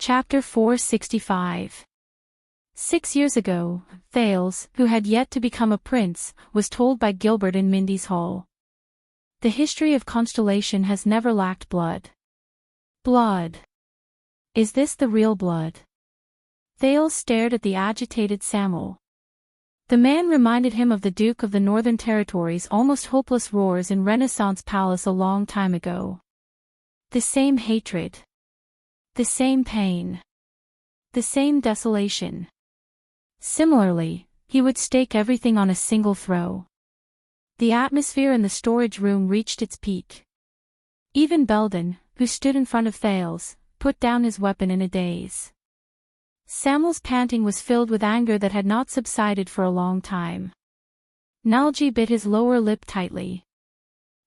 Chapter 465. 6 years ago, Thales, who had yet to become a prince, was told by Gilbert in Mindy's Hall. The history of Constellation has never lacked blood. Blood. Is this the real blood? Thales stared at the agitated Samuel. The man reminded him of the Duke of the Northern Territories' almost hopeless roars in Renaissance Palace a long time ago. The same hatred. The same pain. The same desolation. Similarly, he would stake everything on a single throw. The atmosphere in the storage room reached its peak. Even Belden, who stood in front of Thales, put down his weapon in a daze. Samuel's panting was filled with anger that had not subsided for a long time. Nalji bit his lower lip tightly.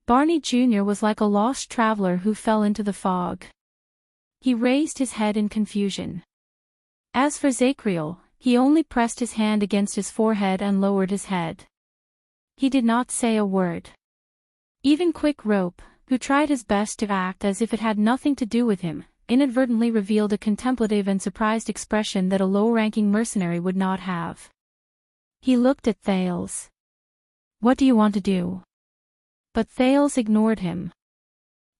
Barney Jr. was like a lost traveler who fell into the fog. He raised his head in confusion. As for Zachriel, he only pressed his hand against his forehead and lowered his head. He did not say a word. Even Quick Rope, who tried his best to act as if it had nothing to do with him, inadvertently revealed a contemplative and surprised expression that a low-ranking mercenary would not have. He looked at Thales. "What do you want to do?" But Thales ignored him.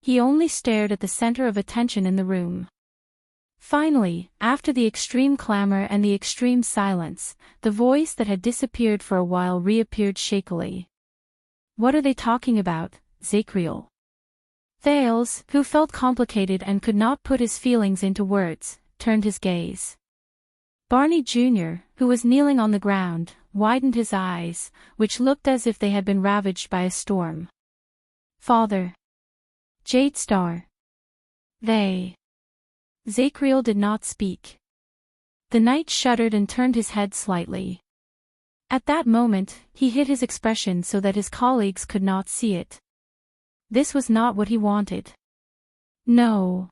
He only stared at the center of attention in the room. Finally, after the extreme clamor and the extreme silence, the voice that had disappeared for a while reappeared shakily. "What are they talking about, Zachriel?" Thales, who felt complicated and could not put his feelings into words, turned his gaze. Barney Jr., who was kneeling on the ground, widened his eyes, which looked as if they had been ravaged by a storm. "Father. Jadestar. They." Zachriel did not speak. The knight shuddered and turned his head slightly. At that moment, he hid his expression so that his colleagues could not see it. This was not what he wanted. No.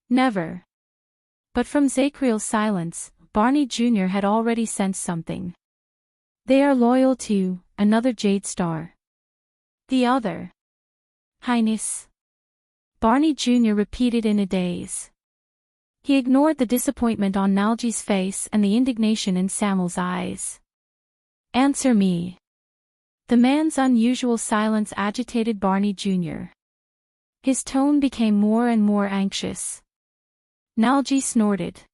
Never. But from Zachriel's silence, Barney Jr. had already sensed something. "They are loyal to another Jadestar." "The other." "Highness." Barney Jr. repeated in a daze. He ignored the disappointment on Nalji's face and the indignation in Samuel's eyes. "Answer me." The man's unusual silence agitated Barney Jr. His tone became more and more anxious. Nalji snorted.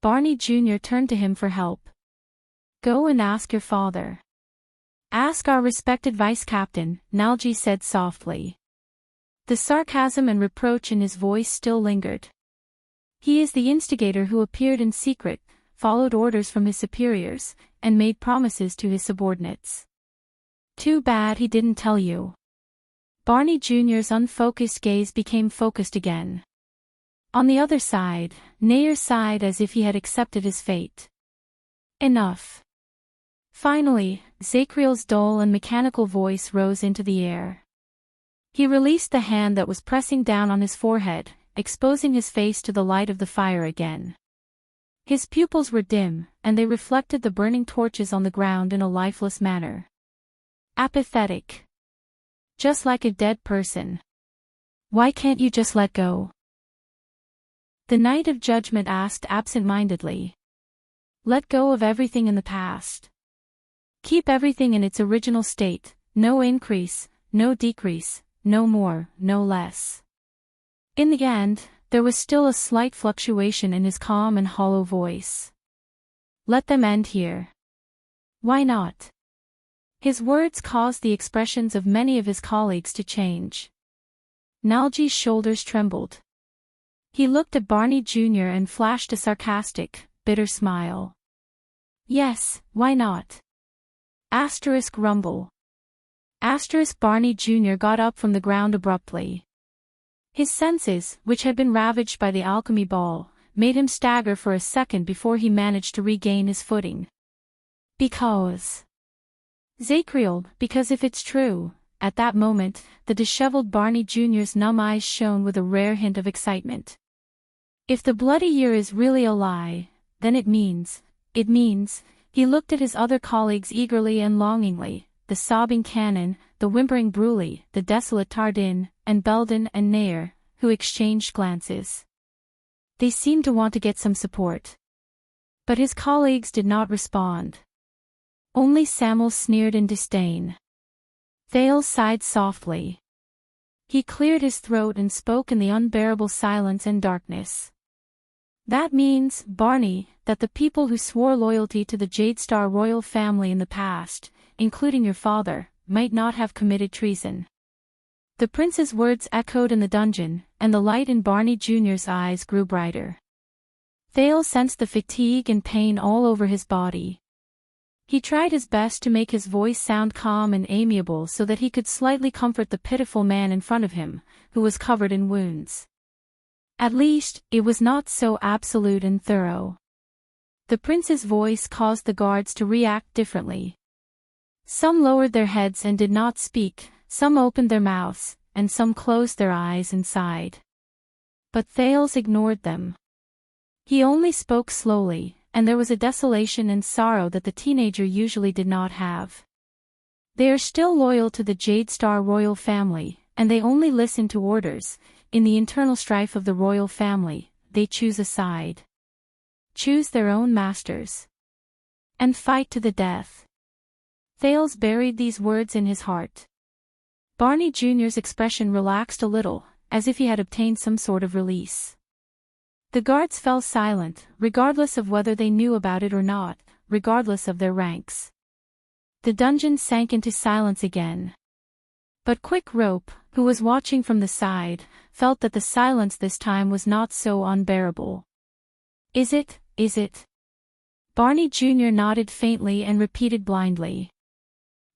Barney Jr. turned to him for help. "Go and ask your father." "Ask our respected vice-captain," Nalji said softly. The sarcasm and reproach in his voice still lingered. "He is the instigator who appeared in secret, followed orders from his superiors, and made promises to his subordinates. Too bad he didn't tell you." Barney Jr.'s unfocused gaze became focused again. On the other side, Nair sighed as if he had accepted his fate. "Enough." Finally, Zachriel's dull and mechanical voice rose into the air. He released the hand that was pressing down on his forehead, exposing his face to the light of the fire again. His pupils were dim, and they reflected the burning torches on the ground in a lifeless manner. Apathetic. Just like a dead person. "Why can't you just let go?" The Knight of Judgment asked absent-mindedly. "Let go of everything in the past. Keep everything in its original state, no increase, no decrease, no more, no less." In the end, there was still a slight fluctuation in his calm and hollow voice. "Let them end here." "Why not?" His words caused the expressions of many of his colleagues to change. Nalji's shoulders trembled. He looked at Barney Jr. and flashed a sarcastic, bitter smile. "Yes, why not?" Asterisk rumble. Asterisk Barney Jr. got up from the ground abruptly. His senses, which had been ravaged by the alchemy ball, made him stagger for a second before he managed to regain his footing. "Because." Zachriel, because if it's true. At that moment, the disheveled Barney Jr.'s numb eyes shone with a rare hint of excitement. If the bloody year is really a lie, then it means, he looked at his other colleagues eagerly and longingly, the sobbing Canon, the whimpering Bruley, the desolate Tardin, and Belden and Nair, who exchanged glances. They seemed to want to get some support. But his colleagues did not respond. Only Samuel sneered in disdain. Thales sighed softly. He cleared his throat and spoke in the unbearable silence and darkness. That means, Barney, that the people who swore loyalty to the Jadestar royal family in the past, including your father, might not have committed treason. The prince's words echoed in the dungeon, and the light in Barney Jr.'s eyes grew brighter. Thales sensed the fatigue and pain all over his body. He tried his best to make his voice sound calm and amiable so that he could slightly comfort the pitiful man in front of him, who was covered in wounds. At least, it was not so absolute and thorough. The prince's voice caused the guards to react differently. Some lowered their heads and did not speak, some opened their mouths, and some closed their eyes and sighed. But Thales ignored them. He only spoke slowly, and there was a desolation and sorrow that the teenager usually did not have. They are still loyal to the Jadestar royal family, and they only listen to orders. In the internal strife of the royal family, they choose a side. Choose their own masters. And fight to the death. Thales buried these words in his heart. Barney Jr.'s expression relaxed a little, as if he had obtained some sort of release. The guards fell silent, regardless of whether they knew about it or not, regardless of their ranks. The dungeon sank into silence again. But Quick Rope, who was watching from the side, felt that the silence this time was not so unbearable. Is it? Barney Jr. nodded faintly and repeated blindly.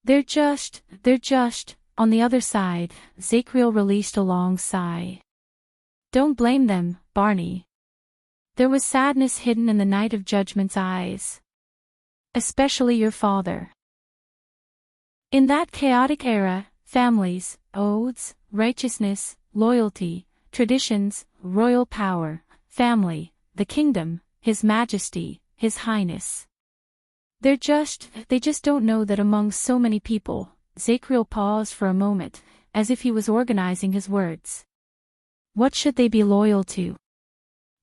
They're just, on the other side. Zacriel released a long sigh. Don't blame them, Barney. There was sadness hidden in the Night of Judgment's eyes. Especially your father. In that chaotic era, families, oaths, righteousness, loyalty, traditions, royal power, family, the kingdom, His Majesty, His Highness. They just don't know that among so many people. Zacriel paused for a moment, as if he was organizing his words. What should they be loyal to?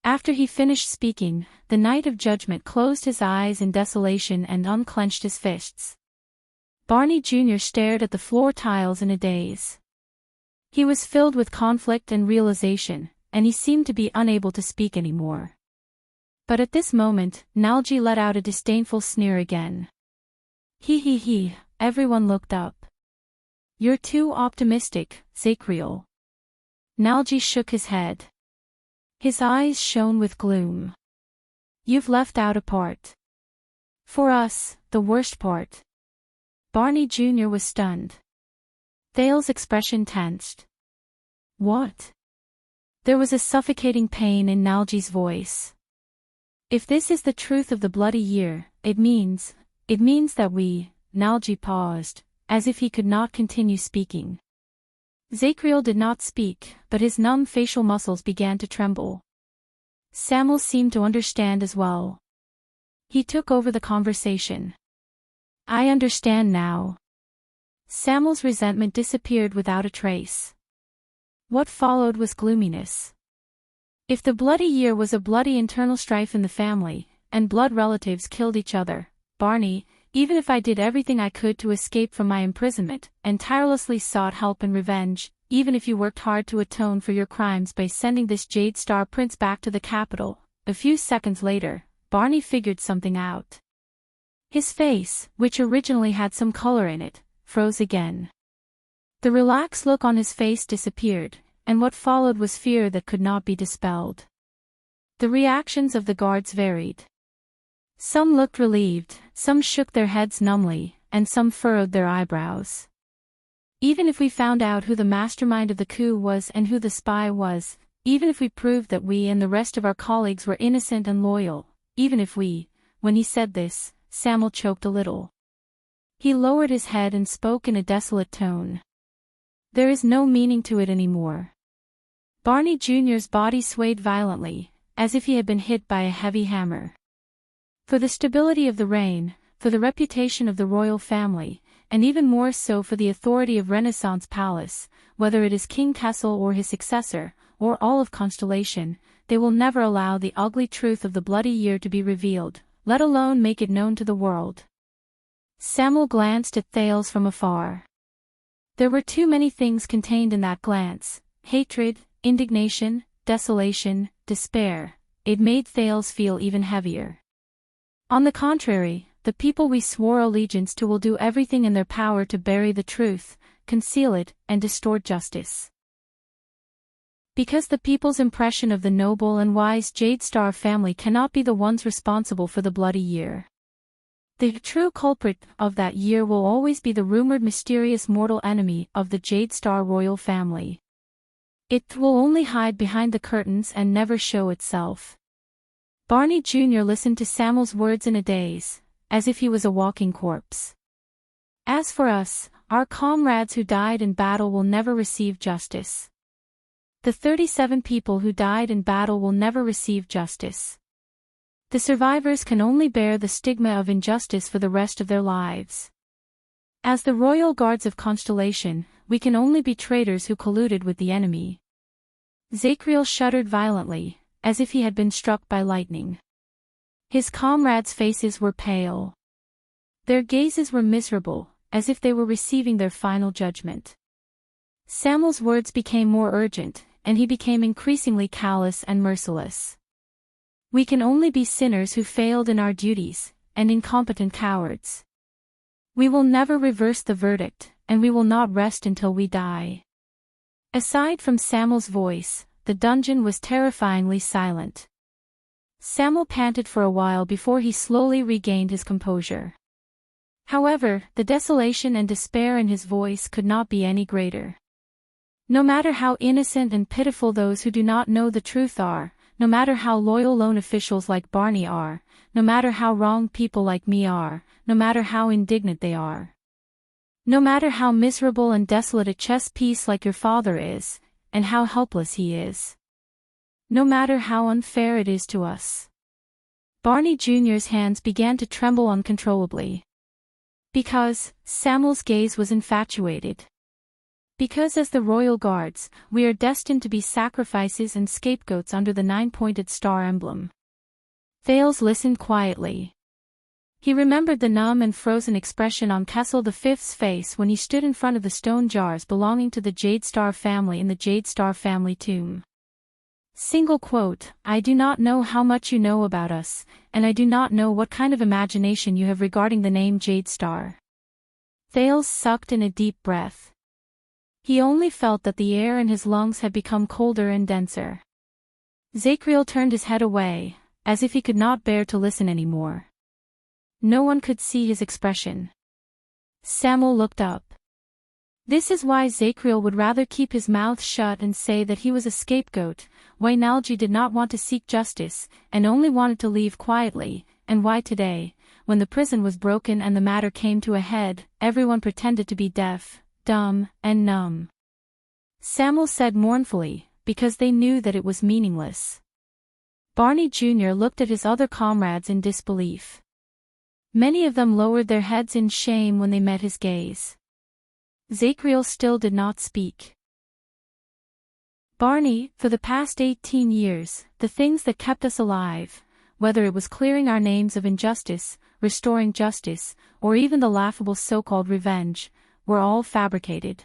After he finished speaking, the Knight of Judgment closed his eyes in desolation and unclenched his fists. Barney Jr. stared at the floor tiles in a daze. He was filled with conflict and realization, and he seemed to be unable to speak anymore. But at this moment, Nalji let out a disdainful sneer again. He, everyone looked up. You're too optimistic, Zacriel. Nalji shook his head. His eyes shone with gloom. You've left out a part. For us, the worst part. Barney Jr. was stunned. Thales' expression tensed. What? There was a suffocating pain in Nalji's voice. If this is the truth of the bloody year, it means that we. Nalji paused, as if he could not continue speaking. Zacriel did not speak, but his numb facial muscles began to tremble. Samuel seemed to understand as well. He took over the conversation. I understand now. Samuel's resentment disappeared without a trace. What followed was gloominess. If the bloody year was a bloody internal strife in the family, and blood relatives killed each other, Barney, even if I did everything I could to escape from my imprisonment, and tirelessly sought help and revenge, even if you worked hard to atone for your crimes by sending this Jadestar prince back to the capital, a few seconds later, Barney figured something out. His face, which originally had some color in it, froze again. The relaxed look on his face disappeared, and what followed was fear that could not be dispelled. The reactions of the guards varied. Some looked relieved, some shook their heads numbly, and some furrowed their eyebrows. Even if we found out who the mastermind of the coup was and who the spy was, even if we proved that we and the rest of our colleagues were innocent and loyal, even if we, when he said this, Samuel choked a little. He lowered his head and spoke in a desolate tone. There is no meaning to it anymore. Barney Jr.'s body swayed violently, as if he had been hit by a heavy hammer. For the stability of the reign, for the reputation of the royal family, and even more so for the authority of Renaissance Palace, whether it is King Kessel or his successor, or all of Constellation, they will never allow the ugly truth of the bloody year to be revealed, let alone make it known to the world. Samuel glanced at Thales from afar. There were too many things contained in that glance: hatred, indignation, desolation, despair. It made Thales feel even heavier. On the contrary, the people we swore allegiance to will do everything in their power to bury the truth, conceal it, and distort justice. Because the people's impression of the noble and wise Jadestar family cannot be the ones responsible for the bloody year. The true culprit of that year will always be the rumored mysterious mortal enemy of the Jadestar royal family. It will only hide behind the curtains and never show itself. Barney Jr. listened to Samuel's words in a daze, as if he was a walking corpse. As for us, our comrades who died in battle will never receive justice. The 37 people who died in battle will never receive justice. The survivors can only bear the stigma of injustice for the rest of their lives. As the royal guards of Constellation, we can only be traitors who colluded with the enemy. Zachriel shuddered violently, as if he had been struck by lightning. His comrades' faces were pale. Their gazes were miserable, as if they were receiving their final judgment. Samuel's words became more urgent, and he became increasingly callous and merciless. We can only be sinners who failed in our duties, and incompetent cowards. We will never reverse the verdict, and we will not rest until we die. Aside from Samuel's voice, the dungeon was terrifyingly silent. Samuel panted for a while before he slowly regained his composure. However, the desolation and despair in his voice could not be any greater. No matter how innocent and pitiful those who do not know the truth are, no matter how loyal lone officials like Barney are, no matter how wrong people like me are, no matter how indignant they are, no matter how miserable and desolate a chess piece like your father is, and how helpless he is, no matter how unfair it is to us. Barney Jr.'s hands began to tremble uncontrollably. Because Samuel's gaze was infatuated. Because as the royal guards, we are destined to be sacrifices and scapegoats under the 9-pointed star emblem. Thales listened quietly. He remembered the numb and frozen expression on Kessel V's face when he stood in front of the stone jars belonging to the Jadestar family in the Jadestar family tomb. Single quote, "I do not know how much you know about us, and I do not know what kind of imagination you have regarding the name Jadestar." Thales sucked in a deep breath. He only felt that the air in his lungs had become colder and denser. Zachriel turned his head away, as if he could not bear to listen anymore. No one could see his expression. Samuel looked up. This is why Zachriel would rather keep his mouth shut and say that he was a scapegoat, why Nalji did not want to seek justice, and only wanted to leave quietly, and why today, when the prison was broken and the matter came to a head, everyone pretended to be deaf, dumb, and numb. Samuel said mournfully, because they knew that it was meaningless. Barney Jr. looked at his other comrades in disbelief. Many of them lowered their heads in shame when they met his gaze. Zachriel still did not speak. Barney, for the past 18 years, the things that kept us alive, whether it was clearing our names of injustice, restoring justice, or even the laughable so-called revenge, were all fabricated.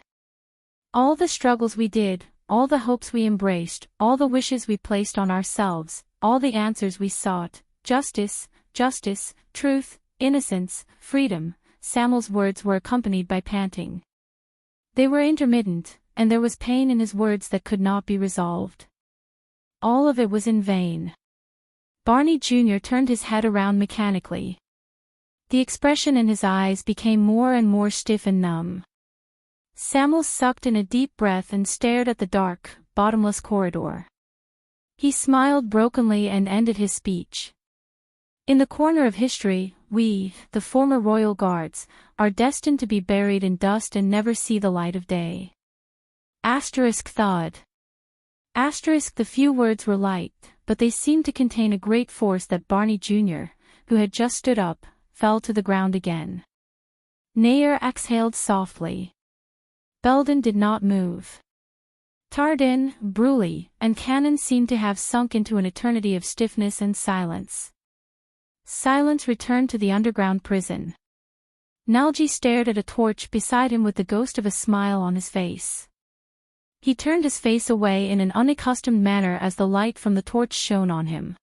All the struggles we did, all the hopes we embraced, all the wishes we placed on ourselves, all the answers we sought, justice, justice, truth, innocence, freedom, Samuel's words were accompanied by panting. They were intermittent, and there was pain in his words that could not be resolved. All of it was in vain. Barney Jr. turned his head around mechanically. The expression in his eyes became more and more stiff and numb. Samuel sucked in a deep breath and stared at the dark, bottomless corridor. He smiled brokenly and ended his speech. In the corner of history, we, the former royal guards, are destined to be buried in dust and never see the light of day. Thawed. The few words were light, but they seemed to contain a great force that Barney Jr., who had just stood up, fell to the ground again. Nair exhaled softly. Belden did not move. Tardin, Bruley, and Cannon seemed to have sunk into an eternity of stiffness and silence. Silence returned to the underground prison. Nalji stared at a torch beside him with the ghost of a smile on his face. He turned his face away in an unaccustomed manner as the light from the torch shone on him.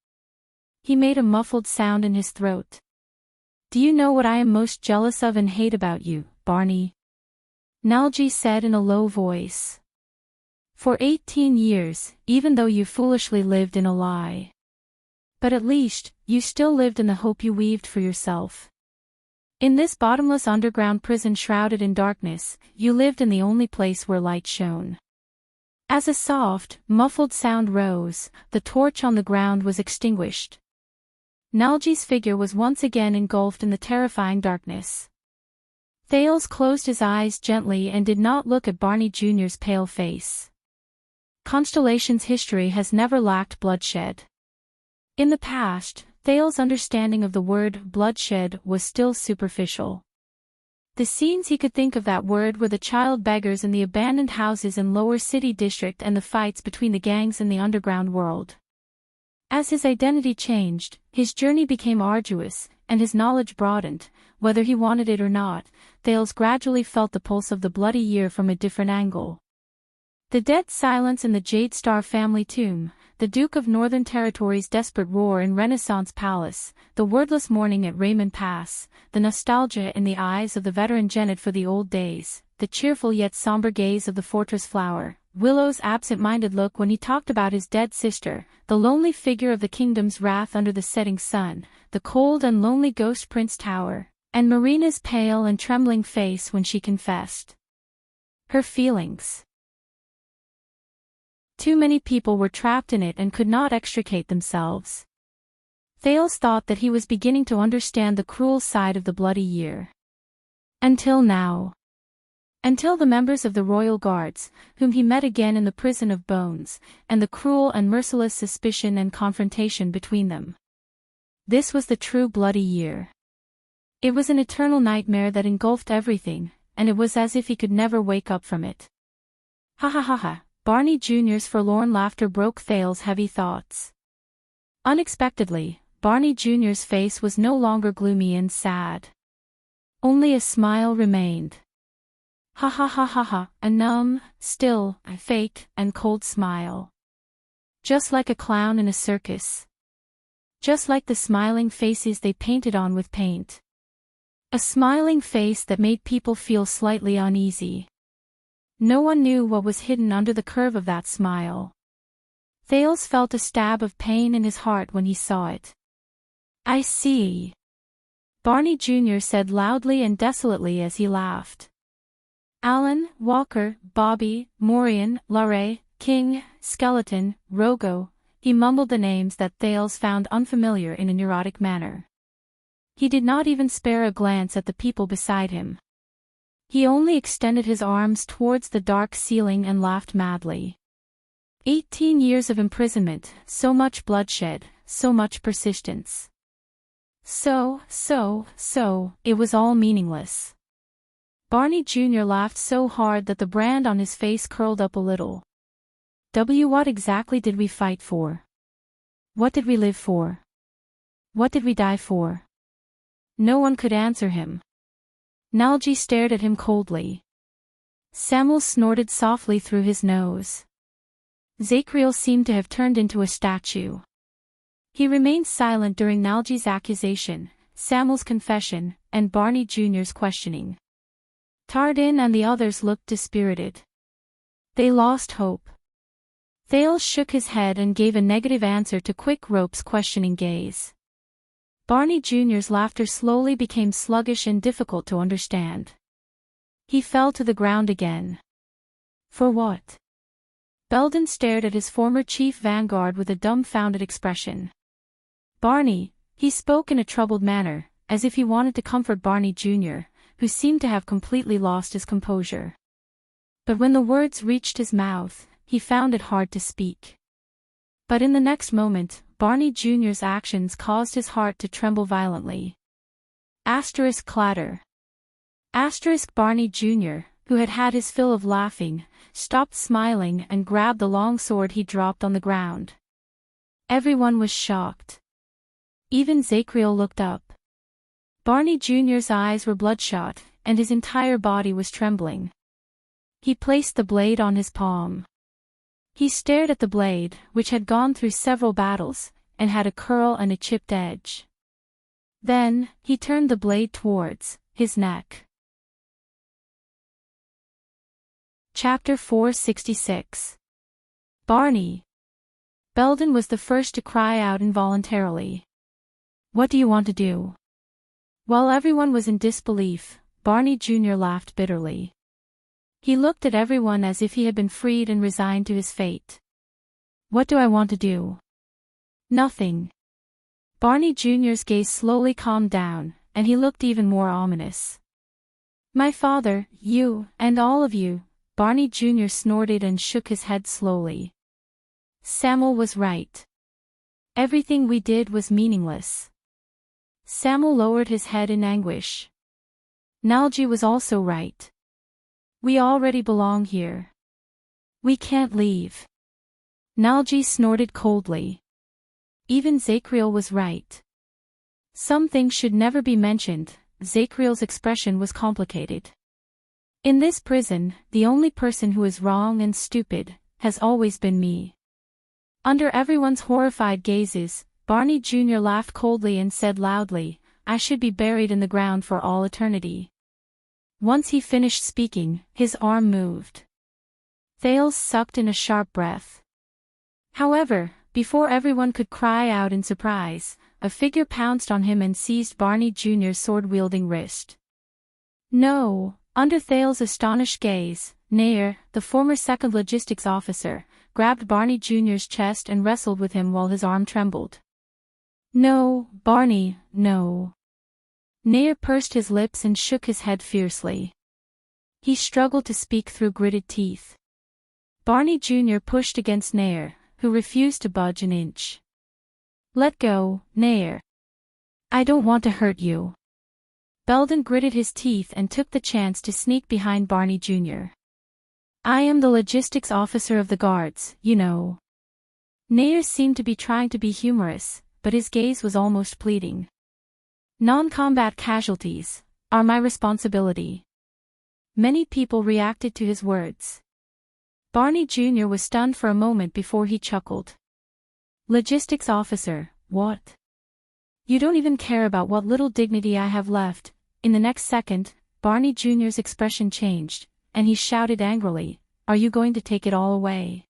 He made a muffled sound in his throat. "Do you know what I am most jealous of and hate about you, Barney?" Nalji said in a low voice. "For 18 years, even though you foolishly lived in a lie. But at least, you still lived in the hope you weaved for yourself. In this bottomless underground prison shrouded in darkness, you lived in the only place where light shone." As a soft, muffled sound rose, the torch on the ground was extinguished. Nalji's figure was once again engulfed in the terrifying darkness. Thales closed his eyes gently and did not look at Barney Jr.'s pale face. Constellation's history has never lacked bloodshed. In the past, Thales' understanding of the word bloodshed was still superficial. The scenes he could think of that word were the child beggars in the abandoned houses in Lower City District and the fights between the gangs in the underground world. As his identity changed, his journey became arduous, and his knowledge broadened. Whether he wanted it or not, Thales gradually felt the pulse of the bloody year from a different angle. The dead silence in the Jade Star family tomb, the Duke of Northern Territory's desperate roar in Renaissance Palace, the wordless mourning at Raymond Pass, the nostalgia in the eyes of the veteran Janet for the old days, the cheerful yet somber gaze of the Fortress Flower, Willow's absent-minded look when he talked about his dead sister, the lonely figure of the kingdom's wrath under the setting sun, the cold and lonely Ghost Prince Tower, and Marina's pale and trembling face when she confessed her feelings. Too many people were trapped in it and could not extricate themselves. Thales thought that he was beginning to understand the cruel side of the bloody year. Until now. Until the members of the Royal Guards, whom he met again in the Prison of Bones, and the cruel and merciless suspicion and confrontation between them. This was the true bloody year. It was an eternal nightmare that engulfed everything, and it was as if he could never wake up from it. Ha ha ha ha. Barney Jr.'s forlorn laughter broke Thales' heavy thoughts. Unexpectedly, Barney Jr.'s face was no longer gloomy and sad. Only a smile remained. Ha ha ha ha ha, a numb, still, fake, and cold smile. Just like a clown in a circus. Just like the smiling faces they painted on with paint. A smiling face that made people feel slightly uneasy. No one knew what was hidden under the curve of that smile. Thales felt a stab of pain in his heart when he saw it. "I see," Barney Jr. said loudly and desolately as he laughed. Alan, Walker, Bobby, Morian, Larray, King, Skeleton, Rogo, he mumbled the names that Thales found unfamiliar in a neurotic manner. He did not even spare a glance at the people beside him. He only extended his arms towards the dark ceiling and laughed madly. 18 years of imprisonment, so much bloodshed, so much persistence. So, it was all meaningless. Barney Jr. laughed so hard that the brand on his face curled up a little. What exactly did we fight for? What did we live for? What did we die for? No one could answer him. Nalji stared at him coldly. Samuel snorted softly through his nose. Zacriel seemed to have turned into a statue. He remained silent during Nalji's accusation, Samuel's confession, and Barney Jr.'s questioning. Tardin and the others looked dispirited. They lost hope. Thales shook his head and gave a negative answer to Quick Rope's questioning gaze. Barney Jr.'s laughter slowly became sluggish and difficult to understand. He fell to the ground again. For what? Belden stared at his former chief vanguard with a dumbfounded expression. Barney, he spoke in a troubled manner, as if he wanted to comfort Barney Jr., who seemed to have completely lost his composure. But when the words reached his mouth, he found it hard to speak. But in the next moment, Barney Jr.'s actions caused his heart to tremble violently. Asterisk clatter. Asterisk Barney Jr., who had had his fill of laughing, stopped smiling and grabbed the long sword he dropped on the ground. Everyone was shocked. Even Zacriel looked up. Barney Jr.'s eyes were bloodshot, and his entire body was trembling. He placed the blade on his palm. He stared at the blade, which had gone through several battles, and had a curl and a chipped edge. Then, he turned the blade towards his neck. Chapter 466. Barney. Belden was the first to cry out involuntarily. "What do you want to do?" While everyone was in disbelief, Barney Jr. laughed bitterly. He looked at everyone as if he had been freed and resigned to his fate. "What do I want to do?" "Nothing." Barney Jr.'s gaze slowly calmed down, and he looked even more ominous. "My father, you, and all of you," Barney Jr. snorted and shook his head slowly. "Samuel was right. Everything we did was meaningless." Samuel lowered his head in anguish. "Nalji was also right. We already belong here. We can't leave." Nalji snorted coldly. Even Zacriel was right. Some things should never be mentioned. Zacriel's expression was complicated. "In this prison, the only person who is wrong and stupid has always been me." Under everyone's horrified gazes, Barney Jr. laughed coldly and said loudly, "I should be buried in the ground for all eternity." Once he finished speaking, his arm moved. Thales sucked in a sharp breath. However, before everyone could cry out in surprise, a figure pounced on him and seized Barney Jr.'s sword-wielding wrist. "No!" Under Thales' astonished gaze, Nair, the former second logistics officer, grabbed Barney Jr.'s chest and wrestled with him while his arm trembled. "No, Barney, no." Nair pursed his lips and shook his head fiercely. He struggled to speak through gritted teeth. Barney Jr. pushed against Nair, who refused to budge an inch. "Let go, Nair. I don't want to hurt you." Belden gritted his teeth and took the chance to sneak behind Barney Jr. "I am the logistics officer of the guards, you know." Nair seemed to be trying to be humorous, but his gaze was almost pleading. "Non-combat casualties are my responsibility." Many people reacted to his words. Barney Jr. was stunned for a moment before he chuckled. "Logistics officer, what? You don't even care about what little dignity I have left." In the next second, Barney Jr.'s expression changed, and he shouted angrily, "Are you going to take it all away?"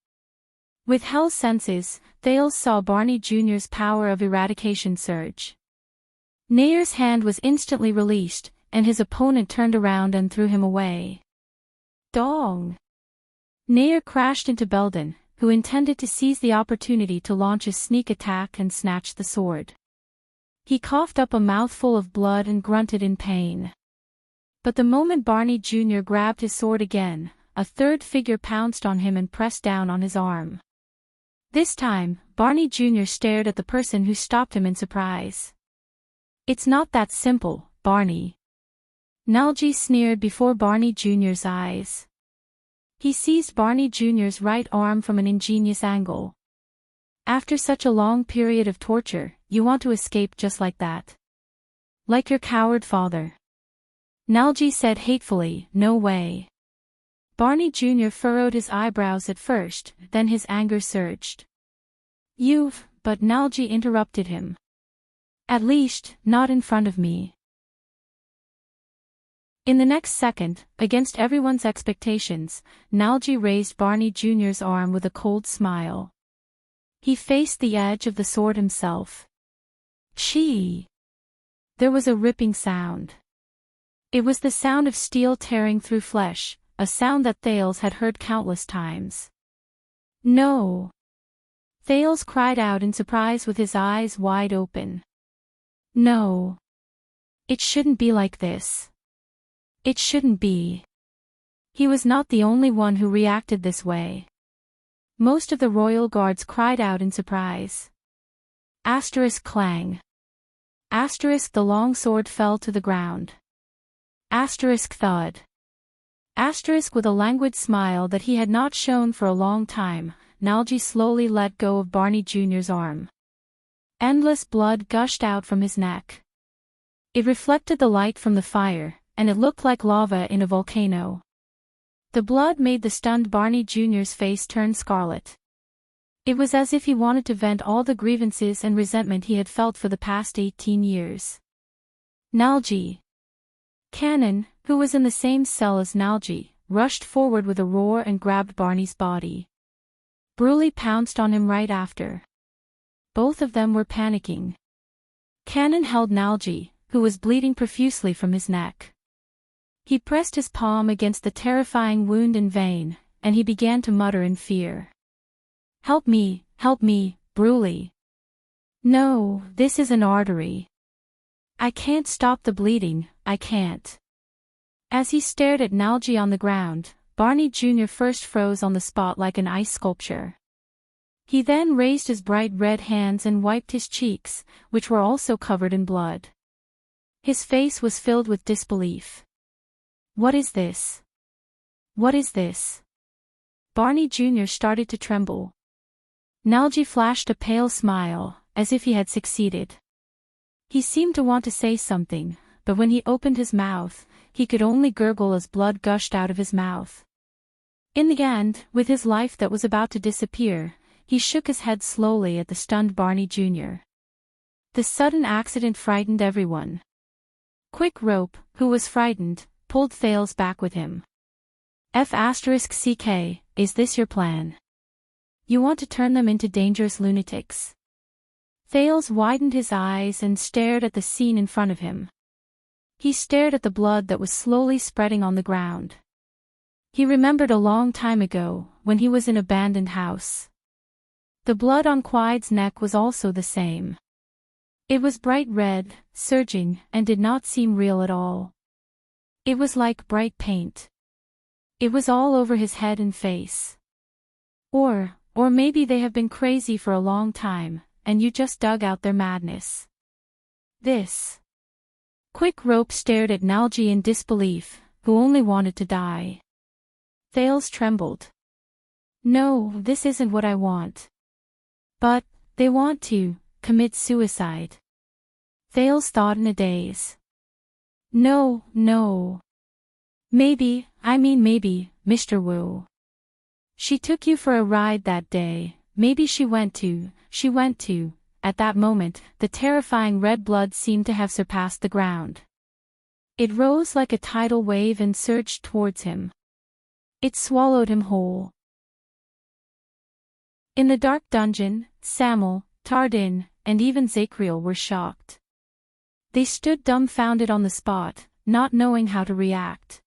With hell's senses, Thales saw Barney Jr.'s power of eradication surge. Nair's hand was instantly released, and his opponent turned around and threw him away. Dong! Nair crashed into Belden, who intended to seize the opportunity to launch a sneak attack and snatch the sword. He coughed up a mouthful of blood and grunted in pain. But the moment Barney Jr. grabbed his sword again, a third figure pounced on him and pressed down on his arm. This time, Barney Jr. stared at the person who stopped him in surprise. "It's not that simple, Barney." Nalji sneered before Barney Jr.'s eyes. He seized Barney Jr.'s right arm from an ingenious angle. "After such a long period of torture, you want to escape just like that? Like your coward father?" Nalji said hatefully, "No way." Barney Jr. furrowed his eyebrows at first, then his anger surged. But Nalji interrupted him. "At least, not in front of me." In the next second, against everyone's expectations, Nalji raised Barney Jr.'s arm with a cold smile. He faced the edge of the sword himself. Chee! There was a ripping sound. It was the sound of steel tearing through flesh, a sound that Thales had heard countless times. "No!" Thales cried out in surprise with his eyes wide open. "No! It shouldn't be like this. It shouldn't be." He was not the only one who reacted this way. Most of the royal guards cried out in surprise. Asterisk clang. Asterisk the long sword fell to the ground. Asterisk thud. With a languid smile that he had not shown for a long time, Nalji slowly let go of Barney Jr.'s arm. Endless blood gushed out from his neck. It reflected the light from the fire, and it looked like lava in a volcano. The blood made the stunned Barney Jr.'s face turn scarlet. It was as if he wanted to vent all the grievances and resentment he had felt for the past 18 years. Nalji. Cannon, who was in the same cell as Nalji, rushed forward with a roar and grabbed Barney's body. Bruley pounced on him right after. Both of them were panicking. Cannon held Nalji, who was bleeding profusely from his neck. He pressed his palm against the terrifying wound and vein, and he began to mutter in fear. Help me, Bruley. No, this is an artery. I can't stop the bleeding, I can't. As he stared at Nalji on the ground, Barney Jr. first froze on the spot like an ice sculpture. He then raised his bright red hands and wiped his cheeks, which were also covered in blood. His face was filled with disbelief. What is this? What is this? Barney Jr. started to tremble. Nalji flashed a pale smile, as if he had succeeded. He seemed to want to say something, but when he opened his mouth, he could only gurgle as blood gushed out of his mouth. In the end, with his life that was about to disappear, he shook his head slowly at the stunned Barney Jr. The sudden accident frightened everyone. Quick Rope, who was frightened, pulled Thales back with him. F***CK, is this your plan? You want to turn them into dangerous lunatics? Thales widened his eyes and stared at the scene in front of him. He stared at the blood that was slowly spreading on the ground. He remembered a long time ago, when he was in an abandoned house. The blood on Quide's neck was also the same. It was bright red, surging, and did not seem real at all. It was like bright paint. It was all over his head and face. Or maybe they have been crazy for a long time, and you just dug out their madness. This. Quick Rope stared at Nalji in disbelief, who only wanted to die. Thales trembled. No, this isn't what I want. But, they want to commit suicide. Thales thought in a daze. No. Maybe, Mr. Wu. She took you for a ride that day, maybe she went to. At that moment, the terrifying red blood seemed to have surpassed the ground. It rose like a tidal wave and surged towards him. It swallowed him whole. In the dark dungeon, Samel, Tardin, and even Zakriel were shocked. They stood dumbfounded on the spot, not knowing how to react.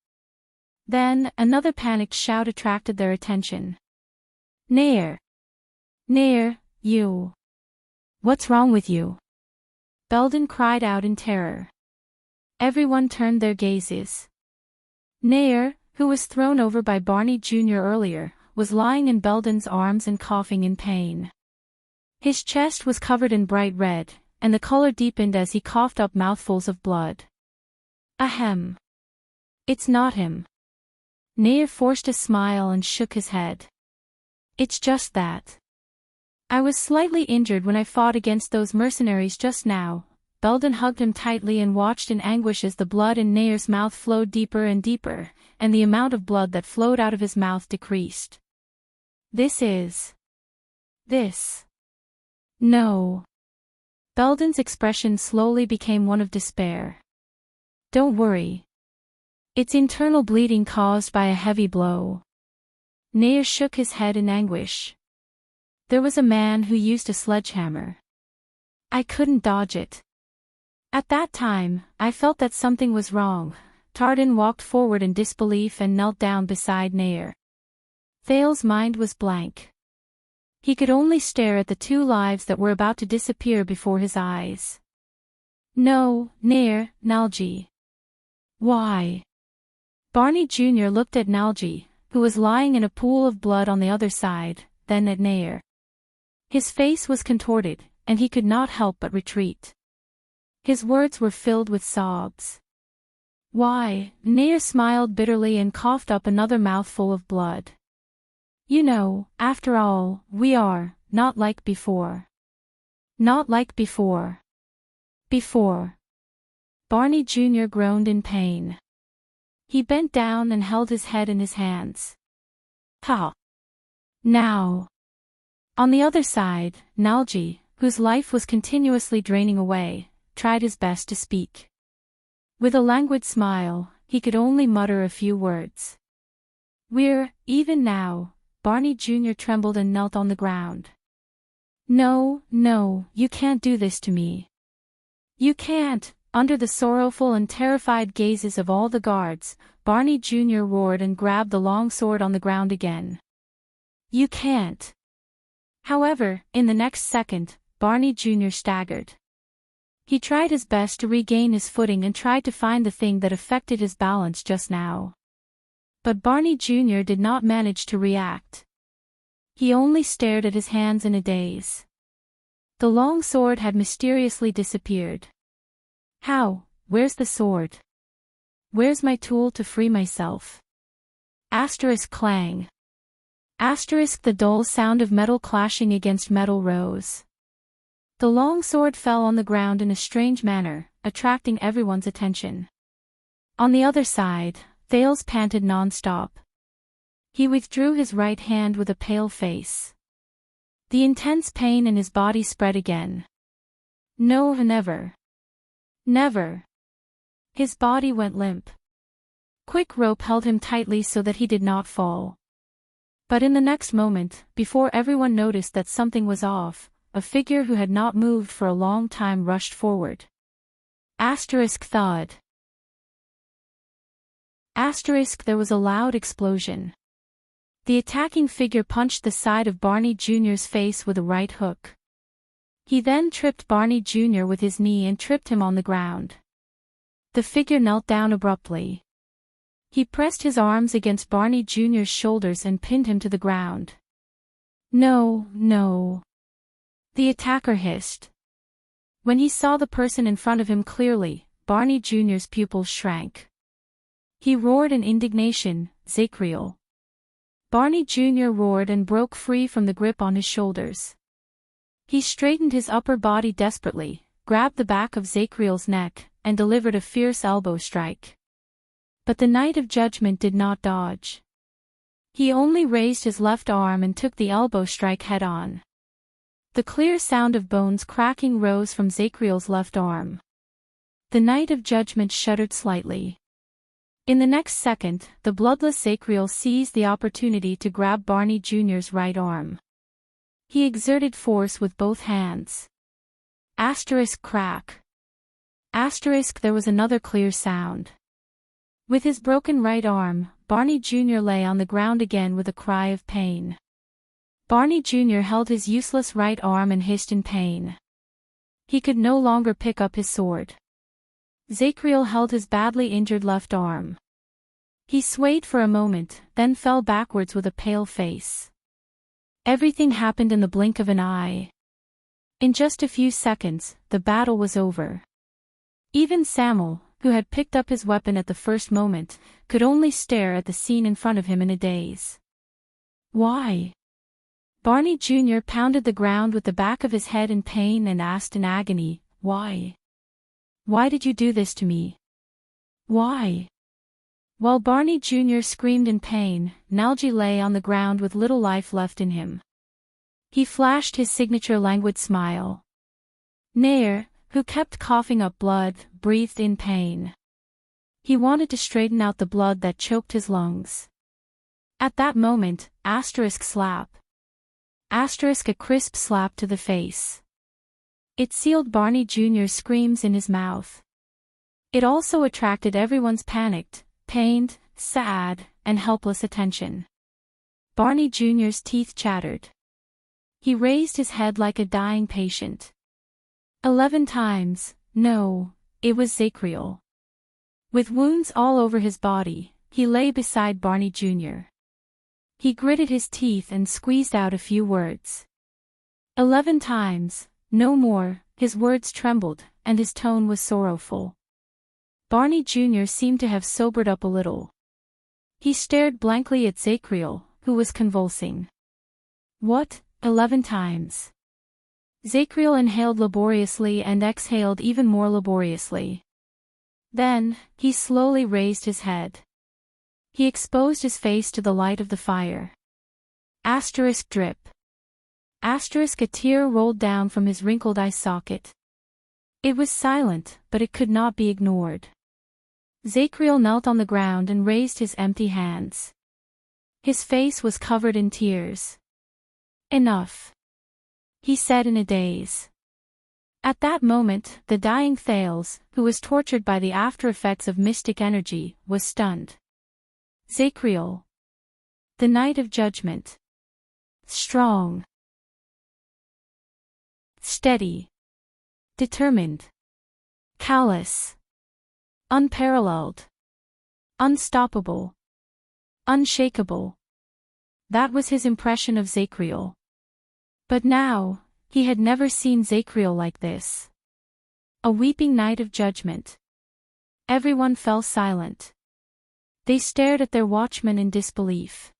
Then, another panicked shout attracted their attention. Nair! You! What's wrong with you? Belden cried out in terror. Everyone turned their gazes. Nair, who was thrown over by Barney Jr. earlier, was lying in Belden's arms and coughing in pain. His chest was covered in bright red, and the color deepened as he coughed up mouthfuls of blood. Ahem. It's not him. Nair forced a smile and shook his head. It's just that. I was slightly injured when I fought against those mercenaries just now. Belden hugged him tightly and watched in anguish as the blood in Nair's mouth flowed deeper and deeper, and the amount of blood that flowed out of his mouth decreased. This. No. Belden's expression slowly became one of despair. Don't worry. It's internal bleeding caused by a heavy blow. Nair shook his head in anguish. There was a man who used a sledgehammer. I couldn't dodge it. At that time, I felt that something was wrong. Tardin walked forward in disbelief and knelt down beside Nair. Thales' mind was blank. He could only stare at the two lives that were about to disappear before his eyes. No, Nair, Nalji. Why? Barney Jr. looked at Nalji, who was lying in a pool of blood on the other side, then at Nair. His face was contorted, and he could not help but retreat. His words were filled with sobs. Why? Nair smiled bitterly and coughed up another mouthful of blood. You know, after all, we are, not like before. Not like before. Before. Barney Jr. groaned in pain. He bent down and held his head in his hands. Ha! Now. On the other side, Nalji, whose life was continuously draining away, tried his best to speak. With a languid smile, he could only mutter a few words. Even now, Barney Jr. trembled and knelt on the ground. No, no, you can't do this to me. You can't. Under the sorrowful and terrified gazes of all the guards, Barney Jr. roared and grabbed the long sword on the ground again. You can't. However, in the next second, Barney Jr. staggered. He tried his best to regain his footing and tried to find the thing that affected his balance just now. But Barney Jr. did not manage to react. He only stared at his hands in a daze. The long sword had mysteriously disappeared. How? Where's the sword? Where's my tool to free myself? Asterisk clang. Asterisk the dull sound of metal clashing against metal rose. The long sword fell on the ground in a strange manner, attracting everyone's attention. On the other side, Thales panted non-stop. He withdrew his right hand with a pale face. The intense pain in his body spread again. No, never. Never. His body went limp. Quick rope held him tightly so that he did not fall. But in the next moment, before everyone noticed that something was off, a figure who had not moved for a long time rushed forward. Asterisk thud. Asterisk there was a loud explosion. The attacking figure punched the side of Barney Jr.'s face with a right hook. He then tripped Barney Jr. with his knee and tripped him on the ground. The figure knelt down abruptly. He pressed his arms against Barney Jr.'s shoulders and pinned him to the ground. No, no. The attacker hissed. When he saw the person in front of him clearly, Barney Jr.'s pupils shrank. He roared in indignation, Zacriel. Barney Jr. roared and broke free from the grip on his shoulders. He straightened his upper body desperately, grabbed the back of Zacriel's neck, and delivered a fierce elbow strike. But the Knight of Judgment did not dodge. He only raised his left arm and took the elbow strike head-on. The clear sound of bones cracking rose from Zacriel's left arm. The Knight of Judgment shuddered slightly. In the next second, the bloodless Zacriel seized the opportunity to grab Barney Jr.'s right arm. He exerted force with both hands. Asterisk crack. Asterisk there was another clear sound. With his broken right arm, Barney Jr. lay on the ground again with a cry of pain. Barney Jr. held his useless right arm and hissed in pain. He could no longer pick up his sword. Zacriel held his badly injured left arm. He swayed for a moment, then fell backwards with a pale face. Everything happened in the blink of an eye. In just a few seconds, the battle was over. Even Samuel, who had picked up his weapon at the first moment, could only stare at the scene in front of him in a daze. Why? Barney Jr. pounded the ground with the back of his head in pain and asked in agony, why? Why did you do this to me? Why? While Barney Jr. screamed in pain, Nalji lay on the ground with little life left in him. He flashed his signature languid smile. Nair, who kept coughing up blood, breathed in pain. He wanted to straighten out the blood that choked his lungs. At that moment, asterisk slap. Asterisk a crisp slap to the face. It sealed Barney Jr.'s screams in his mouth. It also attracted everyone's panicked, pained, sad, and helpless attention. Barney Jr.'s teeth chattered. He raised his head like a dying patient. 11 times, no, it was Zacriel. With wounds all over his body, he lay beside Barney Jr. He gritted his teeth and squeezed out a few words. 11 times, no more, his words trembled, and his tone was sorrowful. Barney Jr. seemed to have sobered up a little. He stared blankly at Zacriel, who was convulsing. What, 11 times? Zacriel inhaled laboriously and exhaled even more laboriously. Then, he slowly raised his head. He exposed his face to the light of the fire. Asterisk drip. Asterisk a tear rolled down from his wrinkled eye socket. It was silent, but it could not be ignored. Zacriel knelt on the ground and raised his empty hands. His face was covered in tears. Enough, he said in a daze. At that moment, the dying Thales, who was tortured by the after-effects of mystic energy, was stunned. Zacriel. The Night of Judgment. Strong. Steady. Determined. Callous. Unparalleled. Unstoppable. Unshakable. That was his impression of Zacriel. But now, he had never seen Zacriel like this. A weeping night of judgment. Everyone fell silent. They stared at their watchman in disbelief.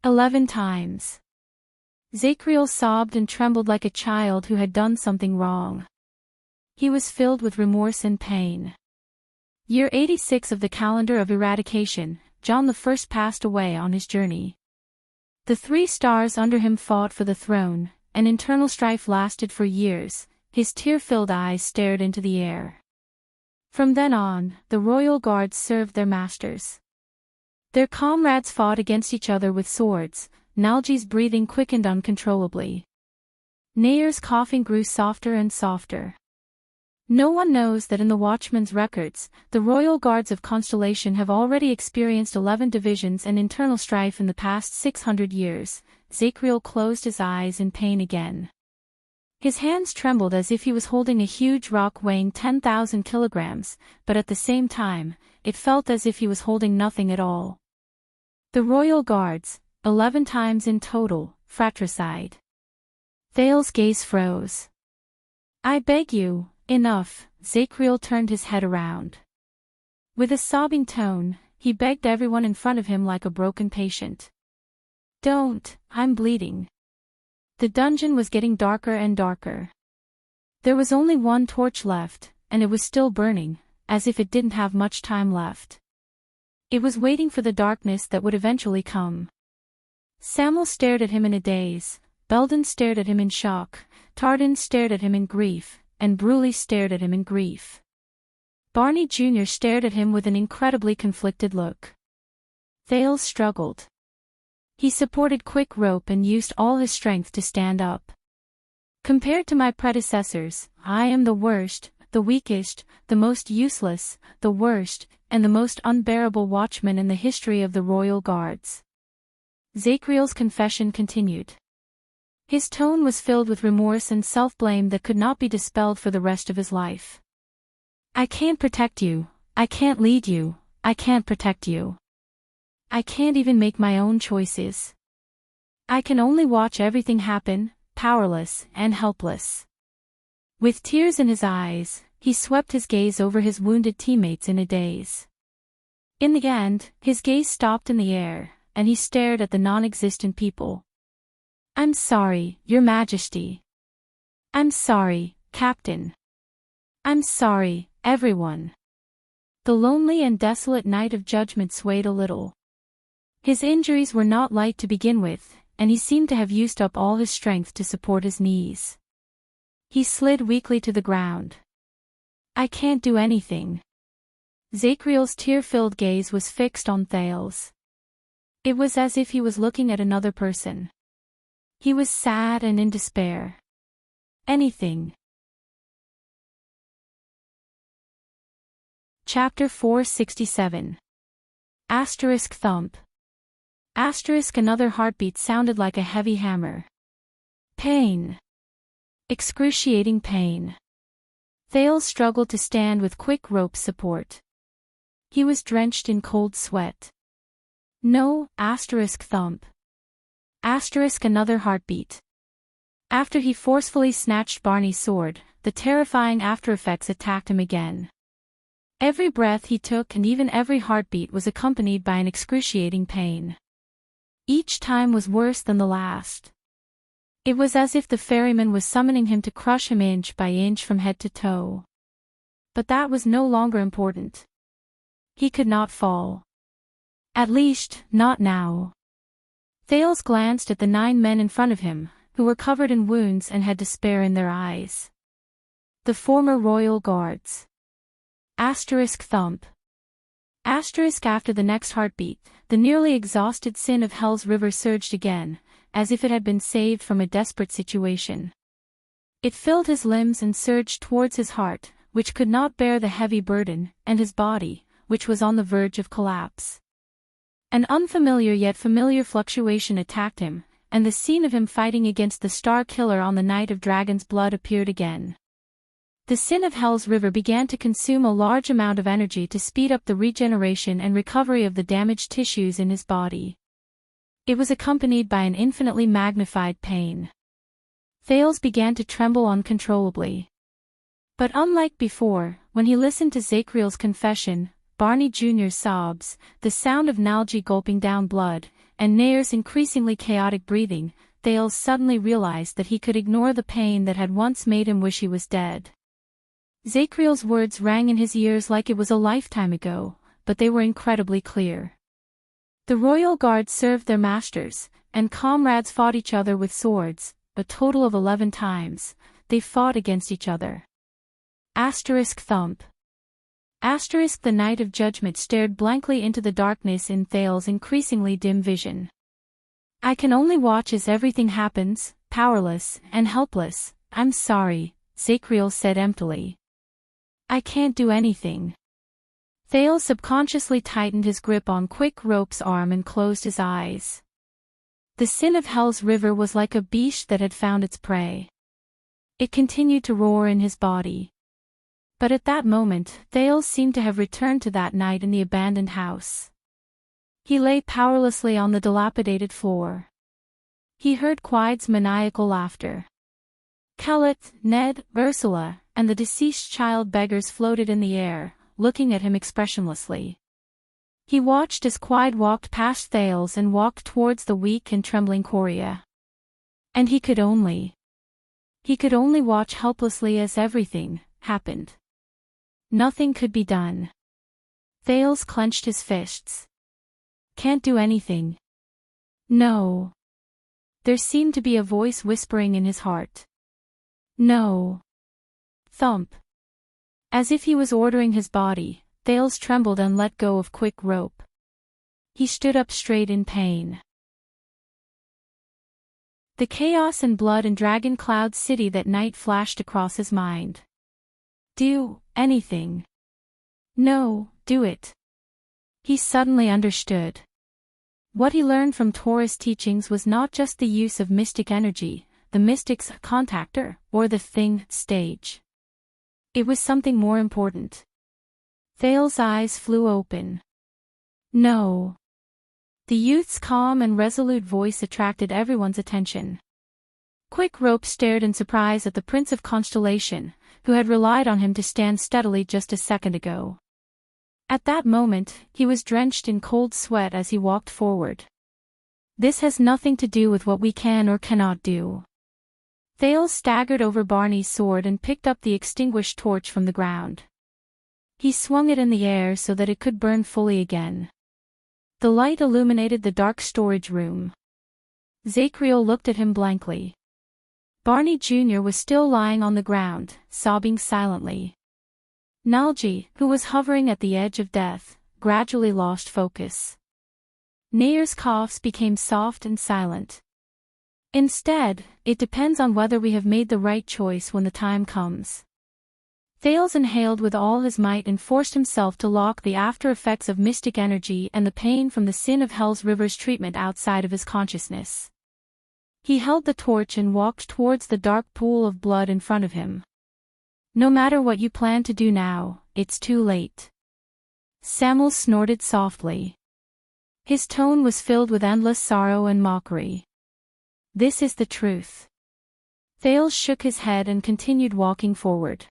11 times. Zacriel sobbed and trembled like a child who had done something wrong. He was filled with remorse and pain. Year 86 of the calendar of eradication, John I passed away on his journey. The 3 stars under him fought for the throne, and internal strife lasted for years. His tear-filled eyes stared into the air. From then on, the royal guards served their masters. Their comrades fought against each other with swords. Nalji's breathing quickened uncontrollably. Nayer's coughing grew softer and softer. No one knows that in the Watchman's records, the royal guards of Constellation have already experienced 11 divisions and internal strife in the past 600 years. Zacriel closed his eyes in pain again. His hands trembled as if he was holding a huge rock weighing 10,000 kilograms, but at the same time, it felt as if he was holding nothing at all. The royal guards, 11 times in total, fratricide. Thale's gaze froze. I beg you, enough. Zacriel turned his head around. With a sobbing tone, he begged everyone in front of him like a broken patient. Don't, I'm bleeding. The dungeon was getting darker and darker. There was only one torch left, and it was still burning, as if it didn't have much time left. It was waiting for the darkness that would eventually come. Samuel stared at him in a daze, Belden stared at him in shock, Tardin stared at him in grief, and Bruley stared at him in grief. Barney Jr. stared at him with an incredibly conflicted look. Thales struggled. He supported quick rope and used all his strength to stand up. Compared to my predecessors, I am the worst, the weakest, the most useless, the worst, and the most unbearable watchman in the history of the royal guards. Zacriel's confession continued. His tone was filled with remorse and self-blame that could not be dispelled for the rest of his life. I can't protect you, I can't lead you, I can't protect you. I can't even make my own choices. I can only watch everything happen, powerless and helpless. With tears in his eyes, he swept his gaze over his wounded teammates in a daze. In the end, his gaze stopped in the air, and he stared at the non-existent people. I'm sorry, Your Majesty. I'm sorry, Captain. I'm sorry, everyone. The lonely and desolate night of judgment swayed a little. His injuries were not light to begin with, and he seemed to have used up all his strength to support his knees. He slid weakly to the ground. I can't do anything. Zacriel's tear-filled gaze was fixed on Thales. It was as if he was looking at another person. He was sad and in despair. Anything. Chapter 467. Asterisk thump. Asterisk another heartbeat sounded like a heavy hammer. Pain. Excruciating pain. Thales struggled to stand with quick rope support. He was drenched in cold sweat. No, asterisk thump. Asterisk another heartbeat. After he forcefully snatched Barney's sword, the terrifying aftereffects attacked him again. Every breath he took and even every heartbeat was accompanied by an excruciating pain. Each time was worse than the last. It was as if the ferryman was summoning him to crush him inch by inch from head to toe. But that was no longer important. He could not fall. At least, not now. Thales glanced at the 9 men in front of him, who were covered in wounds and had despair in their eyes. The former royal guards. Thump. After the next heartbeat, the nearly exhausted sin of Hell's River surged again, as if it had been saved from a desperate situation. It filled his limbs and surged towards his heart, which could not bear the heavy burden, and his body, which was on the verge of collapse. An unfamiliar yet familiar fluctuation attacked him, and the scene of him fighting against the Star Killer on the night of Dragon's Blood appeared again. The sin of Hell's River began to consume a large amount of energy to speed up the regeneration and recovery of the damaged tissues in his body. It was accompanied by an infinitely magnified pain. Thales began to tremble uncontrollably. But unlike before, when he listened to Zachriel's confession, Barney Jr.'s sobs, the sound of Nalji gulping down blood, and Nayer's increasingly chaotic breathing, Thales suddenly realized that he could ignore the pain that had once made him wish he was dead. Zachriel's words rang in his ears like it was a lifetime ago, but they were incredibly clear. The royal guards served their masters, and comrades fought each other with swords, a total of 11 times, they fought against each other. Thump. The Night of Judgment stared blankly into the darkness in Thales' increasingly dim vision. I can only watch as everything happens, powerless and helpless. I'm sorry, Zachriel said emptily. I can't do anything. Thales subconsciously tightened his grip on Quick Rope's arm and closed his eyes. The sin of Hell's River was like a beast that had found its prey. It continued to roar in his body. But at that moment, Thales seemed to have returned to that night in the abandoned house. He lay powerlessly on the dilapidated floor. He heard Quide's maniacal laughter. Kellett, Ned, Ursula, and the deceased child beggars floated in the air, looking at him expressionlessly. He watched as Quide walked past Thales and walked towards the weak and trembling Coria. And he could only watch helplessly as everything happened. Nothing could be done. Thales clenched his fists. Can't do anything. No. There seemed to be a voice whispering in his heart. No. Thump. As if he was ordering his body, Thales trembled and let go of Quick Rope. He stood up straight in pain. The chaos and blood in Dragon Cloud City that night flashed across his mind. Do anything. No, do it. He suddenly understood. What he learned from Taurus' teachings was not just the use of mystic energy, the mystic's contactor, or the thing stage. It was something more important. Thales' eyes flew open. No. The youth's calm and resolute voice attracted everyone's attention. Quick Rope stared in surprise at the Prince of Constellation, who had relied on him to stand steadily just a second ago. At that moment, he was drenched in cold sweat as he walked forward. This has nothing to do with what we can or cannot do. Thales staggered over Barney's sword and picked up the extinguished torch from the ground. He swung it in the air so that it could burn fully again. The light illuminated the dark storage room. Zachriel looked at him blankly. Barney Jr. was still lying on the ground, sobbing silently. Nalji, who was hovering at the edge of death, gradually lost focus. Nayer's coughs became soft and silent. Instead, it depends on whether we have made the right choice when the time comes. Thales inhaled with all his might and forced himself to lock the after effects of mystic energy and the pain from the sin of Hell's River's treatment outside of his consciousness. He held the torch and walked towards the dark pool of blood in front of him. No matter what you plan to do now, it's too late. Samuel snorted softly. His tone was filled with endless sorrow and mockery. This is the truth. Thales shook his head and continued walking forward.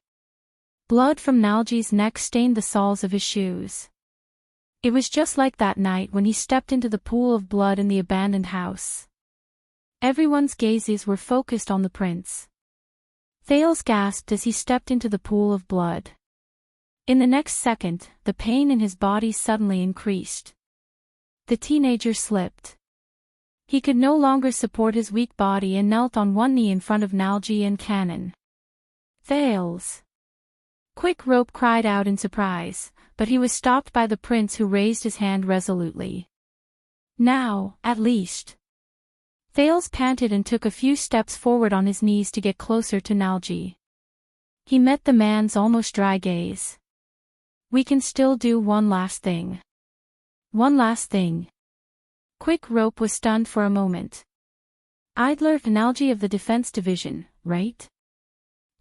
Blood from Nalji's neck stained the soles of his shoes. It was just like that night when he stepped into the pool of blood in the abandoned house. Everyone's gazes were focused on the prince. Thales gasped as he stepped into the pool of blood. In the next second, the pain in his body suddenly increased. The teenager slipped. He could no longer support his weak body and knelt on one knee in front of Nalji and Cannon. Thales! Quick Rope cried out in surprise, but he was stopped by the prince, who raised his hand resolutely. Now, at least. Thales panted and took a few steps forward on his knees to get closer to Nalji. He met the man's almost dry gaze. We can still do one last thing. One last thing. Quick Rope was stunned for a moment. Idler Nalji of the Defense Division, right?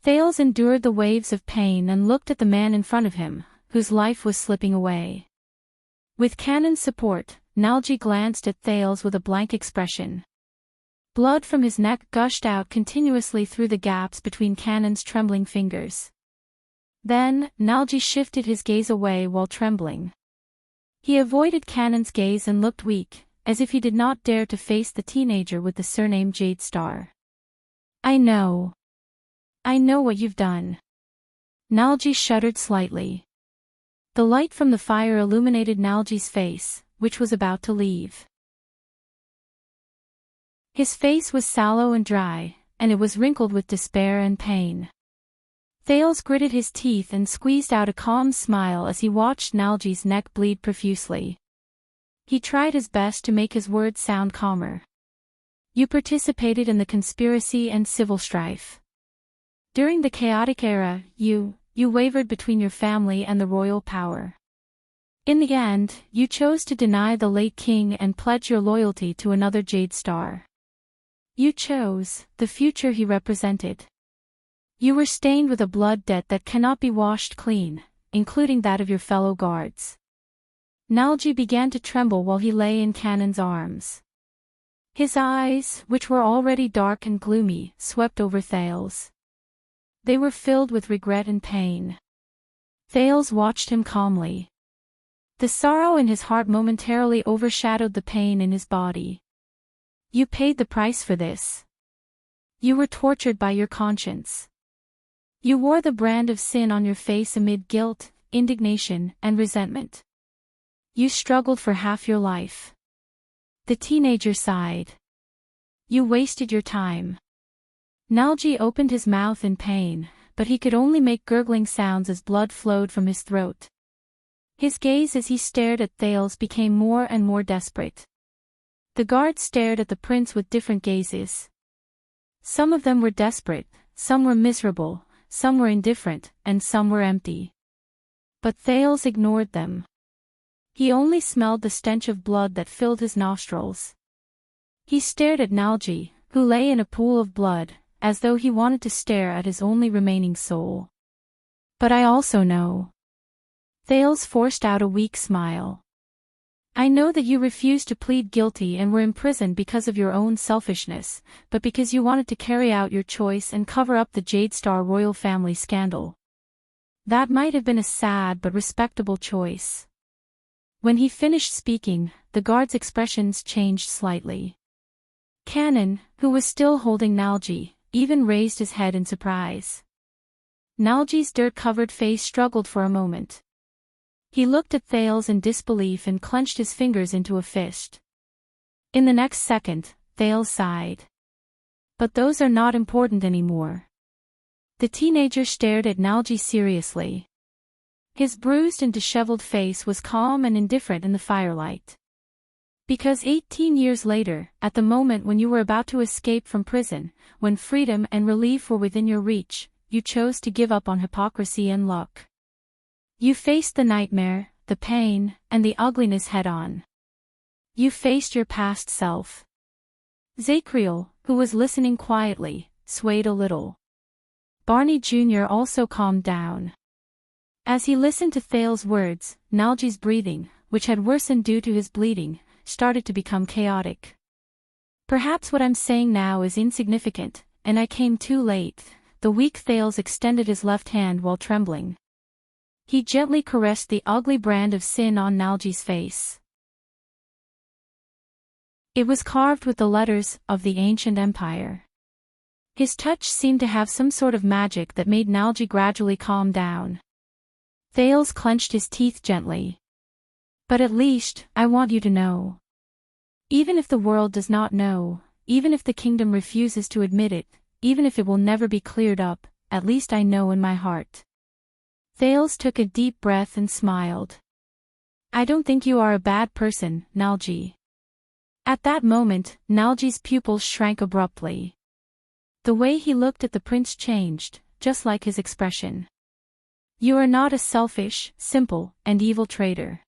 Thales endured the waves of pain and looked at the man in front of him, whose life was slipping away. With Cannon's support, Nalji glanced at Thales with a blank expression. Blood from his neck gushed out continuously through the gaps between Cannon's trembling fingers. Then, Nalji shifted his gaze away while trembling. He avoided Cannon's gaze and looked weak, as if he did not dare to face the teenager with the surname Jade Star. I know what you've done. Nalji shuddered slightly. The light from the fire illuminated Nalji's face, which was about to leave. His face was sallow and dry, and it was wrinkled with despair and pain. Thales gritted his teeth and squeezed out a calm smile as he watched Nalji's neck bleed profusely. He tried his best to make his words sound calmer. You participated in the conspiracy and civil strife. During the chaotic era, you wavered between your family and the royal power. In the end, you chose to deny the late king and pledge your loyalty to another Jade Star. You chose the future he represented. You were stained with a blood debt that cannot be washed clean, including that of your fellow guards. Nalji began to tremble while he lay in Cannon's arms. His eyes, which were already dark and gloomy, swept over Thales. They were filled with regret and pain. Thales watched him calmly. The sorrow in his heart momentarily overshadowed the pain in his body. You paid the price for this. You were tortured by your conscience. You wore the brand of sin on your face amid guilt, indignation, and resentment. You struggled for half your life. The teenager sighed. You wasted your time. Nalji opened his mouth in pain, but he could only make gurgling sounds as blood flowed from his throat. His gaze as he stared at Thales became more and more desperate. The guards stared at the prince with different gazes. Some of them were desperate, some were miserable, some were indifferent, and some were empty. But Thales ignored them. He only smelled the stench of blood that filled his nostrils. He stared at Nalji, who lay in a pool of blood, as though he wanted to stare at his only remaining soul. But I also know. Thales forced out a weak smile. I know that you refused to plead guilty and were imprisoned because of your own selfishness, but because you wanted to carry out your choice and cover up the Jade Star royal family scandal. That might have been a sad but respectable choice. When he finished speaking, the guards' expressions changed slightly. Cannon, who was still holding Nalji, even raised his head in surprise. Nalji's dirt-covered face struggled for a moment. He looked at Thales in disbelief and clenched his fingers into a fist. In the next second, Thales sighed. But those are not important anymore. The teenager stared at Nalji seriously. His bruised and disheveled face was calm and indifferent in the firelight. Because 18 years later, at the moment when you were about to escape from prison, when freedom and relief were within your reach, you chose to give up on hypocrisy and luck. You faced the nightmare, the pain, and the ugliness head-on. You faced your past self. Zacriel, who was listening quietly, swayed a little. Barney Jr. also calmed down. As he listened to Thales' words, Nalji's breathing, which had worsened due to his bleeding, started to become chaotic. Perhaps what I'm saying now is insignificant, and I came too late. The weak Thales extended his left hand while trembling. He gently caressed the ugly brand of sin on Nalji's face. It was carved with the letters of the ancient empire. His touch seemed to have some sort of magic that made Nalji gradually calm down. Thales clenched his teeth gently. But at least, I want you to know. Even if the world does not know, even if the kingdom refuses to admit it, even if it will never be cleared up, at least I know in my heart. Thales took a deep breath and smiled. I don't think you are a bad person, Nalji. At that moment, Nalji's pupils shrank abruptly. The way he looked at the prince changed, just like his expression. You are not a selfish, simple, and evil traitor.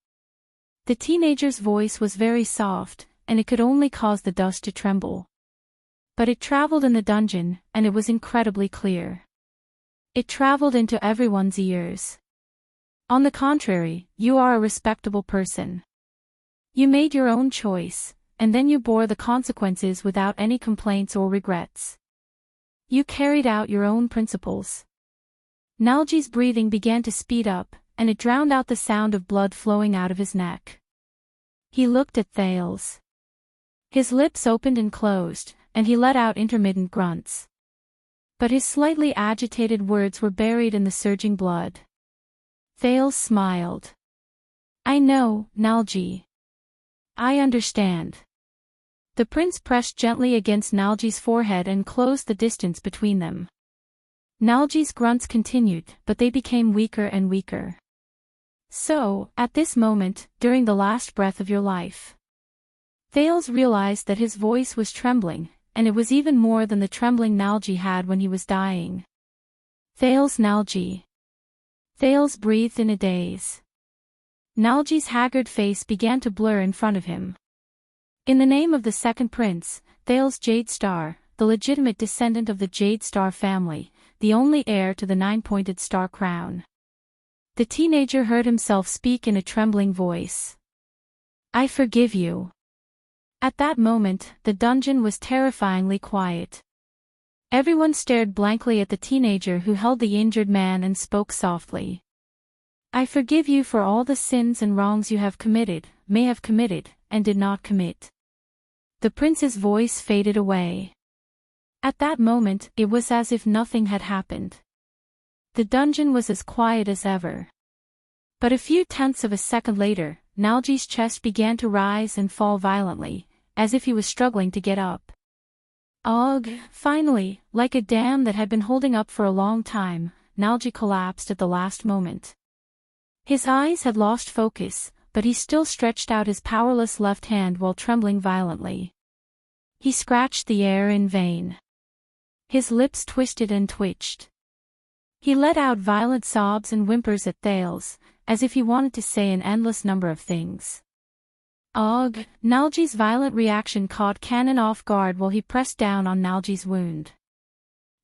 The teenager's voice was very soft, and it could only cause the dust to tremble. But it traveled in the dungeon, and it was incredibly clear. It traveled into everyone's ears. On the contrary, you are a respectable person. You made your own choice, and then you bore the consequences without any complaints or regrets. You carried out your own principles. Nalji's breathing began to speed up, and it drowned out the sound of blood flowing out of his neck. He looked at Thales. His lips opened and closed, and he let out intermittent grunts. But his slightly agitated words were buried in the surging blood. Thales smiled. I know, Nalji. I understand. The prince pressed gently against Nalji's forehead and closed the distance between them. Nalji's grunts continued, but they became weaker and weaker. So, at this moment, during the last breath of your life. Thales realized that his voice was trembling, and it was even more than the trembling Nalji had when he was dying. Thales Nalji. Thales breathed in a daze. Nalji's haggard face began to blur in front of him. In the name of the second prince, Thales Jade Star, the legitimate descendant of the Jade Star family, the only heir to the 9-pointed star crown. The teenager heard himself speak in a trembling voice. I forgive you. At that moment, the dungeon was terrifyingly quiet. Everyone stared blankly at the teenager who held the injured man and spoke softly. I forgive you for all the sins and wrongs you have committed, may have committed, and did not commit. The prince's voice faded away. At that moment, it was as if nothing had happened. The dungeon was as quiet as ever. But a few tenths of a second later, Nalji's chest began to rise and fall violently, as if he was struggling to get up. Ugh! Finally, like a dam that had been holding up for a long time, Nalji collapsed at the last moment. His eyes had lost focus, but he still stretched out his powerless left hand while trembling violently. He scratched the air in vain. His lips twisted and twitched. He let out violent sobs and whimpers at Thales, as if he wanted to say an endless number of things. Ugh! Nalji's violent reaction caught Kanan off guard while he pressed down on Nalji's wound.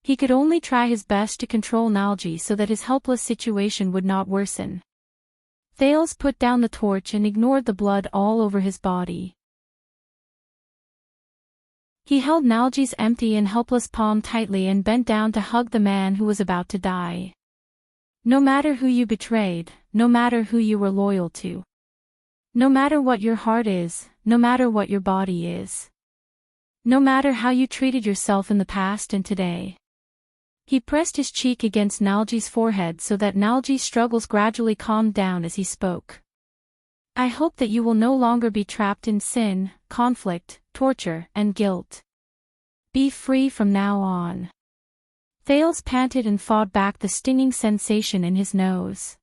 He could only try his best to control Nalji so that his helpless situation would not worsen. Thales put down the torch and ignored the blood all over his body. He held Nalji's empty and helpless palm tightly and bent down to hug the man who was about to die. No matter who you betrayed, no matter who you were loyal to. No matter what your heart is, no matter what your body is. No matter how you treated yourself in the past and today. He pressed his cheek against Nalji's forehead so that Nalji's struggles gradually calmed down as he spoke. I hope that you will no longer be trapped in sin, conflict, torture, and guilt. Be free from now on. Thales panted and fought back the stinging sensation in his nose.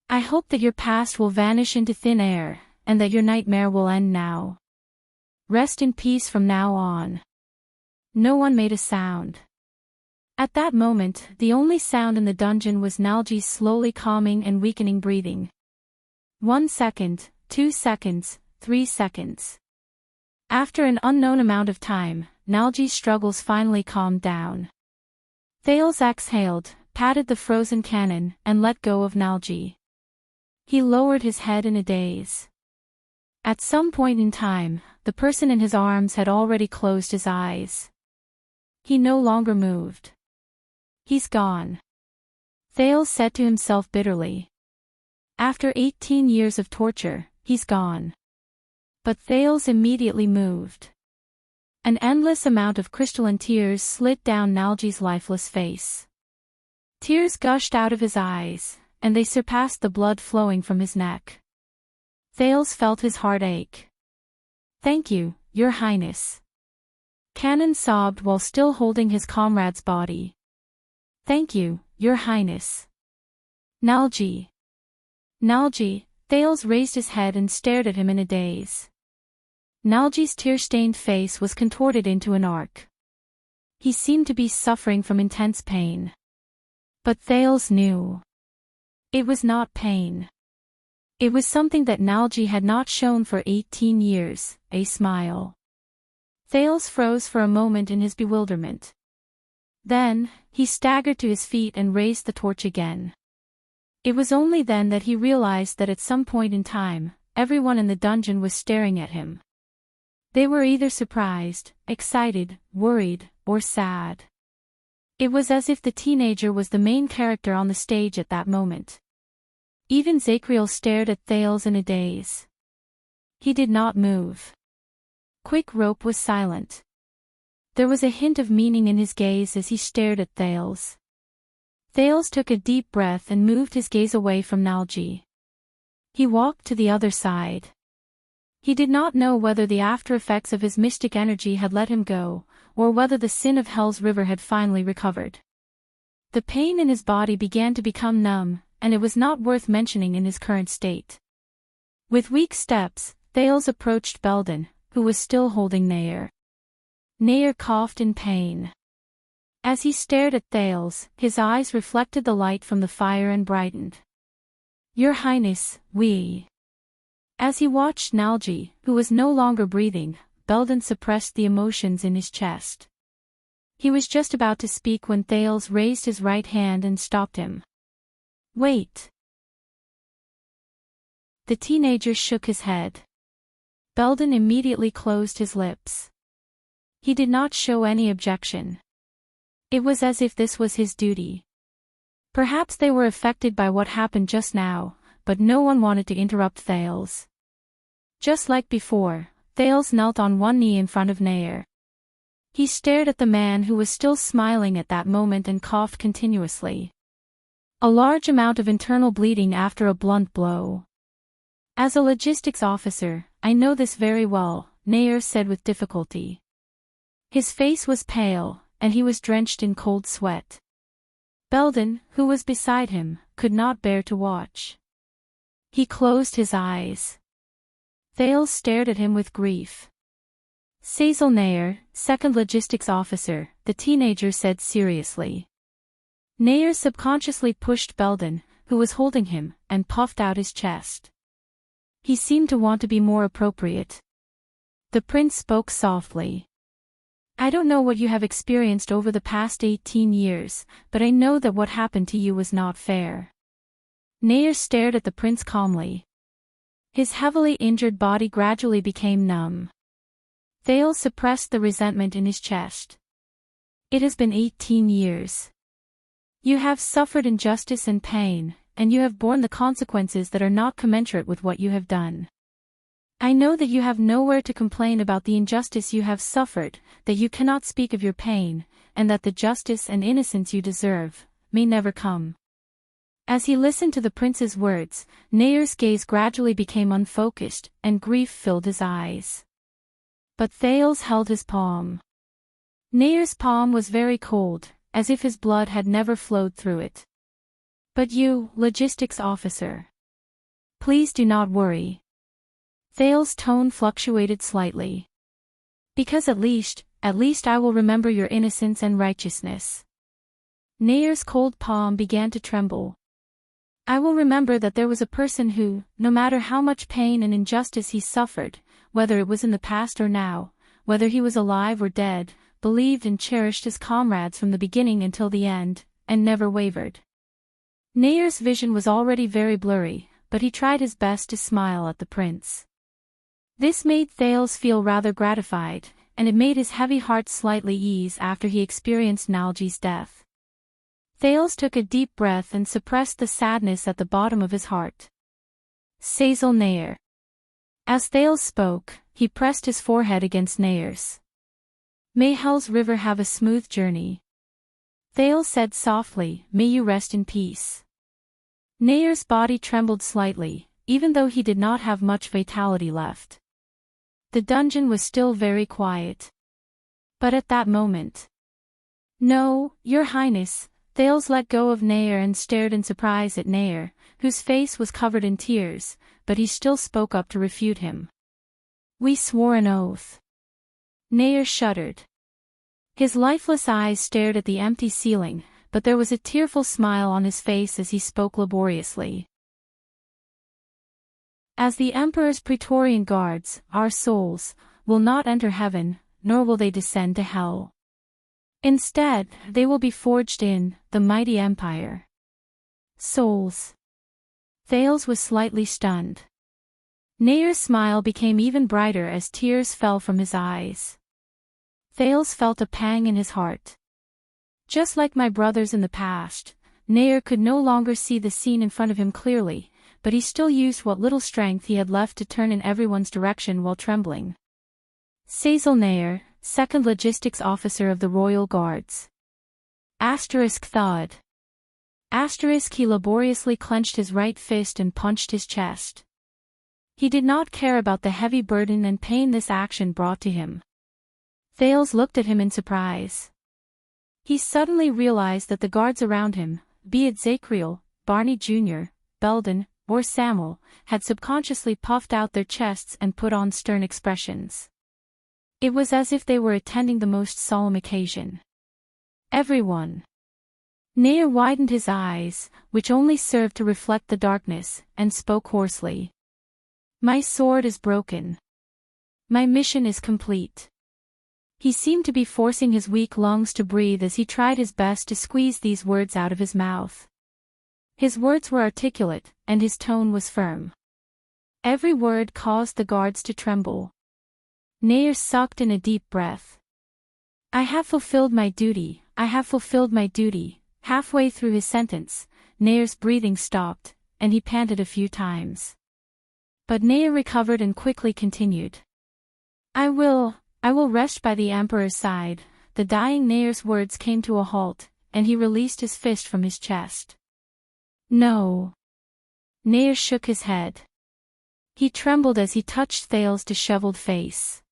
I hope that your past will vanish into thin air, and that your nightmare will end now. Rest in peace from now on. No one made a sound. At that moment, the only sound in the dungeon was Nalji's slowly calming and weakening breathing. 1 second, 2 seconds, 3 seconds. After an unknown amount of time, Nalji's struggles finally calmed down. Thales exhaled, patted the frozen cannon, and let go of Nalji. He lowered his head in a daze. At some point in time, the person in his arms had already closed his eyes. He no longer moved. He's gone. Thales said to himself bitterly. After 18 years of torture, he's gone. But Thales immediately moved. An endless amount of crystalline tears slid down Nalji's lifeless face. Tears gushed out of his eyes, and they surpassed the blood flowing from his neck. Thales felt his heart ache. "Thank you, Your Highness." Canon sobbed while still holding his comrade's body. "Thank you, Your Highness." "Nalji." "Nalji." Thales raised his head and stared at him in a daze. Nalji's tear-stained face was contorted into an arc. He seemed to be suffering from intense pain. But Thales knew. It was not pain. It was something that Nalji had not shown for 18 years, a smile. Thales froze for a moment in his bewilderment. Then, he staggered to his feet and raised the torch again. It was only then that he realized that at some point in time, everyone in the dungeon was staring at him. They were either surprised, excited, worried, or sad. It was as if the teenager was the main character on the stage at that moment. Even Zacriel stared at Thales in a daze. He did not move. Quick Rope was silent. There was a hint of meaning in his gaze as he stared at Thales. Thales took a deep breath and moved his gaze away from Nalji. He walked to the other side. He did not know whether the after-effects of his mystic energy had let him go, or whether the sin of Hell's River had finally recovered. The pain in his body began to become numb, and it was not worth mentioning in his current state. With weak steps, Thales approached Belden, who was still holding Nair. Nair coughed in pain. As he stared at Thales, his eyes reflected the light from the fire and brightened. "Your Highness, we..." As he watched Nalji, who was no longer breathing, Belden suppressed the emotions in his chest. He was just about to speak when Thales raised his right hand and stopped him. "Wait." The teenager shook his head. Belden immediately closed his lips. He did not show any objection. It was as if this was his duty. Perhaps they were affected by what happened just now, but no one wanted to interrupt Thales. Just like before, Thales knelt on one knee in front of Nair. He stared at the man who was still smiling at that moment and coughed continuously. A large amount of internal bleeding after a blunt blow. "As a logistics officer, I know this very well," Nair said with difficulty. His face was pale, and he was drenched in cold sweat. Belden, who was beside him, could not bear to watch. He closed his eyes. Thales stared at him with grief. "Cecil Nair, second logistics officer," the teenager said seriously. Nair subconsciously pushed Belden, who was holding him, and puffed out his chest. He seemed to want to be more appropriate. The prince spoke softly. "I don't know what you have experienced over the past 18 years, but I know that what happened to you was not fair." Nair stared at the prince calmly. His heavily injured body gradually became numb. Thales suppressed the resentment in his chest. "It has been 18 years. You have suffered injustice and pain, and you have borne the consequences that are not commensurate with what you have done. I know that you have nowhere to complain about the injustice you have suffered, that you cannot speak of your pain, and that the justice and innocence you deserve may never come." As he listened to the prince's words, Nair's gaze gradually became unfocused, and grief filled his eyes. But Thales held his palm. Nair's palm was very cold, as if his blood had never flowed through it. "But you, logistics officer. Please do not worry." Thales' tone fluctuated slightly. "Because at least I will remember your innocence and righteousness." Nair's cold palm began to tremble. "I will remember that there was a person who, no matter how much pain and injustice he suffered, whether it was in the past or now, whether he was alive or dead, believed and cherished his comrades from the beginning until the end, and never wavered." Nair's vision was already very blurry, but he tried his best to smile at the prince. This made Thales feel rather gratified, and it made his heavy heart slightly ease after he experienced Nalji's death. Thales took a deep breath and suppressed the sadness at the bottom of his heart. Cecil Nair. As Thales spoke, he pressed his forehead against Nair's. May Hell's River have a smooth journey. Thales said softly, may you rest in peace. Nair's body trembled slightly, even though he did not have much vitality left. The dungeon was still very quiet. But at that moment... No, Your Highness. Thales let go of Nair and stared in surprise at Nair, whose face was covered in tears, but he still spoke up to refute him. We swore an oath. Nair shuddered. His lifeless eyes stared at the empty ceiling, but there was a tearful smile on his face as he spoke laboriously. As the Emperor's Praetorian guards, our souls, will not enter heaven, nor will they descend to hell. Instead, they will be forged in the mighty Empire. Souls. Thales was slightly stunned. Nair's smile became even brighter as tears fell from his eyes. Thales felt a pang in his heart. Just like my brothers in the past, Nair could no longer see the scene in front of him clearly, but he still used what little strength he had left to turn in everyone's direction while trembling. Cecil Nair, Second Logistics Officer of the Royal Guards. Thawed. He laboriously clenched his right fist and punched his chest. He did not care about the heavy burden and pain this action brought to him. Thales looked at him in surprise. He suddenly realized that the guards around him, be it Zacriel, Barney Jr., Belden, or Samuel, had subconsciously puffed out their chests and put on stern expressions. It was as if they were attending the most solemn occasion. Everyone. Nair widened his eyes, which only served to reflect the darkness, and spoke hoarsely. My sword is broken. My mission is complete. He seemed to be forcing his weak lungs to breathe as he tried his best to squeeze these words out of his mouth. His words were articulate, and his tone was firm. Every word caused the guards to tremble. Nair sucked in a deep breath. I have fulfilled my duty, I have fulfilled my duty. Halfway through his sentence, Nair's breathing stopped, and he panted a few times. But Nair recovered and quickly continued. I will rest by the Emperor's side. The dying Nair's words came to a halt, and he released his fist from his chest. No. Nair shook his head. He trembled as he touched Thales' disheveled face.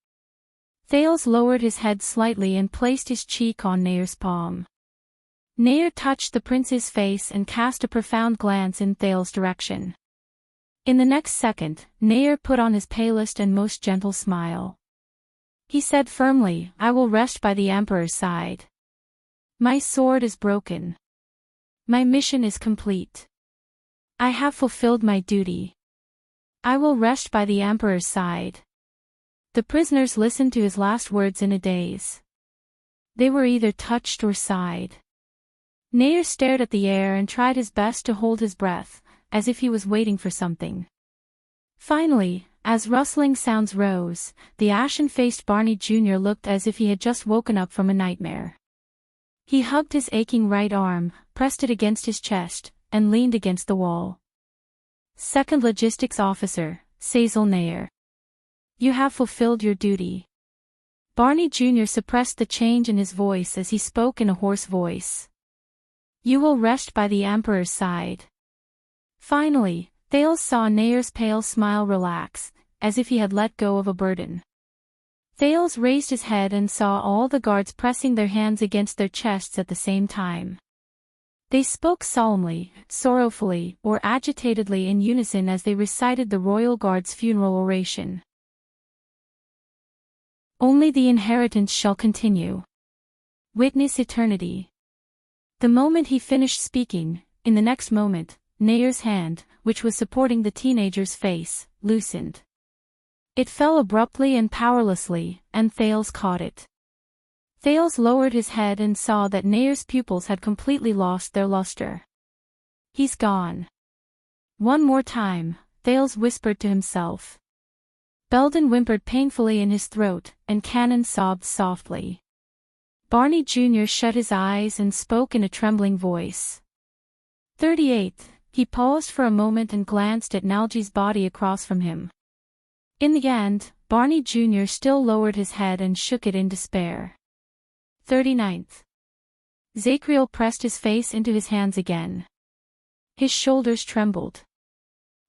Thales lowered his head slightly and placed his cheek on Nair's palm. Nair touched the prince's face and cast a profound glance in Thales' direction. In the next second, Nair put on his palest and most gentle smile. He said firmly, I will rest by the Emperor's side. My sword is broken. My mission is complete. I have fulfilled my duty. I will rest by the Emperor's side. The prisoners listened to his last words in a daze. They were either touched or sighed. Nair stared at the air and tried his best to hold his breath, as if he was waiting for something. Finally, as rustling sounds rose, the ashen-faced Barney Jr. looked as if he had just woken up from a nightmare. He hugged his aching right arm, pressed it against his chest, and leaned against the wall. Second Logistics Officer, Cecil Nair. You have fulfilled your duty. Barney Jr. suppressed the change in his voice as he spoke in a hoarse voice. You will rest by the Emperor's side. Finally, Thales saw Nair's pale smile relax, as if he had let go of a burden. Thales raised his head and saw all the guards pressing their hands against their chests at the same time. They spoke solemnly, sorrowfully, or agitatedly in unison as they recited the royal guard's funeral oration. Only the inheritance shall continue. Witness eternity. The moment he finished speaking, in the next moment, Nair's hand, which was supporting the teenager's face, loosened. It fell abruptly and powerlessly, and Thales caught it. Thales lowered his head and saw that Nair's pupils had completely lost their luster. He's gone. One more time, Thales whispered to himself. Belden whimpered painfully in his throat, and Cannon sobbed softly. Barney Jr. shut his eyes and spoke in a trembling voice. 38th, He paused for a moment and glanced at Nalji's body across from him. In the end, Barney Jr. still lowered his head and shook it in despair. 39th. Zacriel pressed his face into his hands again. His shoulders trembled.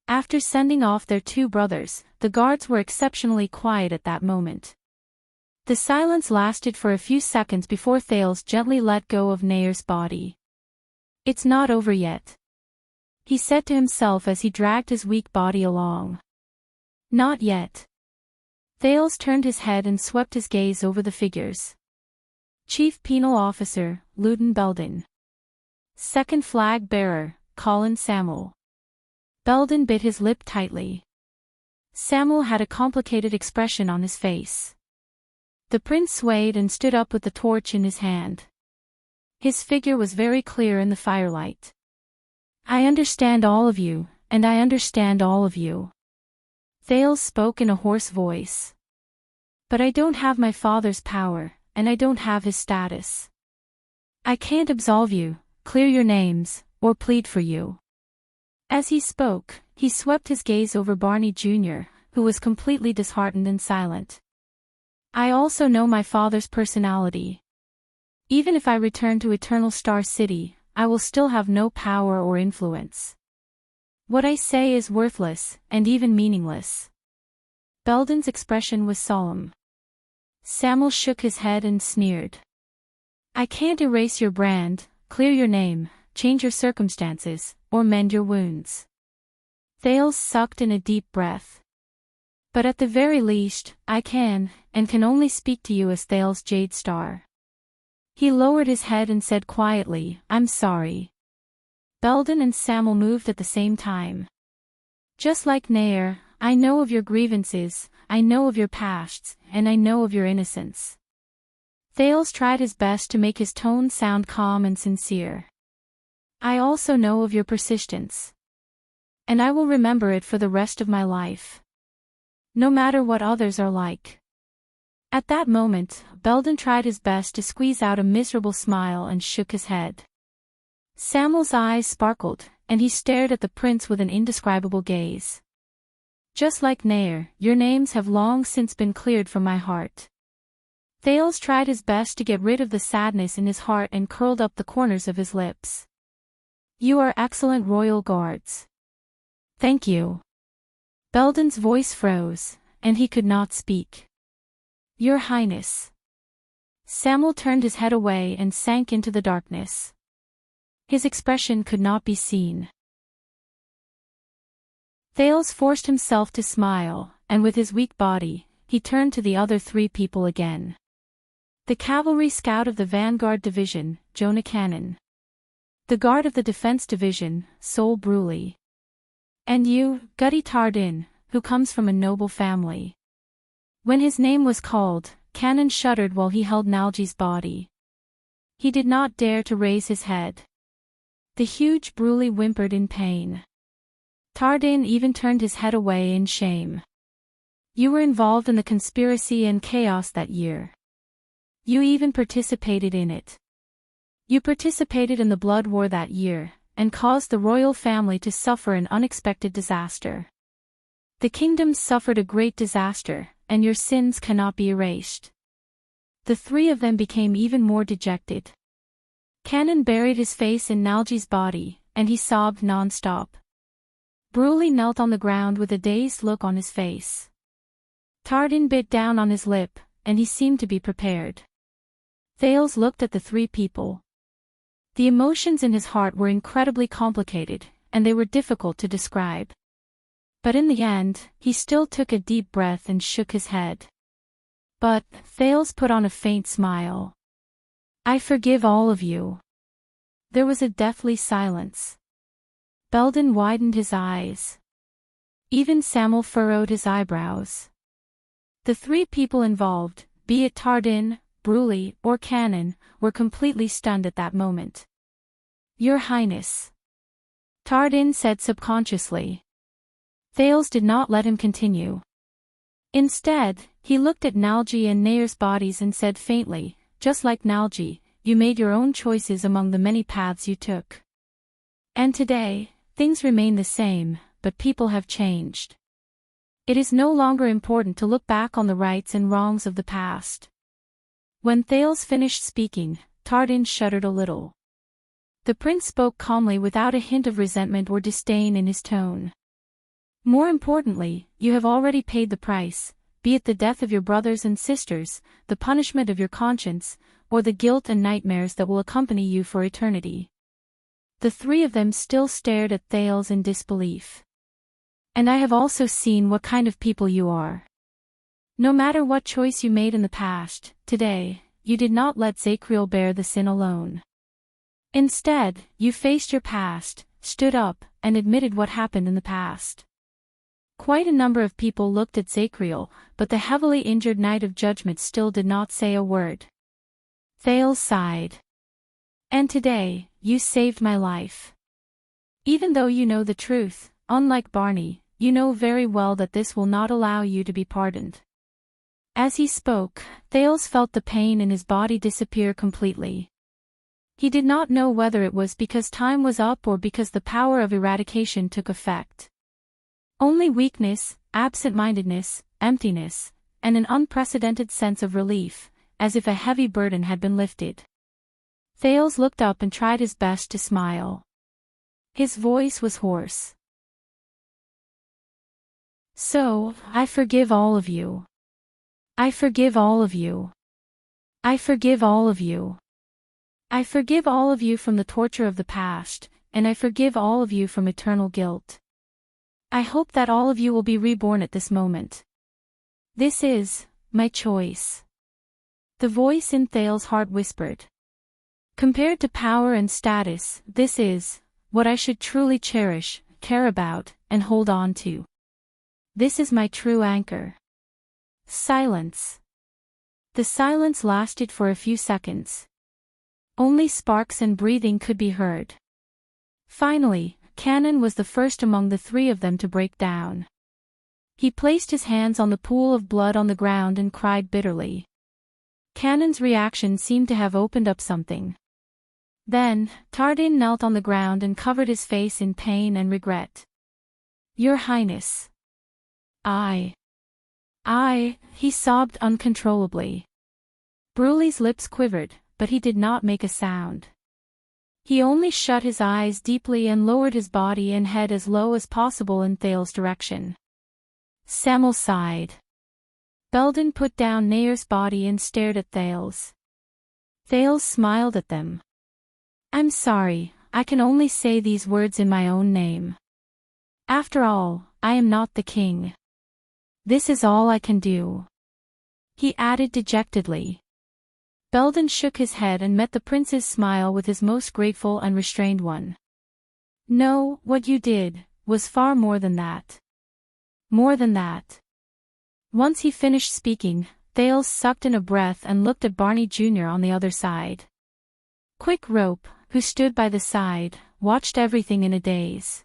After sending off their two brothers, the guards were exceptionally quiet at that moment. The silence lasted for a few seconds before Thales gently let go of Nayer's body. "It's not over yet," he said to himself as he dragged his weak body along. "Not yet." Thales turned his head and swept his gaze over the figures. Chief Penal Officer, Luden Belden. Second Flag Bearer, Colin Samuel. Belden bit his lip tightly. Samuel had a complicated expression on his face. The prince swayed and stood up with the torch in his hand. His figure was very clear in the firelight. "I understand all of you, and I understand all of you." Thales spoke in a hoarse voice. "But I don't have my father's power, and I don't have his status. I can't absolve you, clear your names, or plead for you." As he spoke, he swept his gaze over Barney Jr., who was completely disheartened and silent. "I also know my father's personality. Even if I return to Eternal Star City, I will still have no power or influence. What I say is worthless, and even meaningless." Belden's expression was solemn. Samuel shook his head and sneered. "I can't erase your brand, clear your name, change your circumstances, or mend your wounds." Thales sucked in a deep breath. "But at the very least, I can, and can only speak to you as Thales Jadestar." He lowered his head and said quietly, "I'm sorry." Belden and Samuel moved at the same time. "Just like Nayer, I know of your grievances, I know of your pasts, and I know of your innocence." Thales tried his best to make his tone sound calm and sincere. "I also know of your persistence. And I will remember it for the rest of my life. No matter what others are like." At that moment, Belden tried his best to squeeze out a miserable smile and shook his head. Samuel's eyes sparkled, and he stared at the prince with an indescribable gaze. "Just like Nayer, your names have long since been cleared from my heart." Thales tried his best to get rid of the sadness in his heart and curled up the corners of his lips. "You are excellent royal guards." "Thank you." Belden's voice froze, and he could not speak. "Your Highness." Samuel turned his head away and sank into the darkness. His expression could not be seen. Thales forced himself to smile, and with his weak body, he turned to the other three people again. The cavalry scout of the Vanguard Division, Jonah Cannon. The guard of the Defense Division, Sol Bruley. And you, Gutty Tardin, who comes from a noble family. When his name was called, Cannon shuddered while he held Nalji's body. He did not dare to raise his head. The huge Bruley whimpered in pain. Tardin even turned his head away in shame. "You were involved in the conspiracy and chaos that year. You even participated in it. You participated in the blood war that year, and caused the royal family to suffer an unexpected disaster. The kingdom suffered a great disaster, and your sins cannot be erased." The three of them became even more dejected. Cannon buried his face in Nalji's body, and he sobbed non-stop. Bruley knelt on the ground with a dazed look on his face. Tardin bit down on his lip, and he seemed to be prepared. Thales looked at the three people. The emotions in his heart were incredibly complicated, and they were difficult to describe. But in the end, he still took a deep breath and shook his head. But, Thales put on a faint smile. "I forgive all of you." There was a deathly silence. Belden widened his eyes. Even Samuel furrowed his eyebrows. The three people involved, be it Tardin, Bruley, or Cannon, were completely stunned at that moment. "Your Highness," Tardin said subconsciously. Thales did not let him continue. Instead, he looked at Nalji and Nayer's bodies and said faintly, "Just like Nalji, you made your own choices among the many paths you took. And today, things remain the same, but people have changed. It is no longer important to look back on the rights and wrongs of the past. When Thales finished speaking, Tardin shuddered a little. The prince spoke calmly without a hint of resentment or disdain in his tone. More importantly, you have already paid the price, be it the death of your brothers and sisters, the punishment of your conscience, or the guilt and nightmares that will accompany you for eternity. The three of them still stared at Thales in disbelief. And I have also seen what kind of people you are. No matter what choice you made in the past, today, you did not let Zacriel bear the sin alone. Instead, you faced your past, stood up, and admitted what happened in the past. Quite a number of people looked at Zacriel, but the heavily injured Knight of Judgment still did not say a word. Thales sighed. And today, you saved my life. Even though you know the truth, unlike Barney, you know very well that this will not allow you to be pardoned. As he spoke, Thales felt the pain in his body disappear completely. He did not know whether it was because time was up or because the power of eradication took effect. Only weakness, absent-mindedness, emptiness, and an unprecedented sense of relief, as if a heavy burden had been lifted. Thales looked up and tried his best to smile. His voice was hoarse. So, I forgive all of you. I forgive all of you. I forgive all of you. I forgive all of you from the torture of the past, and I forgive all of you from eternal guilt. I hope that all of you will be reborn at this moment. This is my choice. The voice in Thales' heart whispered. Compared to power and status, this is what I should truly cherish, care about, and hold on to. This is my true anchor. Silence. The silence lasted for a few seconds. Only sparks and breathing could be heard. Finally, Cannon was the first among the three of them to break down. He placed his hands on the pool of blood on the ground and cried bitterly. Cannon's reaction seemed to have opened up something. Then, Tardin knelt on the ground and covered his face in pain and regret. Your Highness. He sobbed uncontrollably. Brulee's lips quivered, but he did not make a sound. He only shut his eyes deeply and lowered his body and head as low as possible in Thales' direction. Sam'l sighed. Belden put down Nayer's body and stared at Thales. Thales smiled at them. I'm sorry, I can only say these words in my own name. After all, I am not the king. This is all I can do. He added dejectedly. Belden shook his head and met the prince's smile with his most grateful and restrained one. No, what you did was far more than that. More than that. Once he finished speaking, Thales sucked in a breath and looked at Barney Jr. on the other side. Quick Rope, who stood by the side, watched everything in a daze.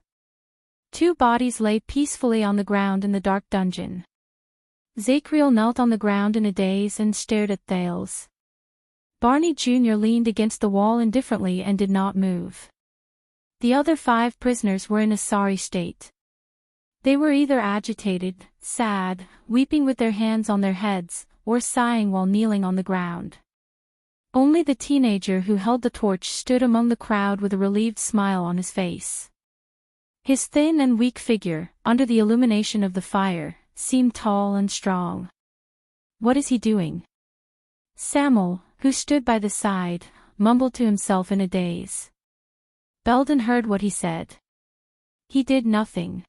Two bodies lay peacefully on the ground in the dark dungeon. Zacriel knelt on the ground in a daze and stared at Thales. Barney Jr. leaned against the wall indifferently and did not move. The other 5 prisoners were in a sorry state. They were either agitated, sad, weeping with their hands on their heads, or sighing while kneeling on the ground. Only the teenager who held the torch stood among the crowd with a relieved smile on his face. His thin and weak figure, under the illumination of the fire, seemed tall and strong. What is he doing? Sam'l, who stood by the side, mumbled to himself in a daze. Belden heard what he said. He did nothing.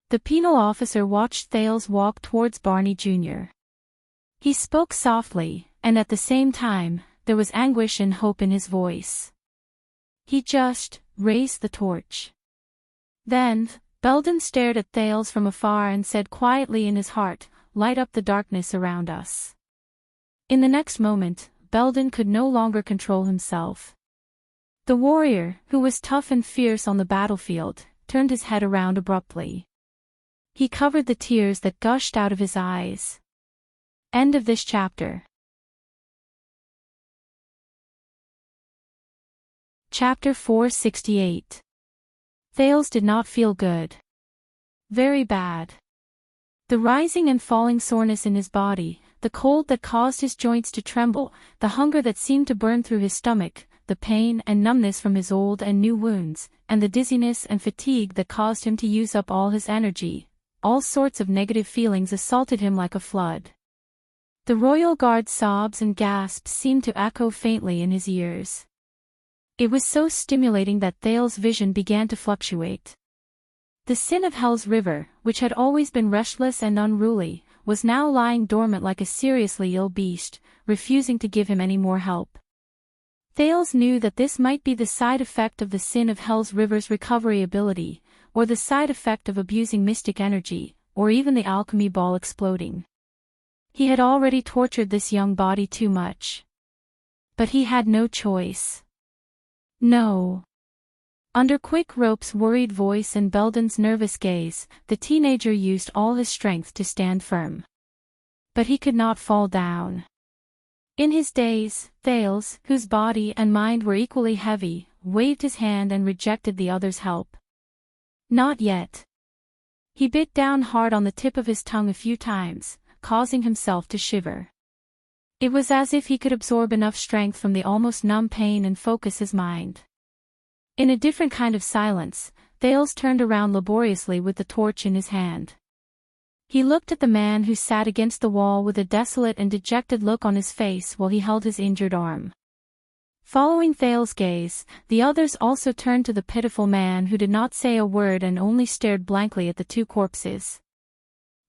The penal officer watched Thales walk towards Barney Jr. He spoke softly, and at the same time, there was anguish and hope in his voice. He just raised the torch. Then, Belden stared at Thales from afar and said quietly in his heart, "Light up the darkness around us." In the next moment, Belden could no longer control himself. The warrior, who was tough and fierce on the battlefield, turned his head around abruptly. He covered the tears that gushed out of his eyes. End of this chapter. Chapter 468. Thales did not feel good. Very bad. The rising and falling soreness in his body, the cold that caused his joints to tremble, the hunger that seemed to burn through his stomach, the pain and numbness from his old and new wounds, and the dizziness and fatigue that caused him to use up all his energy, all sorts of negative feelings assaulted him like a flood. The royal guard's sobs and gasps seemed to echo faintly in his ears. It was so stimulating that Thales' vision began to fluctuate. The sin of Hell's river, which had always been restless and unruly, was now lying dormant like a seriously ill beast, refusing to give him any more help. Thales knew that this might be the side effect of the sin of Hell's river's recovery ability, or the side effect of abusing mystic energy, or even the alchemy ball exploding. He had already tortured this young body too much. But he had no choice. No. Under Quick Rope's worried voice and Belden's nervous gaze, the teenager used all his strength to stand firm. But he could not fall down. In his daze, Thales, whose body and mind were equally heavy, waved his hand and rejected the other's help. Not yet. He bit down hard on the tip of his tongue a few times, causing himself to shiver. It was as if he could absorb enough strength from the almost numb pain and focus his mind. In a different kind of silence, Thales turned around laboriously with the torch in his hand. He looked at the man who sat against the wall with a desolate and dejected look on his face while he held his injured arm. Following Thales' gaze, the others also turned to the pitiful man who did not say a word and only stared blankly at the two corpses.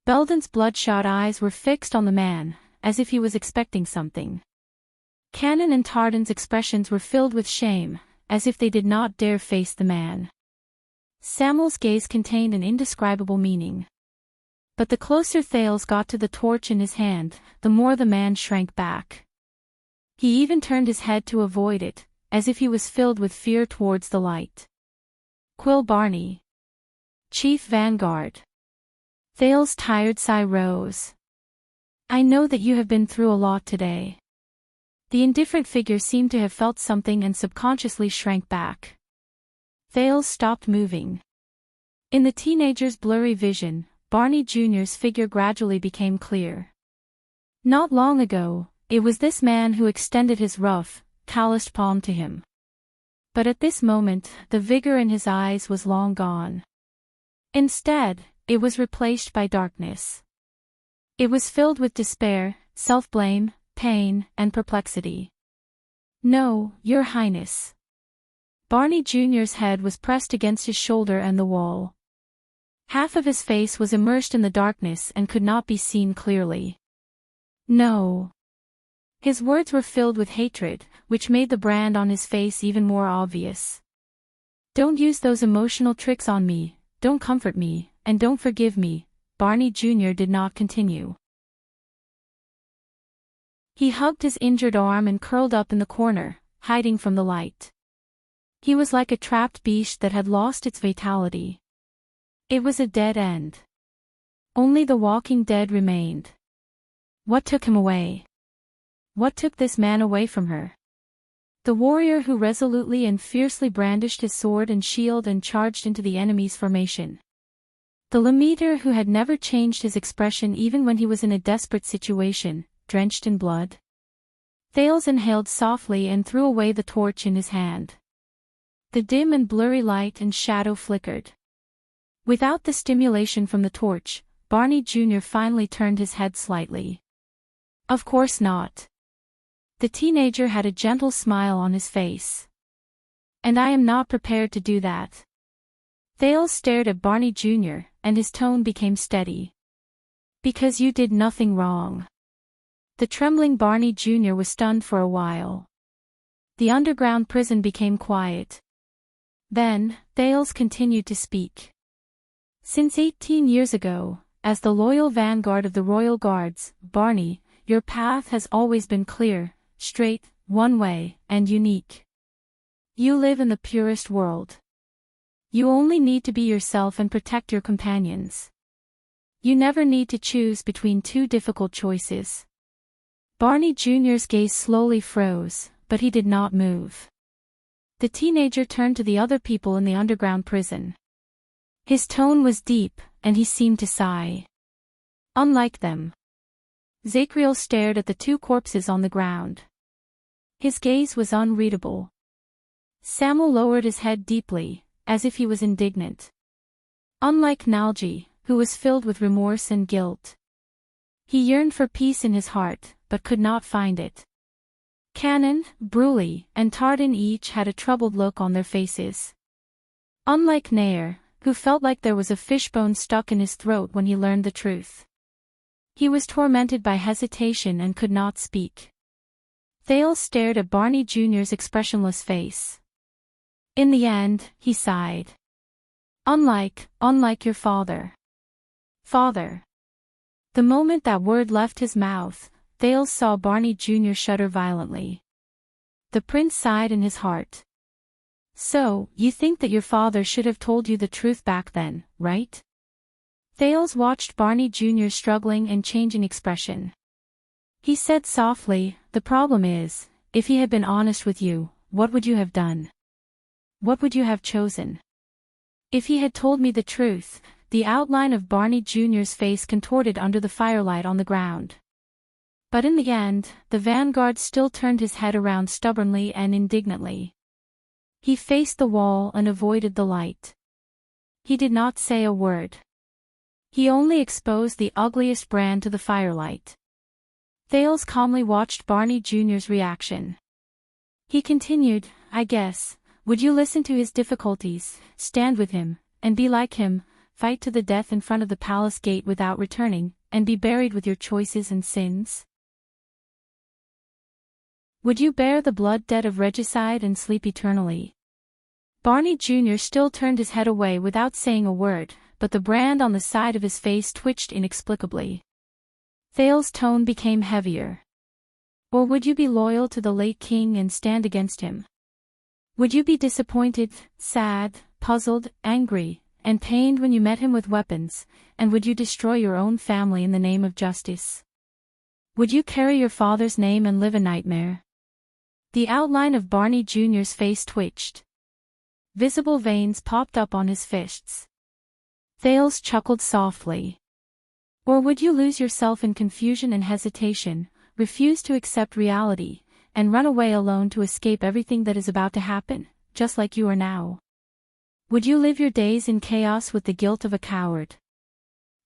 Belden's bloodshot eyes were fixed on the man, as if he was expecting something. Cannon and Tardan's expressions were filled with shame, as if they did not dare face the man. Samuel's gaze contained an indescribable meaning. But the closer Thales got to the torch in his hand, the more the man shrank back. He even turned his head to avoid it, as if he was filled with fear towards the light. Quill Barney. Chief Vanguard. Thales' tired sigh rose. I know that you have been through a lot today. The indifferent figure seemed to have felt something and subconsciously shrank back. Thales stopped moving. In the teenager's blurry vision, Barney Jr.'s figure gradually became clear. Not long ago, it was this man who extended his rough, calloused palm to him. But at this moment, the vigor in his eyes was long gone. Instead, it was replaced by darkness. It was filled with despair, self-blame, pain, and perplexity. No, Your Highness. Barney Jr.'s head was pressed against his shoulder and the wall. Half of his face was immersed in the darkness and could not be seen clearly. No. His words were filled with hatred, which made the brand on his face even more obvious. Don't use those emotional tricks on me, don't comfort me, and don't forgive me, Barney Jr. did not continue. He hugged his injured arm and curled up in the corner, hiding from the light. He was like a trapped beast that had lost its vitality. It was a dead end. Only the walking dead remained. What took him away? What took this man away from her? The warrior who resolutely and fiercely brandished his sword and shield and charged into the enemy's formation. The Lemaitre who had never changed his expression even when he was in a desperate situation, drenched in blood. Thales inhaled softly and threw away the torch in his hand. The dim and blurry light and shadow flickered. Without the stimulation from the torch, Barney Jr. finally turned his head slightly. Of course not. The teenager had a gentle smile on his face. And I am not prepared to do that. Thales stared at Barney Jr., and his tone became steady. Because you did nothing wrong. The trembling Barney Jr. was stunned for a while. The underground prison became quiet. Then, Thales continued to speak. Since 18 years ago, as the loyal vanguard of the Royal Guards, Barney, your path has always been clear, straight, one way, and unique. You live in the purest world. You only need to be yourself and protect your companions. You never need to choose between two difficult choices. Barney Jr.'s gaze slowly froze, but he did not move. The teenager turned to the other people in the underground prison. His tone was deep, and he seemed to sigh. Unlike them. Zachriel stared at the two corpses on the ground. His gaze was unreadable. Samuel lowered his head deeply, as if he was indignant. Unlike Nalji, who was filled with remorse and guilt. He yearned for peace in his heart, but could not find it. Cannon, Bruley, and Tardin each had a troubled look on their faces. Unlike Nair, who felt like there was a fishbone stuck in his throat when he learned the truth. He was tormented by hesitation and could not speak. Thales stared at Barney Jr.'s expressionless face. In the end, he sighed. Unlike your father. Father. The moment that word left his mouth, Thales saw Barney Jr. shudder violently. The prince sighed in his heart. So, you think that your father should have told you the truth back then, right? Thales watched Barney Jr. struggling and changing expression. He said softly, the problem is, if he had been honest with you, what would you have done? What would you have chosen? If he had told me the truth, the outline of Barney Jr.'s face contorted under the firelight on the ground. But in the end, the vanguard still turned his head around stubbornly and indignantly. He faced the wall and avoided the light. He did not say a word. He only exposed the ugliest brand to the firelight. Thales calmly watched Barney Jr.'s reaction. He continued, I guess, would you listen to his difficulties, stand with him, and be like him, fight to the death in front of the palace gate without returning, and be buried with your choices and sins? Would you bear the blood debt of regicide and sleep eternally? Barney Jr. still turned his head away without saying a word, but the brand on the side of his face twitched inexplicably. Thales' tone became heavier. Or would you be loyal to the late king and stand against him? Would you be disappointed, sad, puzzled, angry, and pained when you met him with weapons, and would you destroy your own family in the name of justice? Would you carry your father's name and live a nightmare? The outline of Barney Jr.'s face twitched. Visible veins popped up on his fists. Thales chuckled softly. Or would you lose yourself in confusion and hesitation, refuse to accept reality, and run away alone to escape everything that is about to happen, just like you are now? Would you live your days in chaos with the guilt of a coward?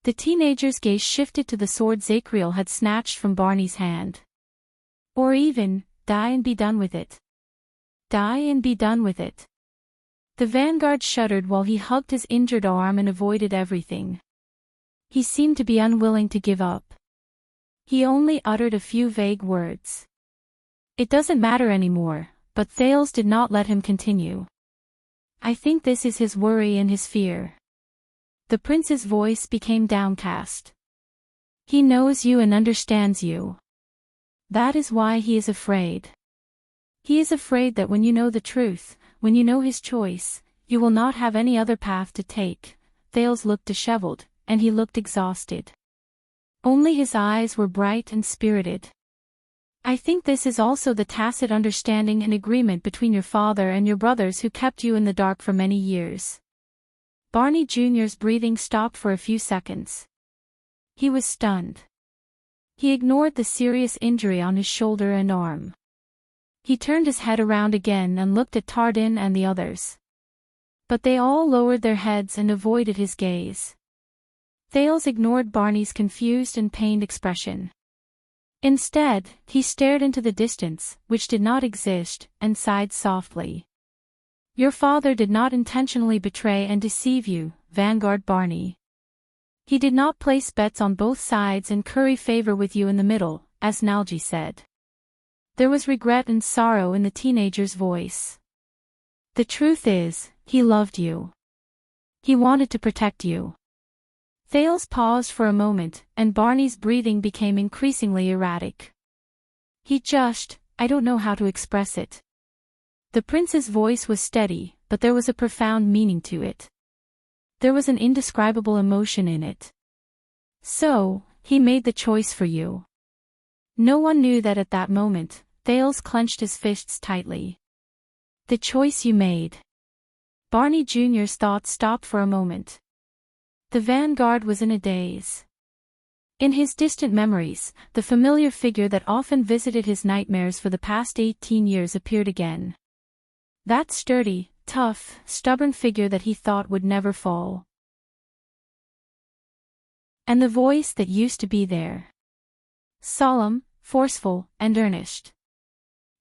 The teenager's gaze shifted to the sword Zachriel had snatched from Barney's hand. Or even, die and be done with it. Die and be done with it. The vanguard shuddered while he hugged his injured arm and avoided everything. He seemed to be unwilling to give up. He only uttered a few vague words. It doesn't matter anymore, but Thales did not let him continue. I think this is his worry and his fear. The prince's voice became downcast. He knows you and understands you. That is why he is afraid. He is afraid that when you know the truth, when you know his choice, you will not have any other path to take. Thales looked disheveled, and he looked exhausted. Only his eyes were bright and spirited. I think this is also the tacit understanding and agreement between your father and your brothers who kept you in the dark for many years. Barney Jr.'s breathing stopped for a few seconds. He was stunned. He ignored the serious injury on his shoulder and arm. He turned his head around again and looked at Tardin and the others. But they all lowered their heads and avoided his gaze. Thales ignored Barney's confused and pained expression. Instead, he stared into the distance, which did not exist, and sighed softly. Your father did not intentionally betray and deceive you, Vanguard Barney. He did not place bets on both sides and curry favor with you in the middle, as Nalji said. There was regret and sorrow in the teenager's voice. The truth is, he loved you. He wanted to protect you. Thales paused for a moment, and Barney's breathing became increasingly erratic. I don't know how to express it. The prince's voice was steady, but there was a profound meaning to it. There was an indescribable emotion in it. So, he made the choice for you. No one knew that at that moment, Thales clenched his fists tightly. The choice you made. Barney Jr.'s thoughts stopped for a moment. The vanguard was in a daze. In his distant memories, the familiar figure that often visited his nightmares for the past 18 years appeared again. That sturdy, tough, stubborn figure that he thought would never fall. And the voice that used to be there. Solemn, forceful, and earnest.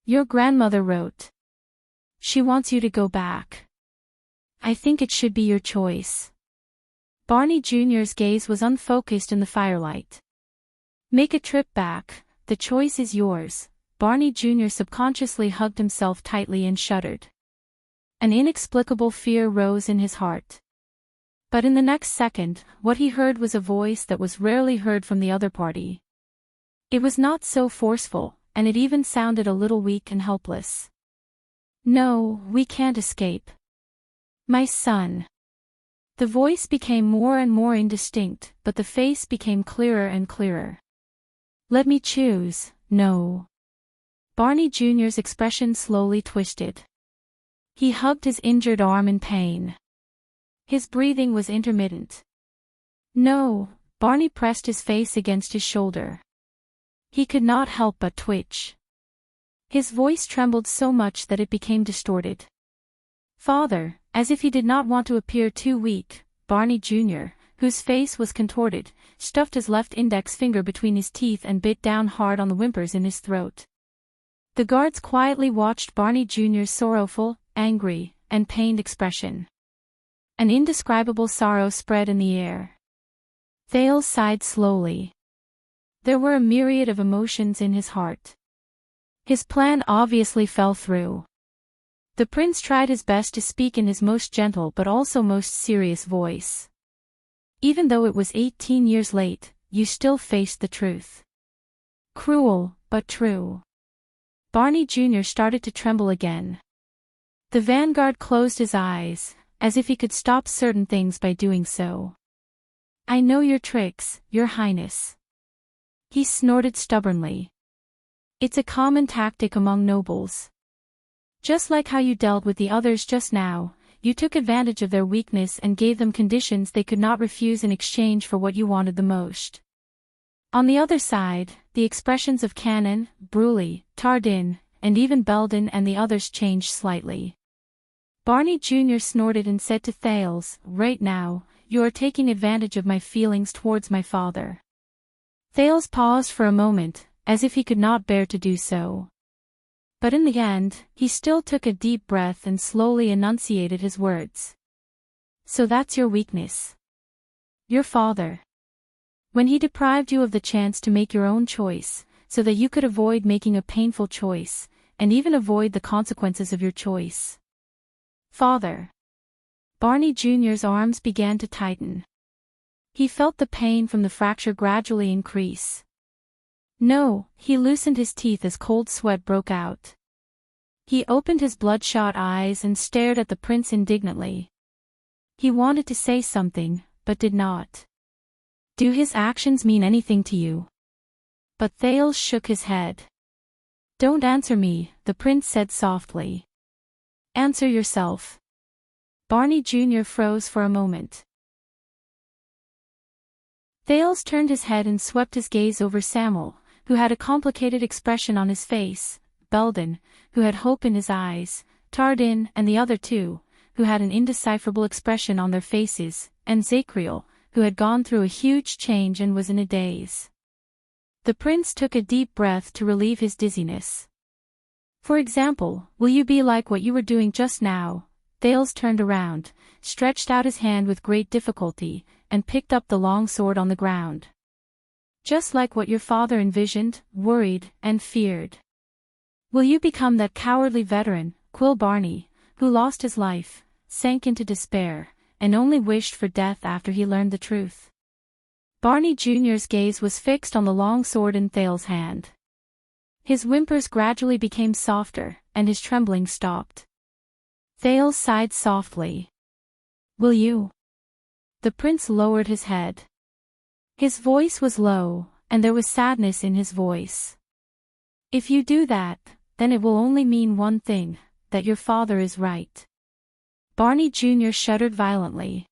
Your grandmother wrote. She wants you to go back. I think it should be your choice. Barney Jr.'s gaze was unfocused in the firelight. Make a trip back, the choice is yours. Barney Jr. subconsciously hugged himself tightly and shuddered. An inexplicable fear rose in his heart. But in the next second, what he heard was a voice that was rarely heard from the other party. It was not so forceful, and it even sounded a little weak and helpless. No, we can't escape. My son. The voice became more and more indistinct, but the face became clearer and clearer. Let me choose, no. Barney Jr.'s expression slowly twisted. He hugged his injured arm in pain. His breathing was intermittent. No, Barney pressed his face against his shoulder. He could not help but twitch. His voice trembled so much that it became distorted. Father, as if he did not want to appear too weak, Barney Jr., whose face was contorted, stuffed his left index finger between his teeth and bit down hard on the whimpers in his throat. The guards quietly watched Barney Jr.'s sorrowful, angry, and pained expression. An indescribable sorrow spread in the air. Thales sighed slowly. There were a myriad of emotions in his heart. His plan obviously fell through. The prince tried his best to speak in his most gentle but also most serious voice. Even though it was 18 years late, you still faced the truth. Cruel, but true. Barney Jr. started to tremble again. The vanguard closed his eyes, as if he could stop certain things by doing so. I know your tricks, your highness. He snorted stubbornly. It's a common tactic among nobles. Just like how you dealt with the others just now, you took advantage of their weakness and gave them conditions they could not refuse in exchange for what you wanted the most. On the other side, the expressions of Cannon, Bruley, Tardin, and even Belden and the others changed slightly. Barney Jr. snorted and said to Thales, right now, you are taking advantage of my feelings towards my father. Thales paused for a moment, as if he could not bear to do so. But in the end, he still took a deep breath and slowly enunciated his words. So that's your weakness. Your father. When he deprived you of the chance to make your own choice, so that you could avoid making a painful choice, and even avoid the consequences of your choice. Father. Barney Jr.'s arms began to tighten. He felt the pain from the fracture gradually increase. No, he loosened his teeth as cold sweat broke out. He opened his bloodshot eyes and stared at the prince indignantly. He wanted to say something, but did not. Do his actions mean anything to you? But Thales shook his head. Don't answer me, the prince said softly. Answer yourself. Barney Jr. froze for a moment. Thales turned his head and swept his gaze over Samuel, who had a complicated expression on his face, Belden, who had hope in his eyes, Tardin and the other two, who had an indecipherable expression on their faces, and Zachriel, who had gone through a huge change and was in a daze. The prince took a deep breath to relieve his dizziness. For example, will you be like what you were doing just now? Thales turned around, stretched out his hand with great difficulty, and picked up the long sword on the ground. Just like what your father envisioned, worried, and feared. Will you become that cowardly veteran, Quill Barney, who lost his life, sank into despair, and only wished for death after he learned the truth? Barney Jr.'s gaze was fixed on the long sword in Thales' hand. His whimpers gradually became softer, and his trembling stopped. Thales sighed softly. Will you? The prince lowered his head. His voice was low, and there was sadness in his voice. If you do that, then it will only mean one thing, that your father is right. Barney Jr. shuddered violently.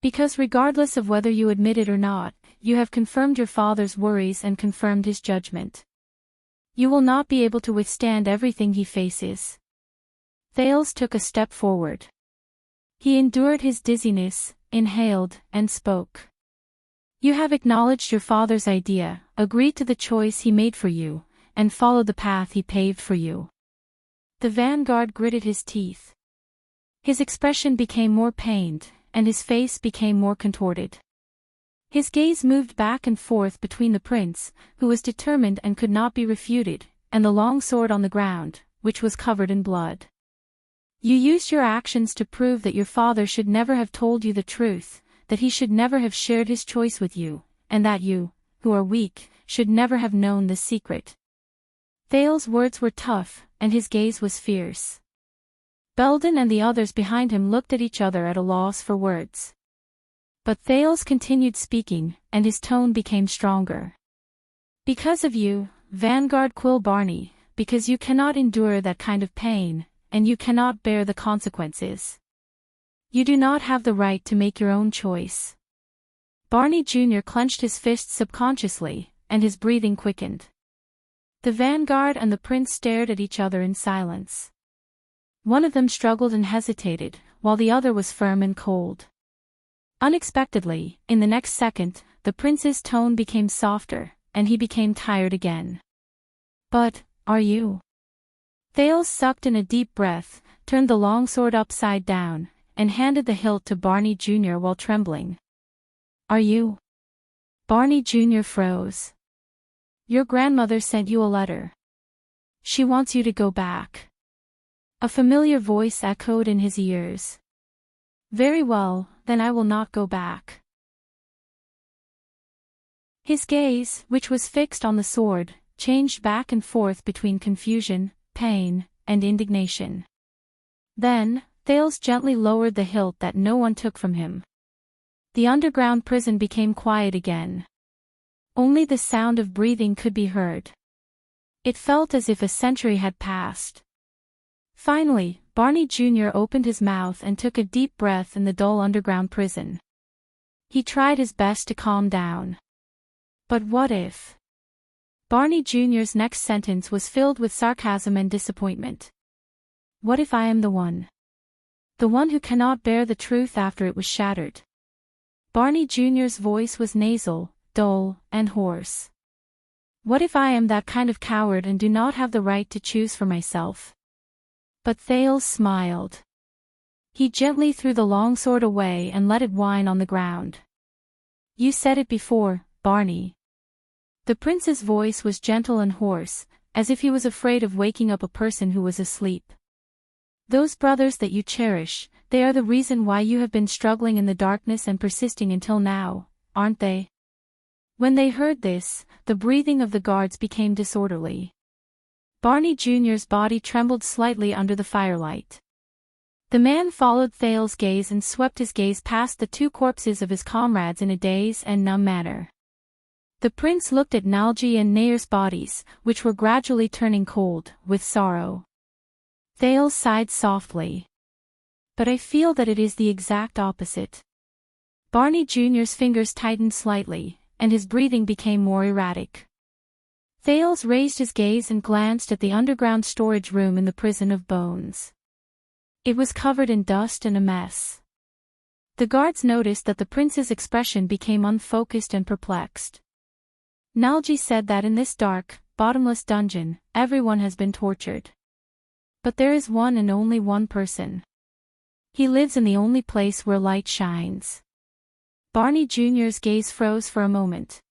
Because regardless of whether you admit it or not, you have confirmed your father's worries and confirmed his judgment. You will not be able to withstand everything he faces. Thales took a step forward. He endured his dizziness, inhaled, and spoke. You have acknowledged your father's idea, agreed to the choice he made for you, and followed the path he paved for you. The vanguard gritted his teeth. His expression became more pained, and his face became more contorted. His gaze moved back and forth between the prince, who was determined and could not be refuted, and the long sword on the ground, which was covered in blood. You used your actions to prove that your father should never have told you the truth, that he should never have shared his choice with you, and that you, who are weak, should never have known the secret. Thales' words were tough, and his gaze was fierce. Belden and the others behind him looked at each other at a loss for words. But Thales continued speaking, and his tone became stronger. Because of you, Vanguard Quill Barney, because you cannot endure that kind of pain, and you cannot bear the consequences. You do not have the right to make your own choice. Barney Jr. clenched his fists subconsciously, and his breathing quickened. The Vanguard and the prince stared at each other in silence. One of them struggled and hesitated, while the other was firm and cold. Unexpectedly, in the next second, the prince's tone became softer, and he became tired again. But, are you? Thales sucked in a deep breath, turned the long sword upside down, and handed the hilt to Barney Jr. while trembling. Are you? Barney Jr. froze. Your grandmother sent you a letter. She wants you to go back. A familiar voice echoed in his ears. Very well, then I will not go back. His gaze, which was fixed on the sword, changed back and forth between confusion, pain, and indignation. Then, Thales gently lowered the hilt that no one took from him. The underground prison became quiet again. Only the sound of breathing could be heard. It felt as if a century had passed. Finally, Barney Jr. opened his mouth and took a deep breath in the dull underground prison. He tried his best to calm down. But what if? Barney Jr.'s next sentence was filled with sarcasm and disappointment. What if I am the one? The one who cannot bear the truth after it was shattered. Barney Jr.'s voice was nasal, dull, and hoarse. What if I am that kind of coward and do not have the right to choose for myself? But Thales smiled. He gently threw the long sword away and let it whine on the ground. You said it before, Barney. The prince's voice was gentle and hoarse, as if he was afraid of waking up a person who was asleep. Those brothers that you cherish, they are the reason why you have been struggling in the darkness and persisting until now, aren't they? When they heard this, the breathing of the guards became disorderly. Barney Jr.'s body trembled slightly under the firelight. The man followed Thales' gaze and swept his gaze past the two corpses of his comrades in a dazed and numb manner. The prince looked at Nalji and Nair's bodies, which were gradually turning cold, with sorrow. Thales sighed softly. But I feel that it is the exact opposite. Barney Jr.'s fingers tightened slightly, and his breathing became more erratic. Thales raised his gaze and glanced at the underground storage room in the prison of bones. It was covered in dust and a mess. The guards noticed that the prince's expression became unfocused and perplexed. Nalji said that in this dark, bottomless dungeon, everyone has been tortured. But there is one and only one person. He lives in the only place where light shines. Barney Jr.'s gaze froze for a moment.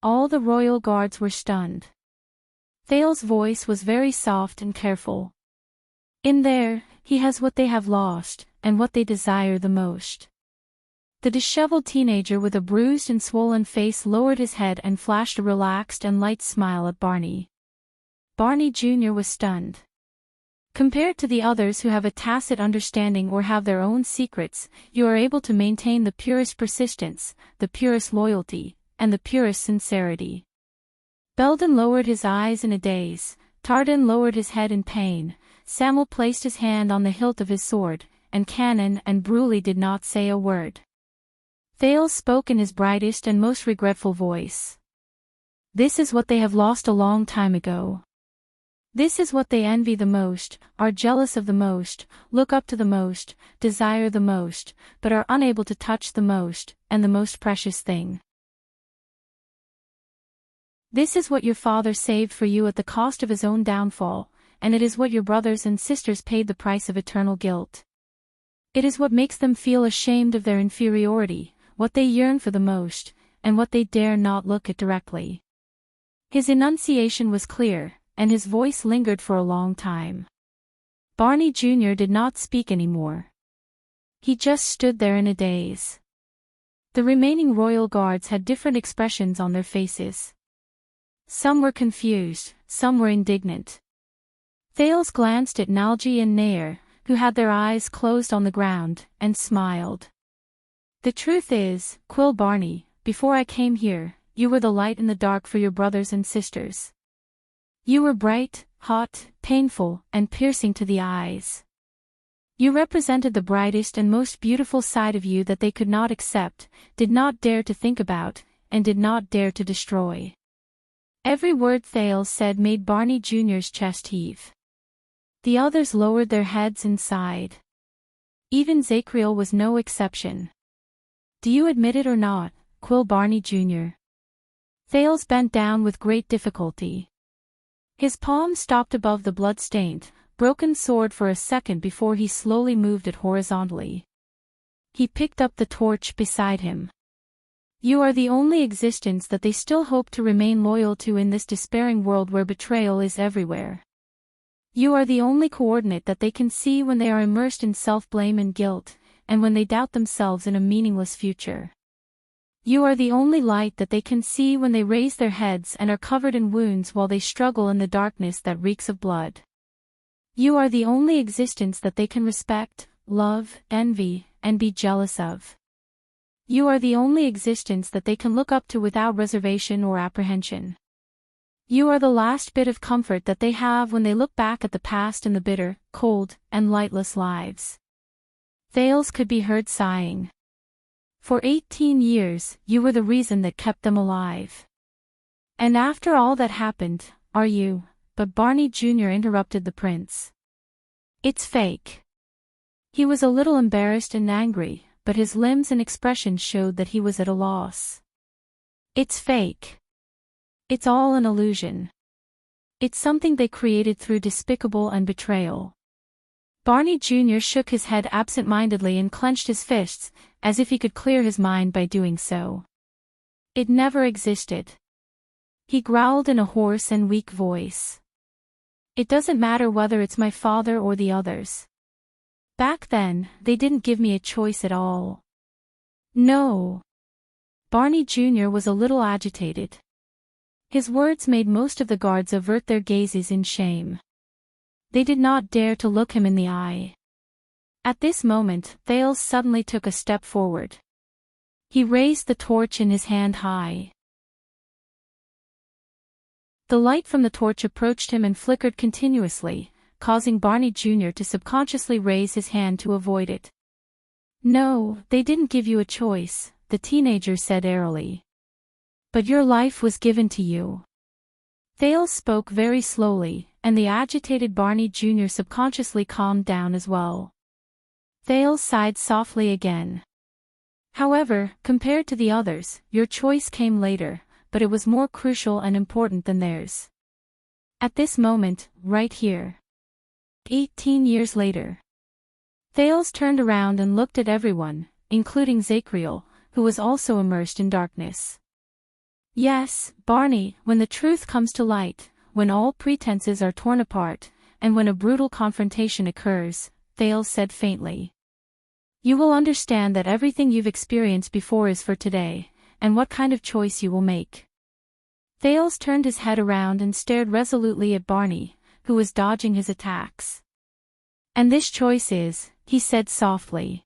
All the royal guards were stunned. Thales' voice was very soft and careful. In there, he has what they have lost, and what they desire the most. The disheveled teenager with a bruised and swollen face lowered his head and flashed a relaxed and light smile at Barney. Barney Jr. was stunned. Compared to the others who have a tacit understanding or have their own secrets, you are able to maintain the purest persistence, the purest loyalty, and the purest sincerity. Belden lowered his eyes in a daze, Tardan lowered his head in pain, Samuel placed his hand on the hilt of his sword, and Cannon and Bruley did not say a word. Thales spoke in his brightest and most regretful voice. This is what they have lost a long time ago. This is what they envy the most, are jealous of the most, look up to the most, desire the most, but are unable to touch the most, and the most precious thing. This is what your father saved for you at the cost of his own downfall, and it is what your brothers and sisters paid the price of eternal guilt. It is what makes them feel ashamed of their inferiority, what they yearn for the most, and what they dare not look at directly. His enunciation was clear, and his voice lingered for a long time. Barney Jr. did not speak anymore. He just stood there in a daze. The remaining royal guards had different expressions on their faces. Some were confused, some were indignant. Thales glanced at Nalji and Nair, who had their eyes closed on the ground, and smiled. The truth is, Quill Barney, before I came here, you were the light in the dark for your brothers and sisters. You were bright, hot, painful, and piercing to the eyes. You represented the brightest and most beautiful side of you that they could not accept, did not dare to think about, and did not dare to destroy. Every word Thales said made Barney Jr.'s chest heave. The others lowered their heads and sighed. Even Zacriel was no exception. Do you admit it or not, Quill Barney Jr.? Thales bent down with great difficulty. His palm stopped above the blood-stained, broken sword for a second before he slowly moved it horizontally. He picked up the torch beside him. You are the only existence that they still hope to remain loyal to in this despairing world where betrayal is everywhere. You are the only coordinate that they can see when they are immersed in self-blame and guilt, and when they doubt themselves in a meaningless future. You are the only light that they can see when they raise their heads and are covered in wounds while they struggle in the darkness that reeks of blood. You are the only existence that they can respect, love, envy, and be jealous of. You are the only existence that they can look up to without reservation or apprehension. You are the last bit of comfort that they have when they look back at the past and the bitter, cold, and lightless lives. Thales could be heard sighing. For 18 years, you were the reason that kept them alive. And after all that happened, are you? But Barney Jr. interrupted the prince. It's fake. He was a little embarrassed and angry, but his limbs and expression showed that he was at a loss. It's fake. It's all an illusion. It's something they created through despicable and betrayal. Barney Jr. shook his head absent-mindedly and clenched his fists, as if he could clear his mind by doing so. It never existed. He growled in a hoarse and weak voice. It doesn't matter whether it's my father or the others. Back then, they didn't give me a choice at all. No. Barney Jr. was a little agitated. His words made most of the guards avert their gazes in shame. They did not dare to look him in the eye. At this moment, Thales suddenly took a step forward. He raised the torch in his hand high. The light from the torch approached him and flickered continuously, causing Barney Jr. to subconsciously raise his hand to avoid it. No, they didn't give you a choice, the teenager said airily. But your life was given to you. Thales spoke very slowly, and the agitated Barney Jr. subconsciously calmed down as well. Thales sighed softly again. However, compared to the others, your choice came later, but it was more crucial and important than theirs. At this moment, right here. 18 years later. Thales turned around and looked at everyone, including Zacriel, who was also immersed in darkness. Yes, Barney, when the truth comes to light, when all pretenses are torn apart, and when a brutal confrontation occurs, Thales said faintly. You will understand that everything you've experienced before is for today, and what kind of choice you will make. Thales turned his head around and stared resolutely at Barney, who was dodging his attacks. And this choice is, he said softly.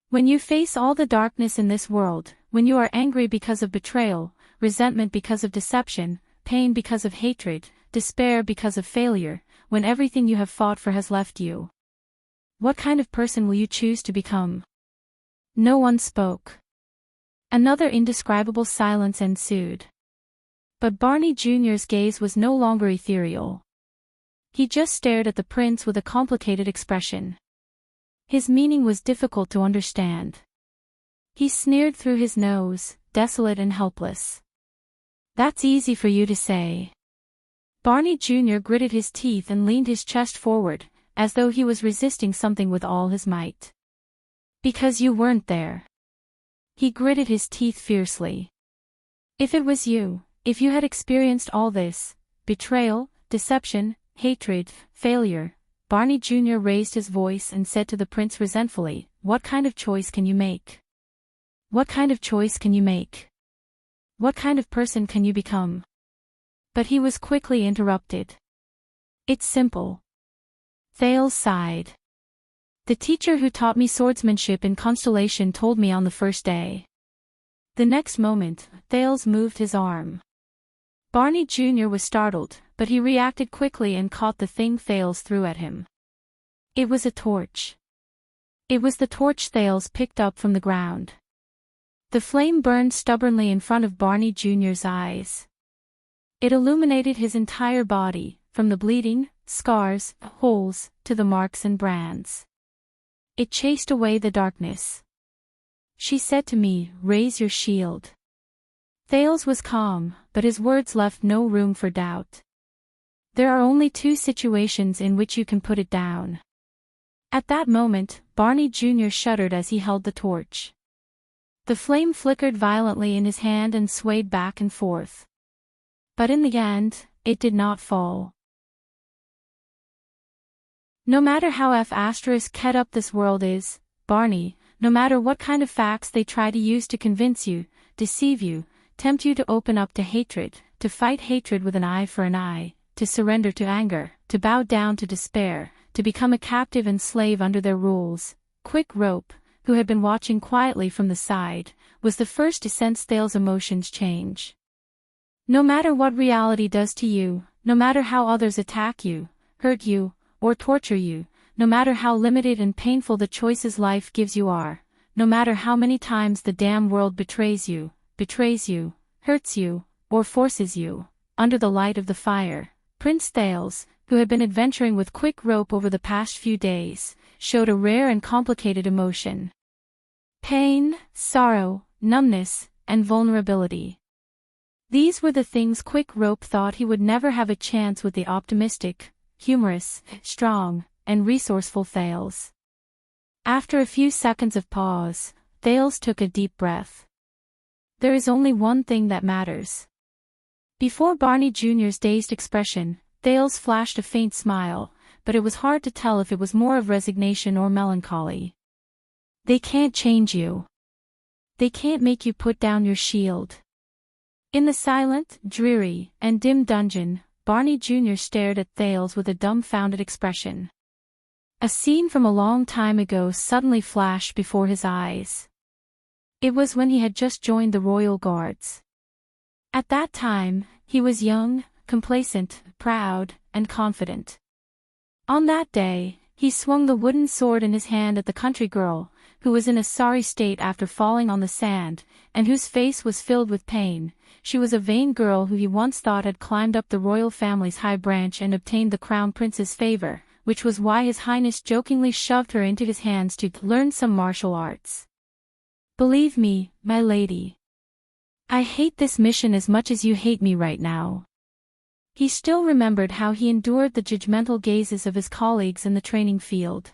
When you face all the darkness in this world, when you are angry because of betrayal, resentment because of deception, pain because of hatred, despair because of failure, when everything you have fought for has left you? What kind of person will you choose to become? No one spoke. Another indescribable silence ensued. But Barney Jr.'s gaze was no longer ethereal. He just stared at the prince with a complicated expression. His meaning was difficult to understand. He sneered through his nose, desolate and helpless. That's easy for you to say. Barney Jr. gritted his teeth and leaned his chest forward, as though he was resisting something with all his might. Because you weren't there. He gritted his teeth fiercely. If it was you, if you had experienced all this, betrayal, deception, hatred, failure, Barney Jr. raised his voice and said to the prince resentfully, what kind of choice can you make? What kind of choice can you make? What kind of person can you become? But he was quickly interrupted. It's simple. Thales sighed. The teacher who taught me swordsmanship in Constellation told me on the first day. The next moment, Thales moved his arm. Barney Jr. was startled, but he reacted quickly and caught the thing Thales threw at him. It was a torch. It was the torch Thales picked up from the ground. The flame burned stubbornly in front of Barney Jr.'s eyes. It illuminated his entire body, from the bleeding, scars, holes, to the marks and brands. It chased away the darkness. She said to me, raise your shield. Thales was calm, but his words left no room for doubt. There are only two situations in which you can put it down. At that moment, Barney Jr. shuddered as he held the torch. The flame flickered violently in his hand and swayed back and forth. But in the end, it did not fall. No matter how *ket up this world is, Barney, no matter what kind of facts they try to use to convince you, deceive you, tempt you to open up to hatred, to fight hatred with an eye for an eye, to surrender to anger, to bow down to despair, to become a captive and slave under their rules, Quick Rope, who had been watching quietly from the side, was the first to sense Thales' emotions change. No matter what reality does to you, no matter how others attack you, hurt you, or torture you, no matter how limited and painful the choices life gives you are, no matter how many times the damn world betrays you, hurts you, or forces you, under the light of the fire, Prince Thales, who had been adventuring with Quick Rope over the past few days, showed a rare and complicated emotion. Pain, sorrow, numbness, and vulnerability. These were the things Quick Rope thought he would never have a chance with the optimistic, humorous, strong, and resourceful Thales. After a few seconds of pause, Thales took a deep breath. There is only one thing that matters. Before Barney Jr.'s dazed expression, Thales flashed a faint smile, but it was hard to tell if it was more of resignation or melancholy. They can't change you. They can't make you put down your shield. In the silent, dreary, and dim dungeon, Barney Jr. stared at Thales with a dumbfounded expression. A scene from a long time ago suddenly flashed before his eyes. It was when he had just joined the Royal Guards. At that time, he was young, complacent, proud, and confident. On that day, he swung the wooden sword in his hand at the country girl, who was in a sorry state after falling on the sand, and whose face was filled with pain. She was a vain girl who he once thought had climbed up the royal family's high branch and obtained the crown prince's favor, which was why His Highness jokingly shoved her into his hands to learn some martial arts. Believe me, my lady. I hate this mission as much as you hate me right now. He still remembered how he endured the judgmental gazes of his colleagues in the training field.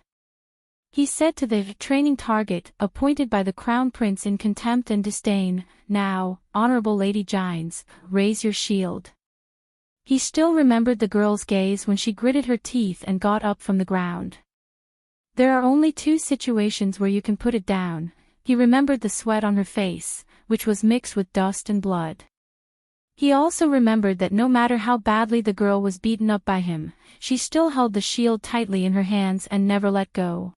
He said to the training target, appointed by the crown prince in contempt and disdain, "Now, Honorable Lady Gines, raise your shield." He still remembered the girl's gaze when she gritted her teeth and got up from the ground. There are only two situations where you can put it down. He remembered the sweat on her face, which was mixed with dust and blood. He also remembered that no matter how badly the girl was beaten up by him, she still held the shield tightly in her hands and never let go.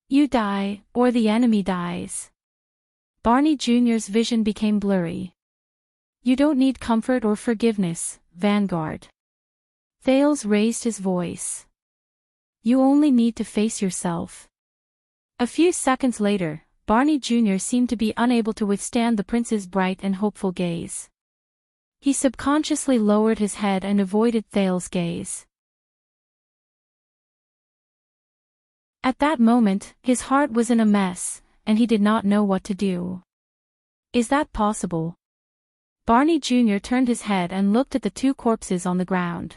You die, or the enemy dies. Barney Jr.'s vision became blurry. You don't need comfort or forgiveness, Vanguard. Thales raised his voice. You only need to face yourself. A few seconds later, Barney Jr. seemed to be unable to withstand the prince's bright and hopeful gaze. He subconsciously lowered his head and avoided Thales' gaze. At that moment, his heart was in a mess, and he did not know what to do. Is that possible? Barney Jr. turned his head and looked at the two corpses on the ground.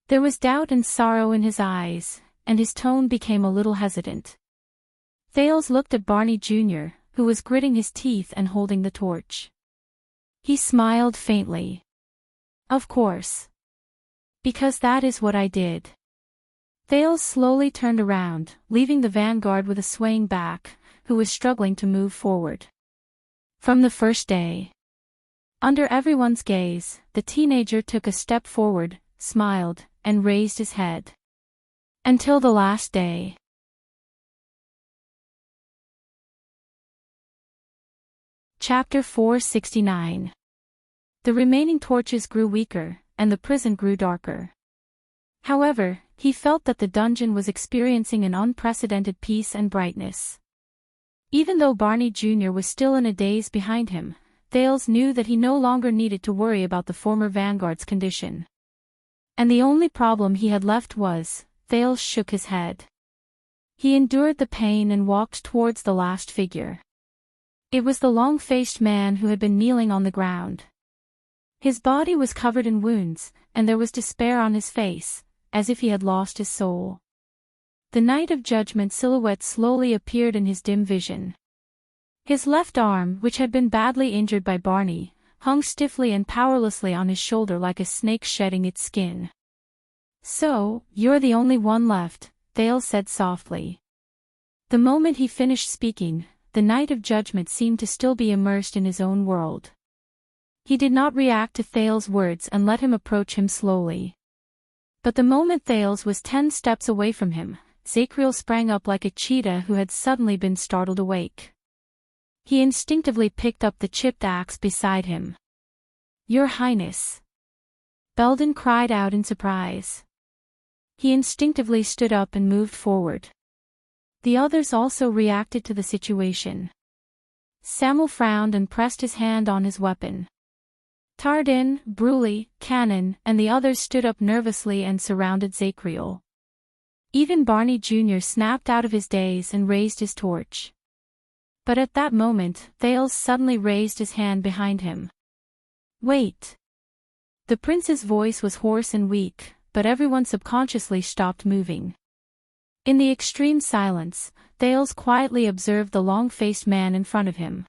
There was doubt and sorrow in his eyes, and his tone became a little hesitant. Thales looked at Barney Jr., who was gritting his teeth and holding the torch. He smiled faintly. Of course. Because that is what I did. Thales slowly turned around, leaving the vanguard with a swaying back, who was struggling to move forward. From the first day. Under everyone's gaze, the teenager took a step forward, smiled, and raised his head. Until the last day. Chapter 469. The remaining torches grew weaker, and the prison grew darker. However, he felt that the dungeon was experiencing an unprecedented peace and brightness. Even though Barney Jr. was still in a daze behind him, Thales knew that he no longer needed to worry about the former vanguard's condition. And the only problem he had left was, Thales shook his head. He endured the pain and walked towards the last figure. It was the long-faced man who had been kneeling on the ground. His body was covered in wounds, and there was despair on his face, as if he had lost his soul. The Knight of Judgment silhouette slowly appeared in his dim vision. His left arm, which had been badly injured by Barney, hung stiffly and powerlessly on his shoulder like a snake shedding its skin. So, you're the only one left, Thales said softly. The moment he finished speaking, the Knight of Judgment seemed to still be immersed in his own world. He did not react to Thales' words and let him approach him slowly. But the moment Thales was 10 steps away from him, Zacriel sprang up like a cheetah who had suddenly been startled awake. He instinctively picked up the chipped axe beside him. Your Highness! Belden cried out in surprise. He instinctively stood up and moved forward. The others also reacted to the situation. Samuel frowned and pressed his hand on his weapon. Tardin, Bruley, Cannon, and the others stood up nervously and surrounded Zacriel. Even Barney Jr. snapped out of his daze and raised his torch. But at that moment, Thales suddenly raised his hand behind him. Wait! The prince's voice was hoarse and weak, but everyone subconsciously stopped moving. In the extreme silence, Thales quietly observed the long-faced man in front of him.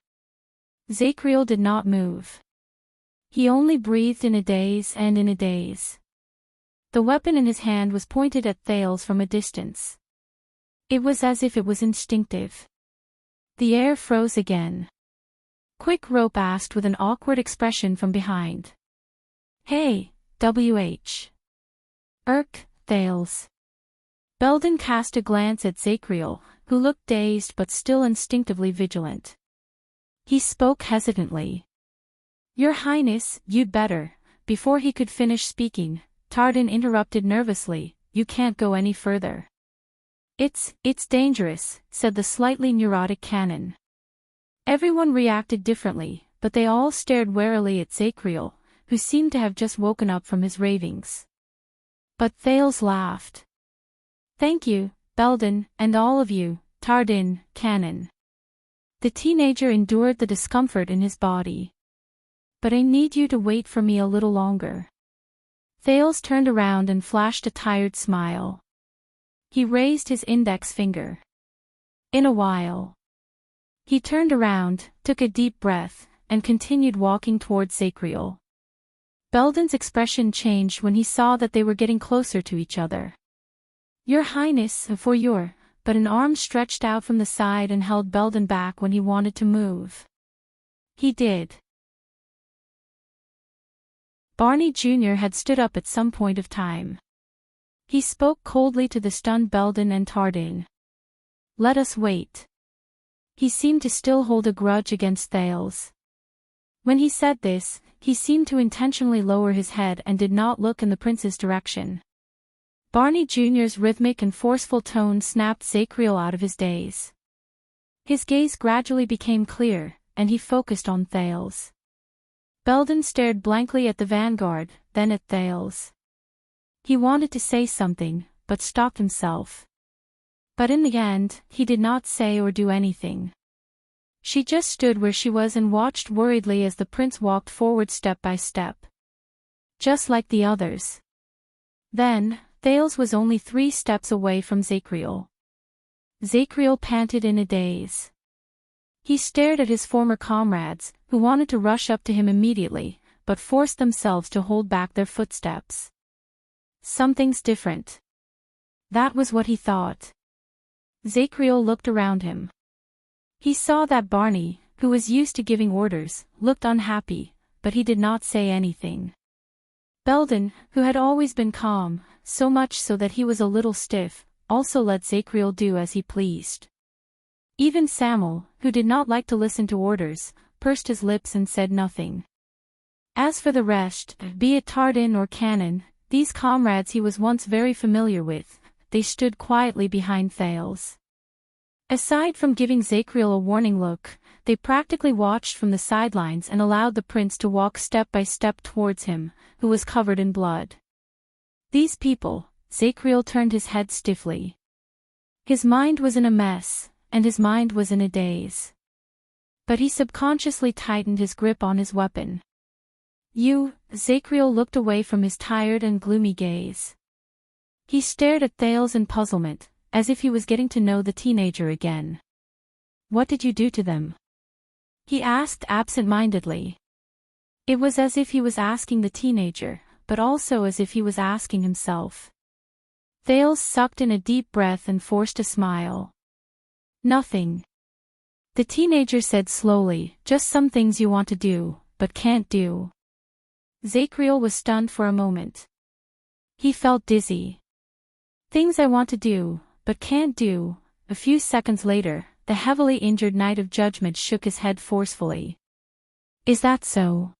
Zacriel did not move. He only breathed in a daze and in a daze. The weapon in his hand was pointed at Thales from a distance. It was as if it was instinctive. The air froze again. Quick Rope asked with an awkward expression from behind. Hey, W.H. Thales. Belden cast a glance at Zacriel, who looked dazed but still instinctively vigilant. He spoke hesitantly. Your Highness, you'd better. Before he could finish speaking, Tardin interrupted nervously, you can't go any further. It's dangerous, said the slightly neurotic Cannon. Everyone reacted differently, but they all stared warily at Zacriel, who seemed to have just woken up from his ravings. But Thales laughed. Thank you, Belden, and all of you, Tardin, Cannon. The teenager endured the discomfort in his body. But I need you to wait for me a little longer. Thales turned around and flashed a tired smile. He raised his index finger. In a while. He turned around, took a deep breath, and continued walking towards Zacriel. Belden's expression changed when he saw that they were getting closer to each other. Your Highness, but an arm stretched out from the side and held Belden back when he wanted to move. He did. Barney Jr. had stood up at some point of time. He spoke coldly to the stunned Belden and Tardin. Let us wait. He seemed to still hold a grudge against Thales. When he said this, he seemed to intentionally lower his head and did not look in the prince's direction. Barney Jr.'s rhythmic and forceful tone snapped Zacriel out of his daze. His gaze gradually became clear, and he focused on Thales. Belden stared blankly at the vanguard, then at Thales. He wanted to say something, but stopped himself. But in the end, he did not say or do anything. She just stood where she was and watched worriedly as the prince walked forward step by step. Just like the others. Then, Thales was only 3 steps away from Zacriel. Zacriel panted in a daze. He stared at his former comrades, who wanted to rush up to him immediately, but forced themselves to hold back their footsteps. Something's different. That was what he thought. Zacriel looked around him. He saw that Barney, who was used to giving orders, looked unhappy, but he did not say anything. Belden, who had always been calm, so much so that he was a little stiff, also let Zacriel do as he pleased. Even Samuel, who did not like to listen to orders, pursed his lips and said nothing. As for the rest, be it Tardin or Cannon, these comrades he was once very familiar with, they stood quietly behind Thales. Aside from giving Zacriel a warning look, they practically watched from the sidelines and allowed the prince to walk step by step towards him, who was covered in blood. These people, Zacriel turned his head stiffly. His mind was in a mess, and his mind was in a daze. But he subconsciously tightened his grip on his weapon. Zacriel looked away from his tired and gloomy gaze. He stared at Thales in puzzlement, as if he was getting to know the teenager again. What did you do to them? He asked absent-mindedly. It was as if he was asking the teenager, but also as if he was asking himself. Thales sucked in a deep breath and forced a smile. Nothing. The teenager said slowly, just some things you want to do, but can't do. Zacriel was stunned for a moment. He felt dizzy. Things I want to do, but can't do. A few seconds later, the heavily injured Knight of Judgment shook his head forcefully. Is that so?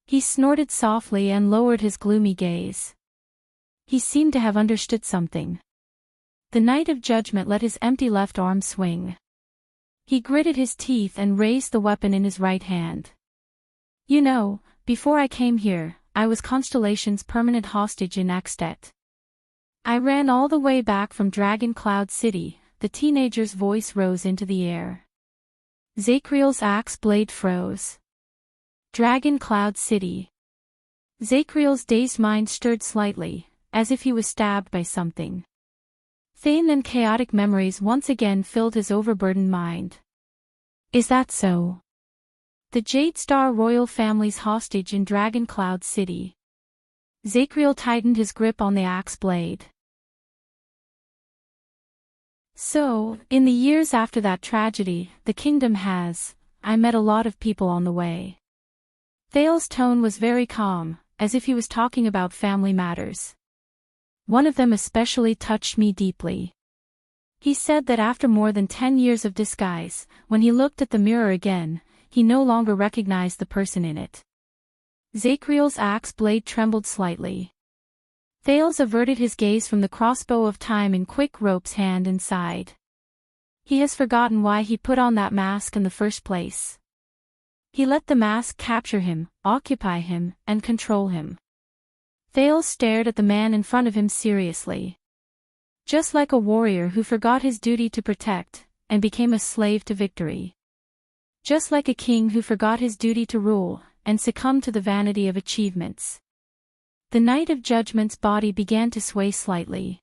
He snorted softly and lowered his gloomy gaze. He seemed to have understood something. The Knight of Judgment let his empty left arm swing. He gritted his teeth and raised the weapon in his right hand. You know, before I came here, I was Constellation's permanent hostage in Axtet. I ran all the way back from Dragon Cloud City. The teenager's voice rose into the air. Zacriel's axe blade froze. Dragon Cloud City. Zacriel's dazed mind stirred slightly, as if he was stabbed by something. Thin and chaotic memories once again filled his overburdened mind. Is that so? The Jade Star royal family's hostage in Dragon Cloud City. Zacriel tightened his grip on the axe blade. So, in the years after that tragedy, the kingdom I met a lot of people on the way. Thales' tone was very calm, as if he was talking about family matters. One of them especially touched me deeply. He said that after more than 10 years of disguise, when he looked at the mirror again, he no longer recognized the person in it. Zacriel's axe blade trembled slightly. Thales averted his gaze from the crossbow of time in quick rope's hand and sighed. He has forgotten why he put on that mask in the first place. He let the mask capture him, occupy him, and control him. Thales stared at the man in front of him seriously. Just like a warrior who forgot his duty to protect, and became a slave to victory. Just like a king who forgot his duty to rule, and succumbed to the vanity of achievements. The Knight of Judgment's body began to sway slightly.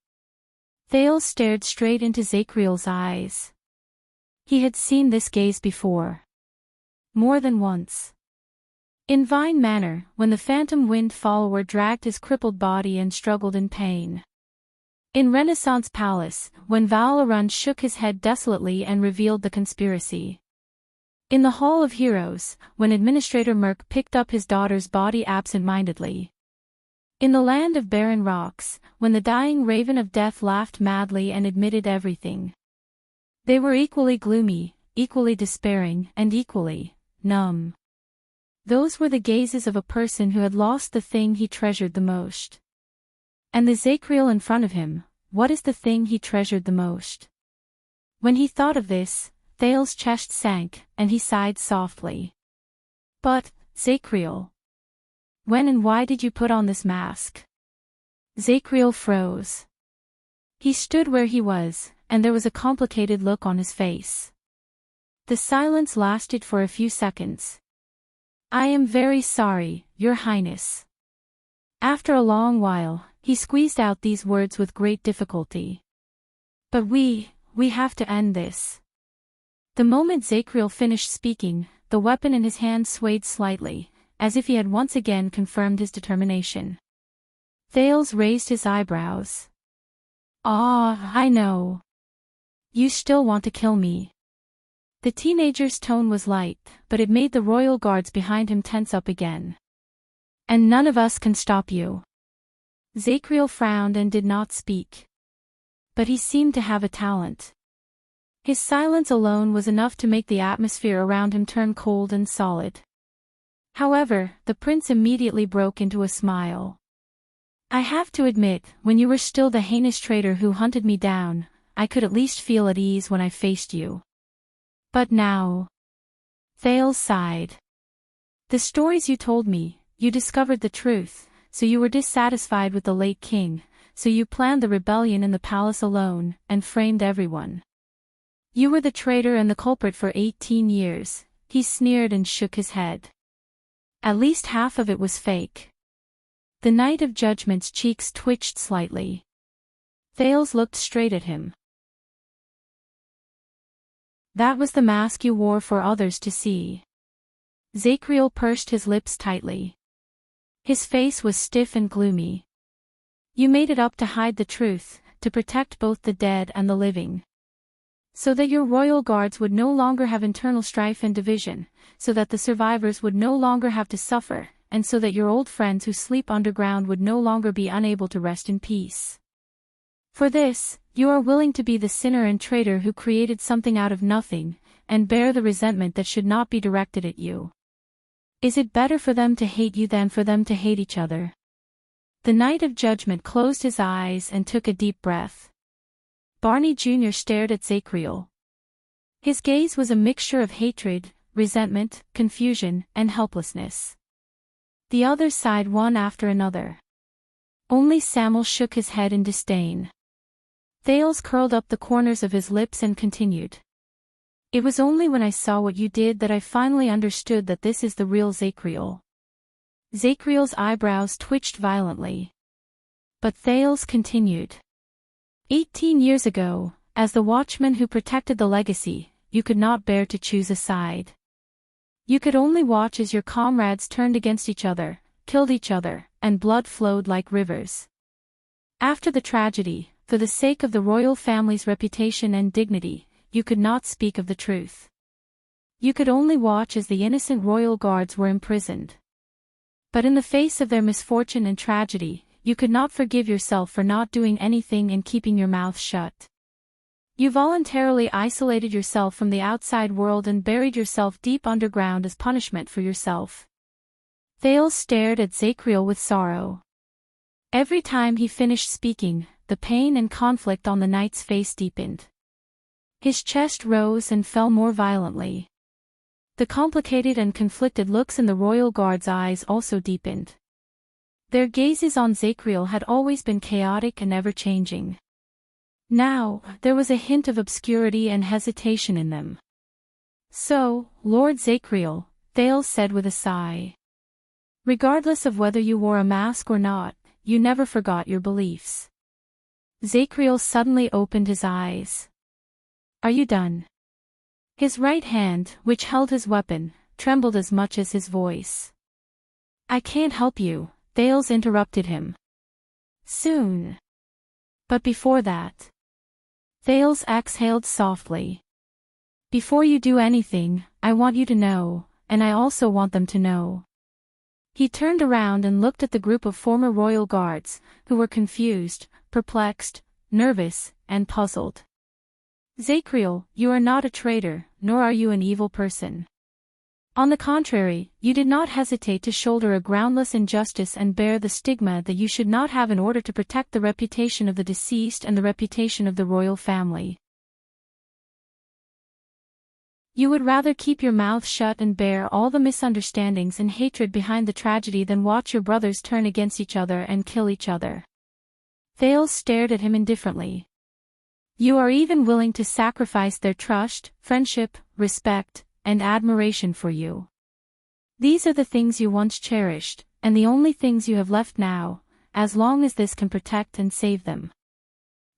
Thales stared straight into Zacriel's eyes. He had seen this gaze before. More than once. In Vine Manor, when the Phantom Wind follower dragged his crippled body and struggled in pain. In Renaissance Palace, when Valarun shook his head desolately and revealed the conspiracy. In the Hall of Heroes, when Administrator Merc picked up his daughter's body absent-mindedly. In the Land of Barren Rocks, when the dying Raven of Death laughed madly and admitted everything. They were equally gloomy, equally despairing, and equally numb. Those were the gazes of a person who had lost the thing he treasured the most. And the Zacriel in front of him, what is the thing he treasured the most? When he thought of this, Thales's chest sank, and he sighed softly. But, Zacriel, when and why did you put on this mask? Zacriel froze. He stood where he was, and there was a complicated look on his face. The silence lasted for a few seconds. I am very sorry, Your Highness. After a long while, he squeezed out these words with great difficulty. But we have to end this. The moment Zacriel finished speaking, the weapon in his hand swayed slightly, as if he had once again confirmed his determination. Thales raised his eyebrows. Ah, I know. You still want to kill me. The teenager's tone was light, but it made the royal guards behind him tense up again. And none of us can stop you. Zacriel frowned and did not speak. But he seemed to have a talent. His silence alone was enough to make the atmosphere around him turn cold and solid. However, the prince immediately broke into a smile. I have to admit, when you were still the heinous traitor who hunted me down, I could at least feel at ease when I faced you. But now... Thales sighed. The stories you told me, you discovered the truth, so you were dissatisfied with the late king, so you planned the rebellion in the palace alone, and framed everyone. You were the traitor and the culprit for 18 years, he sneered and shook his head. At least half of it was fake. The Knight of Judgment's cheeks twitched slightly. Thales looked straight at him. That was the mask you wore for others to see. Zacriel pursed his lips tightly. His face was stiff and gloomy. You made it up to hide the truth, to protect both the dead and the living. So that your royal guards would no longer have internal strife and division, so that the survivors would no longer have to suffer, and so that your old friends who sleep underground would no longer be unable to rest in peace. For this, you are willing to be the sinner and traitor who created something out of nothing, and bear the resentment that should not be directed at you. Is it better for them to hate you than for them to hate each other? The Knight of Judgment closed his eyes and took a deep breath. Barney Jr. stared at Zacriel. His gaze was a mixture of hatred, resentment, confusion, and helplessness. The others sighed one after another. Only Samuel shook his head in disdain. Thales curled up the corners of his lips and continued. It was only when I saw what you did that I finally understood that this is the real Zacriel. Zacriel's eyebrows twitched violently. But Thales continued. 18 years ago, as the watchman who protected the legacy, you could not bear to choose a side. You could only watch as your comrades turned against each other, killed each other, and blood flowed like rivers. After the tragedy, for the sake of the royal family's reputation and dignity, you could not speak of the truth. You could only watch as the innocent royal guards were imprisoned. But in the face of their misfortune and tragedy, you could not forgive yourself for not doing anything and keeping your mouth shut. You voluntarily isolated yourself from the outside world and buried yourself deep underground as punishment for yourself. Thales stared at Zacriel with sorrow. Every time he finished speaking, the pain and conflict on the knight's face deepened. His chest rose and fell more violently. The complicated and conflicted looks in the royal guard's eyes also deepened. Their gazes on Zacriel had always been chaotic and ever-changing. Now, there was a hint of obscurity and hesitation in them. So, Lord Zacriel, Thales said with a sigh. Regardless of whether you wore a mask or not, you never forgot your beliefs. Zacriel suddenly opened his eyes. Are you done? His right hand, which held his weapon, trembled as much as his voice. I can't help you, Thales interrupted him. Soon. But before that. Thales exhaled softly. Before you do anything, I want you to know, and I also want them to know. He turned around and looked at the group of former royal guards, who were confused, perplexed, nervous, and puzzled. Zacriel, you are not a traitor, nor are you an evil person. On the contrary, you did not hesitate to shoulder a groundless injustice and bear the stigma that you should not have in order to protect the reputation of the deceased and the reputation of the royal family. You would rather keep your mouth shut and bear all the misunderstandings and hatred behind the tragedy than watch your brothers turn against each other and kill each other. Thales stared at him indifferently. You are even willing to sacrifice their trust, friendship, respect, and admiration for you. These are the things you once cherished, and the only things you have left now, as long as this can protect and save them.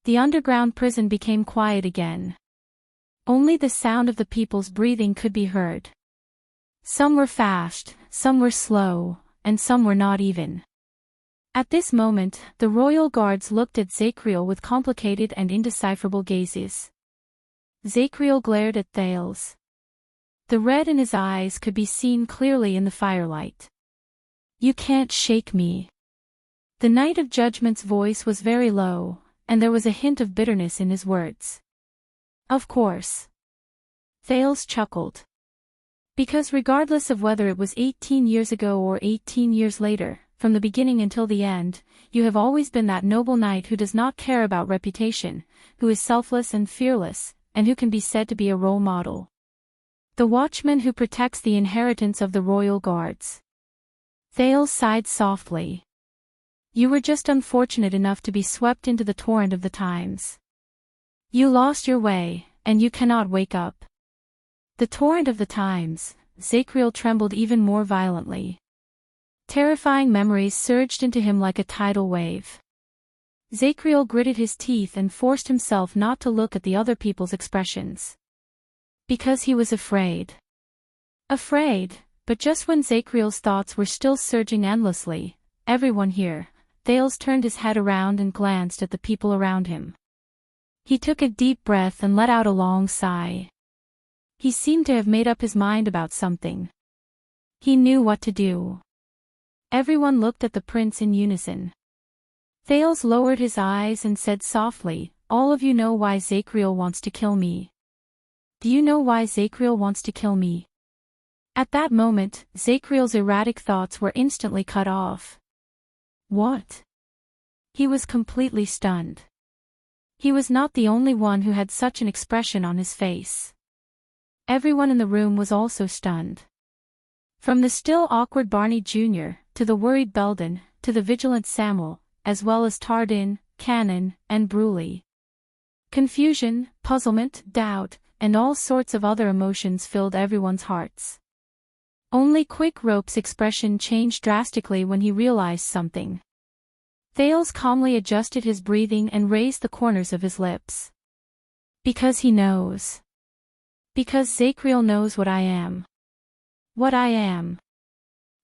The underground prison became quiet again. Only the sound of the people's breathing could be heard. Some were fast, some were slow, and some were not even. At this moment, the royal guards looked at Zacriel with complicated and indecipherable gazes. Zacriel glared at Thales. The red in his eyes could be seen clearly in the firelight. You can't shake me. The Knight of Judgment's voice was very low, and there was a hint of bitterness in his words. Of course. Thales chuckled. Because regardless of whether it was 18 years ago or 18 years later, from the beginning until the end, you have always been that noble knight who does not care about reputation, who is selfless and fearless, and who can be said to be a role model. The watchman who protects the inheritance of the royal guards. Thales sighed softly. You were just unfortunate enough to be swept into the torrent of the times. You lost your way, and you cannot wake up. The torrent of the times. Zacriel trembled even more violently. Terrifying memories surged into him like a tidal wave. Zacriel gritted his teeth and forced himself not to look at the other people's expressions. Because he was afraid. Afraid, but just when Zacriel's thoughts were still surging endlessly, everyone here, Thales turned his head around and glanced at the people around him. He took a deep breath and let out a long sigh. He seemed to have made up his mind about something. He knew what to do. Everyone looked at the prince in unison. Thales lowered his eyes and said softly, all of you know why Zacriel wants to kill me. Do you know why Zacriel wants to kill me? At that moment, Zacriel's erratic thoughts were instantly cut off. What? He was completely stunned. He was not the only one who had such an expression on his face. Everyone in the room was also stunned. From the still awkward Barney Jr., to the worried Belden, to the vigilant Samuel, as well as Tardin, Cannon, and Bruley. Confusion, puzzlement, doubt, and all sorts of other emotions filled everyone's hearts. Only Quick Rope's expression changed drastically when he realized something. Thales calmly adjusted his breathing and raised the corners of his lips. Because he knows. Because Zacriel knows what I am. What I am.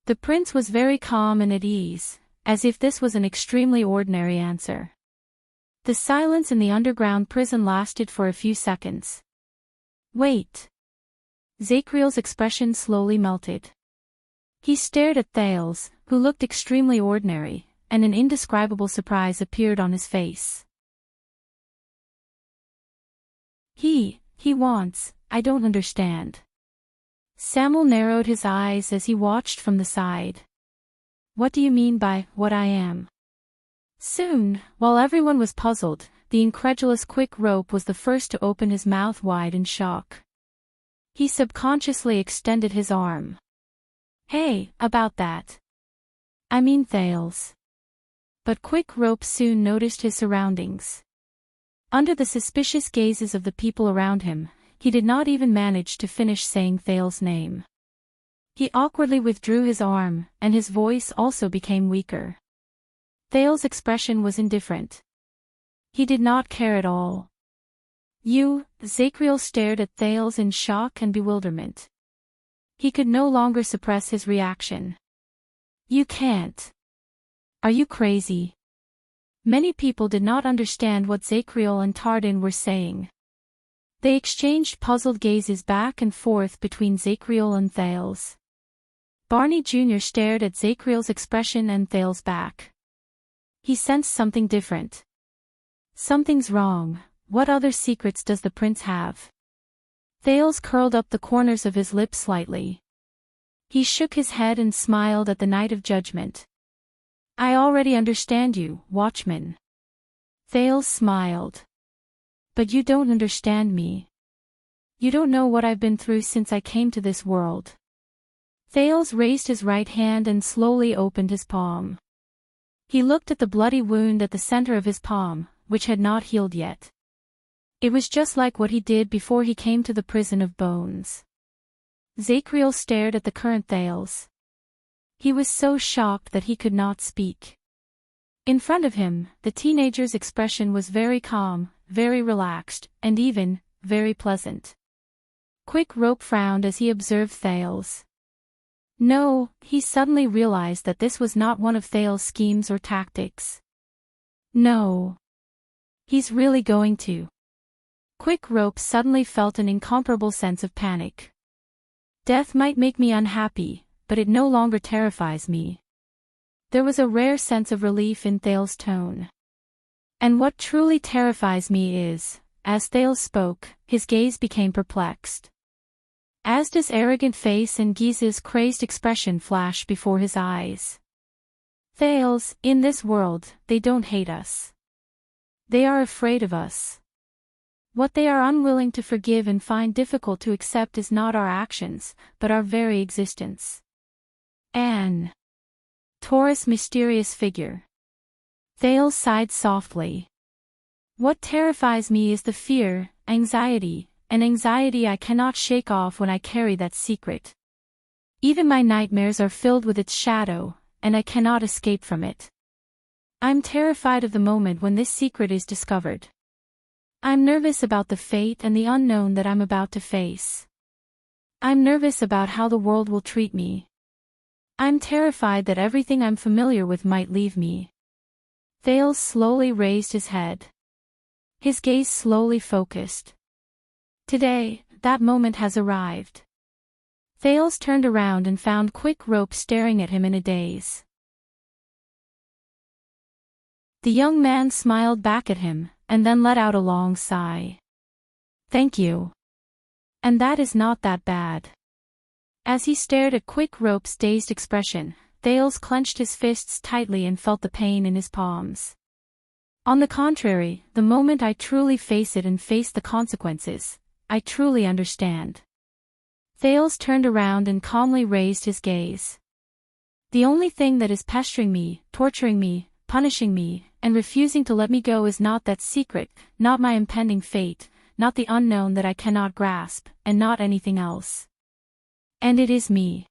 The prince was very calm and at ease, as if this was an extremely ordinary answer. The silence in the underground prison lasted for a few seconds. Wait. Zacriel's expression slowly melted. He stared at Thales, who looked extremely ordinary, and an indescribable surprise appeared on his face. He wants, I don't understand. Samuel narrowed his eyes as he watched from the side. What do you mean by, what I am? Soon, while everyone was puzzled, the incredulous Quick Rope was the first to open his mouth wide in shock. He subconsciously extended his arm. Hey, about that. I mean Thales. But Quick Rope soon noticed his surroundings. Under the suspicious gazes of the people around him, he did not even manage to finish saying Thales' name. He awkwardly withdrew his arm, and his voice also became weaker. Thales' expression was indifferent. He did not care at all. Zacriel stared at Thales in shock and bewilderment. He could no longer suppress his reaction. You can't. Are you crazy? Many people did not understand what Zacriel and Tardin were saying. They exchanged puzzled gazes back and forth between Zacriel and Thales. Barney Jr. stared at Zacriel's expression and Thales back. He sensed something different. Something's wrong. What other secrets does the prince have? Thales curled up the corners of his lips slightly. He shook his head and smiled at the Night of Judgment. I already understand you, Watchman. Thales smiled. But you don't understand me. You don't know what I've been through since I came to this world. Thales raised his right hand and slowly opened his palm. He looked at the bloody wound at the center of his palm, which had not healed yet. It was just like what he did before he came to the prison of bones. Zacriel stared at the current Thales. He was so shocked that he could not speak. In front of him, the teenager's expression was very calm, very relaxed, and even, very pleasant. Quick Rope frowned as he observed Thales. No, he suddenly realized that this was not one of Thales' schemes or tactics. No. He's really going to. Quick Rope suddenly felt an incomparable sense of panic. Death might make me unhappy, but it no longer terrifies me. There was a rare sense of relief in Thales' tone. And what truly terrifies me is, as Thales spoke, his gaze became perplexed. Asda's arrogant face and Giza's crazed expression flashed before his eyes. Thales, in this world, they don't hate us. They are afraid of us. What they are unwilling to forgive and find difficult to accept is not our actions, but our very existence. An Taurus mysterious figure. Thales sighed softly. What terrifies me is the fear, anxiety, an anxiety I cannot shake off when I carry that secret. Even my nightmares are filled with its shadow, and I cannot escape from it. I'm terrified of the moment when this secret is discovered. I'm nervous about the fate and the unknown that I'm about to face. I'm nervous about how the world will treat me. I'm terrified that everything I'm familiar with might leave me. Thales slowly raised his head. His gaze slowly focused. Today, that moment has arrived. Thales turned around and found Quick Rope staring at him in a daze. The young man smiled back at him, and then let out a long sigh. Thank you. And that is not that bad. As he stared at Quick Rope's dazed expression, Thales clenched his fists tightly and felt the pain in his palms. On the contrary, the moment I truly face it and face the consequences, I truly understand. Thales turned around and calmly raised his gaze. The only thing that is pestering me, torturing me, punishing me, and refusing to let me go is not that secret, not my impending fate, not the unknown that I cannot grasp, and not anything else. And it is me.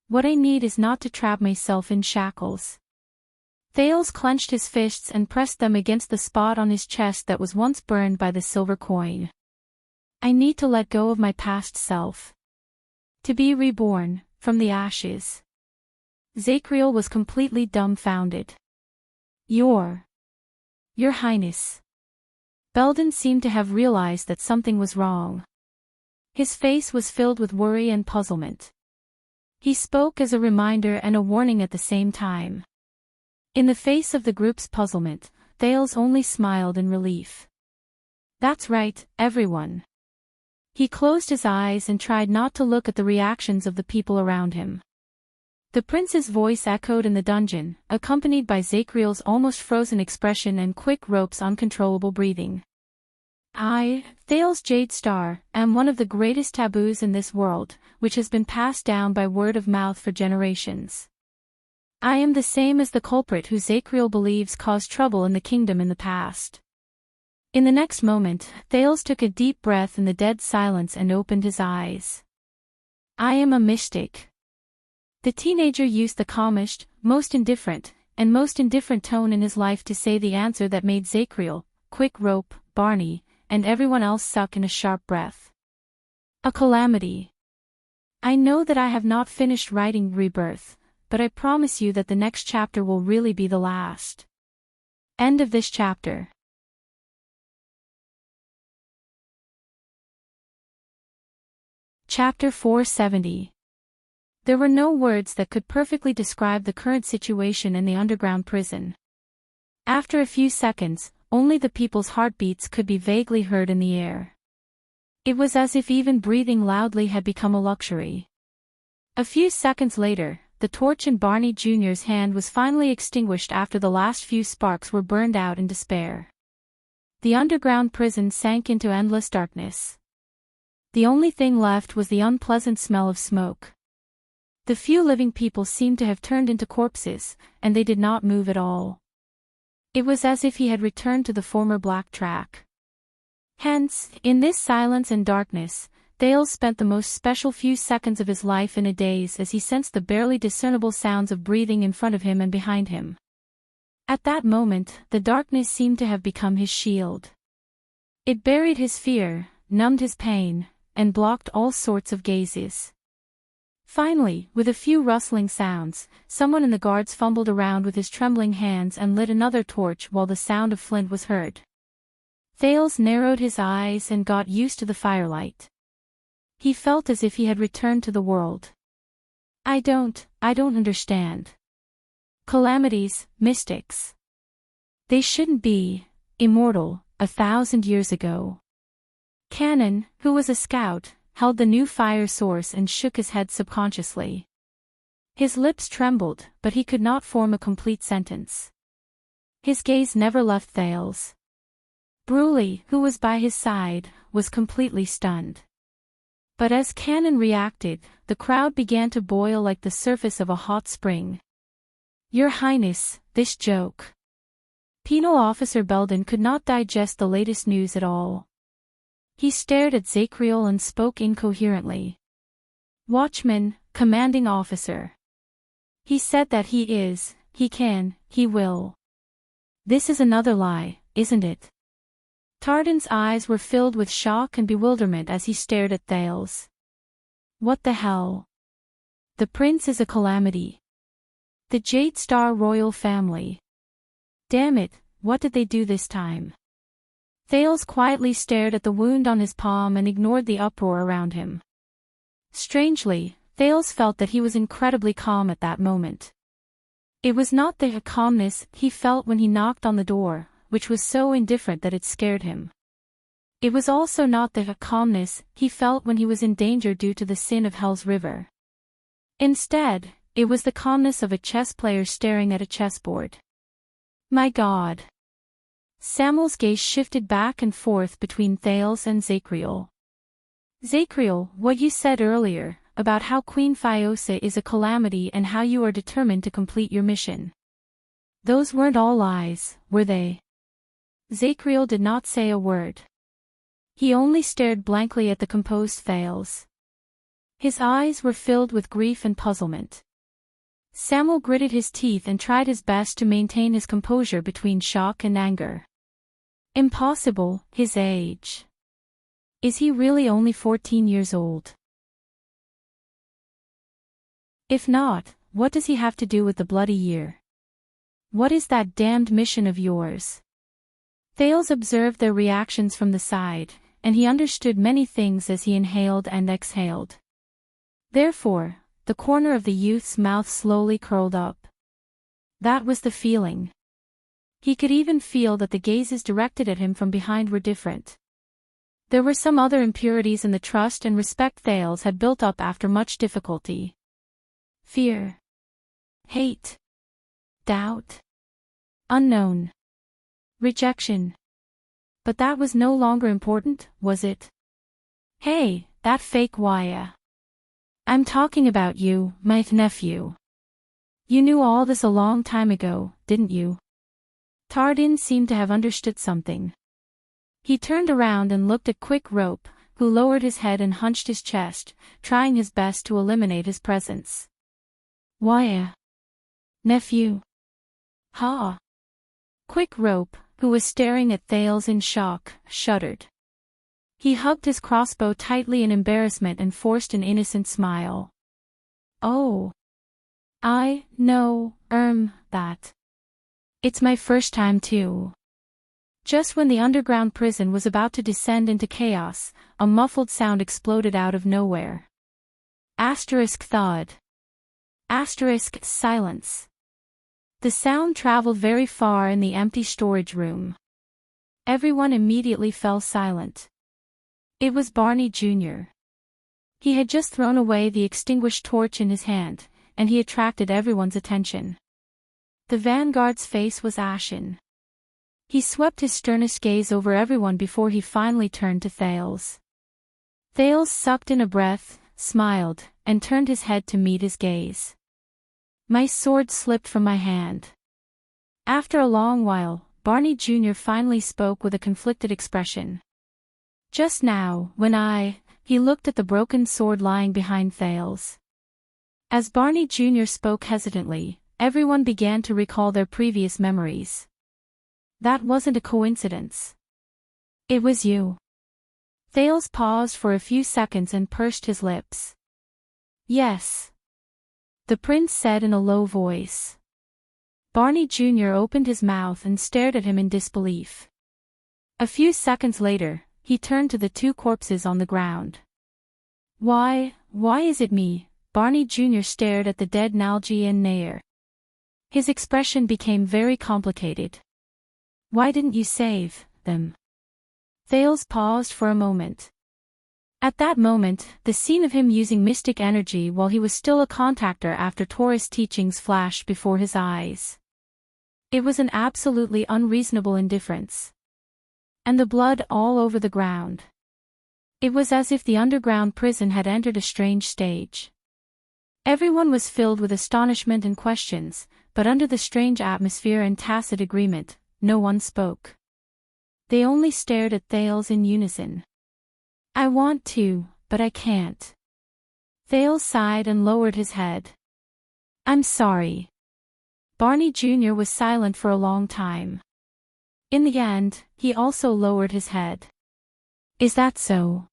What I need is not to trap myself in shackles. Thales clenched his fists and pressed them against the spot on his chest that was once burned by the silver coin. I need to let go of my past self. To be reborn, from the ashes. Zacriel was completely dumbfounded. Your Highness. Belden seemed to have realized that something was wrong. His face was filled with worry and puzzlement. He spoke as a reminder and a warning at the same time. In the face of the group's puzzlement, Thales only smiled in relief. That's right, everyone. He closed his eyes and tried not to look at the reactions of the people around him. The prince's voice echoed in the dungeon, accompanied by Zacriel's almost frozen expression and Quick Rope's uncontrollable breathing. I, Thales Jade Star, am one of the greatest taboos in this world, which has been passed down by word of mouth for generations. I am the same as the culprit who Zacriel believes caused trouble in the kingdom in the past. In the next moment, Thales took a deep breath in the dead silence and opened his eyes. I am a mystic. The teenager used the calmest, most indifferent tone in his life to say the answer that made Zacriel, Quick Rope, Barney, and everyone else suck in a sharp breath. A calamity. I know that I have not finished writing Rebirth, but I promise you that the next chapter will really be the last. End of this chapter. Chapter 470. There were no words that could perfectly describe the current situation in the underground prison. After a few seconds, only the people's heartbeats could be vaguely heard in the air. It was as if even breathing loudly had become a luxury. A few seconds later, the torch in Barney Jr.'s hand was finally extinguished after the last few sparks were burned out in despair. The underground prison sank into endless darkness. The only thing left was the unpleasant smell of smoke. The few living people seemed to have turned into corpses, and they did not move at all. It was as if he had returned to the former black track. Hence, in this silence and darkness, Thales spent the most special few seconds of his life in a daze as he sensed the barely discernible sounds of breathing in front of him and behind him. At that moment, the darkness seemed to have become his shield. It buried his fear, numbed his pain, and blocked all sorts of gazes. Finally, with a few rustling sounds, someone in the guards fumbled around with his trembling hands and lit another torch while the sound of flint was heard. Thales narrowed his eyes and got used to the firelight. He felt as if he had returned to the world. I don't understand. Calamities, mystics. They shouldn't be immortal 1,000 years ago. Cannon, who was a scout, held the new fire source and shook his head subconsciously. His lips trembled, but he could not form a complete sentence. His gaze never left Thales. Bruley, who was by his side, was completely stunned. But as Cannon reacted, the crowd began to boil like the surface of a hot spring. Your Highness, this joke. Penal Officer Belden could not digest the latest news at all. He stared at Zacriel and spoke incoherently. Watchman, commanding officer. He said that he is, he can, he will. This is another lie, isn't it? Tardan's eyes were filled with shock and bewilderment as he stared at Thales. What the hell? The prince is a calamity. The Jade Star royal family. Damn it, what did they do this time? Thales quietly stared at the wound on his palm and ignored the uproar around him. Strangely, Thales felt that he was incredibly calm at that moment. It was not the calmness he felt when he knocked on the door, which was so indifferent that it scared him. It was also not the calmness he felt when he was in danger due to the sin of Hell's River. Instead, it was the calmness of a chess player staring at a chessboard. My God. Samuel's gaze shifted back and forth between Thales and Zacriel. Zacriel, what you said earlier, about how Queen Phiosa is a calamity and how you are determined to complete your mission. Those weren't all lies, were they? Zacriel did not say a word. He only stared blankly at the composed Thales. His eyes were filled with grief and puzzlement. Samuel gritted his teeth and tried his best to maintain his composure between shock and anger. Impossible, his age. Is he really only 14 years old? If not, what does he have to do with the bloody year? What is that damned mission of yours? Thales observed their reactions from the side, and he understood many things as he inhaled and exhaled. Therefore, the corner of the youth's mouth slowly curled up. That was the feeling. He could even feel that the gazes directed at him from behind were different. There were some other impurities in the trust and respect Thales had built up after much difficulty. Fear. Hate. Doubt. Unknown. Rejection. But that was no longer important, was it? Hey, that fake Waya. I'm talking about you, my nephew. You knew all this a long time ago, didn't you? Tardan seemed to have understood something. He turned around and looked at Quick Rope, who lowered his head and hunched his chest, trying his best to eliminate his presence. Waya. Nephew. Ha. Quick Rope, who was staring at Thales in shock, shuddered. He hugged his crossbow tightly in embarrassment and forced an innocent smile. Oh. I know, that. It's my first time too. Just when the underground prison was about to descend into chaos, a muffled sound exploded out of nowhere. Asterisk thud. Asterisk silence. The sound traveled very far in the empty storage room. Everyone immediately fell silent. It was Barney Jr. He had just thrown away the extinguished torch in his hand, and he attracted everyone's attention. The vanguard's face was ashen. He swept his sternest gaze over everyone before he finally turned to Thales. Thales sucked in a breath, smiled, and turned his head to meet his gaze. My sword slipped from my hand. After a long while, Barney Jr. finally spoke with a conflicted expression. Just now, he looked at the broken sword lying behind Thales. As Barney Jr. spoke hesitantly, everyone began to recall their previous memories. That wasn't a coincidence. It was you. Thales paused for a few seconds and pursed his lips. Yes. The prince said in a low voice. Barney Jr. opened his mouth and stared at him in disbelief. A few seconds later, he turned to the two corpses on the ground. Why is it me? Barney Jr. stared at the dead Nalji and Nair. His expression became very complicated. Why didn't you save them? Thales paused for a moment. At that moment, the scene of him using mystic energy while he was still a contactor after Taurus teachings flashed before his eyes. It was an absolutely unreasonable indifference. And the blood all over the ground. It was as if the underground prison had entered a strange stage. Everyone was filled with astonishment and questions, but under the strange atmosphere and tacit agreement, no one spoke. They only stared at Thales in unison. I want to, but I can't. Thales sighed and lowered his head. I'm sorry. Barney Jr. was silent for a long time. In the end, he also lowered his head. Is that so?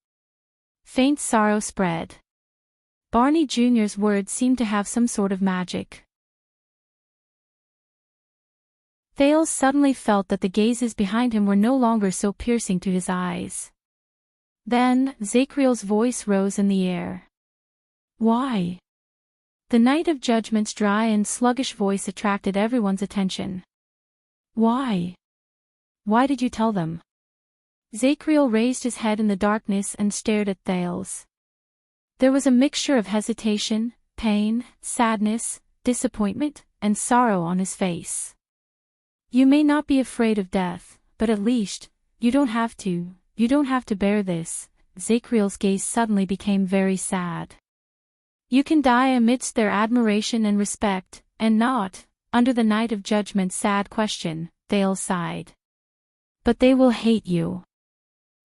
Faint sorrow spread. Barney Jr.'s words seemed to have some sort of magic. Thales suddenly felt that the gazes behind him were no longer so piercing to his eyes. Then, Zacriel's voice rose in the air. Why? The Knight of Judgment's dry and sluggish voice attracted everyone's attention. Why? Why did you tell them? Zacriel raised his head in the darkness and stared at Thales. There was a mixture of hesitation, pain, sadness, disappointment, and sorrow on his face. You may not be afraid of death, but at least, you don't have to bear this. Zacriel's gaze suddenly became very sad. You can die amidst their admiration and respect, and not, under the Knight of Judgment's sad question, Thales sighed. But they will hate you.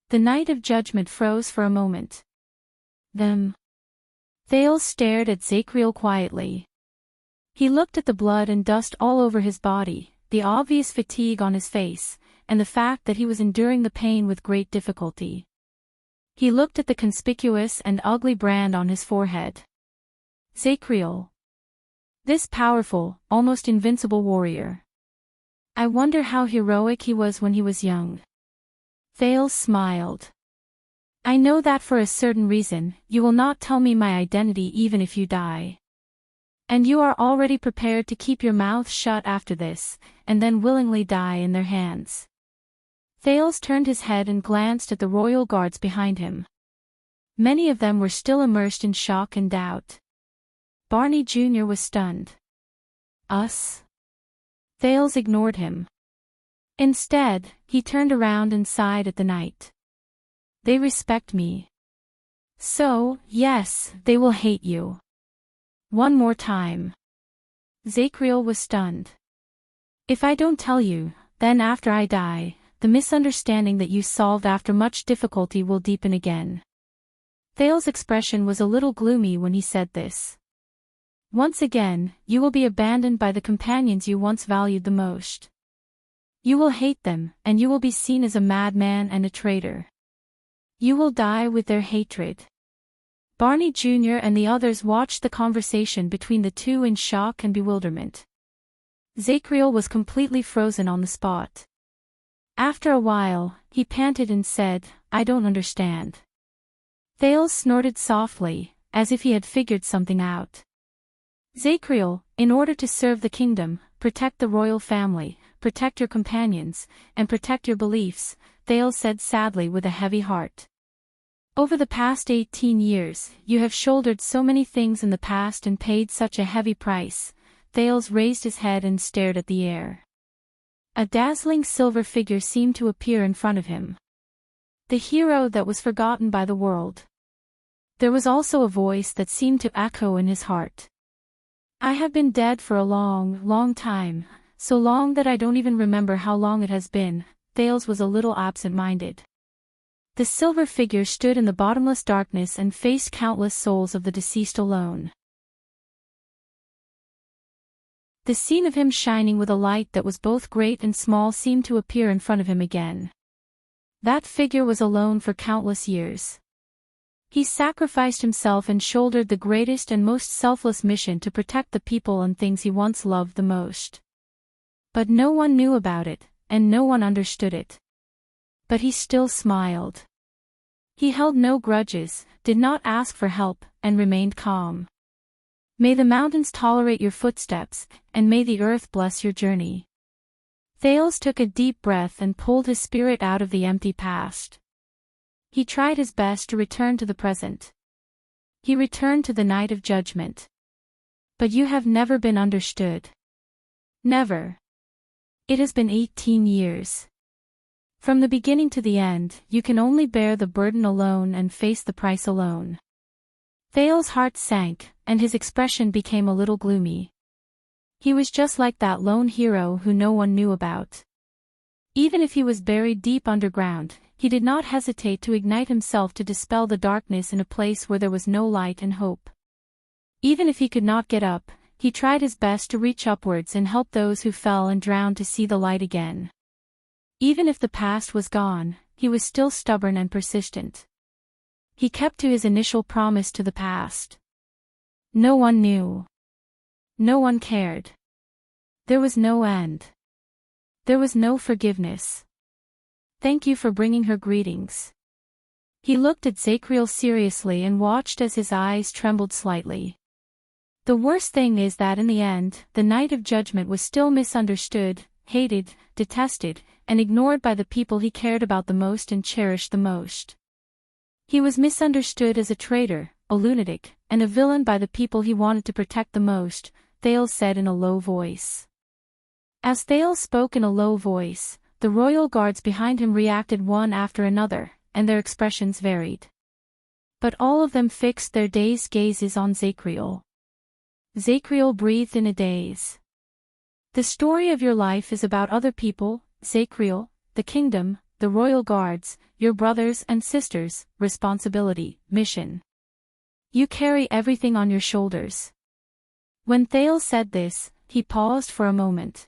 The Knight of Judgment froze for a moment. Them. Thales stared at Zacriel quietly. He looked at the blood and dust all over his body, the obvious fatigue on his face, and the fact that he was enduring the pain with great difficulty. He looked at the conspicuous and ugly brand on his forehead. Zacriel. This powerful, almost invincible warrior. I wonder how heroic he was when he was young. Thales smiled. I know that for a certain reason, you will not tell me my identity even if you die. And you are already prepared to keep your mouth shut after this, and then willingly die in their hands. Thales turned his head and glanced at the royal guards behind him. Many of them were still immersed in shock and doubt. Barney Jr. was stunned. Us? Thales ignored him. Instead, he turned around and sighed at the knight. They respect me. So, yes, they will hate you. One more time. Zacriel was stunned. If I don't tell you, then after I die, the misunderstanding that you solved after much difficulty will deepen again. Thales' expression was a little gloomy when he said this. Once again, you will be abandoned by the companions you once valued the most. You will hate them, and you will be seen as a madman and a traitor. You will die with their hatred. Barney Jr. and the others watched the conversation between the two in shock and bewilderment. Zacriel was completely frozen on the spot. After a while, he panted and said, I don't understand. Thales snorted softly, as if he had figured something out. Zacriel, in order to serve the kingdom, protect the royal family, protect your companions, and protect your beliefs, Thales said sadly with a heavy heart. Over the past 18 years, you have shouldered so many things in the past and paid such a heavy price. Thales raised his head and stared at the air. A dazzling silver figure seemed to appear in front of him. The hero that was forgotten by the world. There was also a voice that seemed to echo in his heart. I have been dead for a long, long time, so long that I don't even remember how long it has been. Thales was a little absent-minded. The silver figure stood in the bottomless darkness and faced countless souls of the deceased alone. The scene of him shining with a light that was both great and small seemed to appear in front of him again. That figure was alone for countless years. He sacrificed himself and shouldered the greatest and most selfless mission to protect the people and things he once loved the most. But no one knew about it, and no one understood it. But he still smiled. He held no grudges, did not ask for help, and remained calm. May the mountains tolerate your footsteps, and may the earth bless your journey. Thales took a deep breath and pulled his spirit out of the empty past. He tried his best to return to the present. He returned to the night of judgment. But you have never been understood. Never. It has been 18 years. From the beginning to the end, you can only bear the burden alone and face the price alone. Thales' heart sank, and his expression became a little gloomy. He was just like that lone hero who no one knew about. Even if he was buried deep underground, he did not hesitate to ignite himself to dispel the darkness in a place where there was no light and hope. Even if he could not get up, he tried his best to reach upwards and help those who fell and drowned to see the light again. Even if the past was gone, he was still stubborn and persistent. He kept to his initial promise to the past. No one knew. No one cared. There was no end. There was no forgiveness. Thank you for bringing her greetings. He looked at Zacriel seriously and watched as his eyes trembled slightly. The worst thing is that in the end, the night of judgment was still misunderstood, hated, detested, and ignored by the people he cared about the most and cherished the most. He was misunderstood as a traitor, a lunatic, and a villain by the people he wanted to protect the most, Thales said in a low voice. As Thales spoke in a low voice, the royal guards behind him reacted one after another, and their expressions varied. But all of them fixed their dazed gazes on Zacriel. Zacriel breathed in a daze. The story of your life is about other people, Zacriel, the kingdom, the royal guards, your brothers and sisters, responsibility, mission. You carry everything on your shoulders. When Thales said this, he paused for a moment.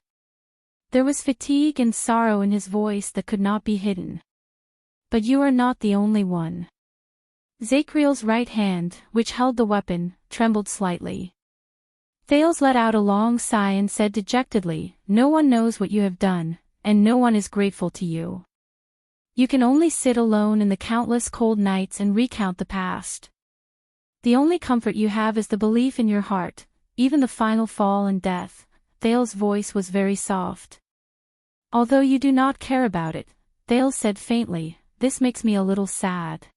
There was fatigue and sorrow in his voice that could not be hidden. But you are not the only one. Zacriel's right hand, which held the weapon, trembled slightly. Thales let out a long sigh and said dejectedly, no one knows what you have done, and no one is grateful to you. You can only sit alone in the countless cold nights and recount the past. The only comfort you have is the belief in your heart, even the final fall and death. Thales' voice was very soft. Although you do not care about it, Thales said faintly, this makes me a little sad.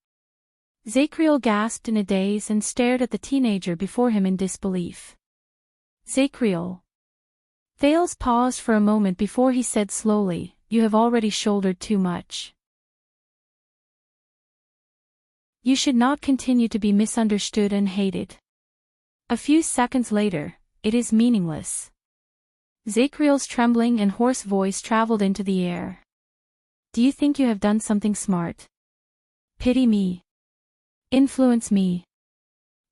Zacriel gasped in a daze and stared at the teenager before him in disbelief. Zacriel. Thales paused for a moment before he said slowly, you have already shouldered too much. You should not continue to be misunderstood and hated. A few seconds later, it is meaningless. Zacriel's trembling and hoarse voice traveled into the air. Do you think you have done something smart? Pity me. Influence me.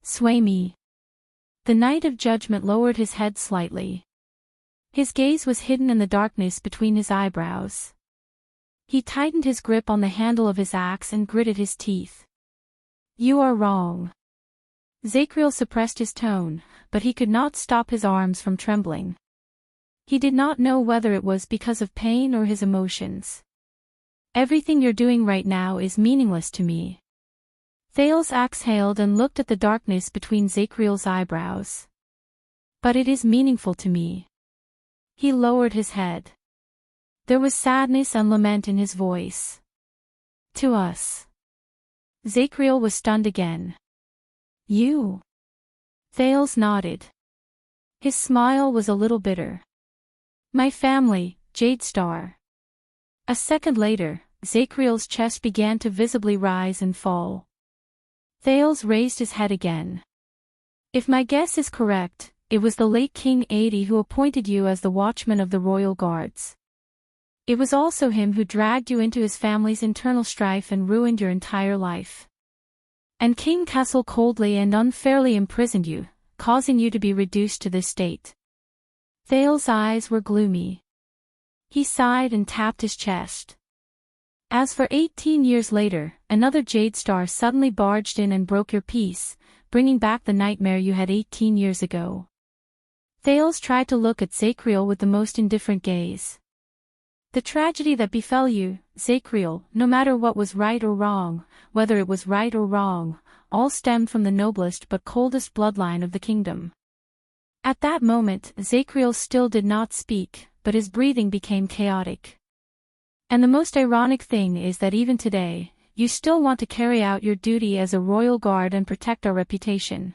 Sway me. The Knight of Judgment lowered his head slightly. His gaze was hidden in the darkness between his eyebrows. He tightened his grip on the handle of his axe and gritted his teeth. You are wrong. Zacriel suppressed his tone, but he could not stop his arms from trembling. He did not know whether it was because of pain or his emotions. Everything you're doing right now is meaningless to me. Thales exhaled and looked at the darkness between Zacriel's eyebrows. But it is meaningful to me. He lowered his head. There was sadness and lament in his voice. To us. Zacriel was stunned again. You? Thales nodded. His smile was a little bitter. My family, Jadestar. A second later, Zacriel's chest began to visibly rise and fall. Thales raised his head again. If my guess is correct, it was the late King Adi who appointed you as the watchman of the royal guards. It was also him who dragged you into his family's internal strife and ruined your entire life. And King Castle coldly and unfairly imprisoned you, causing you to be reduced to this state. Thales' eyes were gloomy. He sighed and tapped his chest. As for 18 years later, another Jadestar suddenly barged in and broke your peace, bringing back the nightmare you had 18 years ago. Thales tried to look at Zacriel with the most indifferent gaze. The tragedy that befell you, Zacriel, no matter what was right or wrong, whether it was right or wrong, all stemmed from the noblest but coldest bloodline of the kingdom. At that moment, Zacriel still did not speak, but his breathing became chaotic. And the most ironic thing is that even today, you still want to carry out your duty as a royal guard and protect our reputation.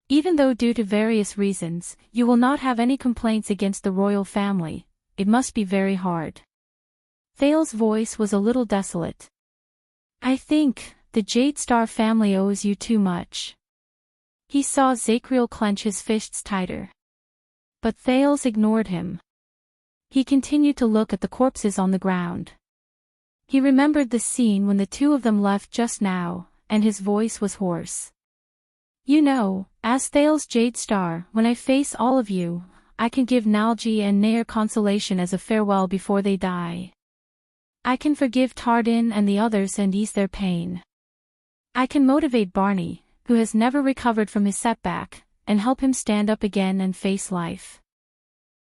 Even though due to various reasons, you will not have any complaints against the royal family, it must be very hard. Thales' voice was a little desolate. I think, the Jadestar family owes you too much. He saw Zacriel clench his fists tighter. But Thales ignored him. He continued to look at the corpses on the ground. He remembered the scene when the two of them left just now, and his voice was hoarse. You know, as Thales Jadestar, when I face all of you, I can give Nalji and Nair consolation as a farewell before they die. I can forgive Tardin and the others and ease their pain. I can motivate Barney, who has never recovered from his setback, and help him stand up again and face life.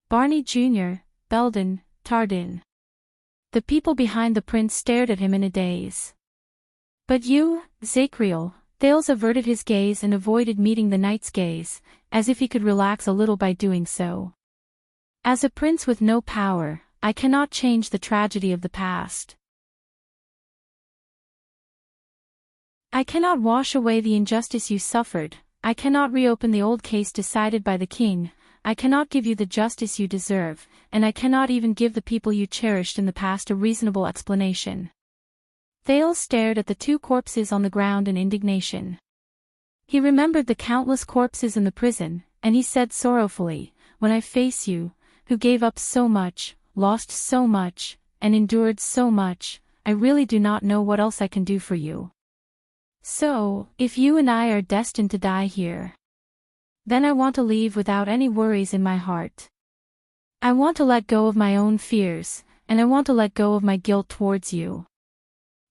Barney Jr., Belden, Tardin. The people behind the prince stared at him in a daze. But you, Zacriel, Thales averted his gaze and avoided meeting the knight's gaze, as if he could relax a little by doing so. As a prince with no power, I cannot change the tragedy of the past. I cannot wash away the injustice you suffered, I cannot reopen the old case decided by the king, I cannot give you the justice you deserve, and I cannot even give the people you cherished in the past a reasonable explanation. Thales stared at the two corpses on the ground in indignation. He remembered the countless corpses in the prison, and he said sorrowfully, when I face you, who gave up so much, lost so much, and endured so much, I really do not know what else I can do for you. So, if you and I are destined to die here, then I want to leave without any worries in my heart. I want to let go of my own fears, and I want to let go of my guilt towards you.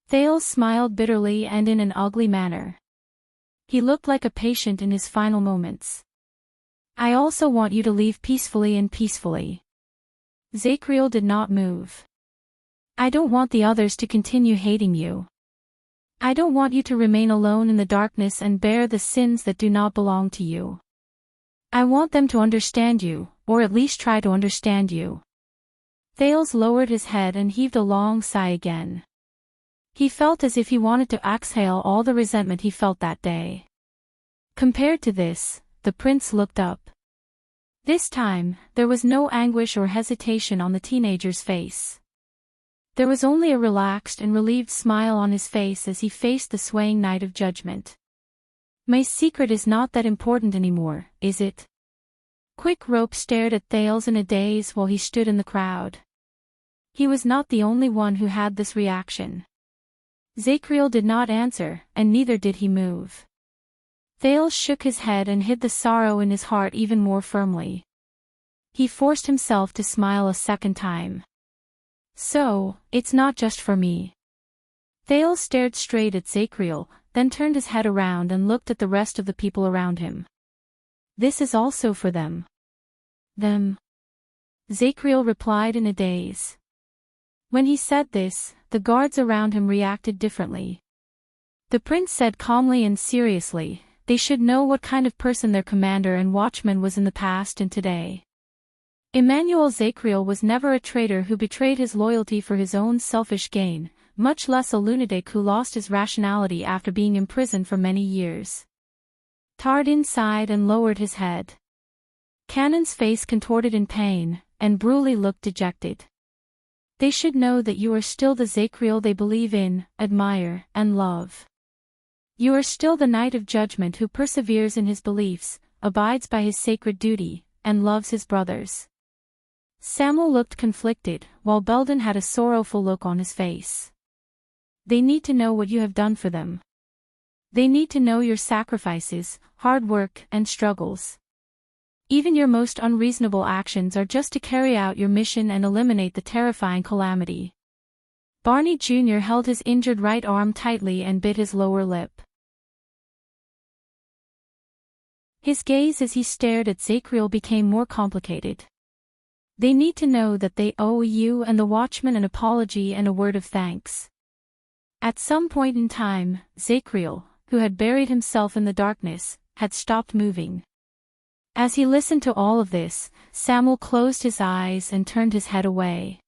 Thales smiled bitterly and in an ugly manner. He looked like a patient in his final moments. I also want you to leave peacefully and peacefully. Zacriel did not move. I don't want the others to continue hating you. I don't want you to remain alone in the darkness and bear the sins that do not belong to you. I want them to understand you, or at least try to understand you. Thales lowered his head and heaved a long sigh again. He felt as if he wanted to exhale all the resentment he felt that day. Compared to this, the prince looked up. This time, there was no anguish or hesitation on the teenager's face. There was only a relaxed and relieved smile on his face as he faced the swaying night of judgment. My secret is not that important anymore, is it? Quick Rope stared at Thales in a daze while he stood in the crowd. He was not the only one who had this reaction. Zacriel did not answer, and neither did he move. Thales shook his head and hid the sorrow in his heart even more firmly. He forced himself to smile a second time. So, it's not just for me. Thales stared straight at Zacriel, then turned his head around and looked at the rest of the people around him. This is also for them. Them. Zacriel replied in a daze. When he said this, the guards around him reacted differently. The prince said calmly and seriously, they should know what kind of person their commander and watchman was in the past and today. Emmanuel Zacriel was never a traitor who betrayed his loyalty for his own selfish gain, much less a lunatic who lost his rationality after being imprisoned for many years. Tardin sighed and lowered his head. Cannon's face contorted in pain, and Bruley looked dejected. They should know that you are still the Zachriel they believe in, admire, and love. You are still the Knight of Judgment who perseveres in his beliefs, abides by his sacred duty, and loves his brothers. Samuel looked conflicted, while Belden had a sorrowful look on his face. They need to know what you have done for them. They need to know your sacrifices, hard work, and struggles. Even your most unreasonable actions are just to carry out your mission and eliminate the terrifying calamity. Barney Jr. held his injured right arm tightly and bit his lower lip. His gaze as he stared at Zachriel became more complicated. They need to know that they owe you and the Watchman an apology and a word of thanks. At some point in time, Zachriel, who had buried himself in the darkness, had stopped moving. As he listened to all of this, Samuel closed his eyes and turned his head away.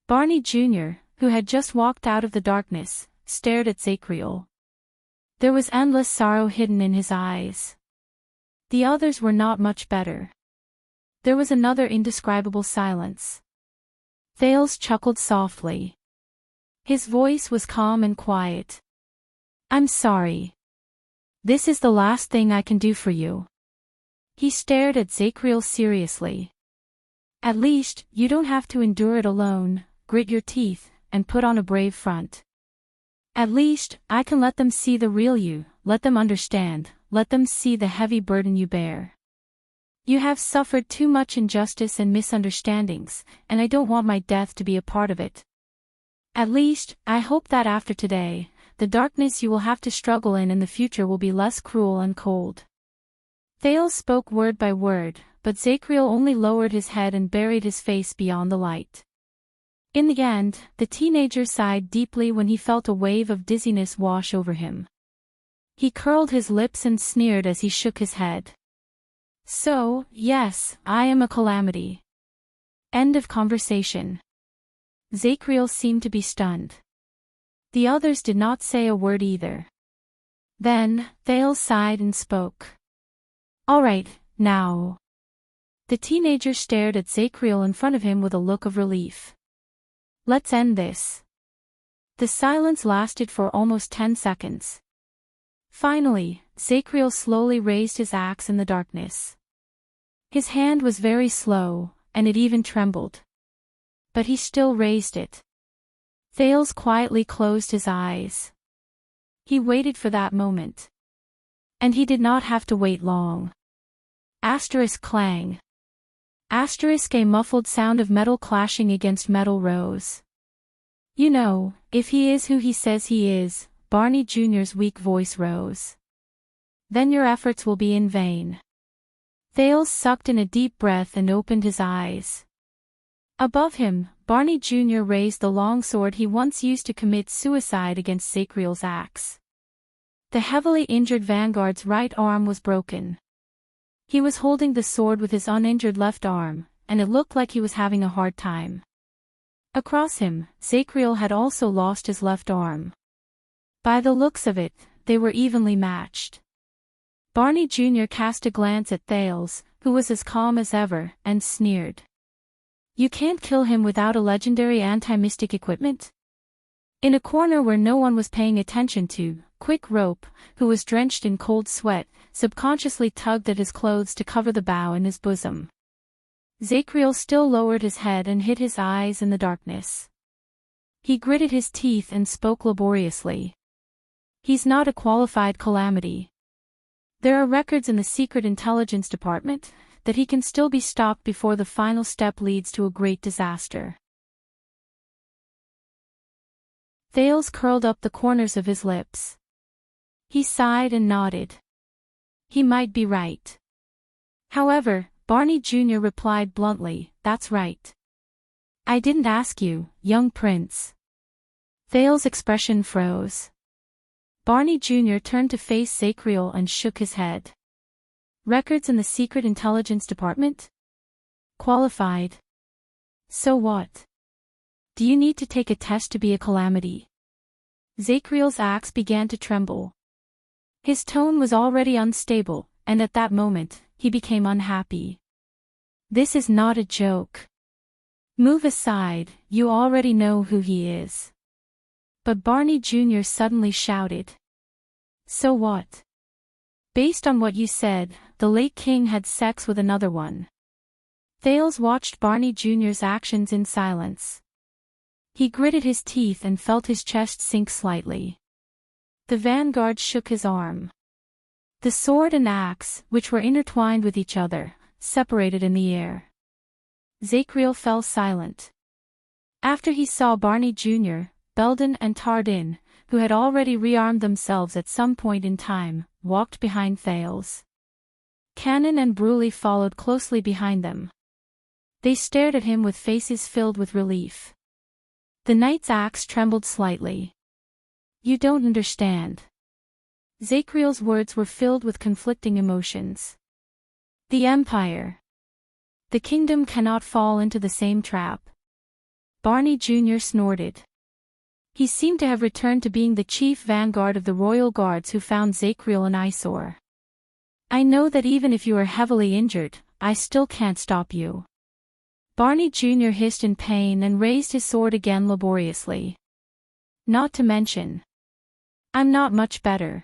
Barney Jr., who had just walked out of the darkness, stared at Zachriel. There was endless sorrow hidden in his eyes. The others were not much better. There was another indescribable silence. Thales chuckled softly. His voice was calm and quiet. "I'm sorry. This is the last thing I can do for you." He stared at Zachriel seriously. "At least, you don't have to endure it alone, grit your teeth, and put on a brave front. At least, I can let them see the real you, let them understand, let them see the heavy burden you bear. You have suffered too much injustice and misunderstandings, and I don't want my death to be a part of it. At least, I hope that after today, the darkness you will have to struggle in the future will be less cruel and cold." Thales spoke word by word, but Zachriel only lowered his head and buried his face beyond the light. In the end, the teenager sighed deeply when he felt a wave of dizziness wash over him. He curled his lips and sneered as he shook his head. "So, yes, I am a calamity. End of conversation." Zachriel seemed to be stunned. The others did not say a word either. Then, Thales sighed and spoke. "All right, now." The teenager stared at Zachriel in front of him with a look of relief. "Let's end this." The silence lasted for almost 10 seconds. Finally, Zachriel slowly raised his axe in the darkness. His hand was very slow, and it even trembled. But he still raised it. Thales quietly closed his eyes. He waited for that moment. And he did not have to wait long. Asterisk clang. Asterisk a muffled sound of metal clashing against metal rose. "You know, if he is who he says he is," Barney Jr.'s weak voice rose. "Then your efforts will be in vain." Thales sucked in a deep breath and opened his eyes. Above him, Barney Jr. raised the long sword he once used to commit suicide against Zachriel's axe. The heavily injured vanguard's right arm was broken. He was holding the sword with his uninjured left arm, and it looked like he was having a hard time. Across him, Zachriel had also lost his left arm. By the looks of it, they were evenly matched. Barney Jr. cast a glance at Thales, who was as calm as ever, and sneered. "You can't kill him without a legendary anti-mystic equipment?" In a corner where no one was paying attention to, Quick Rope, who was drenched in cold sweat, subconsciously tugged at his clothes to cover the bow in his bosom. Zachriel still lowered his head and hid his eyes in the darkness. He gritted his teeth and spoke laboriously. "He's not a qualified calamity. There are records in the Secret Intelligence Department that he can still be stopped before the final step leads to a great disaster." Thales curled up the corners of his lips. He sighed and nodded. He might be right. However, Barney Jr. replied bluntly, "That's right. I didn't ask you, young prince." Thales' expression froze. Barney Jr. turned to face Zachriel and shook his head. "Records in the Secret Intelligence Department? Qualified? So what? Do you need to take a test to be a calamity? Zachriel's axe began to tremble. His tone was already unstable, and at that moment, he became unhappy. This is not a joke. Move aside, you already know who he is. But Barney Jr. suddenly shouted. So what? Based on what you said, the late king had sex with another one. Thales watched Barney Jr.'s actions in silence. He gritted his teeth and felt his chest sink slightly. The vanguard shook his arm. The sword and axe, which were intertwined with each other, separated in the air. Zachriel fell silent. After he saw Barney Jr., Belden and Tardin, who had already rearmed themselves at some point in time, walked behind Thales. Cannon and Bruley followed closely behind them. They stared at him with faces filled with relief. The knight's axe trembled slightly. You don't understand. Zachriel's words were filled with conflicting emotions. The Empire. The kingdom cannot fall into the same trap. Barney Jr. snorted. He seemed to have returned to being the chief vanguard of the royal guards who found Zachriel an eyesore. I know that even if you are heavily injured, I still can't stop you. Barney Jr. hissed in pain and raised his sword again laboriously. Not to mention. I'm not much better.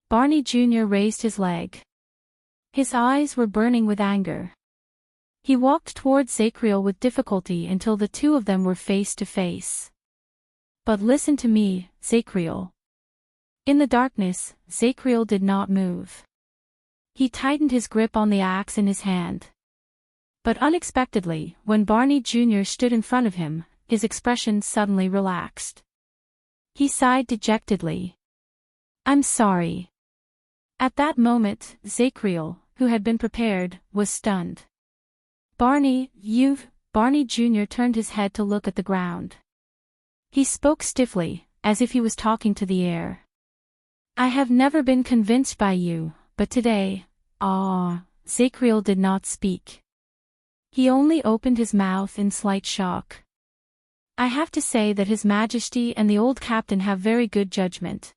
Barney Jr. raised his leg. His eyes were burning with anger. He walked towards Zachriel with difficulty until the two of them were face to face. But listen to me, Zachriel. In the darkness, Zachriel did not move. He tightened his grip on the axe in his hand. But unexpectedly, when Barney Jr. stood in front of him, his expression suddenly relaxed. He sighed dejectedly. I'm sorry. At that moment, Zachriel, who had been prepared, was stunned. Barney Jr. turned his head to look at the ground. He spoke stiffly, as if he was talking to the air. I have never been convinced by you, but today, Zachriel did not speak. He only opened his mouth in slight shock. I have to say that His Majesty and the old captain have very good judgment.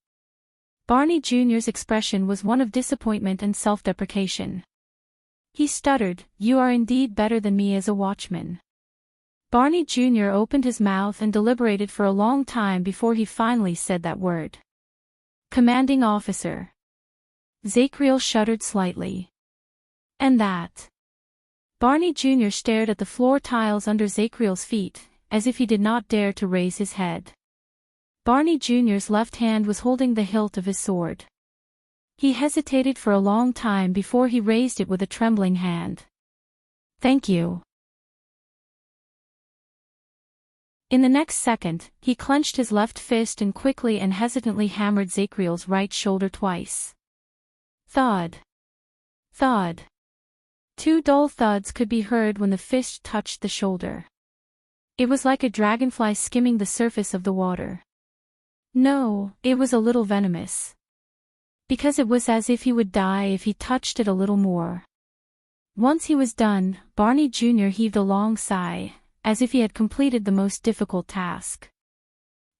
Barney Jr.'s expression was one of disappointment and self-deprecation. He stuttered, You are indeed better than me as a watchman. Barney Jr. opened his mouth and deliberated for a long time before he finally said that word. Commanding officer. Zachriel shuddered slightly. And that? Barney Jr. stared at the floor tiles under Zachriel's feet, as if he did not dare to raise his head. Barney Jr.'s left hand was holding the hilt of his sword. He hesitated for a long time before he raised it with a trembling hand. Thank you. In the next second, he clenched his left fist and quickly and hesitantly hammered Zachriel's right shoulder twice. Thud. Thud. Two dull thuds could be heard when the fist touched the shoulder. It was like a dragonfly skimming the surface of the water. No, it was a little venomous. Because it was as if he would die if he touched it a little more. Once he was done, Barney Jr. heaved a long sigh, as if he had completed the most difficult task.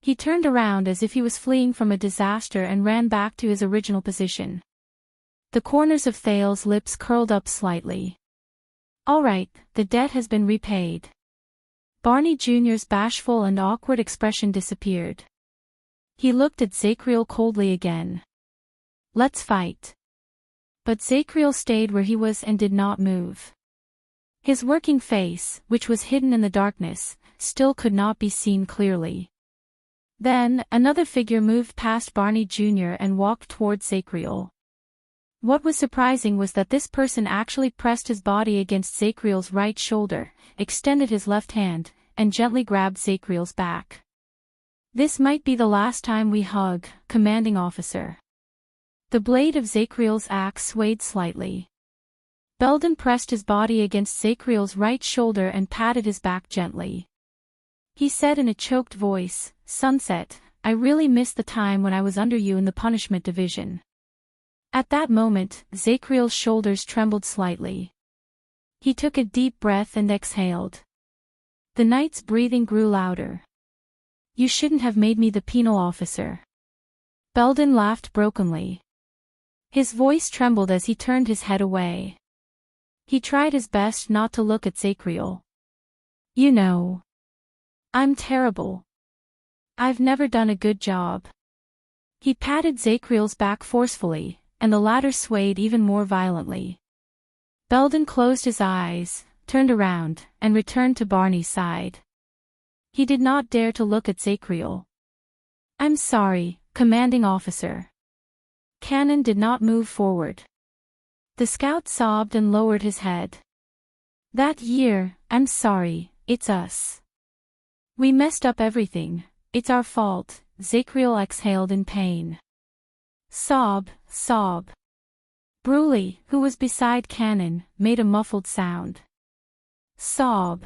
He turned around as if he was fleeing from a disaster and ran back to his original position. The corners of Thales' lips curled up slightly. All right, the debt has been repaid. Barney Jr.'s bashful and awkward expression disappeared. He looked at Zachriel coldly again. Let's fight. But Zachriel stayed where he was and did not move. His working face, which was hidden in the darkness, still could not be seen clearly. Then, another figure moved past Barney Jr. and walked towards Zachriel. What was surprising was that this person actually pressed his body against Zachriel's right shoulder, extended his left hand, and gently grabbed Zachriel's back. This might be the last time we hug, commanding officer. The blade of Zachriel's axe swayed slightly. Belden pressed his body against Zachriel's right shoulder and patted his back gently. He said in a choked voice, Sunset, I really miss the time when I was under you in the punishment division. At that moment, Zachriel's shoulders trembled slightly. He took a deep breath and exhaled. The knight's breathing grew louder. You shouldn't have made me the penal officer. Belden laughed brokenly. His voice trembled as he turned his head away. He tried his best not to look at Zacriel. You know. I'm terrible. I've never done a good job. He patted Zacriel's back forcefully, and the latter swayed even more violently. Belden closed his eyes, turned around, and returned to Barney's side. He did not dare to look at Zacriel. I'm sorry, commanding officer. Cannon did not move forward. The scout sobbed and lowered his head. That year, I'm sorry, it's us. We messed up everything, it's our fault, Zacriel exhaled in pain. Sob, sob. Bruley, who was beside Cannon, made a muffled sound. Sob.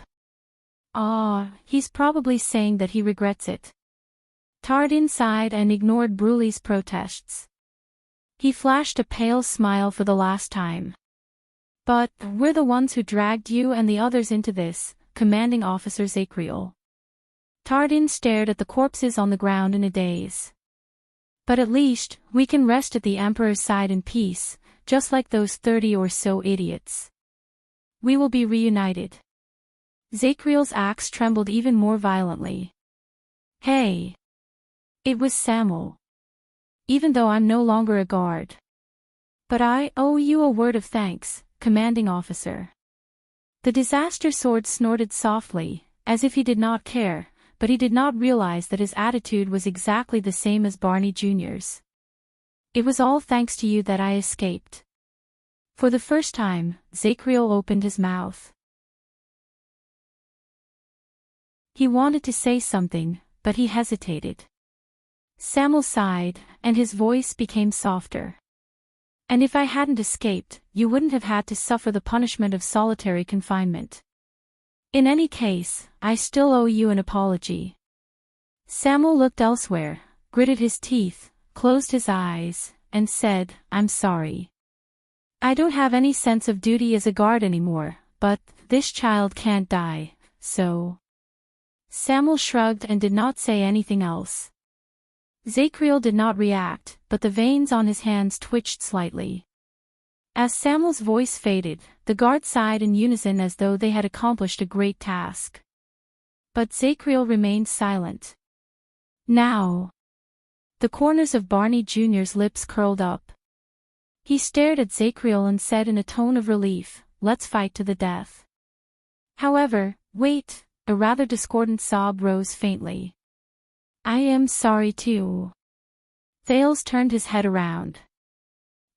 Ah, he's probably saying that he regrets it. Tardin sighed and ignored Bruley's protests. He flashed a pale smile for the last time. But, we're the ones who dragged you and the others into this, commanding officer Zacriel. Tardin stared at the corpses on the ground in a daze. But at least, we can rest at the Emperor's side in peace, just like those 30 or so idiots. We will be reunited. Zacriel's axe trembled even more violently. Hey! It was Samuel. Even though I'm no longer a guard. But I owe you a word of thanks, commanding officer. The disaster sword snorted softly, as if he did not care, but he did not realize that his attitude was exactly the same as Barney Jr.'s. It was all thanks to you that I escaped. For the first time, Zacriel opened his mouth. He wanted to say something, but he hesitated. Samuel sighed, and his voice became softer. And if I hadn't escaped, you wouldn't have had to suffer the punishment of solitary confinement. In any case, I still owe you an apology. Samuel looked elsewhere, gritted his teeth, closed his eyes, and said, I'm sorry. I don't have any sense of duty as a guard anymore, but this child can't die, so... Samuel shrugged and did not say anything else. Zacriel did not react, but the veins on his hands twitched slightly. As Samuel's voice faded, the guards sighed in unison as though they had accomplished a great task. But Zacriel remained silent. Now. The corners of Barney Jr.'s lips curled up. He stared at Zacriel and said in a tone of relief, let's fight to the death. However, wait, a rather discordant sob rose faintly. I am sorry too. Thales turned his head around.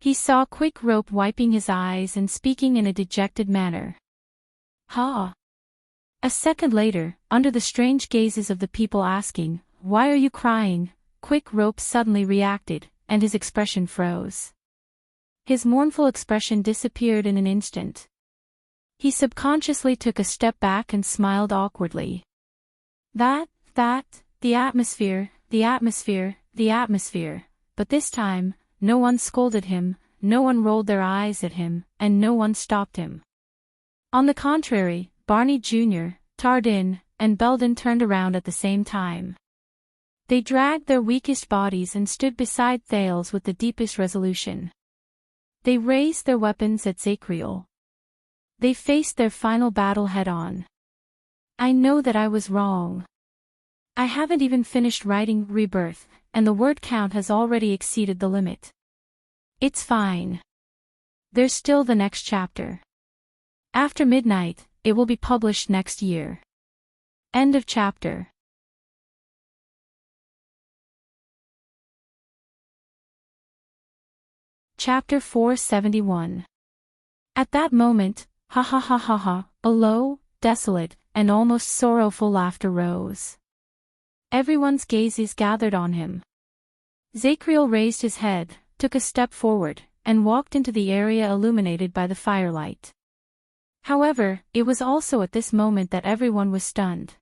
He saw Quick Rope wiping his eyes and speaking in a dejected manner. Ha! A second later, under the strange gazes of the people asking, why are you crying, Quick Rope suddenly reacted, and his expression froze. His mournful expression disappeared in an instant. He subconsciously took a step back and smiled awkwardly. The atmosphere, but this time, no one scolded him, no one rolled their eyes at him, and no one stopped him. On the contrary, Barney Jr., Tardin, and Belden turned around at the same time. They dragged their weakest bodies and stood beside Thales with the deepest resolution. They raised their weapons at Zacriel. They faced their final battle head-on. I know that I was wrong. I haven't even finished writing Rebirth, and the word count has already exceeded the limit. It's fine. There's still the next chapter. After midnight, it will be published next year. End of chapter. Chapter 471. At that moment, ha ha ha ha ha, a low, desolate, and almost sorrowful laughter rose. Everyone's gazes gathered on him. Zacriel raised his head, took a step forward, and walked into the area illuminated by the firelight. However, it was also at this moment that everyone was stunned.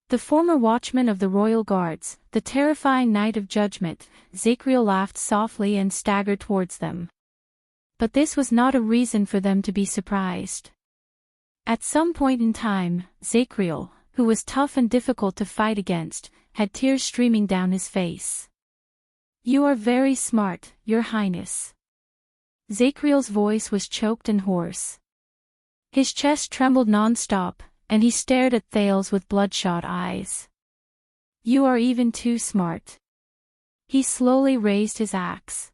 The former watchman of the royal guards, the terrifying Knight of Judgment, Zacriel laughed softly and staggered towards them. But this was not a reason for them to be surprised. At some point in time, Zacriel, who was tough and difficult to fight against, had tears streaming down his face. "You are very smart, Your Highness." Zacriel's voice was choked and hoarse. His chest trembled non-stop, and he stared at Thales with bloodshot eyes. "You are even too smart." He slowly raised his axe.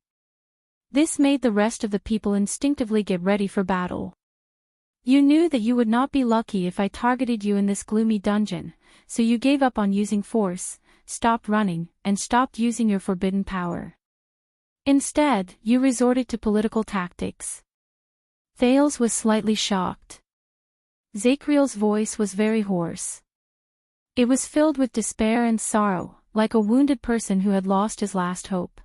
This made the rest of the people instinctively get ready for battle. "You knew that you would not be lucky if I targeted you in this gloomy dungeon, so you gave up on using force, stopped running, and stopped using your forbidden power. Instead, you resorted to political tactics." Thales was slightly shocked. Zacriel's voice was very hoarse. It was filled with despair and sorrow, like a wounded person who had lost his last hope.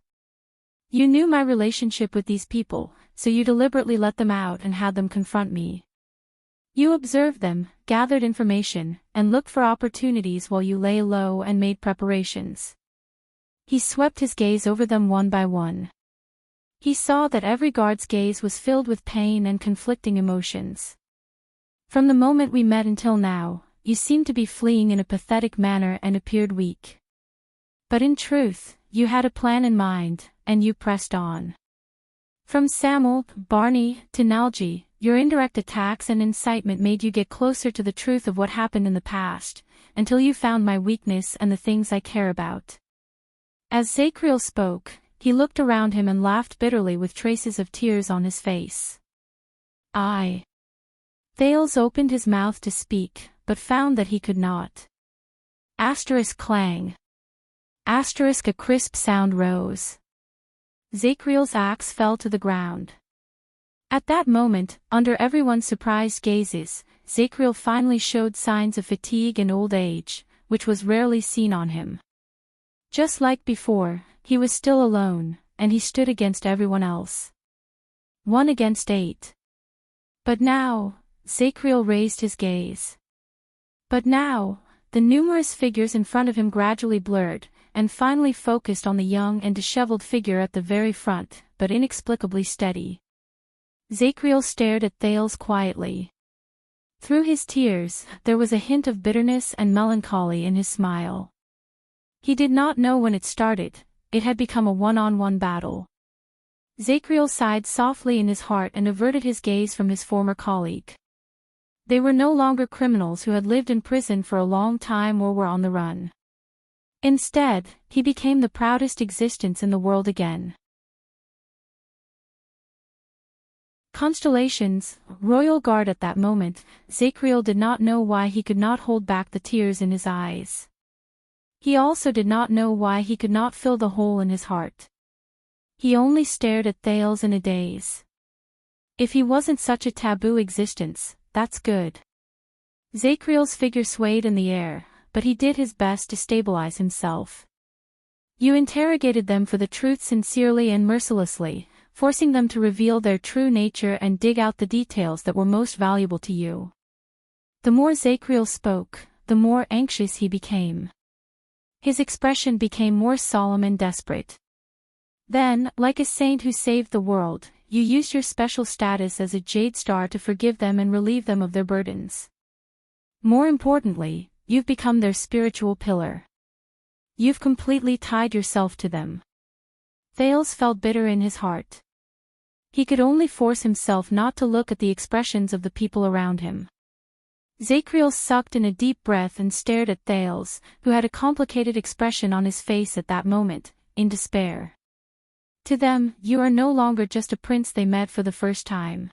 "You knew my relationship with these people, so you deliberately let them out and had them confront me. You observed them, gathered information, and looked for opportunities while you lay low and made preparations." He swept his gaze over them one by one. He saw that every guard's gaze was filled with pain and conflicting emotions. "From the moment we met until now, you seemed to be fleeing in a pathetic manner and appeared weak. But in truth, you had a plan in mind, and you pressed on. From Samuel, Barney, to Nalji, your indirect attacks and incitement made you get closer to the truth of what happened in the past, until you found my weakness and the things I care about." As Zacriel spoke, he looked around him and laughed bitterly with traces of tears on his face. "I..." Thales opened his mouth to speak, but found that he could not. Asterisk clang. Asterisk a crisp sound rose. Zacriel's axe fell to the ground. At that moment, under everyone's surprised gazes, Zacriel finally showed signs of fatigue and old age, which was rarely seen on him. Just like before, he was still alone, and he stood against everyone else. 1 against 8. But now, Zacriel raised his gaze. But now, the numerous figures in front of him gradually blurred, and finally focused on the young and disheveled figure at the very front, but inexplicably steady. Zacriel stared at Thales quietly. Through his tears, there was a hint of bitterness and melancholy in his smile. He did not know when it started. It had become a one-on-one battle. Zacriel sighed softly in his heart and averted his gaze from his former colleague. They were no longer criminals who had lived in prison for a long time or were on the run. Instead, he became the proudest existence in the world again. Constellations, Royal Guard. At that moment, Zacriel did not know why he could not hold back the tears in his eyes. He also did not know why he could not fill the hole in his heart. He only stared at Thales in a daze. If he wasn't such a taboo existence, that's good. Zacriel's figure swayed in the air, but he did his best to stabilize himself. "You interrogated them for the truth sincerely and mercilessly, forcing them to reveal their true nature and dig out the details that were most valuable to you." The more Zacriel spoke, the more anxious he became. His expression became more solemn and desperate. "Then, like a saint who saved the world, you used your special status as a Jade Star to forgive them and relieve them of their burdens. More importantly, you've become their spiritual pillar. You've completely tied yourself to them." Thales felt bitter in his heart. He could only force himself not to look at the expressions of the people around him. Zacriel sucked in a deep breath and stared at Thales, who had a complicated expression on his face at that moment, in despair. To them, you are no longer just a prince they met for the first time.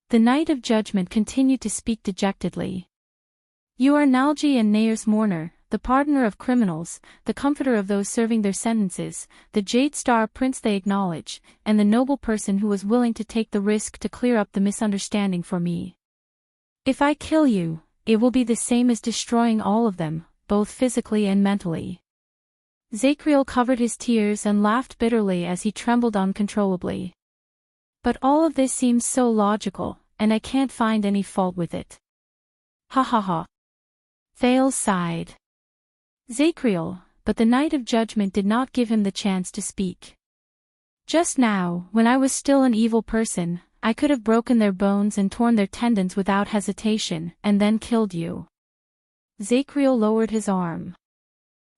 The Knight of Judgment continued to speak dejectedly. "You are Nalji and Nayar's mourner, the pardoner of criminals, the comforter of those serving their sentences, the Jade Star Prince they acknowledge, and the noble person who was willing to take the risk to clear up the misunderstanding for me. If I kill you, it will be the same as destroying all of them, both physically and mentally." Zacriel covered his tears and laughed bitterly as he trembled uncontrollably. "But all of this seems so logical, and I can't find any fault with it." "Ha ha ha." Thales sighed. Zacriel, but the Knight of Judgment did not give him the chance to speak. "Just now, when I was still an evil person, I could have broken their bones and torn their tendons without hesitation, and then killed you. Zacriel lowered his arm.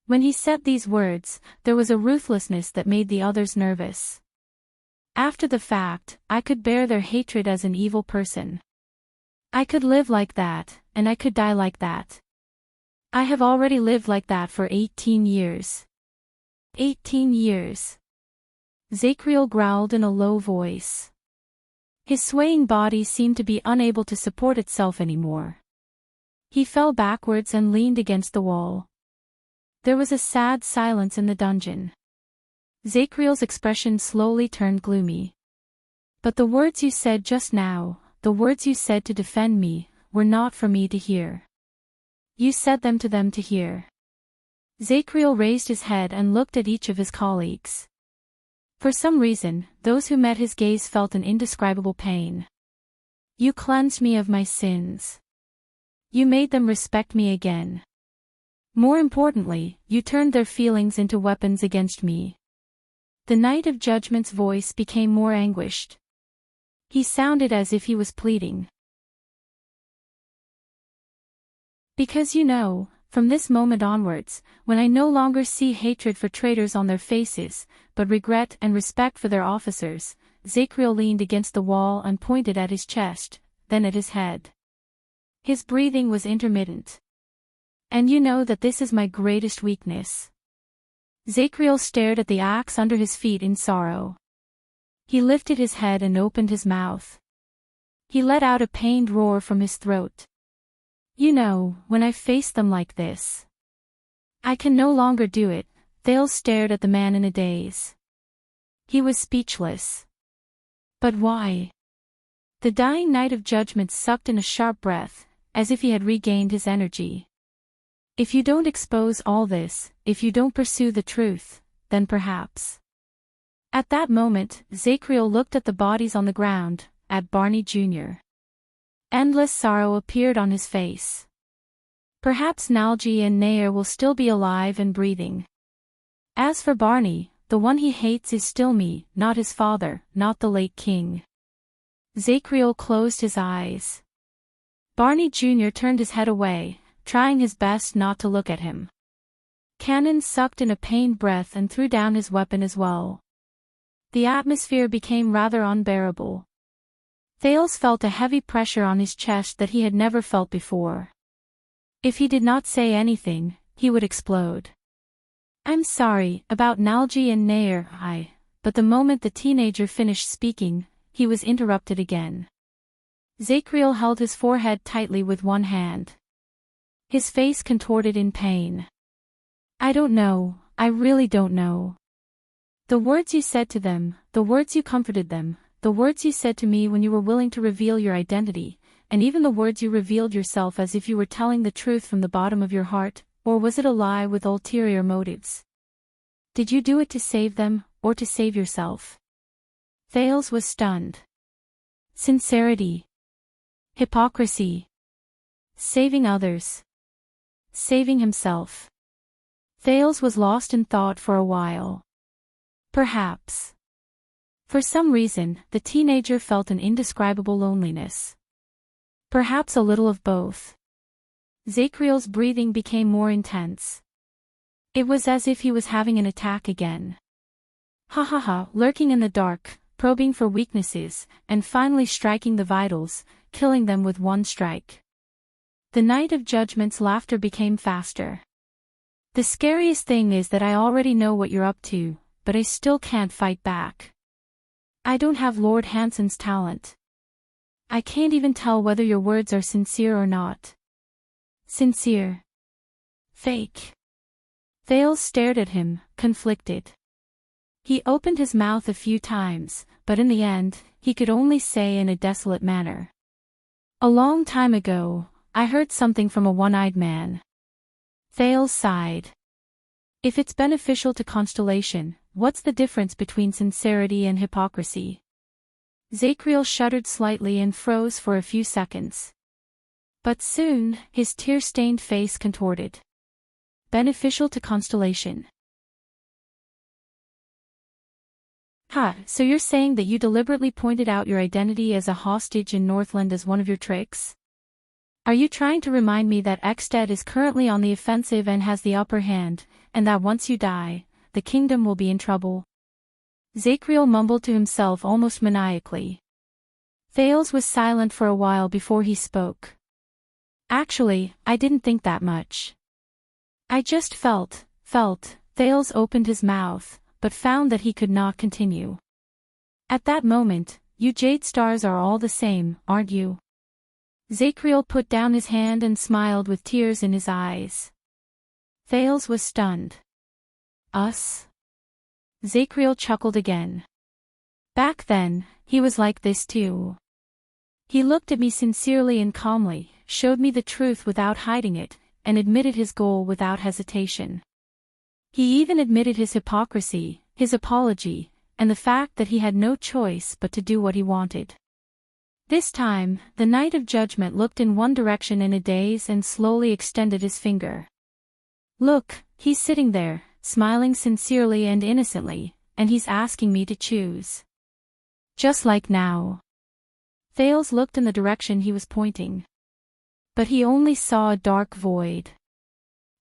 When he said these words, there was a ruthlessness that made the others nervous. After the fact, I could bear their hatred as an evil person. I could live like that, and I could die like that. I have already lived like that for 18 years. 18 years. Zacriel growled in a low voice. His swaying body seemed to be unable to support itself anymore. He fell backwards and leaned against the wall. There was a sad silence in the dungeon. Zacriel's expression slowly turned gloomy. But the words you said just now, the words you said to defend me, were not for me to hear. You said them to hear. Zacriel raised his head and looked at each of his colleagues. For some reason, those who met his gaze felt an indescribable pain. You cleansed me of my sins. You made them respect me again. More importantly, you turned their feelings into weapons against me. The Knight of Judgment's voice became more anguished. He sounded as if he was pleading. Because you know, from this moment onwards, when I no longer see hatred for traitors on their faces, but regret and respect for their officers, Zacriel leaned against the wall and pointed at his chest, then at his head. His breathing was intermittent. And you know that this is my greatest weakness. Zacriel stared at the axe under his feet in sorrow. He lifted his head and opened his mouth. He let out a pained roar from his throat. You know, when I face them like this, I can no longer do it. Thales stared at the man in a daze. He was speechless. But why? The dying Knight of Judgment sucked in a sharp breath, as if he had regained his energy. If you don't expose all this, if you don't pursue the truth, then perhaps. At that moment, Zacriel looked at the bodies on the ground, at Barney Jr. Endless sorrow appeared on his face. Perhaps Nalji and Nair will still be alive and breathing. As for Barney, the one he hates is still me, not his father, not the late king. Zacriel closed his eyes. Barney Jr. turned his head away, trying his best not to look at him. Cannon sucked in a pained breath and threw down his weapon as well. The atmosphere became rather unbearable. Thales felt a heavy pressure on his chest that he had never felt before. If he did not say anything, he would explode. I'm sorry about Nalji and Nair, but the moment the teenager finished speaking, he was interrupted again. Zacriel held his forehead tightly with one hand. His face contorted in pain. I don't know, I really don't know. The words you said to them, the words you comforted them, the words you said to me when you were willing to reveal your identity, and even the words you revealed yourself as if you were telling the truth from the bottom of your heart, or was it a lie with ulterior motives? Did you do it to save them, or to save yourself? Thales was stunned. Sincerity. Hypocrisy. Saving others. Saving himself. Thales was lost in thought for a while. Perhaps. For some reason, the teenager felt an indescribable loneliness. Perhaps a little of both. Zacriel's breathing became more intense. It was as if he was having an attack again. Lurking in the dark, probing for weaknesses, and finally striking the vitals, killing them with one strike. The Knight of Judgment's laughter became faster. The scariest thing is that I already know what you're up to, but I still can't fight back. I don't have Lord Hanson's talent. I can't even tell whether your words are sincere or not. Sincere. Fake. Thales stared at him, conflicted. He opened his mouth a few times, but in the end, he could only say in a desolate manner. A long time ago, I heard something from a one-eyed man. Thales sighed. If it's beneficial to Constellation, what's the difference between sincerity and hypocrisy? Zacriel shuddered slightly and froze for a few seconds. But soon, his tear-stained face contorted. Beneficial to Constellation. So you're saying that you deliberately pointed out your identity as a hostage in Northland as one of your tricks? Are you trying to remind me that Ekstead is currently on the offensive and has the upper hand, and that once you die, the kingdom will be in trouble? Zachriel mumbled to himself almost maniacally. Thales was silent for a while before he spoke. Actually, I didn't think that much. I just felt. Thales opened his mouth, but found that he could not continue. At that moment, you Jade Stars are all the same, aren't you? Zachriel put down his hand and smiled with tears in his eyes. Thales was stunned. Us? Zachriel chuckled again. Back then, he was like this too. He looked at me sincerely and calmly, showed me the truth without hiding it, and admitted his goal without hesitation. He even admitted his hypocrisy, his apology, and the fact that he had no choice but to do what he wanted. This time, the Knight of Judgment looked in one direction in a daze and slowly extended his finger. Look, he's sitting there, smiling sincerely and innocently, and he's asking me to choose. Just like now. Thales looked in the direction he was pointing. But he only saw a dark void.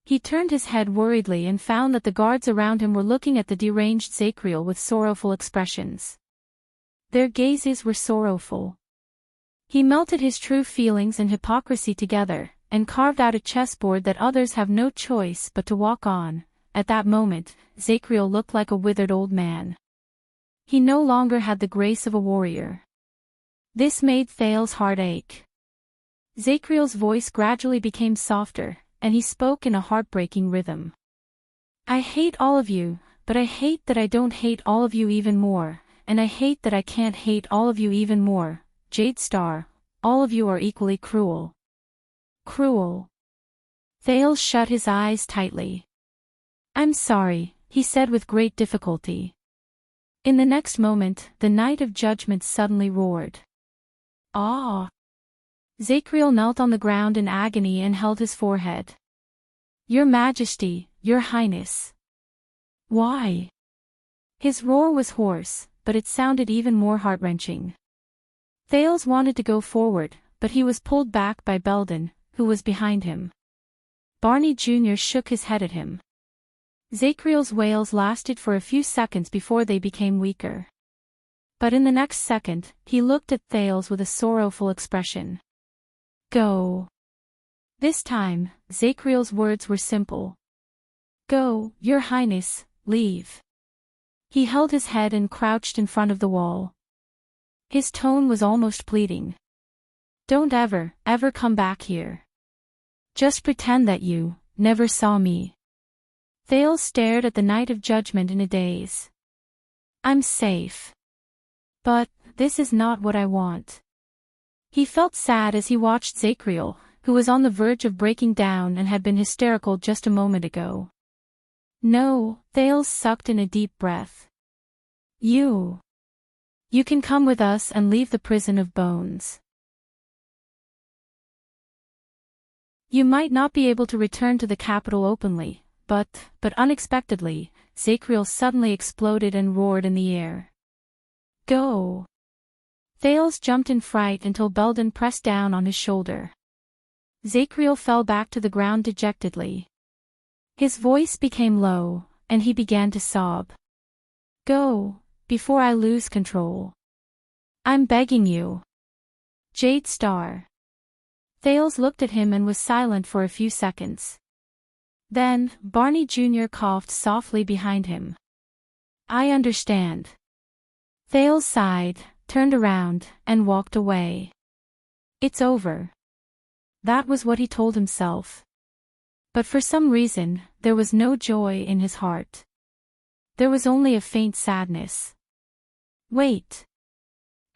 He turned his head worriedly and found that the guards around him were looking at the deranged Zachriel with sorrowful expressions. Their gazes were sorrowful. He melted his true feelings and hypocrisy together, and carved out a chessboard that others have no choice but to walk on. At that moment, Zachriel looked like a withered old man. He no longer had the grace of a warrior. This made Thales' heart ache. Zachriel's voice gradually became softer, and he spoke in a heartbreaking rhythm. I hate all of you, but I hate that I don't hate all of you even more, and I hate that I can't hate all of you even more. Jade Star, all of you are equally cruel. Cruel. Thales shut his eyes tightly. I'm sorry, he said with great difficulty. In the next moment, the Knight of Judgment suddenly roared. Ah! Zachriel knelt on the ground in agony and held his forehead. Your Majesty, Your Highness. Why? His roar was hoarse, but it sounded even more heart-wrenching. Thales wanted to go forward, but he was pulled back by Belden, who was behind him. Barney Jr. shook his head at him. Zachriel's wails lasted for a few seconds before they became weaker. But in the next second, he looked at Thales with a sorrowful expression. Go. This time, Zachriel's words were simple. Go, Your Highness, leave. He held his head and crouched in front of the wall. His tone was almost pleading. Don't ever come back here. Just pretend that you never saw me. Thales stared at the Knight of Judgment in a daze. I'm safe. But this is not what I want. He felt sad as he watched Zachriel, who was on the verge of breaking down and had been hysterical just a moment ago. No, Thales sucked in a deep breath. You can come with us and leave the prison of bones. You might not be able to return to the capital openly, but unexpectedly, Zachriel suddenly exploded and roared in the air. Go! Thales jumped in fright until Belden pressed down on his shoulder. Zachriel fell back to the ground dejectedly. His voice became low, and he began to sob. Go, before I lose control. I'm begging you. Jade Star. Thales looked at him and was silent for a few seconds. Then, Barney Jr. coughed softly behind him. I understand. Thales sighed, turned around, and walked away. It's over. That was what he told himself. But for some reason, there was no joy in his heart. There was only a faint sadness. Wait.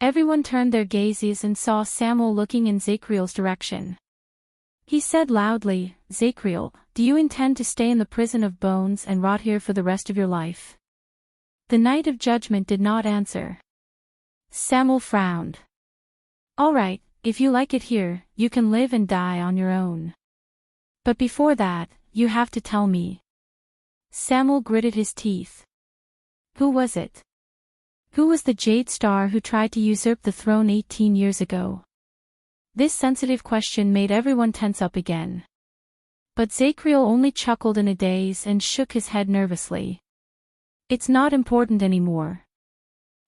Everyone turned their gazes and saw Samuel looking in Zachriel's direction. He said loudly, Zachriel, do you intend to stay in the prison of bones and rot here for the rest of your life? The Knight of Judgment did not answer. Samuel frowned. All right, if you like it here, you can live and die on your own. But before that, you have to tell me. Samuel gritted his teeth. Who was it? Who was the Jade Star who tried to usurp the throne 18 years ago? This sensitive question made everyone tense up again. But Zacriel only chuckled in a daze and shook his head nervously. It's not important anymore.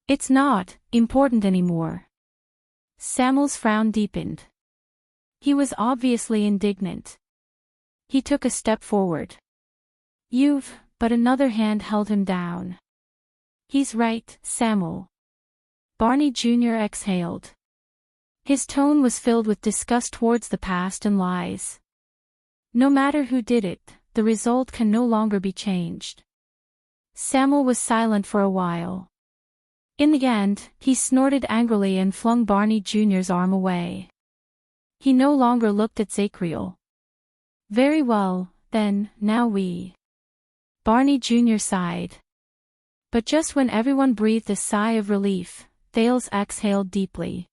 It's not important anymore. Samuel's frown deepened. He was obviously indignant. He took a step forward. But another hand held him down. He's right, Samuel. Barney Jr. exhaled. His tone was filled with disgust towards the past and lies. No matter who did it, the result can no longer be changed. Samuel was silent for a while. In the end, he snorted angrily and flung Barney Jr.'s arm away. He no longer looked at Zacriel. Very well, then, now we. Barney Jr. sighed. But just when everyone breathed a sigh of relief, Thales exhaled deeply.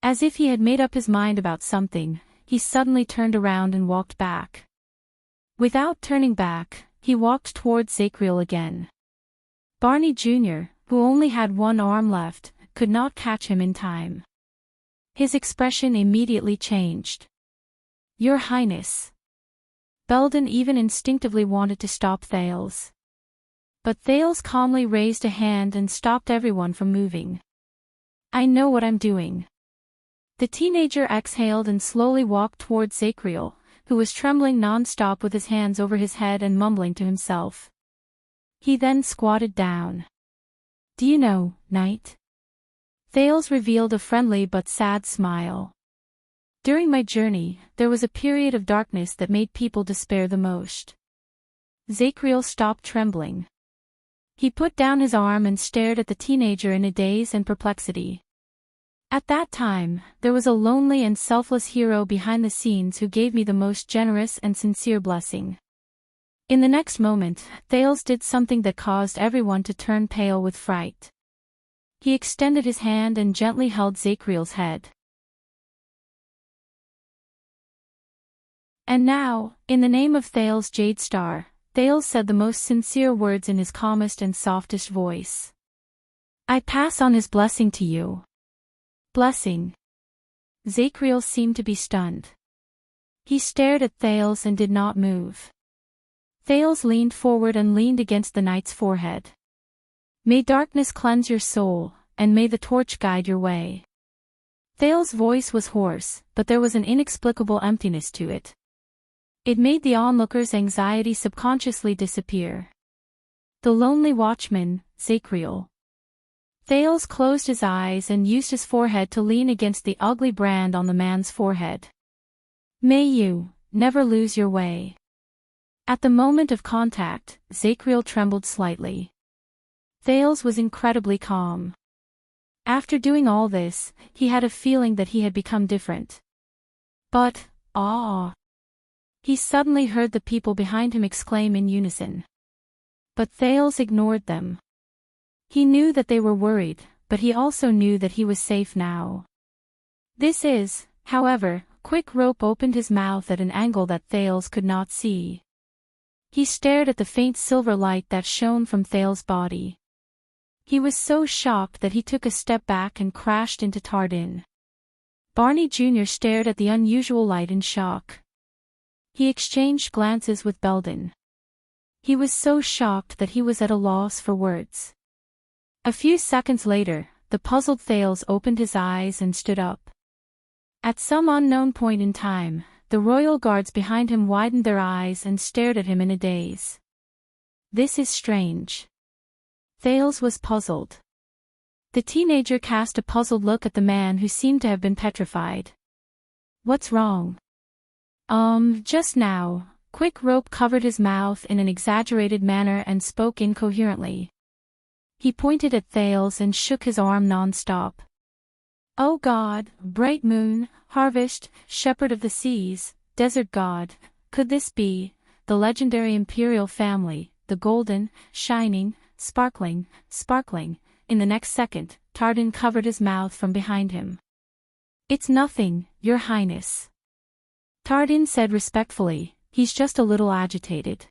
As if he had made up his mind about something, he suddenly turned around and walked back. Without turning back, he walked towards Zacriel again. Barney Jr., who only had one arm left, could not catch him in time. His expression immediately changed. Your Highness. Belden even instinctively wanted to stop Thales. But Thales calmly raised a hand and stopped everyone from moving. I know what I'm doing. The teenager exhaled and slowly walked towards Zacriel, who was trembling non-stop with his hands over his head and mumbling to himself. He then squatted down. Do you know, Knight? Thales revealed a friendly but sad smile. During my journey, there was a period of darkness that made people despair the most. Zacriel stopped trembling. He put down his arm and stared at the teenager in a daze and perplexity. At that time, there was a lonely and selfless hero behind the scenes who gave me the most generous and sincere blessing. In the next moment, Thales did something that caused everyone to turn pale with fright. He extended his hand and gently held Zacriel's head. And now, in the name of Thales Jadestar, Thales said the most sincere words in his calmest and softest voice. I pass on his blessing to you. Blessing. Zacriel seemed to be stunned. He stared at Thales and did not move. Thales leaned forward and leaned against the knight's forehead. May darkness cleanse your soul, and may the torch guide your way. Thales' voice was hoarse, but there was an inexplicable emptiness to it. It made the onlooker's anxiety subconsciously disappear. The lonely watchman, Zacriel. Thales closed his eyes and used his forehead to lean against the ugly brand on the man's forehead. May you never lose your way. At the moment of contact, Zacriel trembled slightly. Thales was incredibly calm. After doing all this, he had a feeling that he had become different. But, he suddenly heard the people behind him exclaim in unison. But Thales ignored them. He knew that they were worried, but he also knew that he was safe now. This is, however, Quick Rope opened his mouth at an angle that Thales could not see. He stared at the faint silver light that shone from Thales' body. He was so shocked that he took a step back and crashed into Tardin. Barney Jr. stared at the unusual light in shock. He exchanged glances with Belden. He was so shocked that he was at a loss for words. A few seconds later, the puzzled Thales opened his eyes and stood up. At some unknown point in time, the royal guards behind him widened their eyes and stared at him in a daze. This is strange. Thales was puzzled. The teenager cast a puzzled look at the man who seemed to have been petrified. What's wrong? Just now, Quick Rope covered his mouth in an exaggerated manner and spoke incoherently. He pointed at Thales and shook his arm non-stop. Oh God, bright moon, harvest, shepherd of the seas, desert god, could this be the legendary imperial family, the golden, shining, sparkling? In the next second, Tardin covered his mouth from behind him. It's nothing, Your Highness. Tardin said respectfully, he's just a little agitated.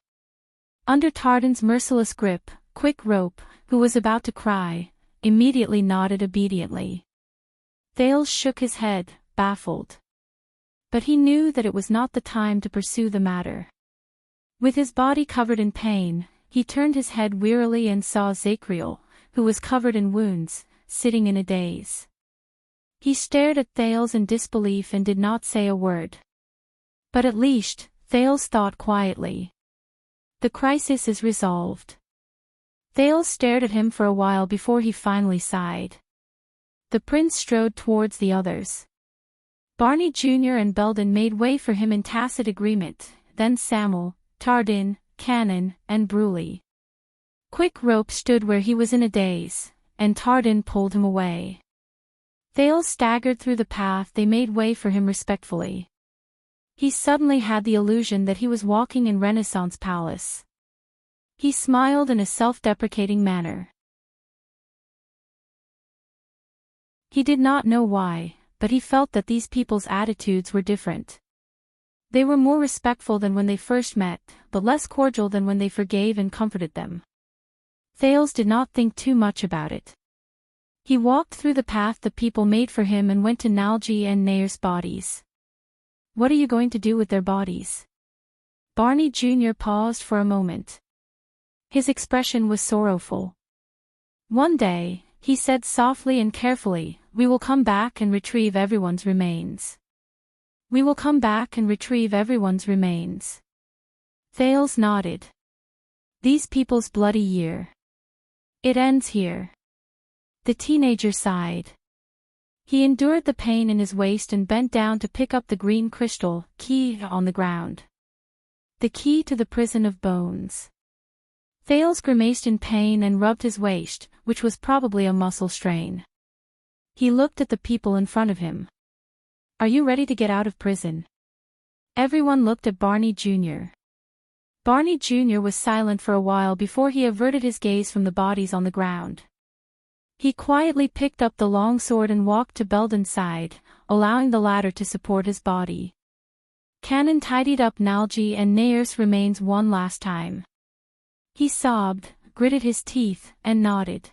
Under Tardin's merciless grip, Quick Rope, who was about to cry, immediately nodded obediently. Thales shook his head, baffled. But he knew that it was not the time to pursue the matter. With his body covered in pain, he turned his head wearily and saw Zacriel, who was covered in wounds, sitting in a daze. He stared at Thales in disbelief and did not say a word. But at least, Thales thought quietly. The crisis is resolved. Thales stared at him for a while before he finally sighed. The prince strode towards the others. Barney Jr. and Belden made way for him in tacit agreement, then Samuel, Tardin, Cannon, and Bruley. Quick Rope stood where he was in a daze, and Tardin pulled him away. Thales staggered through the path. They made way for him respectfully. He suddenly had the illusion that he was walking in Renaissance Palace. He smiled in a self-deprecating manner. He did not know why, but he felt that these people's attitudes were different. They were more respectful than when they first met, but less cordial than when they forgave and comforted them. Thales did not think too much about it. He walked through the path the people made for him and went to Nalji and Nair's bodies. What are you going to do with their bodies? Barney Jr. paused for a moment. His expression was sorrowful. One day, he said softly and carefully, we will come back and retrieve everyone's remains. We will come back and retrieve everyone's remains. Thales nodded. These people's bloody year. It ends here. The teenager sighed. He endured the pain in his waist and bent down to pick up the green crystal key on the ground. The key to the prison of bones. Thales grimaced in pain and rubbed his waist, which was probably a muscle strain. He looked at the people in front of him. Are you ready to get out of prison? Everyone looked at Barney Jr. Barney Jr. was silent for a while before he averted his gaze from the bodies on the ground. He quietly picked up the long sword and walked to Belden's side, allowing the latter to support his body. Cannon tidied up Nalji and Nair's remains one last time. He sobbed, gritted his teeth, and nodded.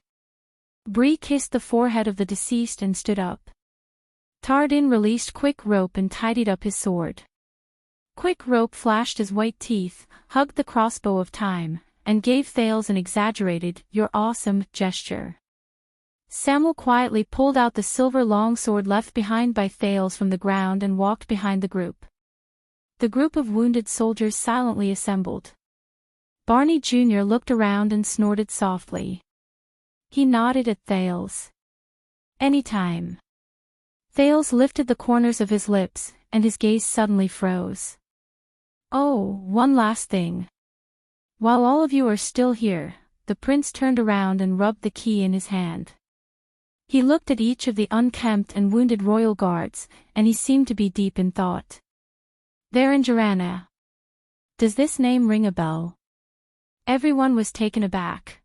Bree kissed the forehead of the deceased and stood up. Tardin released Quick Rope and tidied up his sword. Quick Rope flashed his white teeth, hugged the crossbow of time, and gave Thales an exaggerated, "You're awesome," gesture. Samuel quietly pulled out the silver longsword left behind by Thales from the ground and walked behind the group. The group of wounded soldiers silently assembled. Barney Jr. looked around and snorted softly. He nodded at Thales. Anytime. Thales lifted the corners of his lips, and his gaze suddenly froze. Oh, one last thing. While all of you are still here, the prince turned around and rubbed the key in his hand. He looked at each of the unkempt and wounded royal guards, and he seemed to be deep in thought. They're in Jarana. Does this name ring a bell? Everyone was taken aback.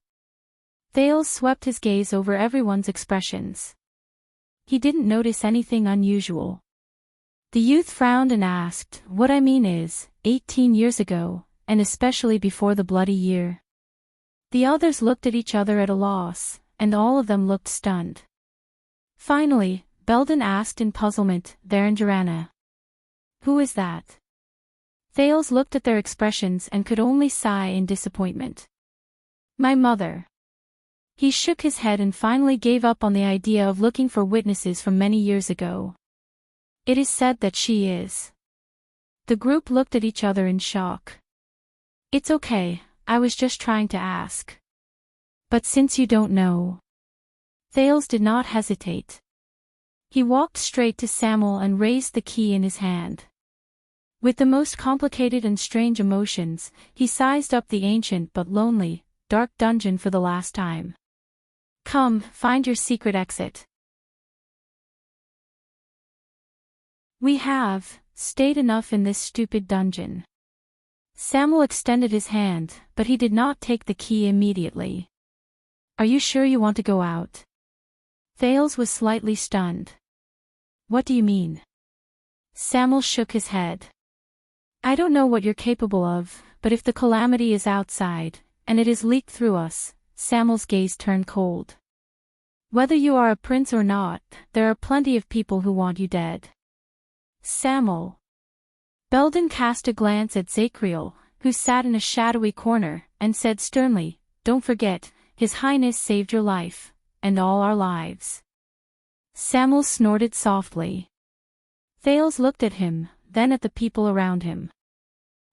Thales swept his gaze over everyone's expressions. He didn't notice anything unusual. The youth frowned and asked, what I mean is, 18 years ago, and especially before the bloody year. The others looked at each other at a loss, and all of them looked stunned. Finally, Belden asked in puzzlement, they're in Jarana. Who is that? Thales looked at their expressions and could only sigh in disappointment. My mother. He shook his head and finally gave up on the idea of looking for witnesses from many years ago. It is said that she is. The group looked at each other in shock. It's okay, I was just trying to ask. But since you don't know. Thales did not hesitate. He walked straight to Samuel and raised the key in his hand. With the most complicated and strange emotions, he sized up the ancient but lonely, dark dungeon for the last time. Come, find your secret exit. We have stayed enough in this stupid dungeon. Samuel extended his hand, but he did not take the key immediately. Are you sure you want to go out? Thales was slightly stunned. What do you mean? Samuel shook his head. I don't know what you're capable of, but if the calamity is outside, and it is leaked through us, Samuel's gaze turned cold. Whether you are a prince or not, there are plenty of people who want you dead. Samuel. Belden cast a glance at Zacriel, who sat in a shadowy corner, and said sternly, "Don't forget, His Highness saved your life, and all our lives." Samuel snorted softly. Thales looked at him, then at the people around him.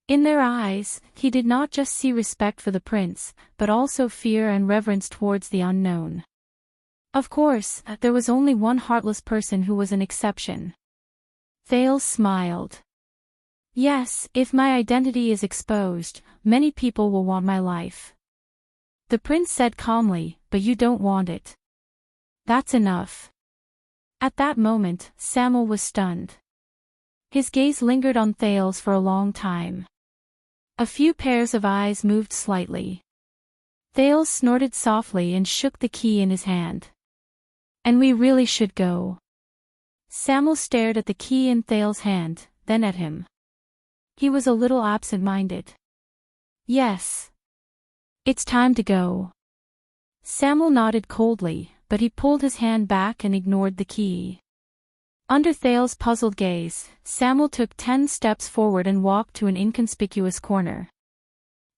In their eyes, he did not just see respect for the prince, but also fear and reverence towards the unknown. Of course, there was only one heartless person who was an exception. Thales smiled. "Yes, if my identity is exposed, many people will want my life." The prince said calmly, "But you don't want it. That's enough." At that moment, Samuel was stunned. His gaze lingered on Thales for a long time. A few pairs of eyes moved slightly. Thales snorted softly and shook the key in his hand. "And we really should go." Samuel stared at the key in Thales' hand, then at him. He was a little absent-minded. "Yes. It's time to go." Samuel nodded coldly, but he pulled his hand back and ignored the key. Under Thales' puzzled gaze, Samuel took 10 steps forward and walked to an inconspicuous corner.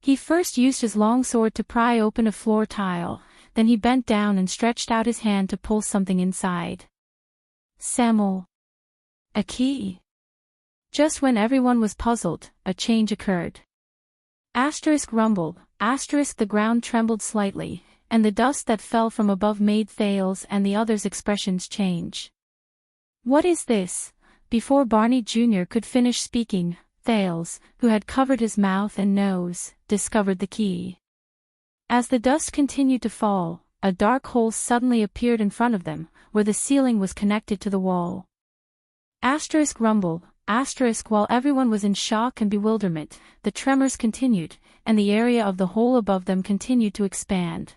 He first used his long sword to pry open a floor tile, then he bent down and stretched out his hand to pull something inside. Samuel. A key. Just when everyone was puzzled, a change occurred. Asterisk rumbled, asterisk the ground trembled slightly, and the dust that fell from above made Thales and the others' expressions change. "What is this?" Before Barney Jr. could finish speaking, Thales, who had covered his mouth and nose, discovered the key. As the dust continued to fall, a dark hole suddenly appeared in front of them, where the ceiling was connected to the wall. Asterisk rumble, asterisk while everyone was in shock and bewilderment, the tremors continued, and the area of the hole above them continued to expand.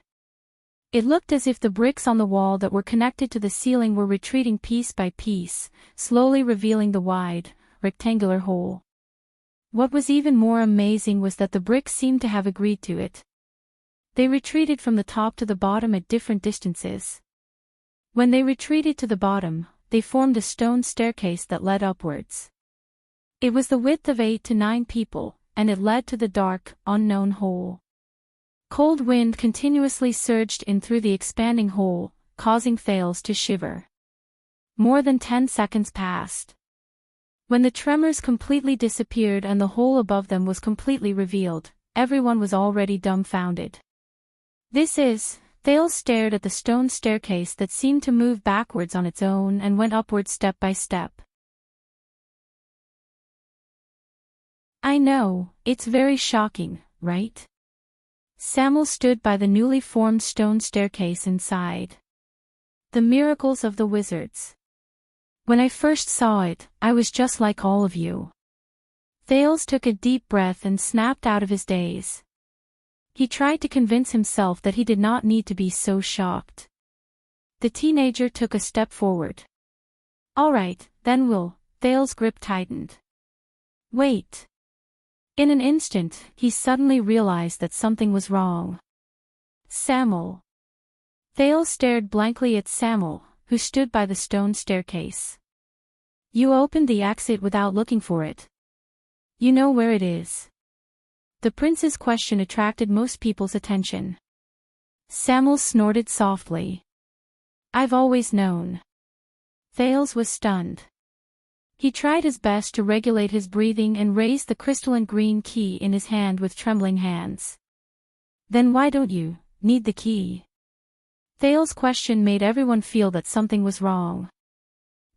It looked as if the bricks on the wall that were connected to the ceiling were retreating piece by piece, slowly revealing the wide, rectangular hole. What was even more amazing was that the bricks seemed to have agreed to it. They retreated from the top to the bottom at different distances. When they retreated to the bottom, they formed a stone staircase that led upwards. It was the width of 8 to 9 people, and it led to the dark, unknown hole. Cold wind continuously surged in through the expanding hole, causing Thales to shiver. More than 10 seconds passed. When the tremors completely disappeared and the hole above them was completely revealed, everyone was already dumbfounded. Thales stared at the stone staircase that seemed to move backwards on its own and went upwards step by step. "I know, it's very shocking, right?" Samuel stood by the newly formed stone staircase inside. The miracles of the wizards. "When I first saw it, I was just like all of you." Thales took a deep breath and snapped out of his daze. He tried to convince himself that he did not need to be so shocked. The teenager took a step forward. "All right, then Thales' grip tightened. "Wait." In an instant, he suddenly realized that something was wrong. "Samuel." Thales stared blankly at Samuel, who stood by the stone staircase. "You opened the exit without looking for it. You know where it is." The prince's question attracted most people's attention. Samuel snorted softly. "I've always known." Thales was stunned. He tried his best to regulate his breathing and raised the crystalline green key in his hand with trembling hands. "Then why don't you need the key?" Thales' question made everyone feel that something was wrong.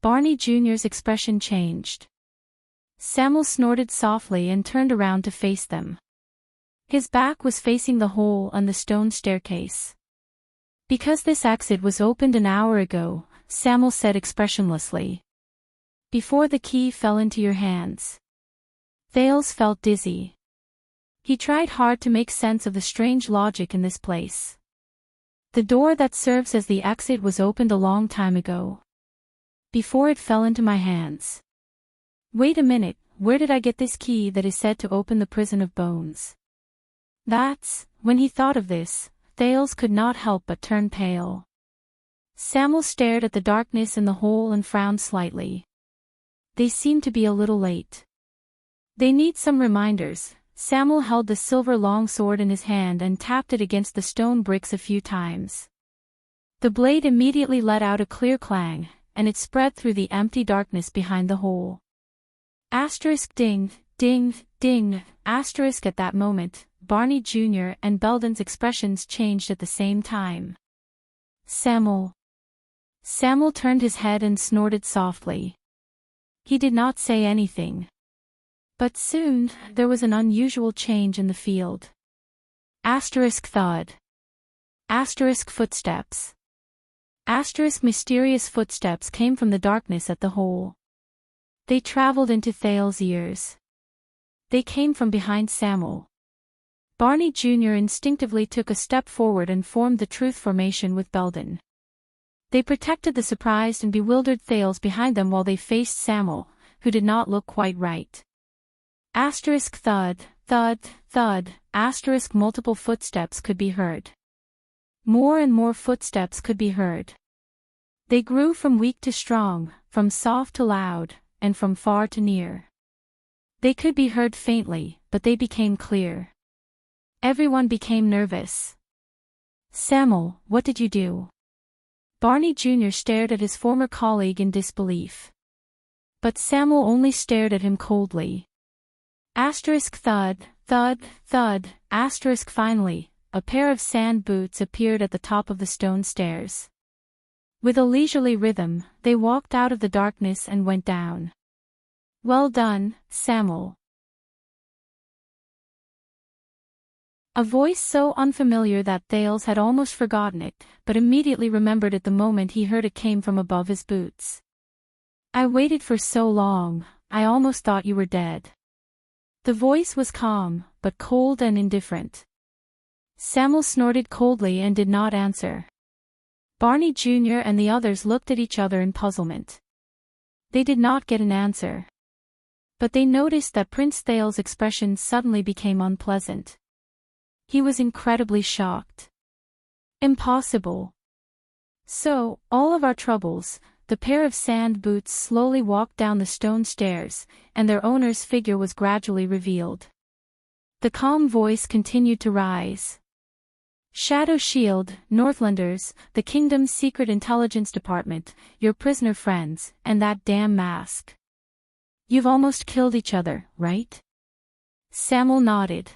Barney Jr.'s expression changed. Samuel snorted softly and turned around to face them. His back was facing the hole and the stone staircase. "Because this exit was opened an hour ago," Samuel said expressionlessly. "Before the key fell into your hands." Thales felt dizzy. He tried hard to make sense of the strange logic in this place. The door that serves as the exit was opened a long time ago. Before it fell into my hands. Wait a minute, where did I get this key that is said to open the prison of bones? When he thought of this, Thales could not help but turn pale. Samuel stared at the darkness in the hole and frowned slightly. they seem to be a little late. They need some reminders. Samuel held the silver longsword in his hand and tapped it against the stone bricks a few times. The blade immediately let out a clear clang, and it spread through the empty darkness behind the hole. Asterisk ding, ding, ding, asterisk. At that moment, Barney Jr. and Belden's expressions changed at the same time. Samuel. Samuel turned his head and snorted softly. He did not say anything. But soon, there was an unusual change in the field. Asterisk thud. Asterisk footsteps. Asterisk mysterious footsteps came from the darkness at the hole. They traveled into Thale's ears. They came from behind Samuel. Barney Jr. instinctively took a step forward and formed the truth formation with Belden. They protected the surprised and bewildered Thales behind them while they faced Samuel, who did not look quite right. Asterisk thud, thud, thud, asterisk multiple footsteps could be heard. More and more footsteps could be heard. They grew from weak to strong, from soft to loud, and from far to near. They could be heard faintly, but they became clear. Everyone became nervous. Samuel, what did you do? Barney Jr. stared at his former colleague in disbelief. But Samuel only stared at him coldly. Asterisk thud, thud, thud, asterisk finally, a pair of sand boots appeared at the top of the stone stairs. With a leisurely rhythm, they walked out of the darkness and went down. Well done, Samuel. A voice so unfamiliar that Thales had almost forgotten it, but immediately remembered it the moment he heard it came from above his boots. I waited for so long, I almost thought you were dead. The voice was calm, but cold and indifferent. Samuel snorted coldly and did not answer. Barney Jr. and the others looked at each other in puzzlement. They did not get an answer. But they noticed that Prince Thales' expression suddenly became unpleasant. He was incredibly shocked. Impossible. So, all of our troubles, the pair of sand boots slowly walked down the stone stairs, and their owner's figure was gradually revealed. The calm voice continued to rise. Shadow Shield, Northlanders, the Kingdom's Secret Intelligence Department, your prisoner friends, and that damn mask. You've almost killed each other, right? Samuel nodded.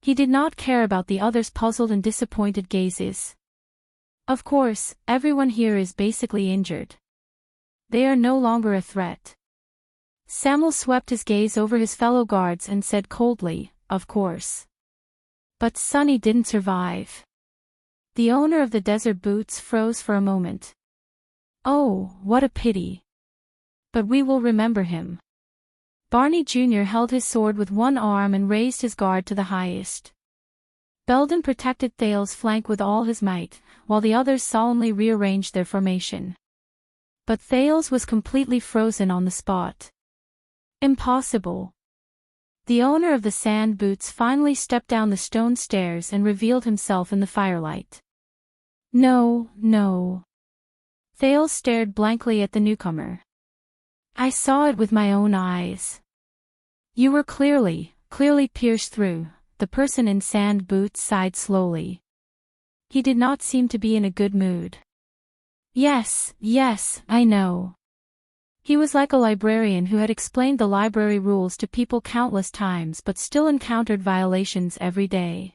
He did not care about the others' puzzled and disappointed gazes. Of course, everyone here is basically injured. They are no longer a threat. Samuel swept his gaze over his fellow guards and said coldly, of course. But Sonny didn't survive. The owner of the desert boots froze for a moment. Oh, what a pity. But we will remember him. Barney Jr. held his sword with one arm and raised his guard to the highest. Belden protected Thales' flank with all his might, while the others solemnly rearranged their formation. But Thales was completely frozen on the spot. Impossible. The owner of the sand boots finally stepped down the stone stairs and revealed himself in the firelight. No, no. Thales stared blankly at the newcomer. I saw it with my own eyes. You were clearly pierced through. The person in sand boots sighed slowly. He did not seem to be in a good mood. Yes, I know. He was like a librarian who had explained the library rules to people countless times but still encountered violations every day.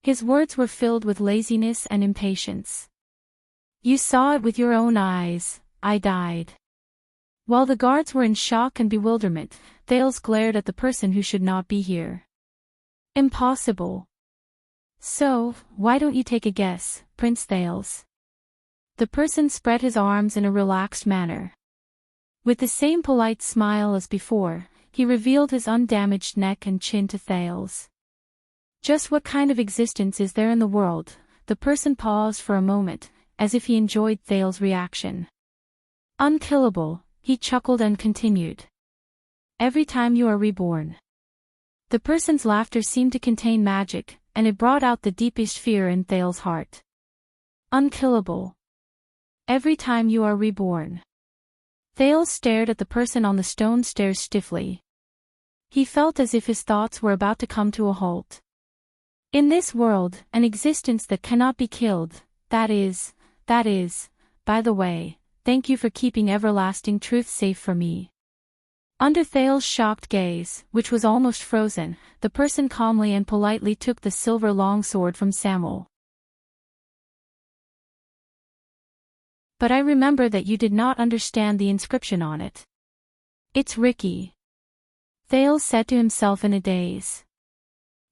His words were filled with laziness and impatience. You saw it with your own eyes, I died. While the guards were in shock and bewilderment, Thales glared at the person who should not be here. Impossible. So, why don't you take a guess, Prince Thales? The person spread his arms in a relaxed manner. With the same polite smile as before, he revealed his undamaged neck and chin to Thales. Just what kind of existence is there in the world? The person paused for a moment, as if he enjoyed Thales' reaction. Unkillable, he chuckled and continued. Every time you are reborn. The person's laughter seemed to contain magic, and it brought out the deepest fear in Thales' heart. Unkillable. Every time you are reborn. Thales stared at the person on the stone stairs stiffly. He felt as if his thoughts were about to come to a halt. In this world, an existence that cannot be killed, that is, by the way, thank you for keeping everlasting truth safe for me. Under Thales' shocked gaze, which was almost frozen, the person calmly and politely took the silver longsword from Samuel. But I remember that you did not understand the inscription on it. It's Ricky. Thales said to himself in a daze.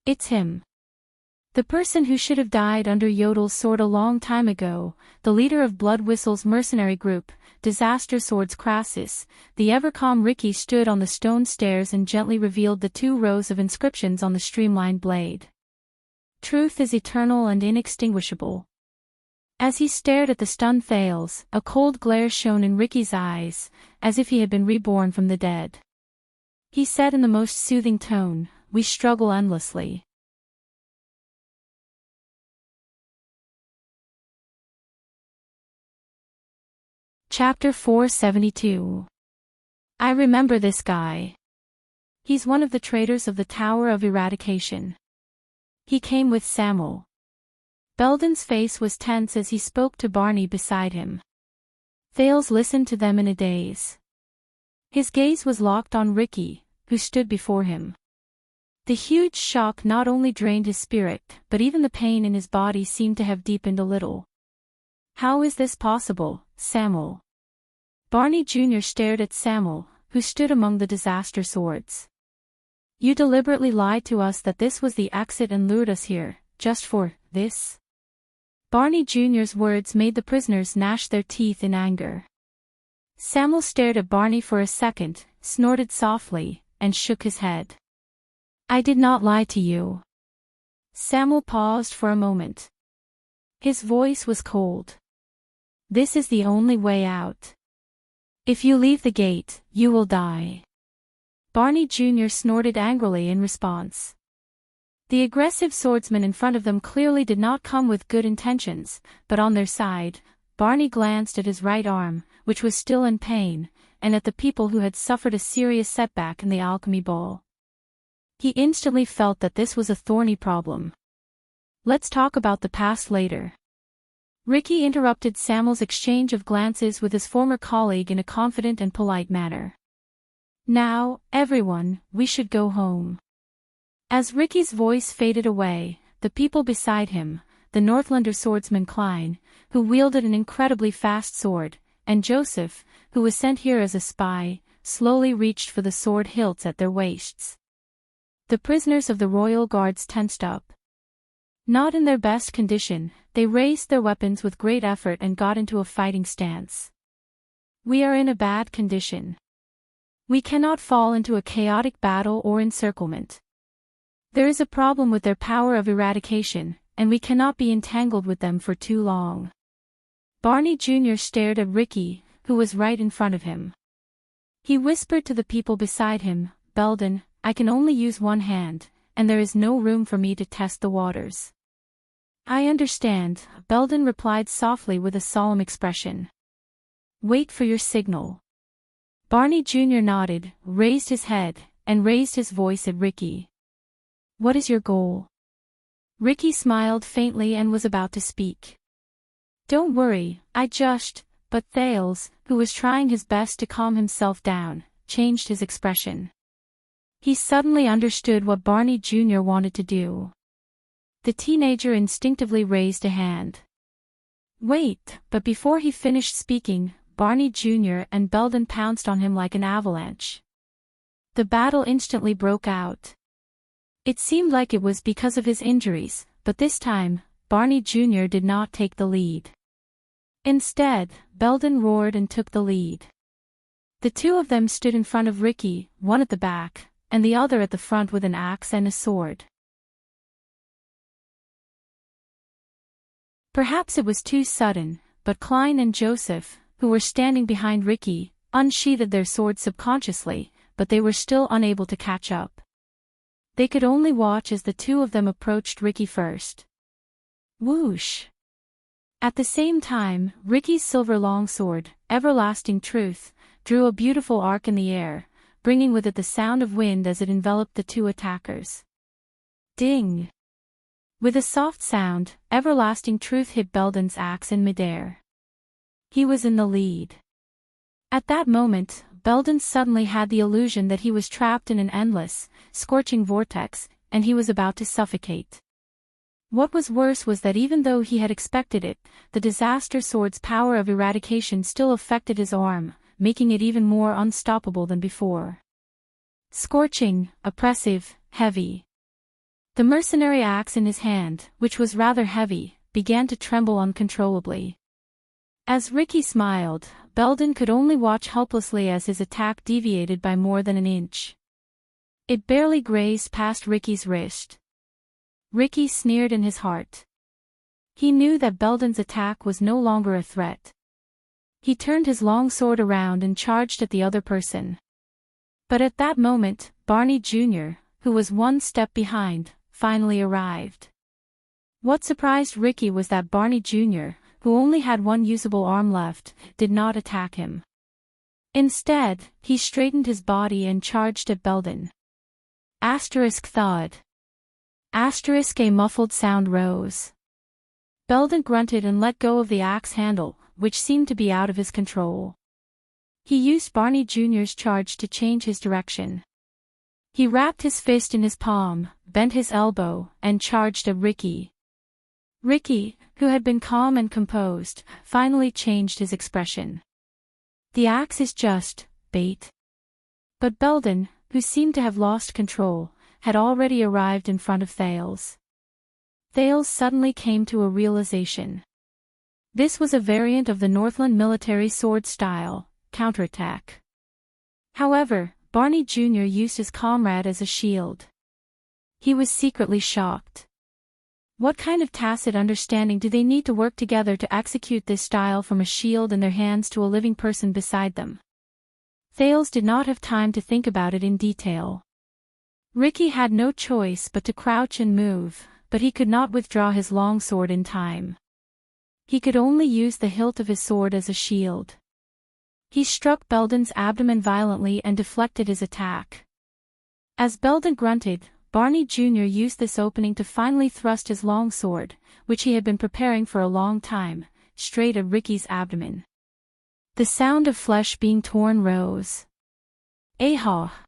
It's him. The person who should have died under Yodel's sword a long time ago, the leader of Blood Whistle's mercenary group, Disaster Swords Crassus. The ever-calm Ricky stood on the stone stairs and gently revealed the 2 rows of inscriptions on the streamlined blade. Truth is eternal and inextinguishable. As he stared at the stunned Thales, a cold glare shone in Ricky's eyes, as if he had been reborn from the dead. He said in the most soothing tone, "We struggle endlessly. Chapter 472. I remember this guy. He's one of the traitors of the Tower of Eradication. He came with Samuel." Belden's face was tense as he spoke to Barney beside him. Thales listened to them in a daze. His gaze was locked on Ricky, who stood before him. The huge shock not only drained his spirit, but even the pain in his body seemed to have deepened a little. "How is this possible, Samuel?" Barney Jr. stared at Samuel, who stood among the disaster swords. "You deliberately lied to us that this was the exit and lured us here, just for this?" Barney Jr.'s words made the prisoners gnash their teeth in anger. Samuel stared at Barney for a second, snorted softly, and shook his head. "I did not lie to you." Samuel paused for a moment. His voice was cold. "This is the only way out. If you leave the gate, you will die." Barney Jr. snorted angrily in response. The aggressive swordsman in front of them clearly did not come with good intentions, but on their side, Barney glanced at his right arm, which was still in pain, and at the people who had suffered a serious setback in the alchemy ball. He instantly felt that this was a thorny problem. "Let's talk about the past later." Ricky interrupted Samuel's exchange of glances with his former colleague in a confident and polite manner. "Now, everyone, we should go home." As Ricky's voice faded away, the people beside him, the Northlander swordsman Klein, who wielded an incredibly fast sword, and Joseph, who was sent here as a spy, slowly reached for the sword hilts at their waists. The prisoners of the royal guards tensed up. Not in their best condition, they raised their weapons with great effort and got into a fighting stance. "We are in a bad condition. We cannot fall into a chaotic battle or encirclement. There is a problem with their power of eradication, and we cannot be entangled with them for too long." Barney Jr. stared at Ricky, who was right in front of him. He whispered to the people beside him, "Belden, I can only use one hand, and there is no room for me to test the waters." "I understand," Belden replied softly with a solemn expression. "Wait for your signal." Barney Jr. nodded, raised his head, and raised his voice at Ricky. "What is your goal?" Ricky smiled faintly and was about to speak. "Don't worry, but Thales, who was trying his best to calm himself down, changed his expression. He suddenly understood what Barney Jr. wanted to do. The teenager instinctively raised a hand. "Wait," but before he finished speaking, Barney Jr. and Belden pounced on him like an avalanche. The battle instantly broke out. It seemed like it was because of his injuries, but this time, Barney Jr. did not take the lead. Instead, Belden roared and took the lead. The two of them stood in front of Ricky, one at the back, and the other at the front with an axe and a sword. Perhaps it was too sudden, but Klein and Joseph, who were standing behind Ricky, unsheathed their swords subconsciously, but they were still unable to catch up. They could only watch as the two of them approached Ricky first. Whoosh! At the same time, Ricky's silver longsword, Everlasting Truth, drew a beautiful arc in the air, bringing with it the sound of wind as it enveloped the two attackers. Ding! With a soft sound, Everlasting Truth hit Belden's axe in midair. He was in the lead. At that moment, Belden suddenly had the illusion that he was trapped in an endless, scorching vortex, and he was about to suffocate. What was worse was that even though he had expected it, the disaster sword's power of eradication still affected his arm, making it even more unstoppable than before. Scorching, oppressive, heavy. The mercenary axe in his hand, which was rather heavy, began to tremble uncontrollably. As Ricky smiled, Belden could only watch helplessly as his attack deviated by more than an inch. It barely grazed past Ricky's wrist. Ricky sneered in his heart. He knew that Belden's attack was no longer a threat. He turned his long sword around and charged at the other person. But at that moment, Barney Jr., who was one step behind, finally arrived. What surprised Ricky was that Barney Jr., who only had one usable arm left, did not attack him. Instead, he straightened his body and charged at Belden. Thud. A muffled sound rose. Belden grunted and let go of the axe handle, which seemed to be out of his control. He used Barney Jr.'s charge to change his direction. He wrapped his fist in his palm, bent his elbow, and charged at Ricky. Ricky, who had been calm and composed, finally changed his expression. The axe is just bait. But Belden, who seemed to have lost control, had already arrived in front of Thales. Thales suddenly came to a realization. This was a variant of the Northland military sword style, counterattack. However, Barney Jr. used his comrade as a shield. He was secretly shocked. What kind of tacit understanding do they need to work together to execute this style from a shield in their hands to a living person beside them? Thales did not have time to think about it in detail. Ricky had no choice but to crouch and move, but he could not withdraw his long sword in time. He could only use the hilt of his sword as a shield. He struck Belden's abdomen violently and deflected his attack. As Belden grunted, Barney Jr. used this opening to finally thrust his long sword, which he had been preparing for a long time, straight at Ricky's abdomen. The sound of flesh being torn rose. Aha!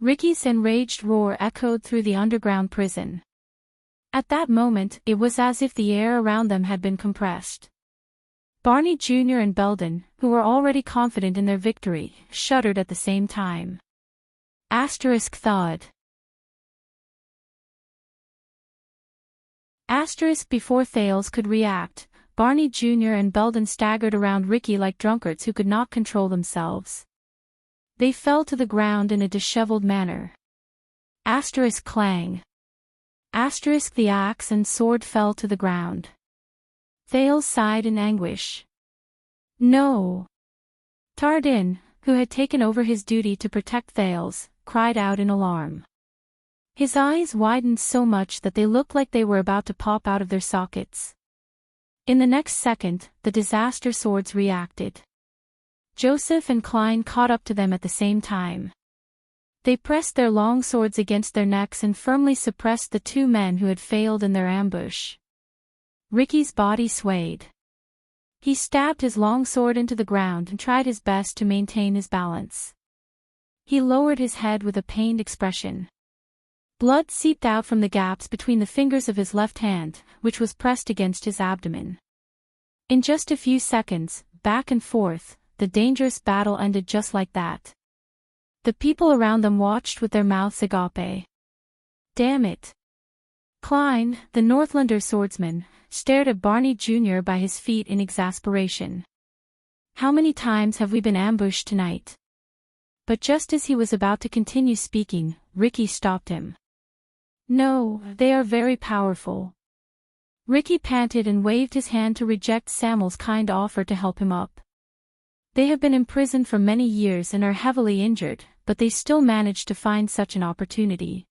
Ricky's enraged roar echoed through the underground prison. At that moment, it was as if the air around them had been compressed. Barney Jr. and Belden, who were already confident in their victory, shuddered at the same time. Thud. Before Thales could react, Barney Jr. and Belden staggered around Ricky like drunkards who could not control themselves. They fell to the ground in a disheveled manner. Clang. The axe and sword fell to the ground. Thales sighed in anguish. No. Tardin, who had taken over his duty to protect Thales, cried out in alarm. His eyes widened so much that they looked like they were about to pop out of their sockets. In the next second, the disaster swords reacted. Joseph and Klein caught up to them at the same time. They pressed their long swords against their necks and firmly suppressed the two men who had failed in their ambush. Ricky's body swayed. He stabbed his long sword into the ground and tried his best to maintain his balance. He lowered his head with a pained expression. Blood seeped out from the gaps between the fingers of his left hand, which was pressed against his abdomen. In just a few seconds, back and forth, the dangerous battle ended just like that. The people around them watched with their mouths agape. Damn it. Klein, the Northlander swordsman, stared at Barney Jr. by his feet in exasperation. How many times have we been ambushed tonight? But just as he was about to continue speaking, Ricky stopped him. No, they are very powerful. Ricky panted and waved his hand to reject Samuel's kind offer to help him up. They have been imprisoned for many years and are heavily injured, but they still managed to find such an opportunity.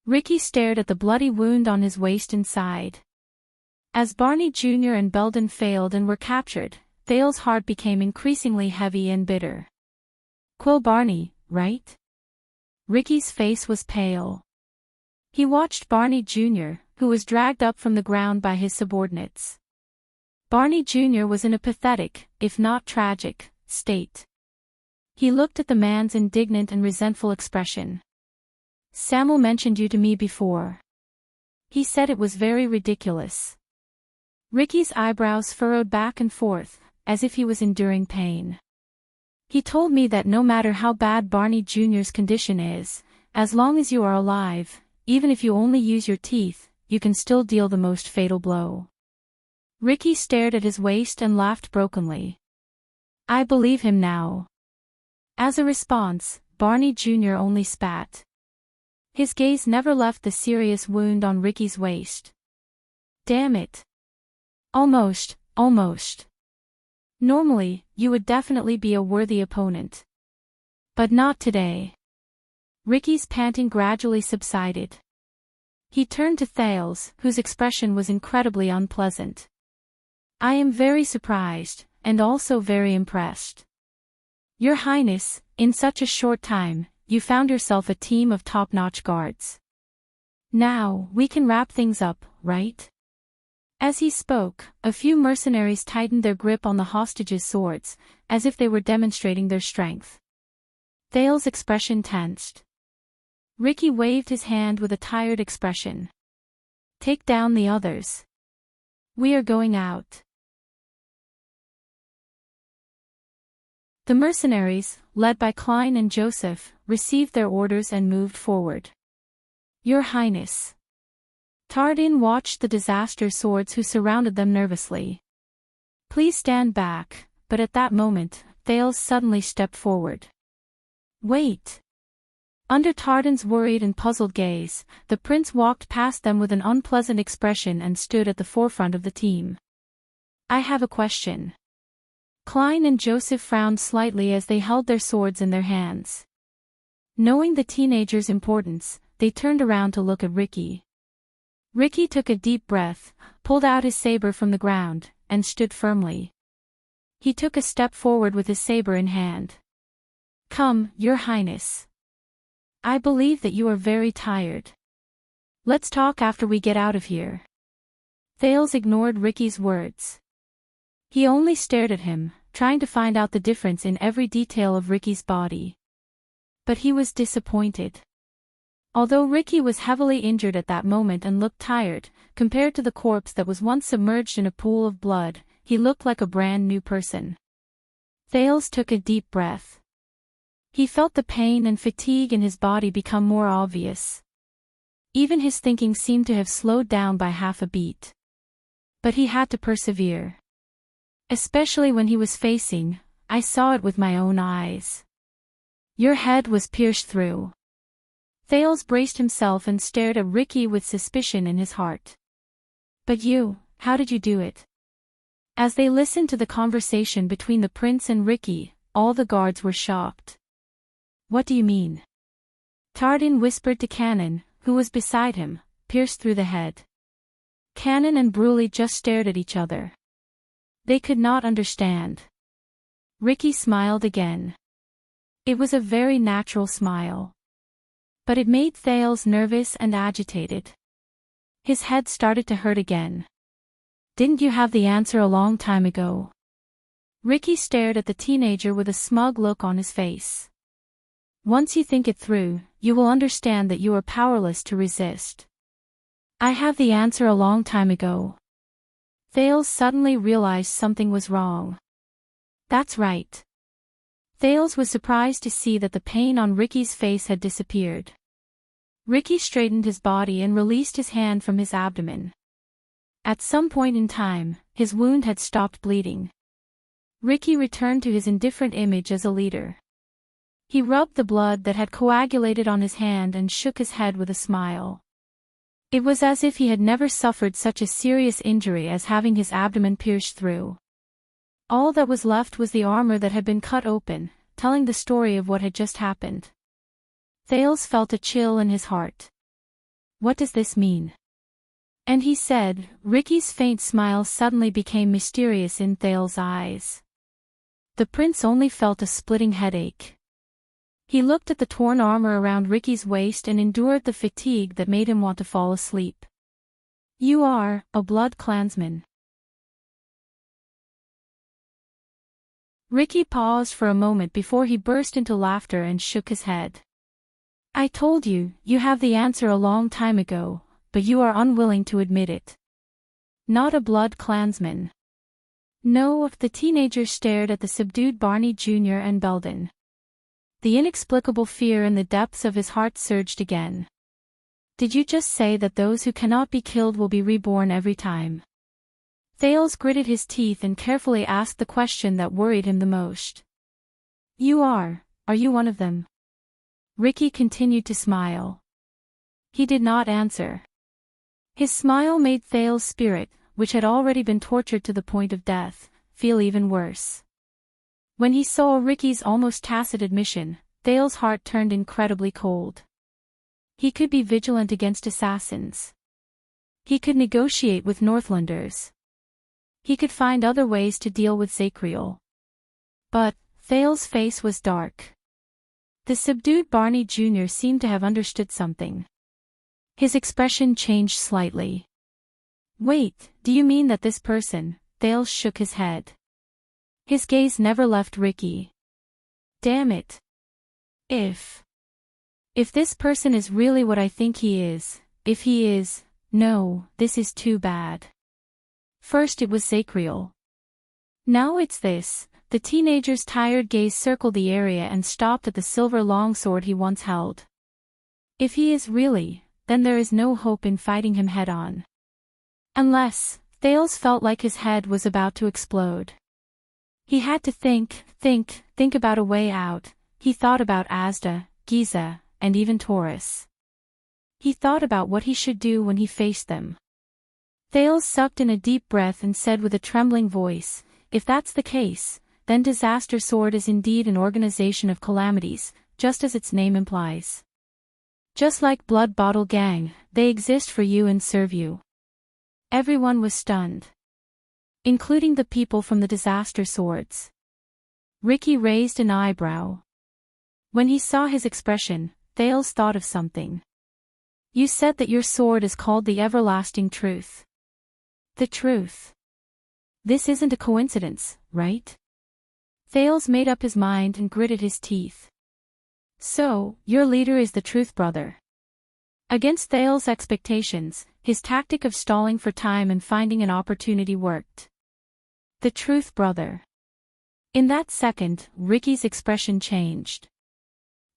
Ricky stared at the bloody wound on his waist and sighed. As Barney Jr. and Belden failed and were captured, Thale's heart became increasingly heavy and bitter. Quill Barney, right? Ricky's face was pale. He watched Barney Jr., who was dragged up from the ground by his subordinates. Barney Jr. was in a pathetic, if not tragic, state. He looked at the man's indignant and resentful expression. "Samuel mentioned you to me before. He said it was very ridiculous." Ricky's eyebrows furrowed back and forth, as if he was enduring pain. "He told me that no matter how bad Barney Jr.'s condition is, as long as you are alive, even if you only use your teeth, you can still deal the most fatal blow." Ricky stared at his waist and laughed brokenly. "I believe him now." As a response, Barney Jr. only spat. His gaze never left the serious wound on Ricky's waist. "Damn it. Almost. Normally, you would definitely be a worthy opponent. But not today." Ricky's panting gradually subsided. He turned to Thales, whose expression was incredibly unpleasant. "I am very surprised, and also very impressed. Your Highness, in such a short time, you found yourself a team of top-notch guards. Now, we can wrap things up, right?" As he spoke, a few mercenaries tightened their grip on the hostages' swords, as if they were demonstrating their strength. Thale's expression tensed. Ricky waved his hand with a tired expression. "Take down the others. We are going out." The mercenaries, led by Klein and Joseph, received their orders and moved forward. "Your Highness." Tardin watched the disaster swords who surrounded them nervously. "Please stand back," but at that moment, Thales suddenly stepped forward. "Wait." Under Tardin's worried and puzzled gaze, the prince walked past them with an unpleasant expression and stood at the forefront of the team. "I have a question." Klein and Joseph frowned slightly as they held their swords in their hands. Knowing the teenager's importance, they turned around to look at Ricky. Ricky took a deep breath, pulled out his saber from the ground, and stood firmly. He took a step forward with his saber in hand. "Come, Your Highness. I believe that you are very tired. Let's talk after we get out of here." Thales ignored Ricky's words. He only stared at him, trying to find out the difference in every detail of Ricky's body. But he was disappointed. Although Ricky was heavily injured at that moment and looked tired, compared to the corpse that was once submerged in a pool of blood, he looked like a brand new person. Thales took a deep breath. He felt the pain and fatigue in his body become more obvious. Even his thinking seemed to have slowed down by half a beat. But he had to persevere. Especially when he was facing, "I saw it with my own eyes. Your head was pierced through." Thales braced himself and stared at Ricky with suspicion in his heart. "But how did you do it?" As they listened to the conversation between the prince and Ricky, all the guards were shocked. "What do you mean?" Tardin whispered to Cannon, who was beside him, "Pierced through the head." Cannon and Bruley just stared at each other. They could not understand. Ricky smiled again. It was a very natural smile. But it made Thales nervous and agitated. His head started to hurt again. "Didn't you have the answer a long time ago?" Ricky stared at the teenager with a smug look on his face. "Once you think it through, you will understand that you are powerless to resist." "I have the answer a long time ago." Thales suddenly realized something was wrong. "That's right." Thales was surprised to see that the pain on Ricky's face had disappeared. Ricky straightened his body and released his hand from his abdomen. At some point in time, his wound had stopped bleeding. Ricky returned to his indifferent image as a leader. He rubbed the blood that had coagulated on his hand and shook his head with a smile. It was as if he had never suffered such a serious injury as having his abdomen pierced through. All that was left was the armor that had been cut open, telling the story of what had just happened. Thales felt a chill in his heart. What does this mean? And he said, Ricky's faint smile suddenly became mysterious in Thale's eyes. The prince only felt a splitting headache. He looked at the torn armor around Ricky's waist and endured the fatigue that made him want to fall asleep. You are a blood clansman. Ricky paused for a moment before he burst into laughter and shook his head. I told you, you have the answer a long time ago, but you are unwilling to admit it. Not a blood clansman. No, the teenager stared at the subdued Barney Jr. and Belden. The inexplicable fear in the depths of his heart surged again. Did you just say that those who cannot be killed will be reborn every time? Thales gritted his teeth and carefully asked the question that worried him the most. Are you one of them? Ricky continued to smile. He did not answer. His smile made Thale's spirit, which had already been tortured to the point of death, feel even worse. When he saw Ricky's almost tacit admission, Thale's heart turned incredibly cold. He could be vigilant against assassins. He could negotiate with Northlanders. He could find other ways to deal with Zacriel. But Thale's face was dark. The subdued Barney Jr. seemed to have understood something. His expression changed slightly. Wait, do you mean that this person? Thale shook his head. His gaze never left Ricky. Damn it. If this person is really what I think he is, if he is, no, this is too bad. First it was Zacriel. Now it's this. The teenager's tired gaze circled the area and stopped at the silver longsword he once held. If he is really, then there is no hope in fighting him head-on. Unless, Thales felt like his head was about to explode. He had to think about a way out. He thought about Asda, Giza, and even Taurus. He thought about what he should do when he faced them. Thales sucked in a deep breath and said with a trembling voice, if that's the case, then Disaster Sword is indeed an organization of calamities, just as its name implies. Just like Blood Bottle Gang, they exist for you and serve you. Everyone was stunned. Including the people from the Disaster Swords. Ricky raised an eyebrow. When he saw his expression, Thales thought of something. You said that your sword is called the Everlasting Truth. The truth. This isn't a coincidence, right? Thales made up his mind and gritted his teeth. So, your leader is the Truth Brother. Against Thales' expectations, his tactic of stalling for time and finding an opportunity worked. The Truth Brother. In that second, Ricky's expression changed.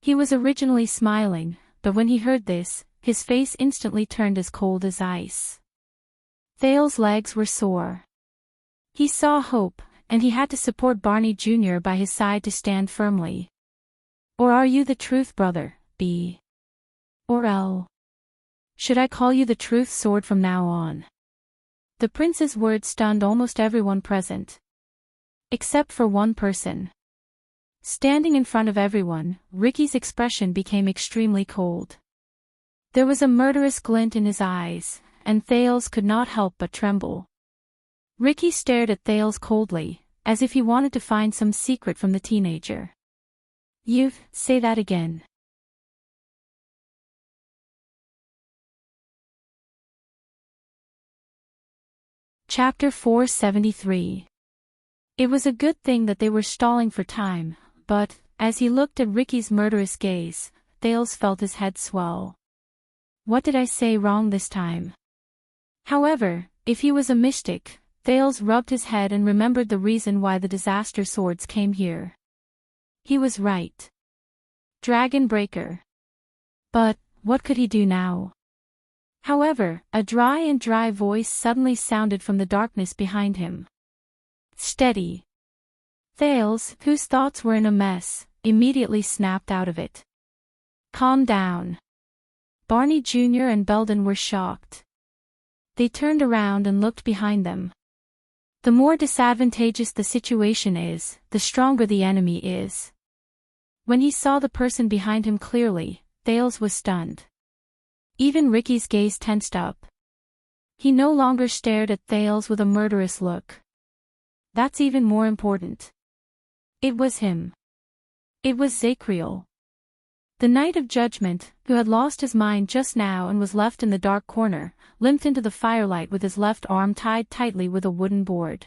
He was originally smiling, but when he heard this, his face instantly turned as cold as ice. Thales' legs were sore. He saw hope, and he had to support Barney Jr. by his side to stand firmly. Or are you the Truth Brother, B? Or L? Should I call you the Truth Sword from now on? The prince's words stunned almost everyone present. Except for one person. Standing in front of everyone, Ricky's expression became extremely cold. There was a murderous glint in his eyes, and Thales could not help but tremble. Ricky stared at Thales coldly, as if he wanted to find some secret from the teenager. Say that again. Chapter 473. It was a good thing that they were stalling for time, but, as he looked at Ricky's murderous gaze, Thales felt his head swell. What did I say wrong this time? However, if he was a mystic, Thales rubbed his head and remembered the reason why the Disaster Swords came here. He was right. Dragon Breaker. But, what could he do now? However, a dry voice suddenly sounded from the darkness behind him. Steady. Thales, whose thoughts were in a mess, immediately snapped out of it. Calm down. Barney Jr. and Belden were shocked. They turned around and looked behind them. The more disadvantageous the situation is, the stronger the enemy is. When he saw the person behind him clearly, Thales was stunned. Even Ricky's gaze tensed up. He no longer stared at Thales with a murderous look. That's even more important. It was him. It was Zacriel. The Knight of Judgment, who had lost his mind just now and was left in the dark corner, limped into the firelight with his left arm tied tightly with a wooden board.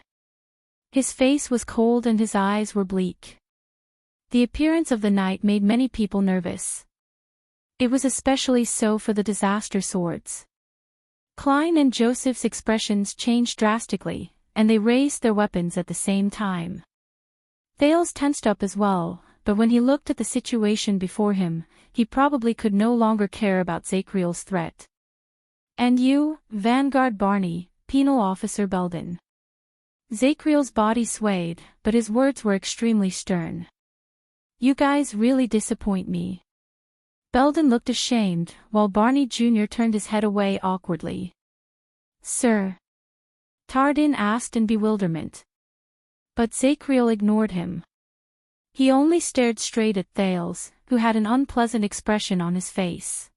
His face was cold and his eyes were bleak. The appearance of the knight made many people nervous. It was especially so for the disaster swords. Klein and Joseph's expressions changed drastically, and they raised their weapons at the same time. Thales tensed up as well, but when he looked at the situation before him, he probably could no longer care about Zacriel's threat. And you, Vanguard Barney, Penal Officer Belden. Zacriel's body swayed, but his words were extremely stern. You guys really disappoint me. Belden looked ashamed, while Barney Jr. turned his head away awkwardly. Sir? Tardin asked in bewilderment. But Zacriel ignored him. He only stared straight at Thales, who had an unpleasant expression on his face.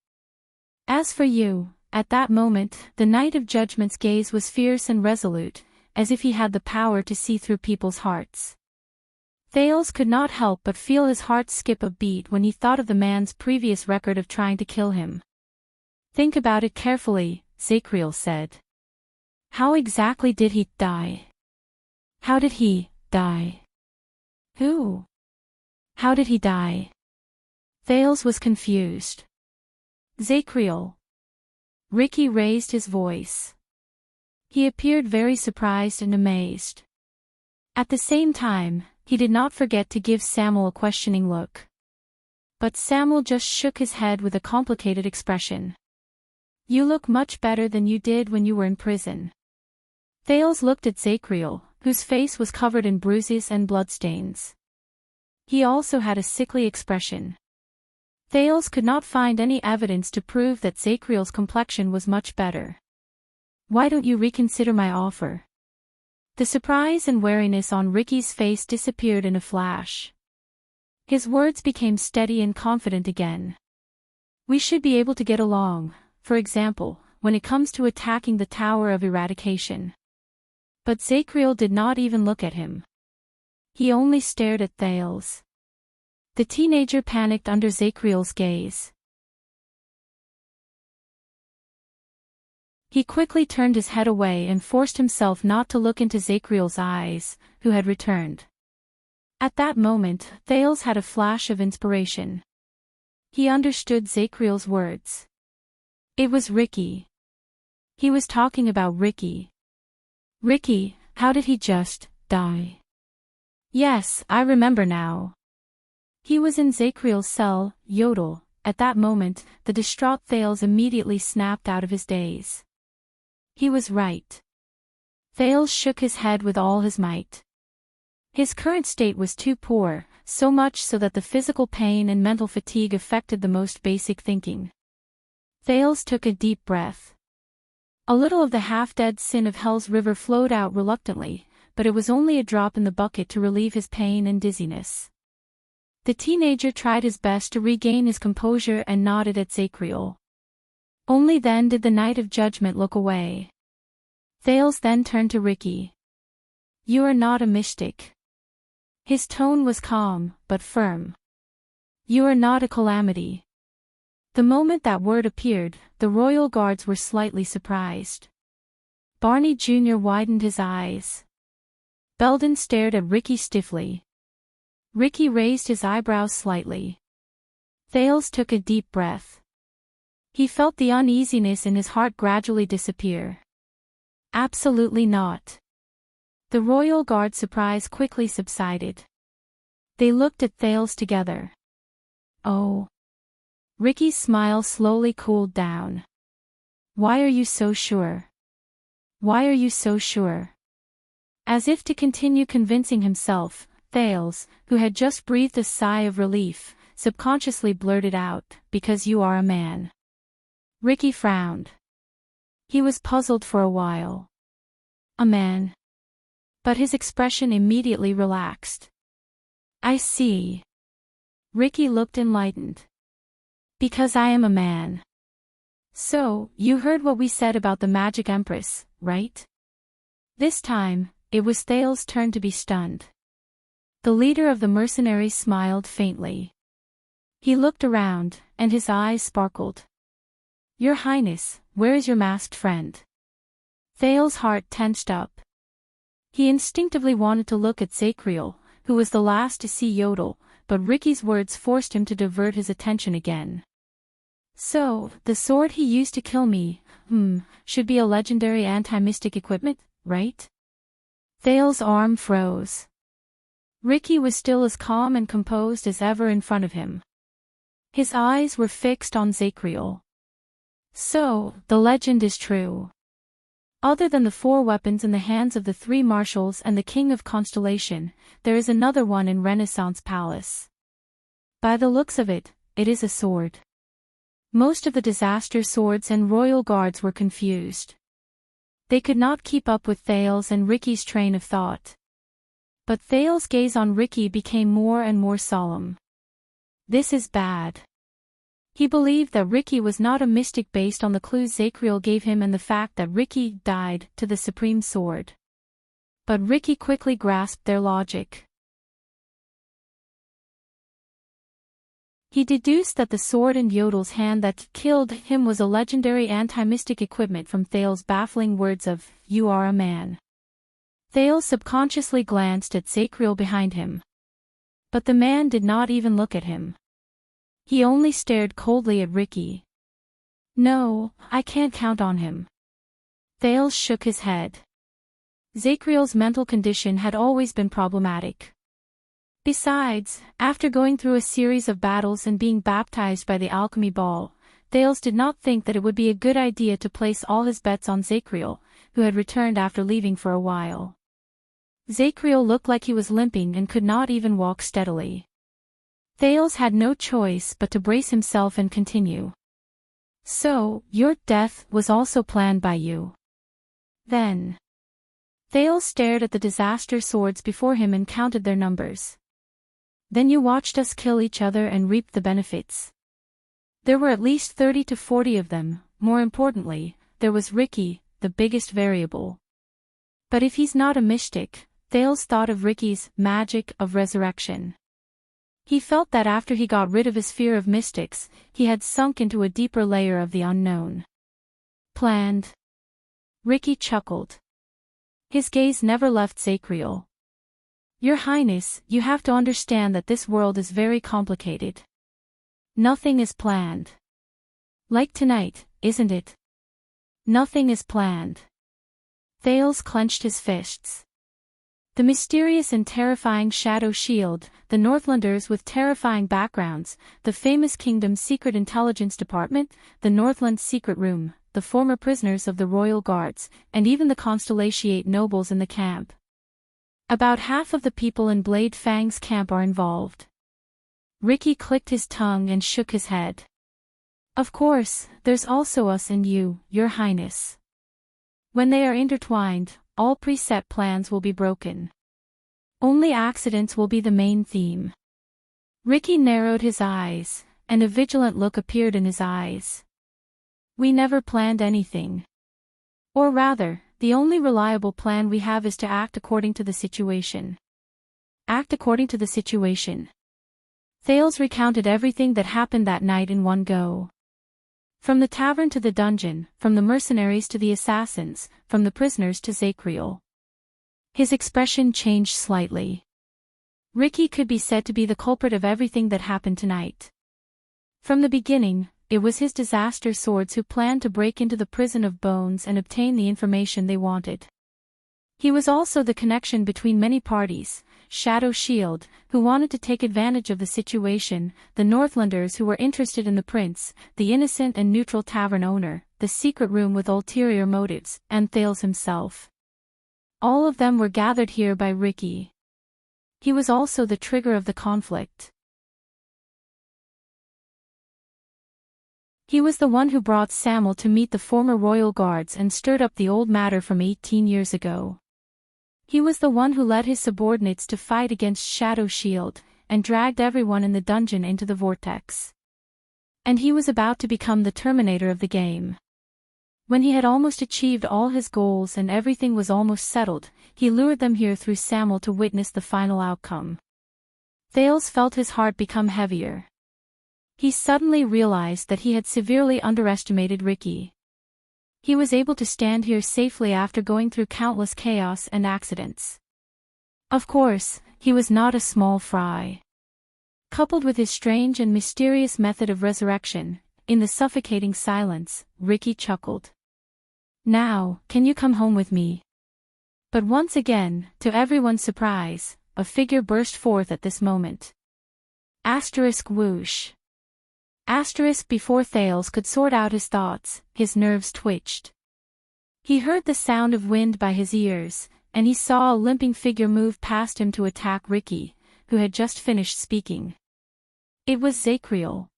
As for you, at that moment, the Knight of Judgment's gaze was fierce and resolute, as if he had the power to see through people's hearts. Thales could not help but feel his heart skip a beat when he thought of the man's previous record of trying to kill him. Think about it carefully, Zacriel said. How exactly did he die? How did he die? Who? How did he die? Thales was confused. Zacriel. Ricky raised his voice. He appeared very surprised and amazed. At the same time, he did not forget to give Samuel a questioning look. But Samuel just shook his head with a complicated expression. You look much better than you did when you were in prison. Thales looked at Zacriel, whose face was covered in bruises and bloodstains. He also had a sickly expression. Thales could not find any evidence to prove that Zacriel's complexion was much better. Why don't you reconsider my offer? The surprise and wariness on Ricky's face disappeared in a flash. His words became steady and confident again. We should be able to get along, for example, when it comes to attacking the Tower of Eradication. But Zacriel did not even look at him. He only stared at Thales. The teenager panicked under Zacriel's gaze. He quickly turned his head away and forced himself not to look into Zacriel's eyes, who had returned. At that moment, Thales had a flash of inspiration. He understood Zacriel's words. It was Ricky. He was talking about Ricky. Ricky, how did he just die? Yes, I remember now. He was in Zacriel's cell, Yodel. At that moment, the distraught Thales immediately snapped out of his daze. He was right. Thales shook his head with all his might. His current state was too poor, so much so that the physical pain and mental fatigue affected the most basic thinking. Thales took a deep breath. A little of the half-dead sin of Hell's River flowed out reluctantly, but it was only a drop in the bucket to relieve his pain and dizziness. The teenager tried his best to regain his composure and nodded at Zacriel. Only then did the Knight of Judgment look away. Thales then turned to Ricky. You are not a mystic. His tone was calm, but firm. You are not a calamity. The moment that word appeared, the royal guards were slightly surprised. Barney Jr. widened his eyes. Belden stared at Ricky stiffly. Ricky raised his eyebrows slightly. Thales took a deep breath. He felt the uneasiness in his heart gradually disappear. Absolutely not. The royal guard's surprise quickly subsided. They looked at Thales together. Oh. Ricky's smile slowly cooled down. Why are you so sure? Why are you so sure? As if to continue convincing himself, Thales, who had just breathed a sigh of relief, subconsciously blurted out, because you are a man. Ricky frowned. He was puzzled for a while. A man. But his expression immediately relaxed. I see. Ricky looked enlightened. Because I am a man. So, you heard what we said about the Magic Empress, right? This time, it was Thales' turn to be stunned. The leader of the mercenaries smiled faintly. He looked around, and his eyes sparkled. Your Highness, where is your masked friend? Thales' heart tensed up. He instinctively wanted to look at Zacriel, who was the last to see Yodel, but Ricky's words forced him to divert his attention again. So, the sword he used to kill me, should be a legendary anti-mystic equipment, right? Thales' arm froze. Ricky was still as calm and composed as ever in front of him. His eyes were fixed on Zacriel. So, the legend is true. Other than the 4 weapons in the hands of the 3 marshals and the King of Constellation, there is another one in Renaissance Palace. By the looks of it, it is a sword. Most of the disaster swords and royal guards were confused. They could not keep up with Thales and Ricky's train of thought. But Thales' gaze on Ricky became more and more solemn. This is bad. He believed that Ricky was not a mystic based on the clues Zacriel gave him and the fact that Ricky died to the Supreme Sword. But Ricky quickly grasped their logic. He deduced that the sword in Yodel's hand that killed him was a legendary anti-mystic equipment from Thales' baffling words of, "You are a man." Thales subconsciously glanced at Zacriel behind him. But the man did not even look at him. He only stared coldly at Ricky. No, I can't count on him. Thales shook his head. Zacriel's mental condition had always been problematic. Besides, after going through a series of battles and being baptized by the alchemy ball, Thales did not think that it would be a good idea to place all his bets on Zacriel, who had returned after leaving for a while. Zacriel looked like he was limping and could not even walk steadily. Thales had no choice but to brace himself and continue. So, your death was also planned by you. Then. Thales stared at the disaster swords before him and counted their numbers. Then you watched us kill each other and reap the benefits. There were at least 30 to 40 of them. More importantly, there was Ricky, the biggest variable. But if he's not a mystic, Thales thought of Ricky's magic of resurrection. He felt that after he got rid of his fear of mystics, he had sunk into a deeper layer of the unknown. Planned. Ricky chuckled. His gaze never left Zacriel. Your Highness, you have to understand that this world is very complicated. Nothing is planned. Like tonight, isn't it? Nothing is planned. Thales clenched his fists. The mysterious and terrifying Shadow Shield, the Northlanders with terrifying backgrounds, the famous Kingdom's Secret Intelligence Department, the Northland Secret Room, the former prisoners of the Royal Guards, and even the Constellatiate nobles in the camp. About half of the people in Blade Fang's camp are involved. Ricky clicked his tongue and shook his head. Of course, there's also us and you, Your Highness. When they are intertwined, all preset plans will be broken. Only accidents will be the main theme. Ricky narrowed his eyes, and a vigilant look appeared in his eyes. We never planned anything. Or rather, the only reliable plan we have is to act according to the situation. Act according to the situation. Thales recounted everything that happened that night in one go. From the tavern to the dungeon, from the mercenaries to the assassins, from the prisoners to Zacriel. His expression changed slightly. Ricky could be said to be the culprit of everything that happened tonight. From the beginning, it was his disaster swords who planned to break into the prison of bones and obtain the information they wanted. He was also the connection between many parties, Shadow Shield, who wanted to take advantage of the situation, the Northlanders who were interested in the prince, the innocent and neutral tavern owner, the secret room with ulterior motives, and Thales himself. All of them were gathered here by Ricky. He was also the trigger of the conflict. He was the one who brought Samuel to meet the former royal guards and stirred up the old matter from 18 years ago. He was the one who led his subordinates to fight against Shadow Shield, and dragged everyone in the dungeon into the vortex. And he was about to become the terminator of the game. When he had almost achieved all his goals and everything was almost settled, he lured them here through Samuel to witness the final outcome. Thales felt his heart become heavier. He suddenly realized that he had severely underestimated Ricky. He was able to stand here safely after going through countless chaos and accidents. Of course, he was not a small fry. Coupled with his strange and mysterious method of resurrection, in the suffocating silence, Ricky chuckled. "Now, can you come home with me?" But once again, to everyone's surprise, a figure burst forth at this moment. Asterisk whoosh. Asterisk before Thales could sort out his thoughts, his nerves twitched. He heard the sound of wind by his ears, and he saw a limping figure move past him to attack Ricky, who had just finished speaking. It was Zacriel.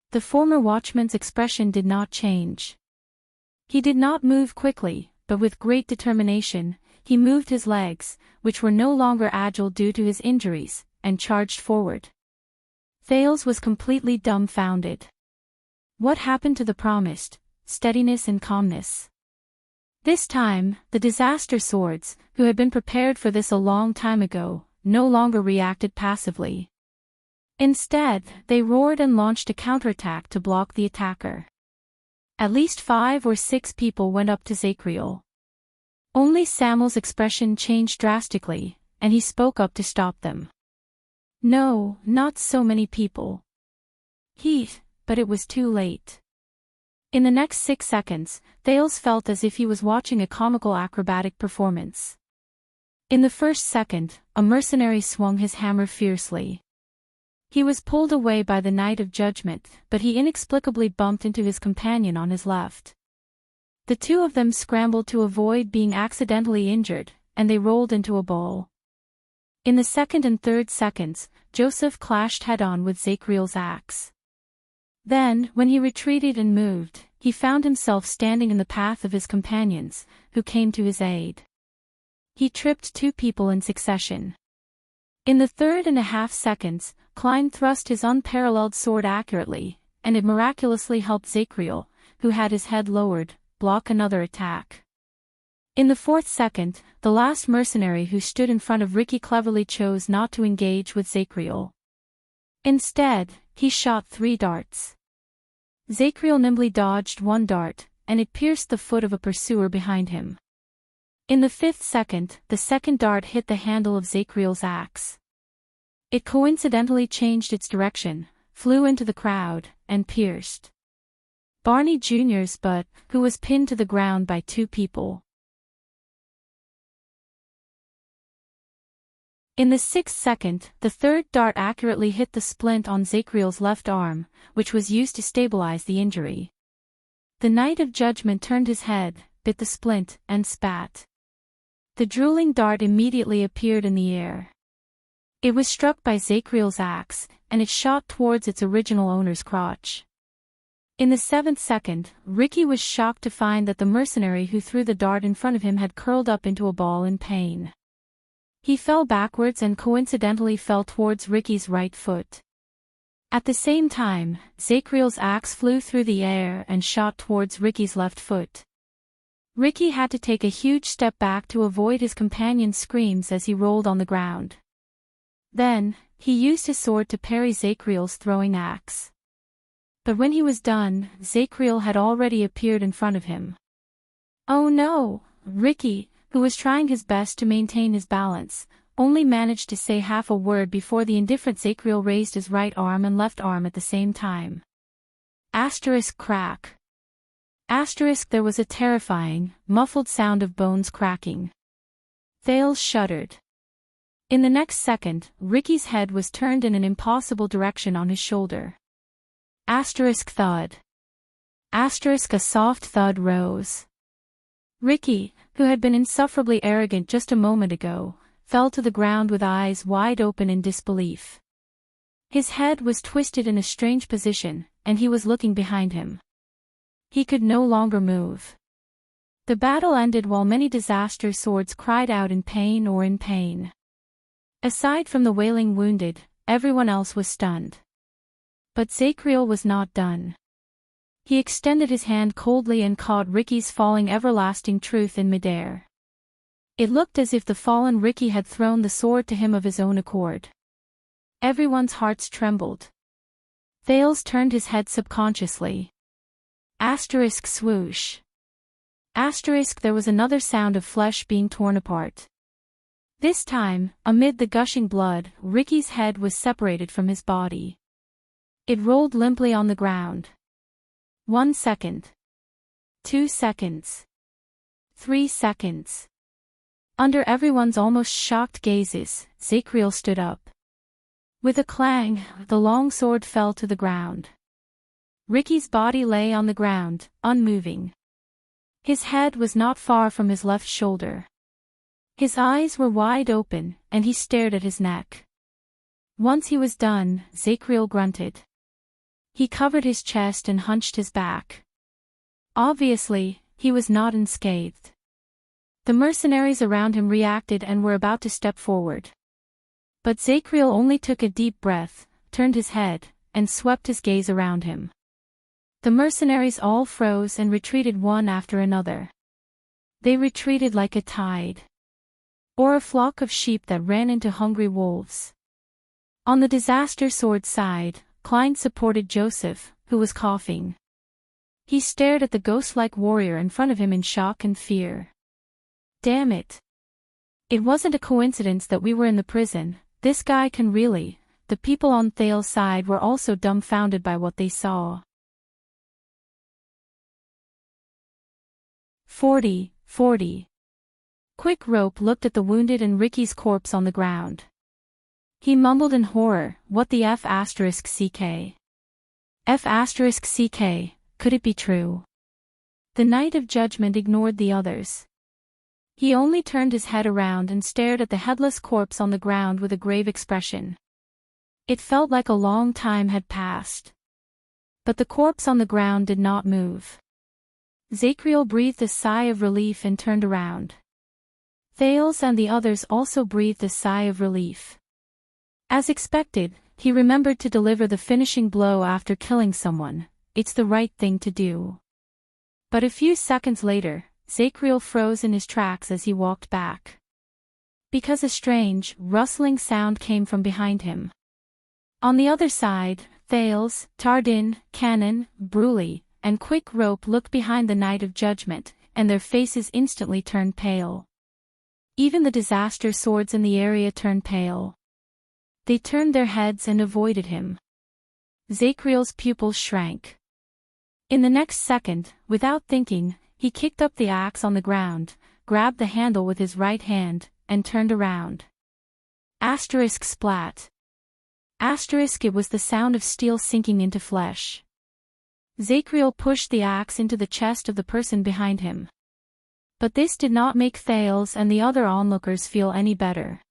The former watchman's expression did not change. He did not move quickly, but with great determination, he moved his legs, which were no longer agile due to his injuries, and charged forward. Thales was completely dumbfounded. What happened to the promised steadiness and calmness? This time, the disaster swords, who had been prepared for this a long time ago, no longer reacted passively. Instead, they roared and launched a counterattack to block the attacker. At least 5 or 6 people went up to Zacriel. Only Samuel's expression changed drastically, and he spoke up to stop them. No, not so many people. But it was too late. In the next 6 seconds, Thales felt as if he was watching a comical acrobatic performance. In the first second, a mercenary swung his hammer fiercely. He was pulled away by the Knight of Judgment, but he inexplicably bumped into his companion on his left. The two of them scrambled to avoid being accidentally injured, and they rolled into a bowl. In the second and third seconds, Joseph clashed head-on with Zacriel's axe. Then, when he retreated and moved, he found himself standing in the path of his companions, who came to his aid. He tripped 2 people in succession. In the 3.5 seconds, Klein thrust his unparalleled sword accurately, and it miraculously helped Zacriel, who had his head lowered, block another attack. In the 4th second, the last mercenary who stood in front of Ricky cleverly chose not to engage with Zacriel. Instead, he shot 3 darts. Zacriel nimbly dodged 1 dart, and it pierced the foot of a pursuer behind him. In the 5th second, the second dart hit the handle of Zacriel's axe. It coincidentally changed its direction, flew into the crowd, and pierced Barney Jr.'s butt, who was pinned to the ground by 2 people. In the 6th second, the third dart accurately hit the splint on Zacriel's left arm, which was used to stabilize the injury. The Knight of Judgment turned his head, bit the splint, and spat. The drooling dart immediately appeared in the air. It was struck by Zacriel's axe, and it shot towards its original owner's crotch. In the 7th second, Ricky was shocked to find that the mercenary who threw the dart in front of him had curled up into a ball in pain. He fell backwards and coincidentally fell towards Ricky's right foot. At the same time, Zacriel's axe flew through the air and shot towards Ricky's left foot. Ricky had to take a huge step back to avoid his companion's screams as he rolled on the ground. Then, he used his sword to parry Zacriel's throwing axe. But when he was done, Zacriel had already appeared in front of him. Oh no! Ricky, who was trying his best to maintain his balance, only managed to say half a word before the indifferent Zacriel raised his right arm and left arm at the same time. Asterisk crack. Asterisk there was a terrifying, muffled sound of bones cracking. Thales shuddered. In the next second, Ricky's head was turned in an impossible direction on his shoulder. Asterisk thud. Asterisk a soft thud rose. Ricky, who had been insufferably arrogant just a moment ago, fell to the ground with eyes wide open in disbelief. His head was twisted in a strange position, and he was looking behind him. He could no longer move. The battle ended while many disaster swords cried out in pain or in pain. Aside from the wailing wounded, everyone else was stunned. But Zacriel was not done. He extended his hand coldly and caught Ricky's falling everlasting truth in midair. It looked as if the fallen Ricky had thrown the sword to him of his own accord. Everyone's hearts trembled. Thales turned his head subconsciously. Asterisk swoosh. Asterisk there was another sound of flesh being torn apart. This time, amid the gushing blood, Ricky's head was separated from his body. It rolled limply on the ground. 1 second. 2 seconds. 3 seconds. Under everyone's almost shocked gazes, Zacriel stood up. With a clang, the long sword fell to the ground. Ricky's body lay on the ground, unmoving. His head was not far from his left shoulder. His eyes were wide open, and he stared at his neck. Once he was done, Zacriel grunted. He covered his chest and hunched his back. Obviously, he was not unscathed. The mercenaries around him reacted and were about to step forward. But Zacriel only took a deep breath, turned his head, and swept his gaze around him. The mercenaries all froze and retreated one after another. They retreated like a tide. Or a flock of sheep that ran into hungry wolves. On the disaster sword side, Klein supported Joseph, who was coughing. He stared at the ghost-like warrior in front of him in shock and fear. Damn it. It wasn't a coincidence that we were in the prison, this guy can really. The people on Thales' side were also dumbfounded by what they saw. 40. Quick Rope looked at the wounded and Ricky's corpse on the ground. He mumbled in horror, what the F***ck? F***ck, could it be true? The Knight of Judgment ignored the others. He only turned his head around and stared at the headless corpse on the ground with a grave expression. It felt like a long time had passed. But the corpse on the ground did not move. Zacriel breathed a sigh of relief and turned around. Thales and the others also breathed a sigh of relief. As expected, he remembered to deliver the finishing blow after killing someone. It's the right thing to do. But a few seconds later, Zacriel froze in his tracks as he walked back. Because a strange, rustling sound came from behind him. On the other side, Thales, Tardin, Cannon, Bruley, and Quick Rope looked behind the Knight of Judgment, and their faces instantly turned pale. Even the disaster swords in the area turned pale. They turned their heads and avoided him. Zacriel's pupils shrank. In the next second, without thinking, he kicked up the axe on the ground, grabbed the handle with his right hand, and turned around. Asterisk splat. Asterisk it was the sound of steel sinking into flesh. Zacriel pushed the axe into the chest of the person behind him. But this did not make Thales and the other onlookers feel any better.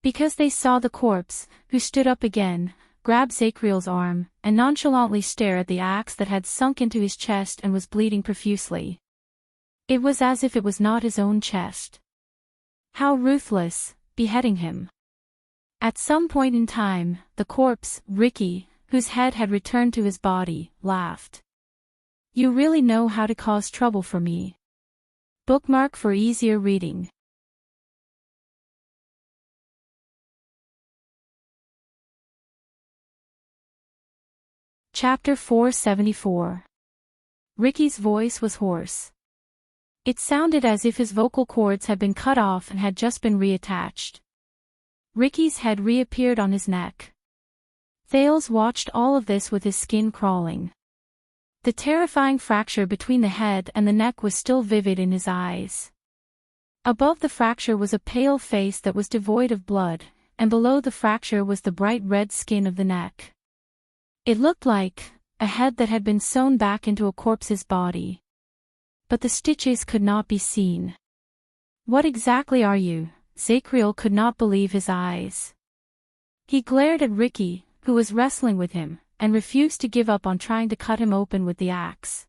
Because they saw the corpse, who stood up again, grab Zacriel's arm, and nonchalantly stare at the axe that had sunk into his chest and was bleeding profusely. It was as if it was not his own chest. How ruthless, beheading him. At some point in time, the corpse, Ricky, whose head had returned to his body, laughed. You really know how to cause trouble for me. Bookmark for easier reading. Chapter 474. Ricky's voice was hoarse. It sounded as if his vocal cords had been cut off and had just been reattached. Ricky's head reappeared on his neck. Thales watched all of this with his skin crawling. The terrifying fracture between the head and the neck was still vivid in his eyes. Above the fracture was a pale face that was devoid of blood, and below the fracture was the bright red skin of the neck. It looked like a head that had been sewn back into a corpse's body. But the stitches could not be seen. What exactly are you? Zacriel could not believe his eyes. He glared at Ricky, who was wrestling with him, and refused to give up on trying to cut him open with the axe.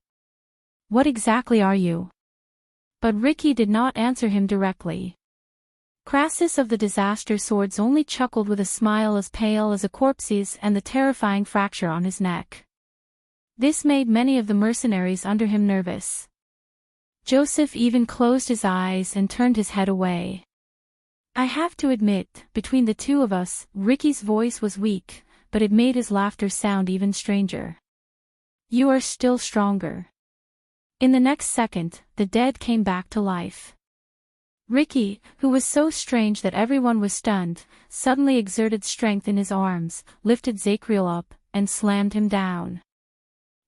What exactly are you? But Ricky did not answer him directly. Crassus of the disaster swords only chuckled with a smile as pale as a corpse's and the terrifying fracture on his neck. This made many of the mercenaries under him nervous. Joseph even closed his eyes and turned his head away. I have to admit, between the two of us, Ricky's voice was weak, but it made his laughter sound even stranger. You are still stronger. In the next second, the dead came back to life. Ricky, who was so strange that everyone was stunned, suddenly exerted strength in his arms, lifted Zacriel up, and slammed him down.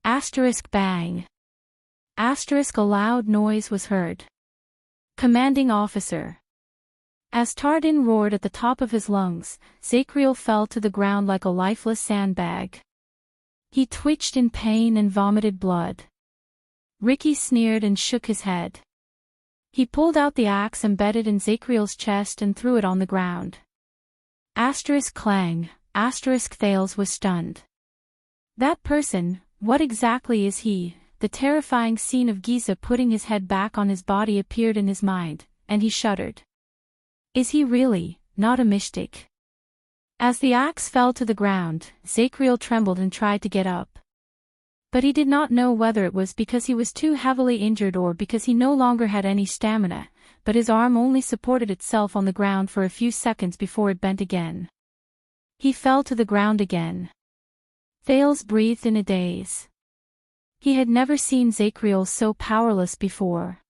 Asterisk bang. Asterisk a loud noise was heard. Commanding officer. As Tardin roared at the top of his lungs, Zacriel fell to the ground like a lifeless sandbag. He twitched in pain and vomited blood. Ricky sneered and shook his head. He pulled out the axe embedded in Zacriel's chest and threw it on the ground. Asterisk clang, asterisk Thales was stunned. That person, what exactly is he? The terrifying scene of Giza putting his head back on his body appeared in his mind, and he shuddered. Is he really, not a mystic? As the axe fell to the ground, Zacriel trembled and tried to get up. But he did not know whether it was because he was too heavily injured or because he no longer had any stamina, but his arm only supported itself on the ground for a few seconds before it bent again. He fell to the ground again. Thales breathed in a daze. He had never seen Zacriel so powerless before.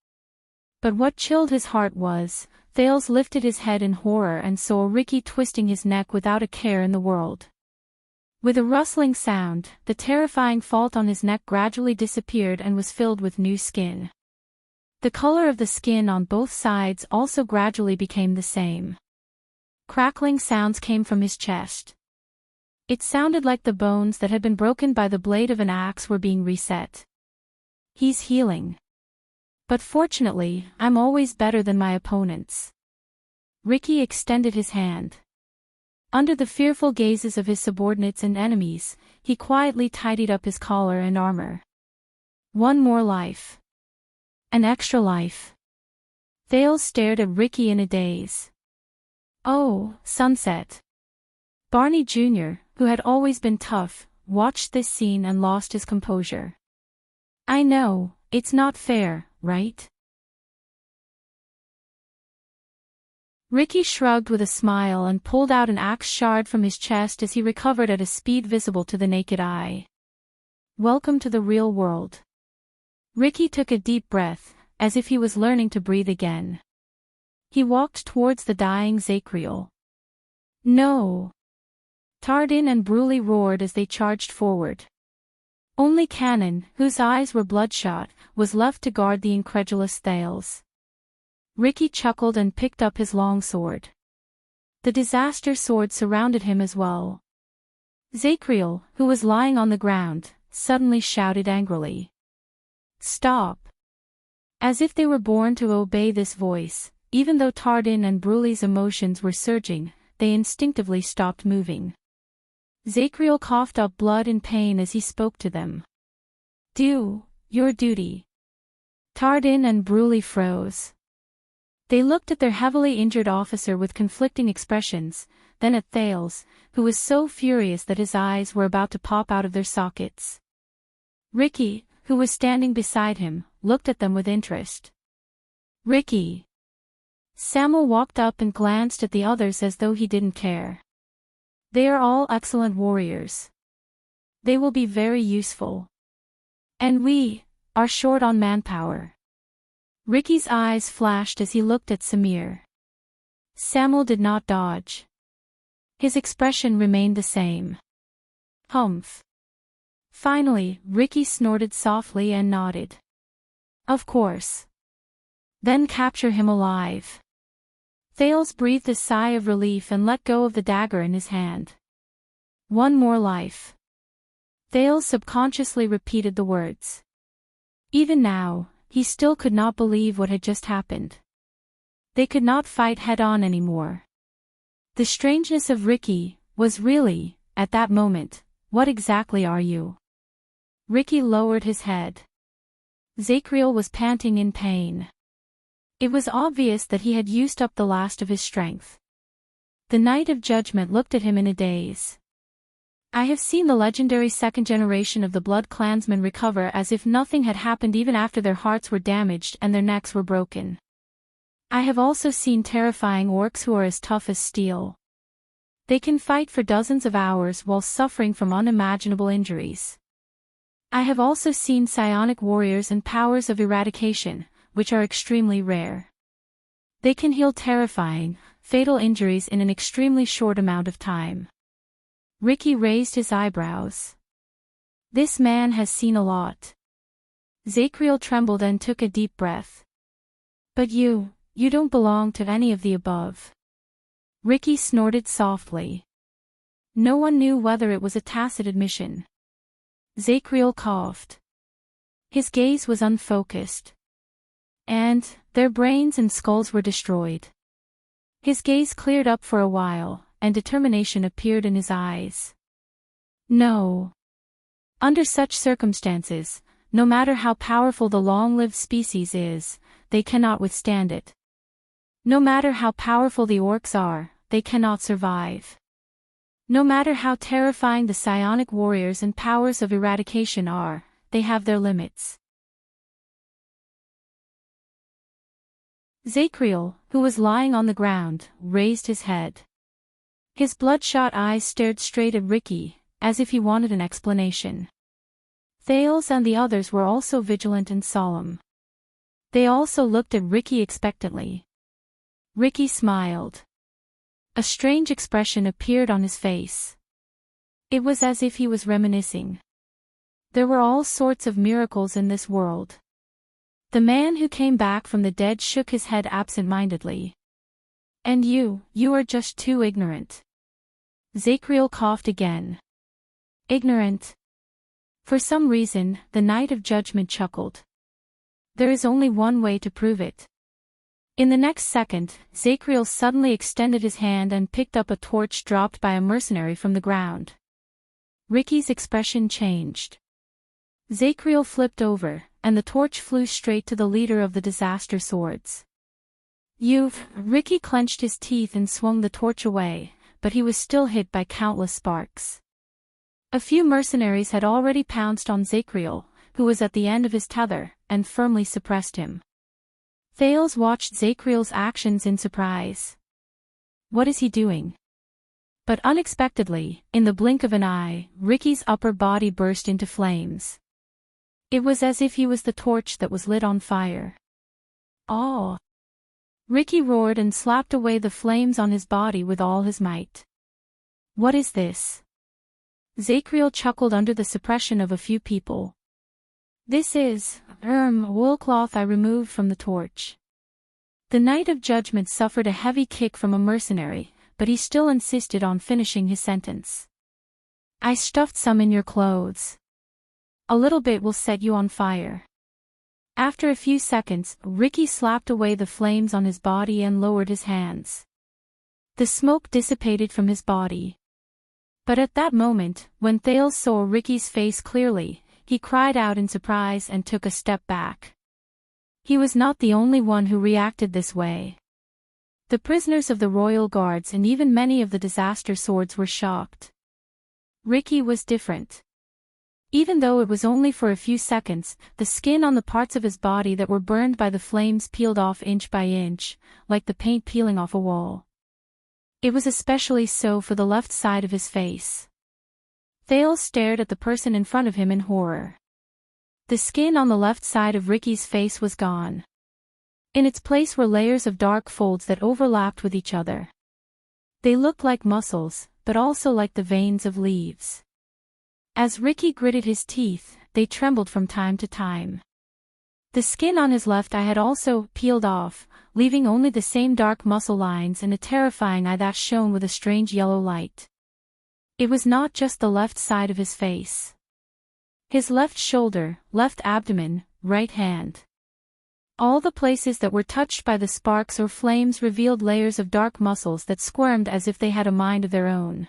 But what chilled his heart was, Thales lifted his head in horror and saw Ricky twisting his neck without a care in the world. With a rustling sound, the terrifying fault on his neck gradually disappeared and was filled with new skin. The color of the skin on both sides also gradually became the same. Crackling sounds came from his chest. It sounded like the bones that had been broken by the blade of an axe were being reset. He's healing. But fortunately, I'm always better than my opponents. Ricky extended his hand. Under the fearful gazes of his subordinates and enemies, he quietly tidied up his collar and armor. One more life. An extra life. Thales stared at Ricky in a daze. Oh, sunset. Barney Jr., who had always been tough, watched this scene and lost his composure. I know, it's not fair, right? Ricky shrugged with a smile and pulled out an axe shard from his chest as he recovered at a speed visible to the naked eye. Welcome to the real world. Ricky took a deep breath, as if he was learning to breathe again. He walked towards the dying Zacriel. No! Tardin and Bruley roared as they charged forward. Only Cannon, whose eyes were bloodshot, was left to guard the incredulous Thales. Ricky chuckled and picked up his long sword. The disaster sword surrounded him as well. Zacriel, who was lying on the ground, suddenly shouted angrily. Stop! As if they were born to obey this voice, even though Tardin and Bruley's emotions were surging, they instinctively stopped moving. Zacriel coughed up blood in pain as he spoke to them. Do your duty. Tardin and Bruley froze. They looked at their heavily injured officer with conflicting expressions, then at Thales, who was so furious that his eyes were about to pop out of their sockets. Ricky, who was standing beside him, looked at them with interest. Ricky. Samuel walked up and glanced at the others as though he didn't care. They are all excellent warriors. They will be very useful. And we are short on manpower. Ricky's eyes flashed as he looked at Samir. Samuel did not dodge. His expression remained the same. Humph. Finally, Ricky snorted softly and nodded. Of course. Then capture him alive. Thales breathed a sigh of relief and let go of the dagger in his hand. One more life. Thales subconsciously repeated the words. Even now, he still could not believe what had just happened. They could not fight head-on anymore. The strangeness of Ricky was really, at that moment, what exactly are you? Ricky lowered his head. Zacriel was panting in pain. It was obvious that he had used up the last of his strength. The Knight of Judgment looked at him in a daze. I have seen the legendary second generation of the Blood Clansmen recover as if nothing had happened even after their hearts were damaged and their necks were broken. I have also seen terrifying orcs who are as tough as steel. They can fight for dozens of hours while suffering from unimaginable injuries. I have also seen psionic warriors and powers of eradication, which are extremely rare. They can heal terrifying, fatal injuries in an extremely short amount of time. Ricky raised his eyebrows. This man has seen a lot. Zachriel trembled and took a deep breath. But you don't belong to any of the above. Ricky snorted softly. No one knew whether it was a tacit admission. Zachriel coughed. His gaze was unfocused. And their brains and skulls were destroyed. His gaze cleared up for a while, and determination appeared in his eyes. No. Under such circumstances, no matter how powerful the long-lived species is, they cannot withstand it. No matter how powerful the orcs are, they cannot survive. No matter how terrifying the psionic warriors and powers of eradication are, they have their limits. Zachriel, who was lying on the ground, raised his head. His bloodshot eyes stared straight at Ricky, as if he wanted an explanation. Thales and the others were also vigilant and solemn. They also looked at Ricky expectantly. Ricky smiled. A strange expression appeared on his face. It was as if he was reminiscing. There were all sorts of miracles in this world. The man who came back from the dead shook his head absent-mindedly. And you are just too ignorant. Zachriel coughed again. Ignorant? For some reason, the Knight of Judgment chuckled. There is only one way to prove it. In the next second, Zachriel suddenly extended his hand and picked up a torch dropped by a mercenary from the ground. Ricky's expression changed. Zachriel flipped over, and the torch flew straight to the leader of the disaster swords. Ricky clenched his teeth and swung the torch away, but he was still hit by countless sparks. A few mercenaries had already pounced on Zachriel, who was at the end of his tether, and firmly suppressed him. Thales watched Zachriel's actions in surprise. What is he doing? But unexpectedly, in the blink of an eye, Ricky's upper body burst into flames. It was as if he was the torch that was lit on fire. Oh! Ricky roared and slapped away the flames on his body with all his might. What is this? Zachriel chuckled under the suppression of a few people. This is, wool cloth I removed from the torch. The Knight of Judgment suffered a heavy kick from a mercenary, but he still insisted on finishing his sentence. I stuffed some in your clothes. A little bit will set you on fire. After a few seconds, Ricky slapped away the flames on his body and lowered his hands. The smoke dissipated from his body. But at that moment, when Thales saw Ricky's face clearly, he cried out in surprise and took a step back. He was not the only one who reacted this way. The prisoners of the royal guards and even many of the disaster swords were shocked. Ricky was different. Even though it was only for a few seconds, the skin on the parts of his body that were burned by the flames peeled off inch by inch, like the paint peeling off a wall. It was especially so for the left side of his face. Thales stared at the person in front of him in horror. The skin on the left side of Ricky's face was gone. In its place were layers of dark folds that overlapped with each other. They looked like muscles, but also like the veins of leaves. As Ricky gritted his teeth, they trembled from time to time. The skin on his left eye had also peeled off, leaving only the same dark muscle lines and a terrifying eye that shone with a strange yellow light. It was not just the left side of his face. His left shoulder, left abdomen, right hand. All the places that were touched by the sparks or flames revealed layers of dark muscles that squirmed as if they had a mind of their own.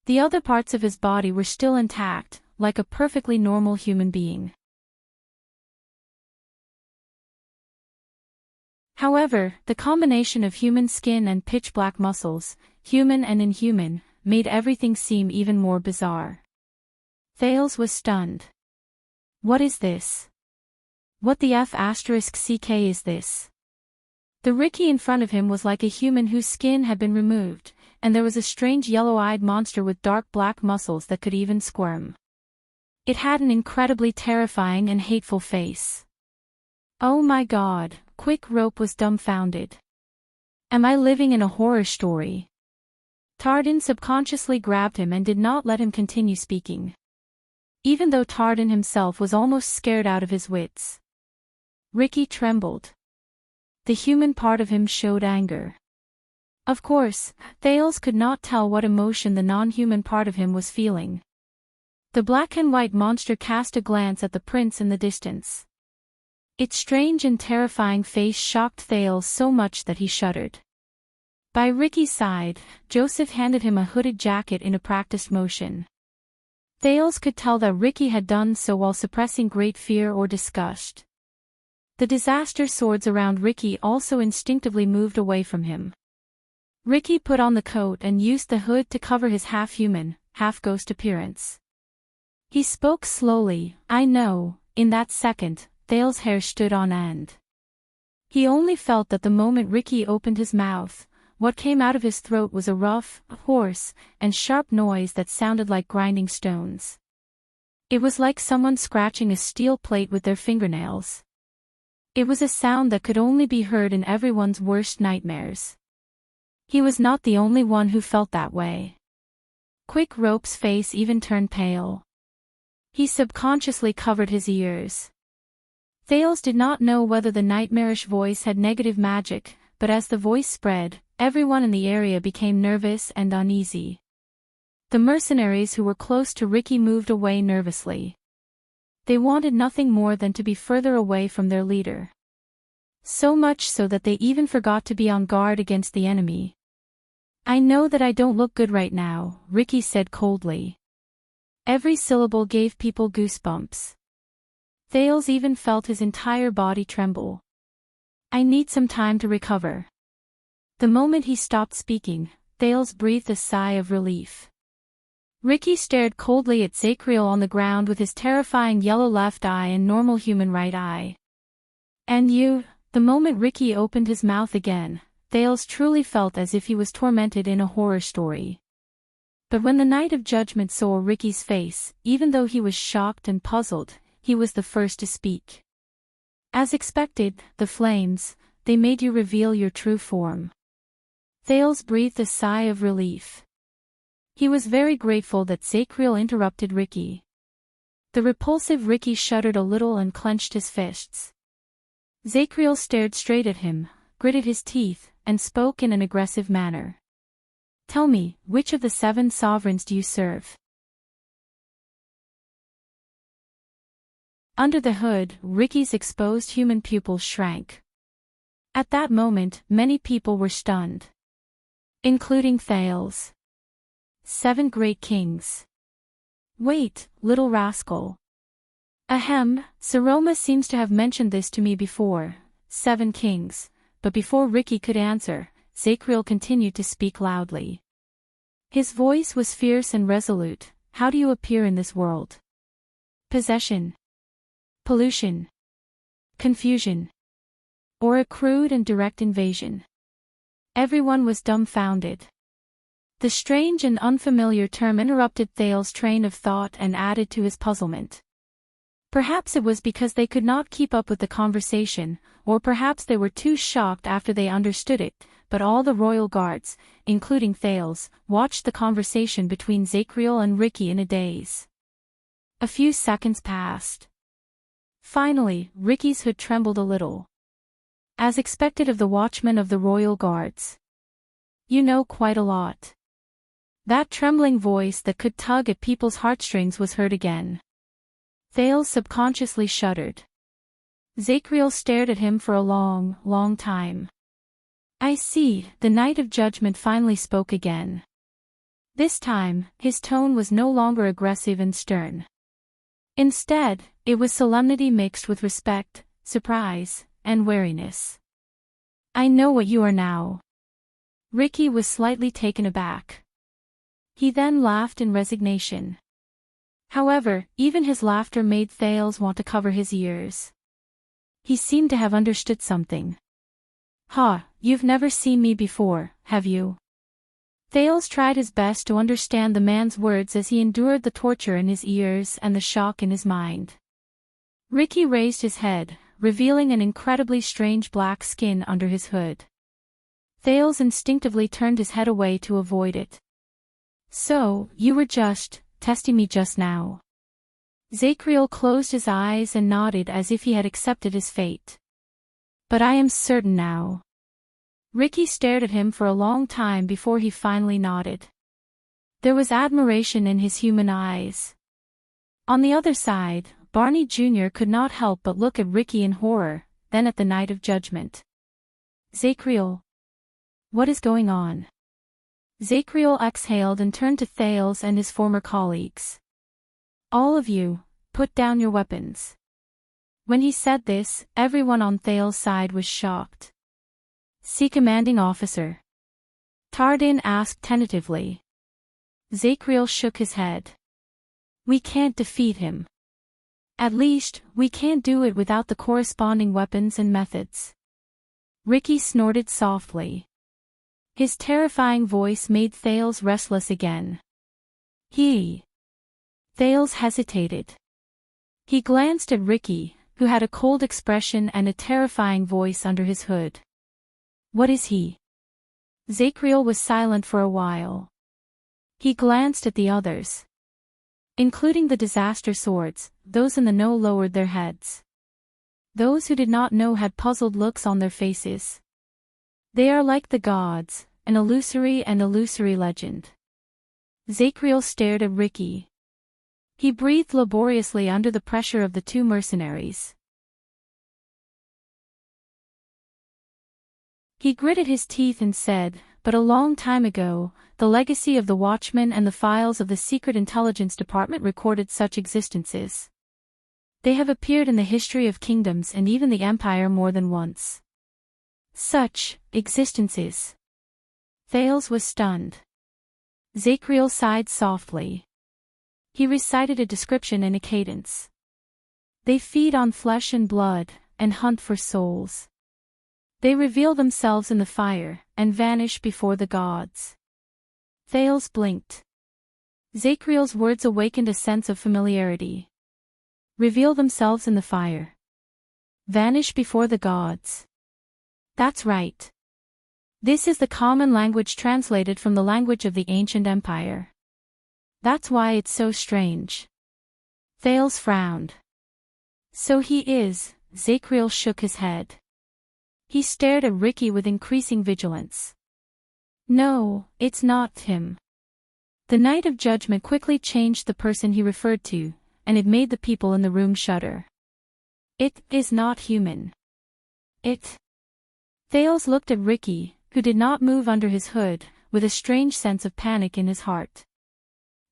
The other parts of his body were still intact, like a perfectly normal human being. However, the combination of human skin and pitch-black muscles, human and inhuman, made everything seem even more bizarre. Thales was stunned. What is this? What the F***ck is this? The Ricky in front of him was like a human whose skin had been removed, and there was a strange yellow-eyed monster with dark black muscles that could even squirm. It had an incredibly terrifying and hateful face. Oh my god, Quick Rope was dumbfounded. Am I living in a horror story? Tardan subconsciously grabbed him and did not let him continue speaking. Even though Tardan himself was almost scared out of his wits. Ricky trembled. The human part of him showed anger. Of course, Thales could not tell what emotion the non-human part of him was feeling. The black and white monster cast a glance at the prince in the distance. Its strange and terrifying face shocked Thales so much that he shuddered. By Ricky's side, Joseph handed him a hooded jacket in a practiced motion. Thales could tell that Ricky had done so while suppressing great fear or disgust. The disaster swords around Ricky also instinctively moved away from him. Ricky put on the coat and used the hood to cover his half-human, half-ghost appearance. He spoke slowly. I know. In that second, Thales' hair stood on end. He only felt that the moment Ricky opened his mouth, what came out of his throat was a rough, hoarse, and sharp noise that sounded like grinding stones. It was like someone scratching a steel plate with their fingernails. It was a sound that could only be heard in everyone's worst nightmares. He was not the only one who felt that way. Quick Rope's face even turned pale. He subconsciously covered his ears. Thales did not know whether the nightmarish voice had negative magic, but as the voice spread, everyone in the area became nervous and uneasy. The mercenaries who were close to Ricky moved away nervously. They wanted nothing more than to be further away from their leader. So much so that they even forgot to be on guard against the enemy. I know that I don't look good right now, Ricky said coldly. Every syllable gave people goosebumps. Thales even felt his entire body tremble. I need some time to recover. The moment he stopped speaking, Thales breathed a sigh of relief. Ricky stared coldly at Zacriel on the ground with his terrifying yellow left eye and normal human right eye. And you? The moment Ricky opened his mouth again, Thales truly felt as if he was tormented in a horror story. But when the Night of Judgment saw Ricky's face, even though he was shocked and puzzled, he was the first to speak. As expected, the flames, they made you reveal your true form. Thales breathed a sigh of relief. He was very grateful that Zacriel interrupted Ricky. The repulsive Ricky shuddered a little and clenched his fists. Zacriel stared straight at him, gritted his teeth, and spoke in an aggressive manner. Tell me, which of the 7 sovereigns do you serve? Under the hood, Ricky's exposed human pupils shrank. At that moment, many people were stunned. Including Thales. 7 great kings. Wait, little rascal. Ahem, Saroma seems to have mentioned this to me before. 7 kings. But before Ricky could answer, Zacriel continued to speak loudly. His voice was fierce and resolute. How do you appear in this world? Possession. Pollution. Confusion. Or a crude and direct invasion? Everyone was dumbfounded. The strange and unfamiliar term interrupted Thales' train of thought and added to his puzzlement. Perhaps it was because they could not keep up with the conversation, or perhaps they were too shocked after they understood it, but all the royal guards, including Thales, watched the conversation between Zacriel and Ricky in a daze. A few seconds passed. Finally, Ricky's hood trembled a little. As expected of the watchman of the royal guards. You know quite a lot. That trembling voice that could tug at people's heartstrings was heard again. Thales subconsciously shuddered. Zacriel stared at him for a long, long time. I see, the Night of Judgment finally spoke again. This time, his tone was no longer aggressive and stern. Instead, it was solemnity mixed with respect, surprise, and wariness. I know what you are now. Ricky was slightly taken aback. He then laughed in resignation. However, even his laughter made Thales want to cover his ears. He seemed to have understood something. "Ha, you've never seen me before, have you?" Thales tried his best to understand the man's words as he endured the torture in his ears and the shock in his mind. Ricky raised his head, revealing an incredibly strange black skin under his hood. Thales instinctively turned his head away to avoid it. "So, you were just testing me just now." Zachriel closed his eyes and nodded as if he had accepted his fate. "But I am certain now." Ricky stared at him for a long time before he finally nodded. There was admiration in his human eyes. On the other side, Barney Jr. could not help but look at Ricky in horror, then at the Night of Judgment. "Zachriel. What is going on?" Zachriel exhaled and turned to Thales and his former colleagues. "All of you, put down your weapons." When he said this, everyone on Thales' side was shocked. "See commanding officer?" Tardin asked tentatively. Zachriel shook his head. "We can't defeat him. At least, we can't do it without the corresponding weapons and methods." Ricky snorted softly. His terrifying voice made Thales restless again. Thales hesitated. He glanced at Ricky, who had a cold expression and a terrifying voice under his hood. "What is he?" Zachriel was silent for a while. He glanced at the others. Including the disaster swords, those in the know lowered their heads. Those who did not know had puzzled looks on their faces. "They are like the gods, an illusory legend." Zachriel stared at Ricky. He breathed laboriously under the pressure of the two mercenaries. He gritted his teeth and said, "But a long time ago, the legacy of the Watchmen and the files of the Secret Intelligence Department recorded such existences. They have appeared in the history of kingdoms and even the Empire more than once." "Such existences." Thales was stunned. Zachriel sighed softly. He recited a description in a cadence. "They feed on flesh and blood, and hunt for souls. They reveal themselves in the fire, and vanish before the gods." Thales blinked. Zachriel's words awakened a sense of familiarity. Reveal themselves in the fire. Vanish before the gods. That's right. This is the common language translated from the language of the ancient empire. That's why it's so strange. Thales frowned. "So he is," Zachriel shook his head. He stared at Ricky with increasing vigilance. "No, it's not him." The Night of Judgment quickly changed the person he referred to, and it made the people in the room shudder. "It is not human. It..." Thales looked at Ricky, who did not move under his hood, with a strange sense of panic in his heart.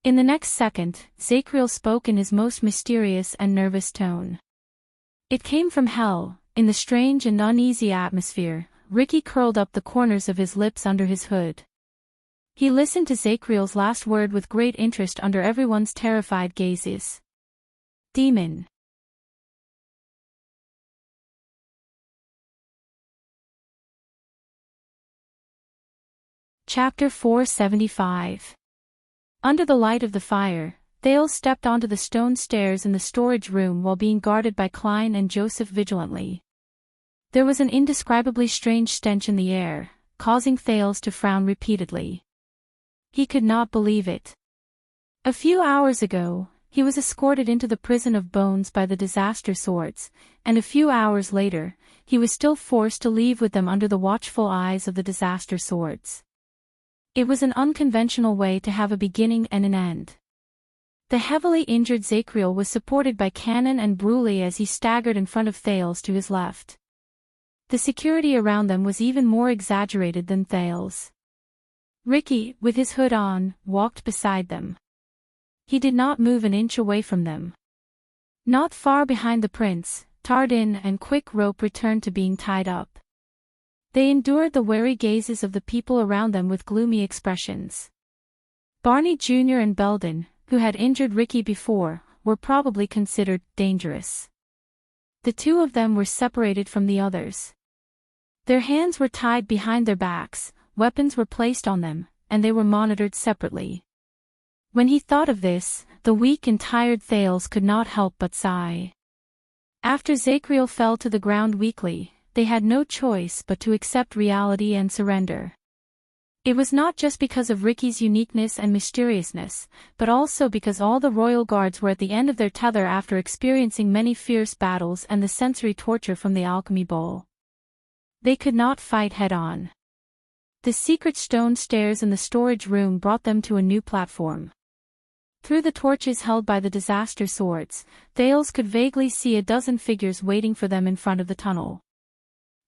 In the next second, Zachriel spoke in his most mysterious and nervous tone. "It came from hell." In the strange and uneasy atmosphere, Ricky curled up the corners of his lips under his hood. He listened to Zachriel's last word with great interest under everyone's terrified gazes. "Demon." Chapter 475. Under the light of the fire, Thales stepped onto the stone stairs in the storage room while being guarded by Klein and Joseph vigilantly. There was an indescribably strange stench in the air, causing Thales to frown repeatedly. He could not believe it. A few hours ago, he was escorted into the prison of bones by the disaster swords, and a few hours later, he was still forced to leave with them under the watchful eyes of the disaster swords. It was an unconventional way to have a beginning and an end. The heavily injured Zachriel was supported by Cannon and Bruley as he staggered in front of Thales to his left. The security around them was even more exaggerated than Thales. Ricky, with his hood on, walked beside them. He did not move an inch away from them. Not far behind the prince, Tardin and Quick Rope returned to being tied up. They endured the wary gazes of the people around them with gloomy expressions. Barney Jr. and Belden, who had injured Ricky before, were probably considered dangerous. The two of them were separated from the others. Their hands were tied behind their backs, weapons were placed on them, and they were monitored separately. When he thought of this, the weak and tired Thales could not help but sigh. After Zachriel fell to the ground weakly, they had no choice but to accept reality and surrender. It was not just because of Ricky's uniqueness and mysteriousness, but also because all the royal guards were at the end of their tether after experiencing many fierce battles and the sensory torture from the alchemy bowl. They could not fight head-on. The secret stone stairs in the storage room brought them to a new platform. Through the torches held by the disaster swords, Thales could vaguely see a dozen figures waiting for them in front of the tunnel.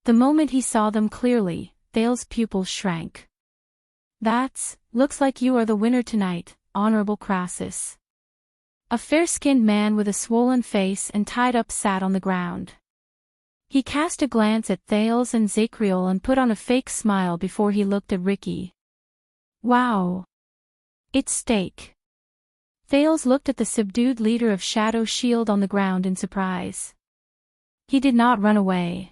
The moment he saw them clearly, Thales' pupils shrank. Looks like you are the winner tonight, Honorable Crassus. A fair-skinned man with a swollen face and tied up sat on the ground. He cast a glance at Thales and Zachriel and put on a fake smile before he looked at Ricky. Wow! It's Steak. Thales looked at the subdued leader of Shadow Shield on the ground in surprise. He did not run away.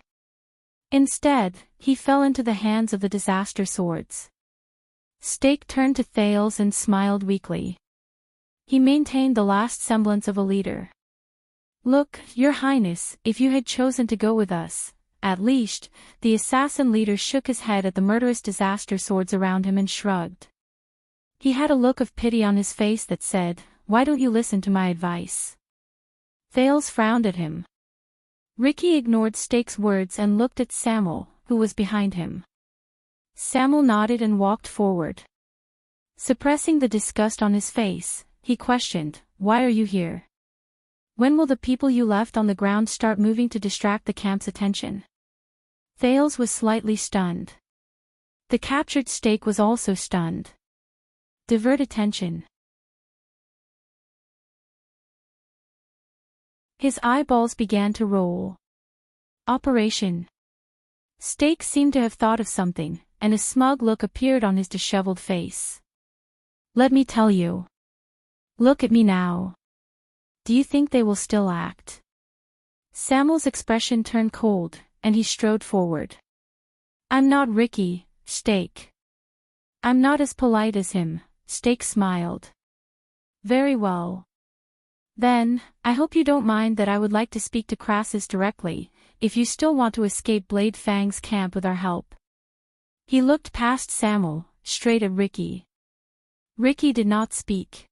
Instead, he fell into the hands of the disaster swords. Steak turned to Thales and smiled weakly. He maintained the last semblance of a leader. Look, Your Highness, if you had chosen to go with us, at least, the assassin leader shook his head at the murderous disaster swords around him and shrugged. He had a look of pity on his face that said, "Why don't you listen to my advice?" Thales frowned at him. Ricky ignored Steak's words and looked at Samuel, who was behind him. Samuel nodded and walked forward. Suppressing the disgust on his face, he questioned, "Why are you here? When will the people you left on the ground start moving to distract the camp's attention?" Thales was slightly stunned. The captured Steak was also stunned. Divert attention. His eyeballs began to roll. Operation. Steak seemed to have thought of something, and a smug look appeared on his disheveled face. "Let me tell you. Look at me now. Do you think they will still act?" Samuel's expression turned cold, and he strode forward. "I'm not Ricky, Steak. I'm not as polite as him," Steak smiled. "Very well. Then, I hope you don't mind that I would like to speak to Crassus directly, if you still want to escape Blade Fang's camp with our help." He looked past Samuel, straight at Ricky. Ricky did not speak.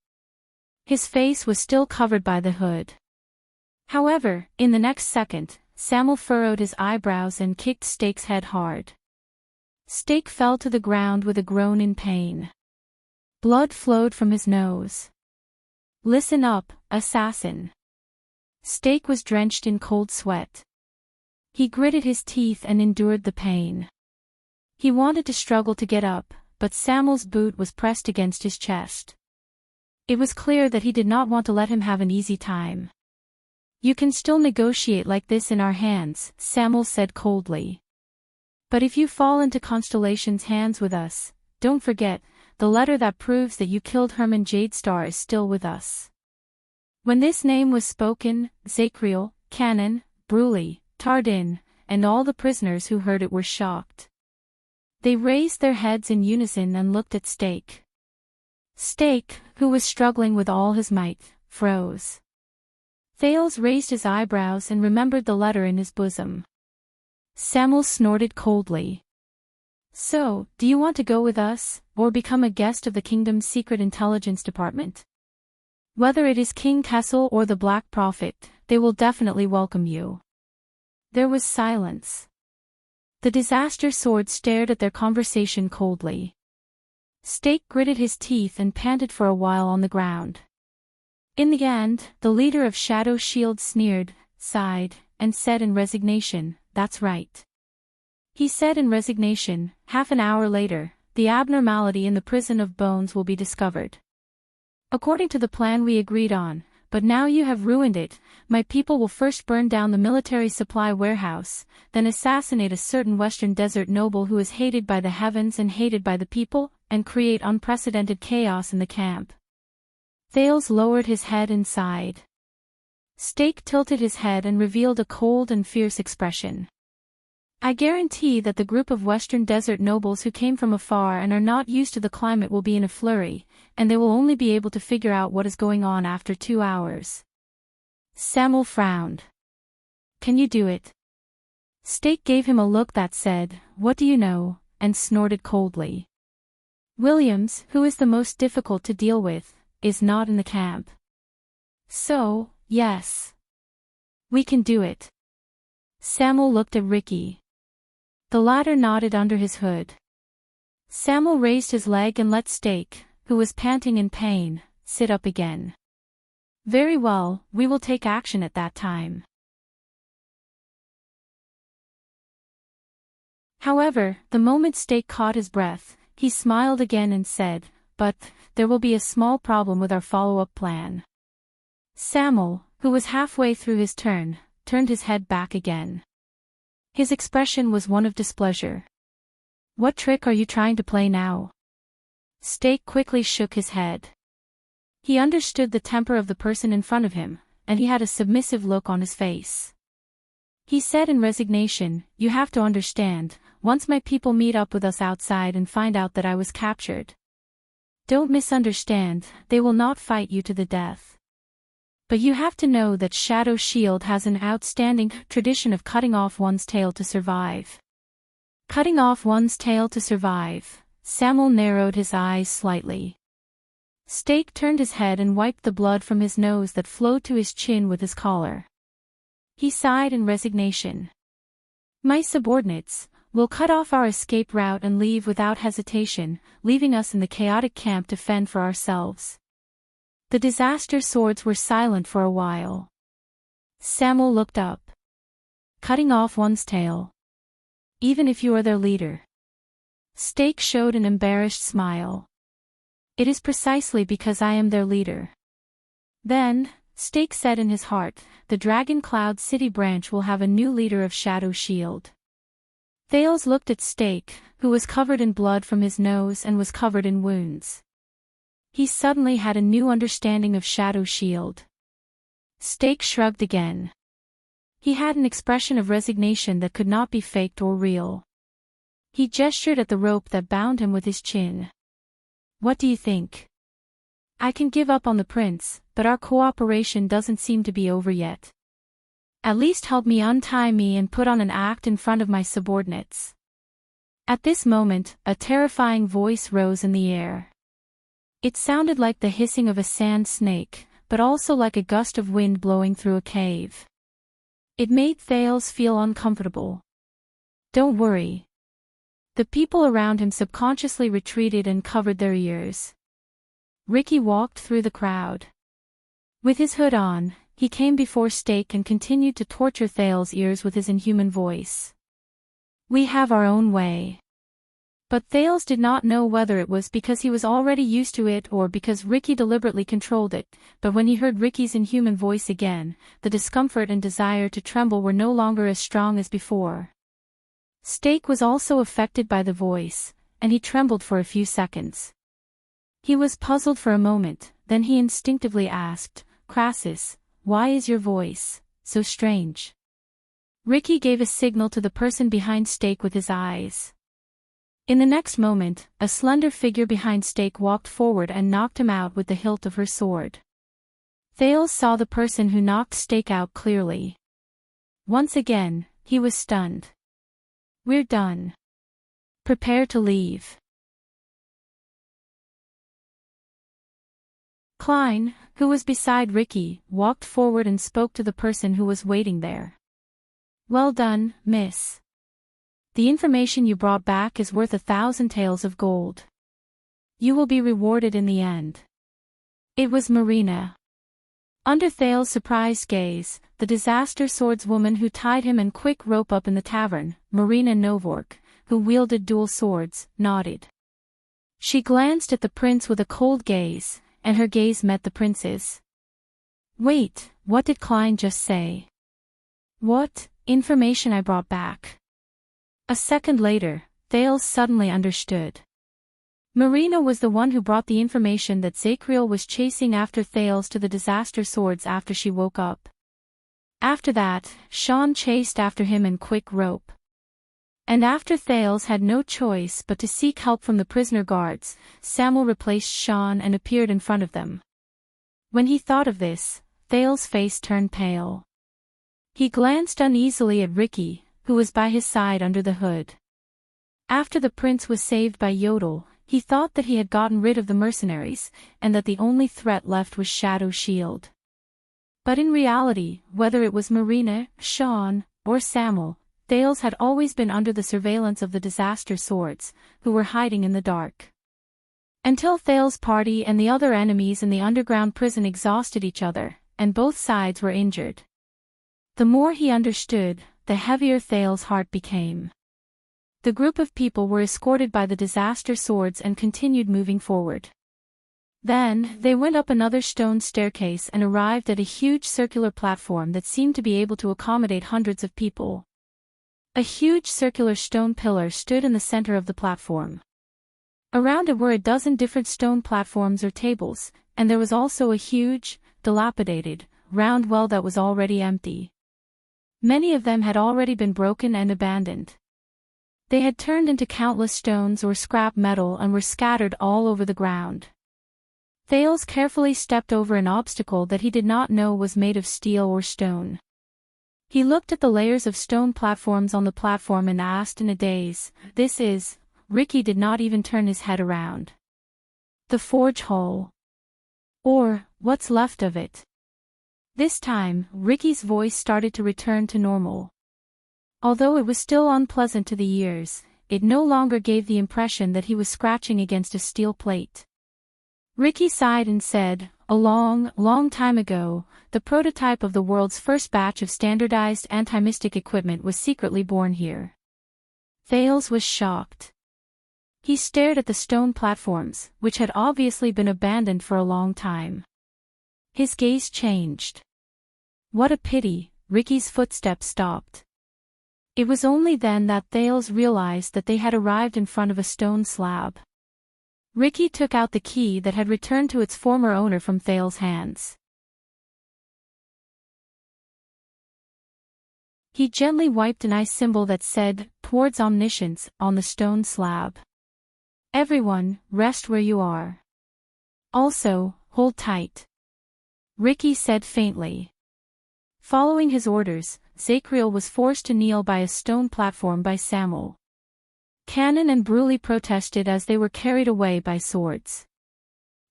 His face was still covered by the hood. However, in the next second, Samuel furrowed his eyebrows and kicked Steak's head hard. Steak fell to the ground with a groan in pain. Blood flowed from his nose. "Listen up, assassin." Steak was drenched in cold sweat. He gritted his teeth and endured the pain. He wanted to struggle to get up, but Samuel's boot was pressed against his chest. It was clear that he did not want to let him have an easy time. "You can still negotiate like this in our hands," Samuel said coldly. "But if you fall into Constellation's hands with us, don't forget, the letter that proves that you killed Herman Jadestar is still with us." When this name was spoken, Zachriel, Cannon, Bruley, Tardin, and all the prisoners who heard it were shocked. They raised their heads in unison and looked at Steak. Steak, who was struggling with all his might, froze. Thales raised his eyebrows and remembered the letter in his bosom. Samuel snorted coldly. "So, do you want to go with us, or become a guest of the kingdom's secret intelligence department? Whether it is King Kessel or the Black Prophet, they will definitely welcome you." There was silence. The disaster sword stared at their conversation coldly. Steak gritted his teeth and panted for a while on the ground. In the end, the leader of Shadow Shield sneered, sighed, and said in resignation, "That's right." He said in resignation, "Half an hour later, the abnormality in the prison of bones will be discovered. According to the plan we agreed on, but now you have ruined it. My people will first burn down the military supply warehouse, then assassinate a certain Western Desert noble who is hated by the heavens and hated by the people, and create unprecedented chaos in the camp." Thales lowered his head and sighed. Stake tilted his head and revealed a cold and fierce expression. "I guarantee that the group of Western Desert nobles who came from afar and are not used to the climate will be in a flurry, and they will only be able to figure out what is going on after 2 hours." Samuel frowned. "Can you do it?" Stake gave him a look that said, "What do you know?" and snorted coldly. "Williams, who is the most difficult to deal with, is not in the camp. So, yes. We can do it." Samuel looked at Ricky. The latter nodded under his hood. Samuel raised his leg and let Stake, who was panting in pain, sit up again. "Very well, we will take action at that time." However, the moment Stake caught his breath, he smiled again and said, "But there will be a small problem with our follow-up plan." Samuel, who was halfway through his turn, turned his head back again. His expression was one of displeasure. "What trick are you trying to play now?" Stake quickly shook his head. He understood the temper of the person in front of him, and he had a submissive look on his face. He said in resignation, "You have to understand, once my people meet up with us outside and find out that I was captured. Don't misunderstand, they will not fight you to the death. But you have to know that Shadow Shield has an outstanding tradition of cutting off one's tail to survive." Cutting off one's tail to survive. Samuel narrowed his eyes slightly. Stake turned his head and wiped the blood from his nose that flowed to his chin with his collar. He sighed in resignation. "My subordinates will cut off our escape route and leave without hesitation, leaving us in the chaotic camp to fend for ourselves." The disaster swords were silent for a while. Samuel looked up. "Cutting off one's tail. Even if you are their leader." Stake showed an embarrassed smile. "It is precisely because I am their leader." Then, Stake said in his heart, "The Dragon Cloud City branch will have a new leader of Shadow Shield." Thales looked at Stake, who was covered in blood from his nose and was covered in wounds. He suddenly had a new understanding of Shadow Shield. Stake shrugged again. He had an expression of resignation that could not be faked or real. He gestured at the rope that bound him with his chin. "What do you think? I can give up on the prince, but our cooperation doesn't seem to be over yet. At least help me untie me and put on an act in front of my subordinates." At this moment, a terrifying voice rose in the air. It sounded like the hissing of a sand snake, but also like a gust of wind blowing through a cave. It made Thales feel uncomfortable. "Don't worry." The people around him subconsciously retreated and covered their ears. Ricky walked through the crowd. With his hood on, he came before Stake and continued to torture Thales' ears with his inhuman voice. "We have our own way." But Thales did not know whether it was because he was already used to it or because Ricky deliberately controlled it, but when he heard Ricky's inhuman voice again, the discomfort and desire to tremble were no longer as strong as before. Stake was also affected by the voice, and he trembled for a few seconds. He was puzzled for a moment, then he instinctively asked, "Crassus, why is your voice so strange?" Ricky gave a signal to the person behind Stake with his eyes. In the next moment, a slender figure behind Stake walked forward and knocked him out with the hilt of her sword. Thales saw the person who knocked Stake out clearly. Once again, he was stunned. "We're done. Prepare to leave." Klein, who was beside Ricky, walked forward and spoke to the person who was waiting there. "Well done, miss. The information you brought back is worth 1,000 taels of gold. You will be rewarded in the end." It was Marina. Under Thales' surprised gaze, the disaster swordswoman who tied him and quick rope up in the tavern, Marina Novork, who wielded dual swords, nodded. She glanced at the prince with a cold gaze, and her gaze met the prince's. Wait, what did Klein just say? What information I brought back? A second later, Thales suddenly understood. Marina was the one who brought the information that Zacriel was chasing after Thales to the disaster swords after she woke up. After that, Sean chased after him in quick rope. And after Thales had no choice but to seek help from the prisoner guards, Samuel replaced Sean and appeared in front of them. When he thought of this, Thales' face turned pale. He glanced uneasily at Ricky, who was by his side under the hood. After the prince was saved by Yodel, he thought that he had gotten rid of the mercenaries, and that the only threat left was Shadow Shield. But in reality, whether it was Marina, Sean, or Samuel, Thales had always been under the surveillance of the disaster swords, who were hiding in the dark. Until Thales' party and the other enemies in the underground prison exhausted each other, and both sides were injured. The more he understood, the heavier Thales' heart became. The group of people were escorted by the disaster swords and continued moving forward. Then, they went up another stone staircase and arrived at a huge circular platform that seemed to be able to accommodate hundreds of people. A huge circular stone pillar stood in the center of the platform. Around it were a dozen different stone platforms or tables, and there was also a huge, dilapidated, round well that was already empty. Many of them had already been broken and abandoned. They had turned into countless stones or scrap metal and were scattered all over the ground. Thales carefully stepped over an obstacle that he did not know was made of steel or stone. He looked at the layers of stone platforms on the platform and asked in a daze, "This is..." Ricky did not even turn his head around. "The forge hole. Or, what's left of it." This time, Ricky's voice started to return to normal. Although it was still unpleasant to the ears, it no longer gave the impression that he was scratching against a steel plate. Ricky sighed and said, "A long, long time ago, the prototype of the world's first batch of standardized anti-mystic equipment was secretly born here." Thales was shocked. He stared at the stone platforms, which had obviously been abandoned for a long time. His gaze changed. What a pity, Ricky's footsteps stopped. It was only then that Thales realized that they had arrived in front of a stone slab. Ricky took out the key that had returned to its former owner from Thales' hands. He gently wiped an ice symbol that said, "Towards Omniscience," on the stone slab. "Everyone, rest where you are. Also, hold tight," Ricky said faintly. Following his orders, Zacriel was forced to kneel by a stone platform by Samuel. Cannon and Bruley protested as they were carried away by swords.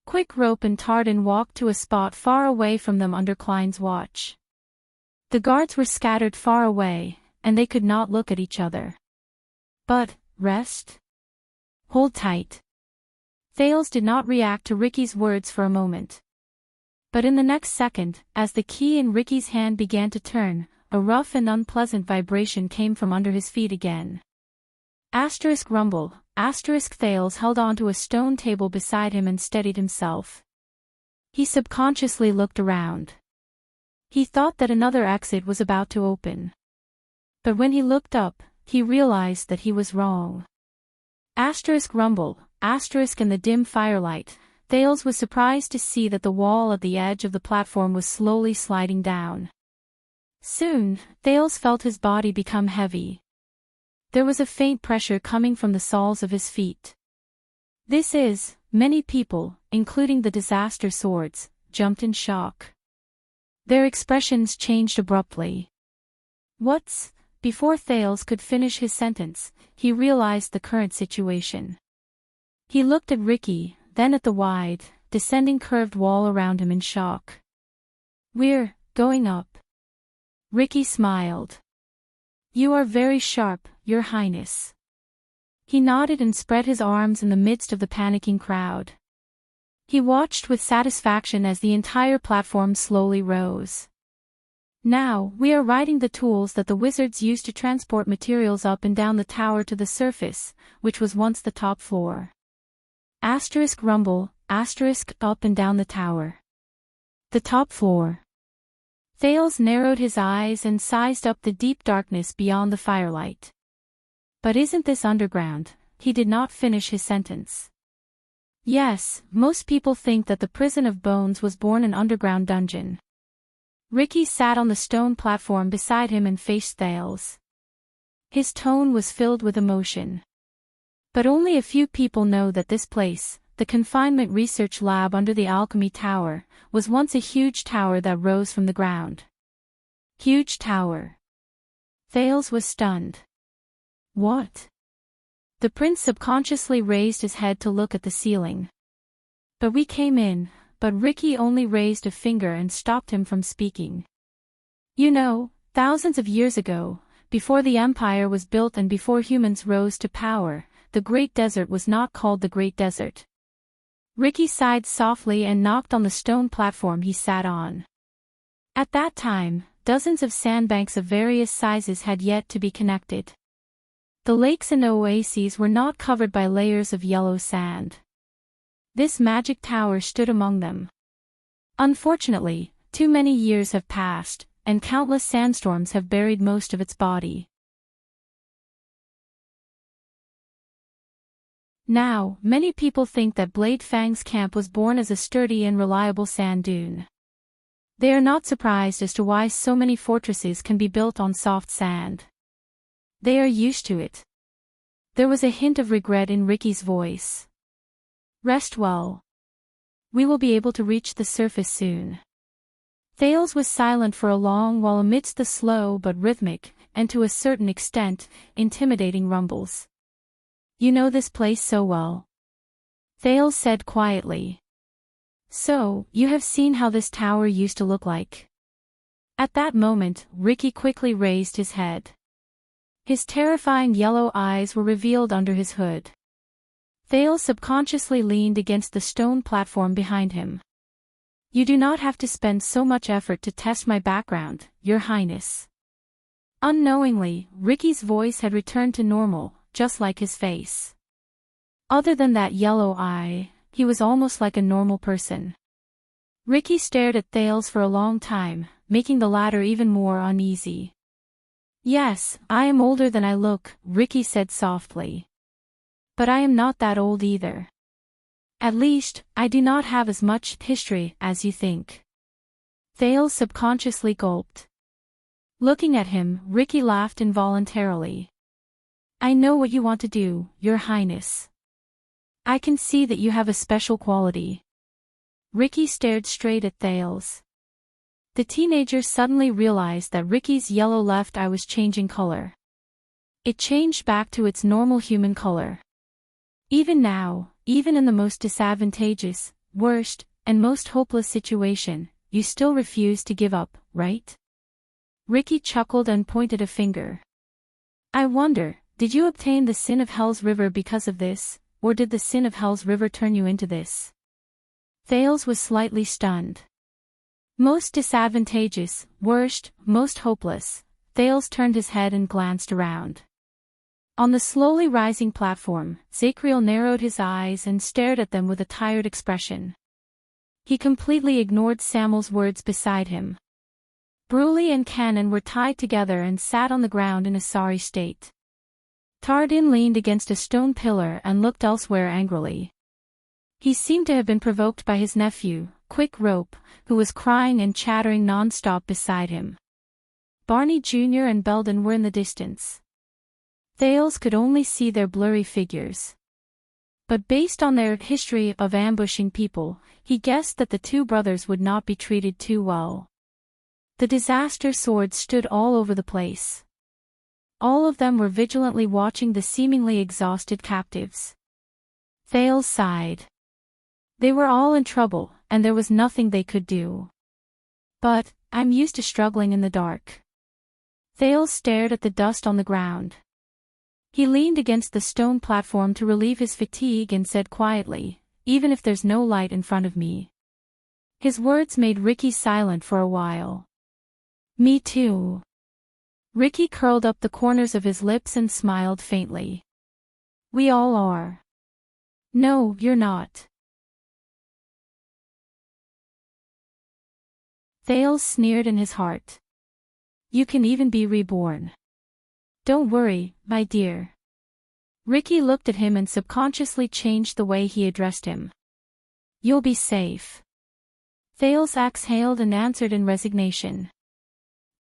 Quick Rope and Tardin walked to a spot far away from them under Klein's watch. The guards were scattered far away, and they could not look at each other. But, rest? Hold tight. Thales did not react to Ricky's words for a moment. But in the next second, as the key in Ricky's hand began to turn, a rough and unpleasant vibration came from under his feet again. Rumble, Thales held onto a stone table beside him and steadied himself. He subconsciously looked around. He thought that another exit was about to open. But when he looked up, he realized that he was wrong. Rumble, in the dim firelight, Thales was surprised to see that the wall at the edge of the platform was slowly sliding down. Soon, Thales felt his body become heavy. There was a faint pressure coming from the soles of his feet. Many people, including the disaster swords, jumped in shock. Their expressions changed abruptly. Before Thales could finish his sentence, he realized the current situation. He looked at Ricky, then at the wide, descending curved wall around him in shock. "We're going up." Ricky smiled. "You are very sharp, Your Highness." He nodded and spread his arms in the midst of the panicking crowd. He watched with satisfaction as the entire platform slowly rose. "Now, we are riding the tools that the wizards used to transport materials up and down the tower to the surface, which was once the top floor." Rumble, up and down the tower. The top floor. Thales narrowed his eyes and sized up the deep darkness beyond the firelight. But isn't this underground? He did not finish his sentence. Yes, most people think that the prison of bones was born an underground dungeon. Ricky sat on the stone platform beside him and faced Thales. His tone was filled with emotion. But only a few people know that this place, the confinement research lab under the alchemy tower, was once a huge tower that rose from the ground. Huge tower. Thales was stunned. What? The prince subconsciously raised his head to look at the ceiling. But we came in, but Ricky only raised a finger and stopped him from speaking. You know, thousands of years ago, before the empire was built and before humans rose to power, the Great Desert was not called the Great Desert. Ricky sighed softly and knocked on the stone platform he sat on. At that time, dozens of sandbanks of various sizes had yet to be connected. The lakes and oases were not covered by layers of yellow sand. This magic tower stood among them. Unfortunately, too many years have passed, and countless sandstorms have buried most of its body. Now, many people think that Blade Fang's camp was born as a sturdy and reliable sand dune. They are not surprised as to why so many fortresses can be built on soft sand. They are used to it. There was a hint of regret in Ricky's voice. Rest well. We will be able to reach the surface soon. Thales was silent for a long while amidst the slow but rhythmic, and to a certain extent, intimidating rumbles. You know this place so well. Thales said quietly. So, you have seen how this tower used to look like. At that moment, Ricky quickly raised his head. His terrifying yellow eyes were revealed under his hood. Thales subconsciously leaned against the stone platform behind him. You do not have to spend so much effort to test my background, Your Highness. Unknowingly, Ricky's voice had returned to normal, just like his face. Other than that yellow eye, he was almost like a normal person. Ricky stared at Thales for a long time, making the latter even more uneasy. Yes, I am older than I look, Ricky said softly. But I am not that old either. At least, I do not have as much history as you think. Thales subconsciously gulped. Looking at him, Ricky laughed involuntarily. I know what you want to do, Your Highness. I can see that you have a special quality. Ricky stared straight at Thales. The teenager suddenly realized that Ricky's yellow left eye was changing color. It changed back to its normal human color. Even now, even in the most disadvantageous, worst, and most hopeless situation, you still refuse to give up, right? Ricky chuckled and pointed a finger. I wonder, did you obtain the sin of Hell's River because of this, or did the sin of Hell's River turn you into this? Thales was slightly stunned. Most disadvantageous, worst, most hopeless, Thales turned his head and glanced around. On the slowly rising platform, Zacriel narrowed his eyes and stared at them with a tired expression. He completely ignored Samuel's words beside him. Bruley and Cannon were tied together and sat on the ground in a sorry state. Tardin leaned against a stone pillar and looked elsewhere angrily. He seemed to have been provoked by his nephew, Quick Rope, who was crying and chattering non-stop beside him. Barney Jr. and Belden were in the distance. Thales could only see their blurry figures. But based on their history of ambushing people, he guessed that the two brothers would not be treated too well. The disaster swords stood all over the place. All of them were vigilantly watching the seemingly exhausted captives. Thales sighed. They were all in trouble, and there was nothing they could do. But, I'm used to struggling in the dark. Thales stared at the dust on the ground. He leaned against the stone platform to relieve his fatigue and said quietly, even if there's no light in front of me. His words made Ricky silent for a while. Me too. Ricky curled up the corners of his lips and smiled faintly. We all are. No, you're not. Thales sneered in his heart. You can even be reborn. Don't worry, my dear. Ricky looked at him and subconsciously changed the way he addressed him. You'll be safe. Thales exhaled and answered in resignation.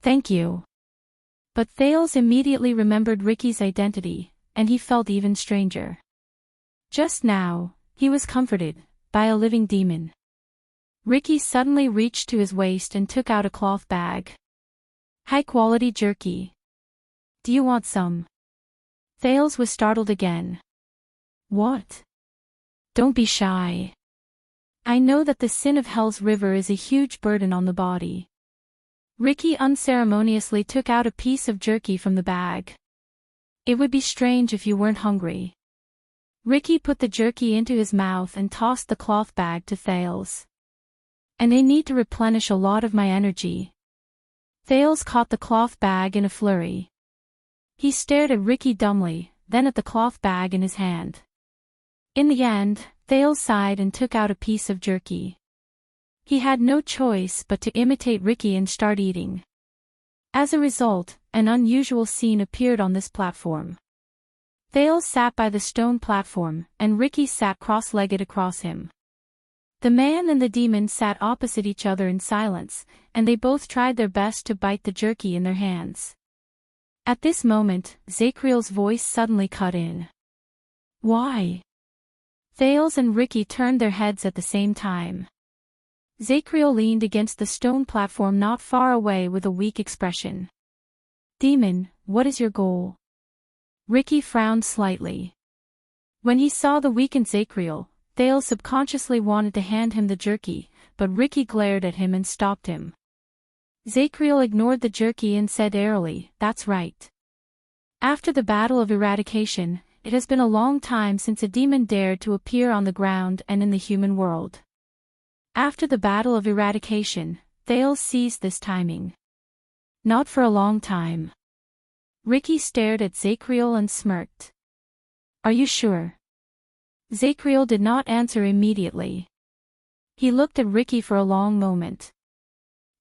Thank you. But Thales immediately remembered Ricky's identity, and he felt even stranger. Just now, he was comforted by a living demon. Ricky suddenly reached to his waist and took out a cloth bag. High-quality jerky. Do you want some? Thales was startled again. What? Don't be shy. I know that the sin of Hell's River is a huge burden on the body. Ricky unceremoniously took out a piece of jerky from the bag. It would be strange if you weren't hungry. Ricky put the jerky into his mouth and tossed the cloth bag to Thales. And I need to replenish a lot of my energy. Thales caught the cloth bag in a flurry. He stared at Ricky dumbly, then at the cloth bag in his hand. In the end, Thales sighed and took out a piece of jerky. He had no choice but to imitate Ricky and start eating. As a result, an unusual scene appeared on this platform. Thales sat by the stone platform, and Ricky sat cross-legged across him. The man and the demon sat opposite each other in silence, and they both tried their best to bite the jerky in their hands. At this moment, Zacriel's voice suddenly cut in. Why? Thales and Ricky turned their heads at the same time. Zacriel leaned against the stone platform not far away with a weak expression. Demon, what is your goal? Ricky frowned slightly. When he saw the weakened Zacriel, Thales subconsciously wanted to hand him the jerky, but Ricky glared at him and stopped him. Zacriel ignored the jerky and said airily, That's right. After the Battle of Eradication, it has been a long time since a demon dared to appear on the ground and in the human world. After the Battle of Eradication, Thales seized this timing. Not for a long time. Ricky stared at Zacriel and smirked. Are you sure? Zacriel did not answer immediately. He looked at Ricky for a long moment.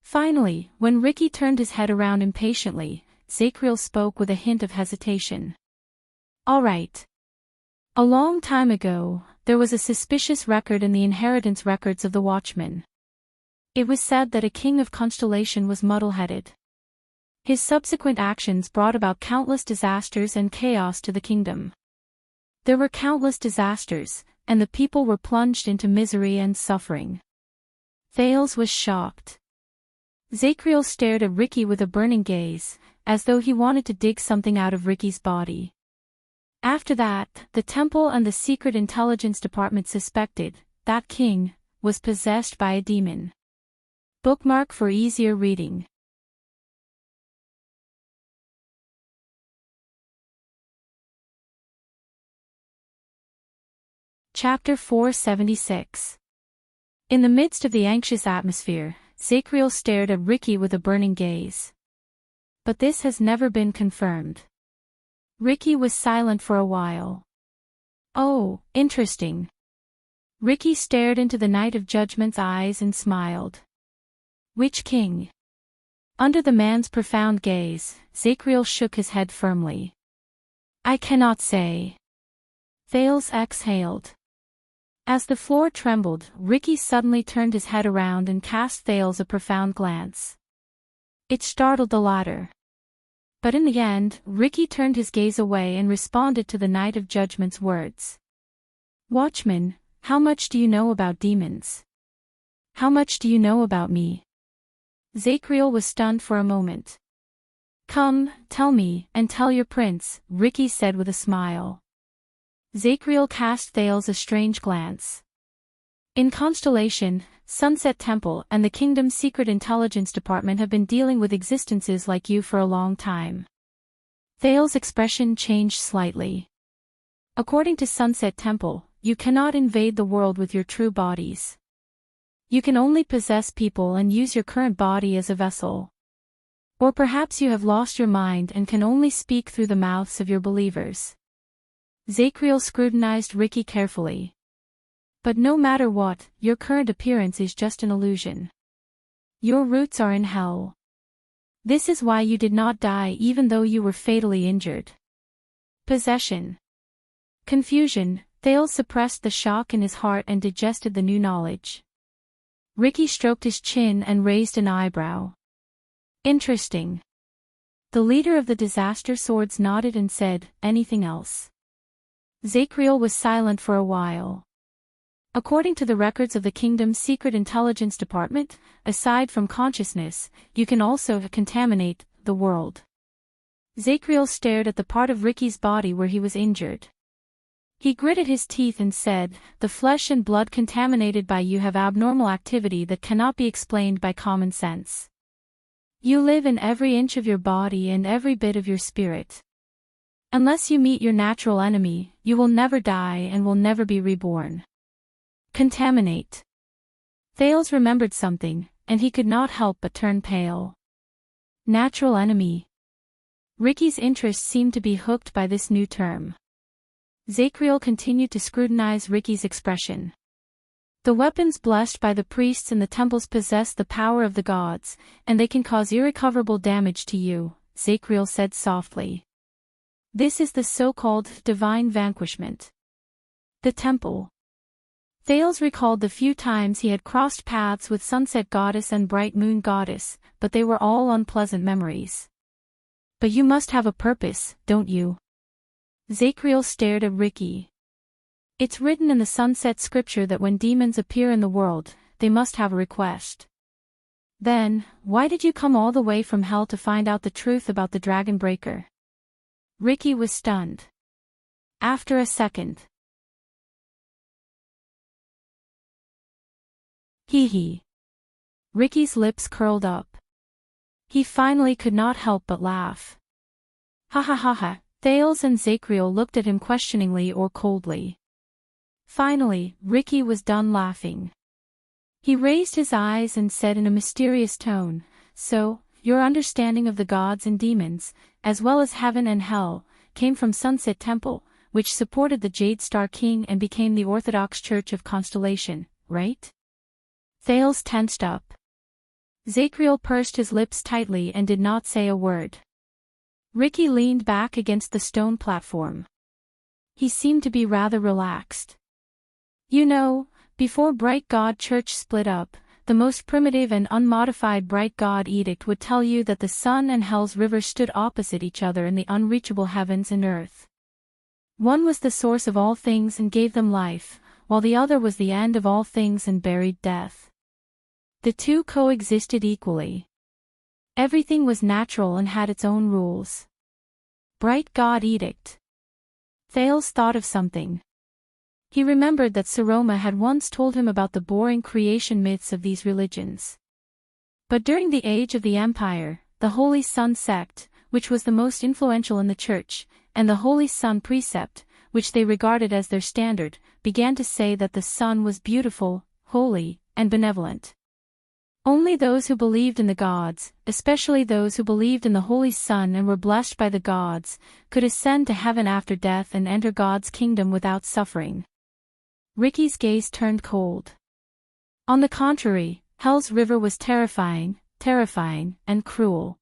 Finally, when Ricky turned his head around impatiently, Zacriel spoke with a hint of hesitation. All right. A long time ago, there was a suspicious record in the inheritance records of the Watchmen. It was said that a king of Constellation was muddle-headed. His subsequent actions brought about countless disasters and chaos to the kingdom. There were countless disasters, and the people were plunged into misery and suffering. Thales was shocked. Zacriel stared at Ricky with a burning gaze, as though he wanted to dig something out of Ricky's body. After that, the temple and the secret intelligence department suspected that king was possessed by a demon. Bookmark for easier reading. Chapter 476. In the midst of the anxious atmosphere, Zacriel stared at Ricky with a burning gaze. But this has never been confirmed. Ricky was silent for a while. Oh, interesting. Ricky stared into the Night of Judgment's eyes and smiled. Which king? Under the man's profound gaze, Zacriel shook his head firmly. I cannot say. Thales exhaled. As the floor trembled, Ricky suddenly turned his head around and cast Thales a profound glance. It startled the latter. But in the end, Ricky turned his gaze away and responded to the Night of Judgment's words. Watchman, how much do you know about demons? How much do you know about me? Zacriel was stunned for a moment. Come, tell me, and tell your prince, Ricky said with a smile. Zacriel cast Thales a strange glance. In Constellation, Sunset Temple and the Kingdom's Secret Intelligence Department have been dealing with existences like you for a long time. Thales' expression changed slightly. According to Sunset Temple, you cannot invade the world with your true bodies. You can only possess people and use your current body as a vessel. Or perhaps you have lost your mind and can only speak through the mouths of your believers. Zacriel scrutinized Ricky carefully. But no matter what, your current appearance is just an illusion. Your roots are in hell. This is why you did not die even though you were fatally injured. Possession. Confusion. Thales suppressed the shock in his heart and digested the new knowledge. Ricky stroked his chin and raised an eyebrow. Interesting. The leader of the disaster swords nodded and said, anything else? Zacriel was silent for a while. According to the records of the kingdom's secret intelligence department, aside from consciousness, you can also contaminate the world. Zacriel stared at the part of Ricky's body where he was injured. He gritted his teeth and said, the flesh and blood contaminated by you have abnormal activity that cannot be explained by common sense. You live in every inch of your body and every bit of your spirit. Unless you meet your natural enemy, you will never die and will never be reborn. Contaminate. Thales remembered something, and he could not help but turn pale. Natural enemy. Ricky's interest seemed to be hooked by this new term. Zacriel continued to scrutinize Ricky's expression. The weapons blessed by the priests in the temples possess the power of the gods, and they can cause irrecoverable damage to you, Zacriel said softly. This is the so-called divine vanquishment. The temple. Thales recalled the few times he had crossed paths with Sunset Goddess and Bright Moon Goddess, but they were all unpleasant memories. But you must have a purpose, don't you? Zacriel stared at Ricky. It's written in the Sunset scripture that when demons appear in the world, they must have a request. Then, why did you come all the way from hell to find out the truth about the Dragon Breaker? Ricky was stunned. After a second. Hee. Ricky's lips curled up. He finally could not help but laugh. Ha ha ha ha. Thales and Zacriel looked at him questioningly or coldly. Finally, Ricky was done laughing. He raised his eyes and said in a mysterious tone, so, your understanding of the gods and demons, as well as heaven and hell, came from Sunset Temple, which supported the Jade Star King and became the Orthodox Church of Constellation, right? Thales tensed up. Zacriel pursed his lips tightly and did not say a word. Ricky leaned back against the stone platform. He seemed to be rather relaxed. You know, before Bright God Church split up, the most primitive and unmodified Bright God Edict would tell you that the sun and hell's river stood opposite each other in the unreachable heavens and earth. One was the source of all things and gave them life, while the other was the end of all things and buried death. The two coexisted equally. Everything was natural and had its own rules. Bright God Edict. Thales thought of something. He remembered that Saroma had once told him about the boring creation myths of these religions. But during the age of the Empire, the Holy Sun sect, which was the most influential in the church, and the Holy Sun precept, which they regarded as their standard, began to say that the sun was beautiful, holy, and benevolent. Only those who believed in the gods, especially those who believed in the Holy Sun and were blessed by the gods, could ascend to heaven after death and enter God's kingdom without suffering. Ricky's gaze turned cold. On the contrary, hell's river was terrifying, and cruel.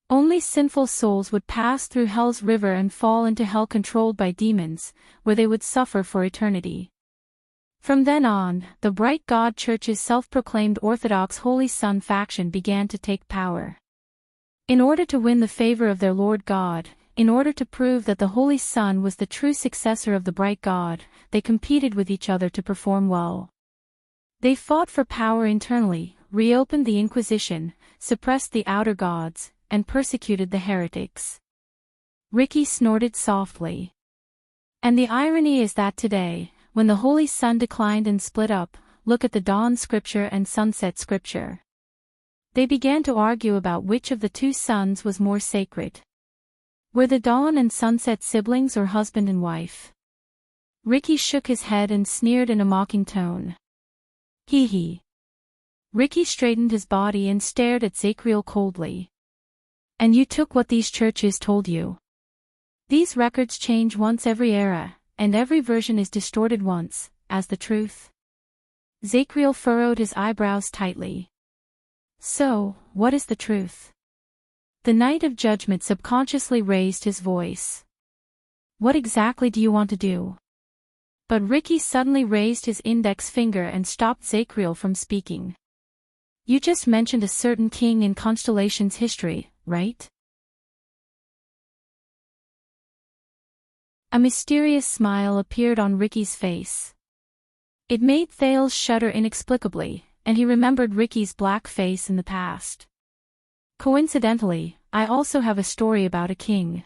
Only sinful souls would pass through hell's river and fall into hell controlled by demons, where they would suffer for eternity. From then on, the Bright God Church's self-proclaimed Orthodox Holy Sun faction began to take power. In order to win the favor of their Lord God, in order to prove that the Holy Sun was the true successor of the Bright God, they competed with each other to perform well. They fought for power internally, reopened the Inquisition, suppressed the outer gods, and persecuted the heretics. Ricky snorted softly. And the irony is that today, when the Holy Sun declined and split up, look at the Dawn Scripture and Sunset Scripture. They began to argue about which of the two suns was more sacred. Were the Dawn and Sunset siblings or husband and wife? Ricky shook his head and sneered in a mocking tone. Hee. Ricky straightened his body and stared at Zacriel coldly. And you took what these churches told you. These records change once every era, and every version is distorted once, as the truth. Zacriel furrowed his eyebrows tightly. So, what is the truth? The Knight of Judgment subconsciously raised his voice. What exactly do you want to do? But Ricky suddenly raised his index finger and stopped Zacriel from speaking. You just mentioned a certain king in Constellation's history, right? A mysterious smile appeared on Ricky's face. It made Thales shudder inexplicably, and he remembered Ricky's black face in the past. Coincidentally, I also have a story about a king.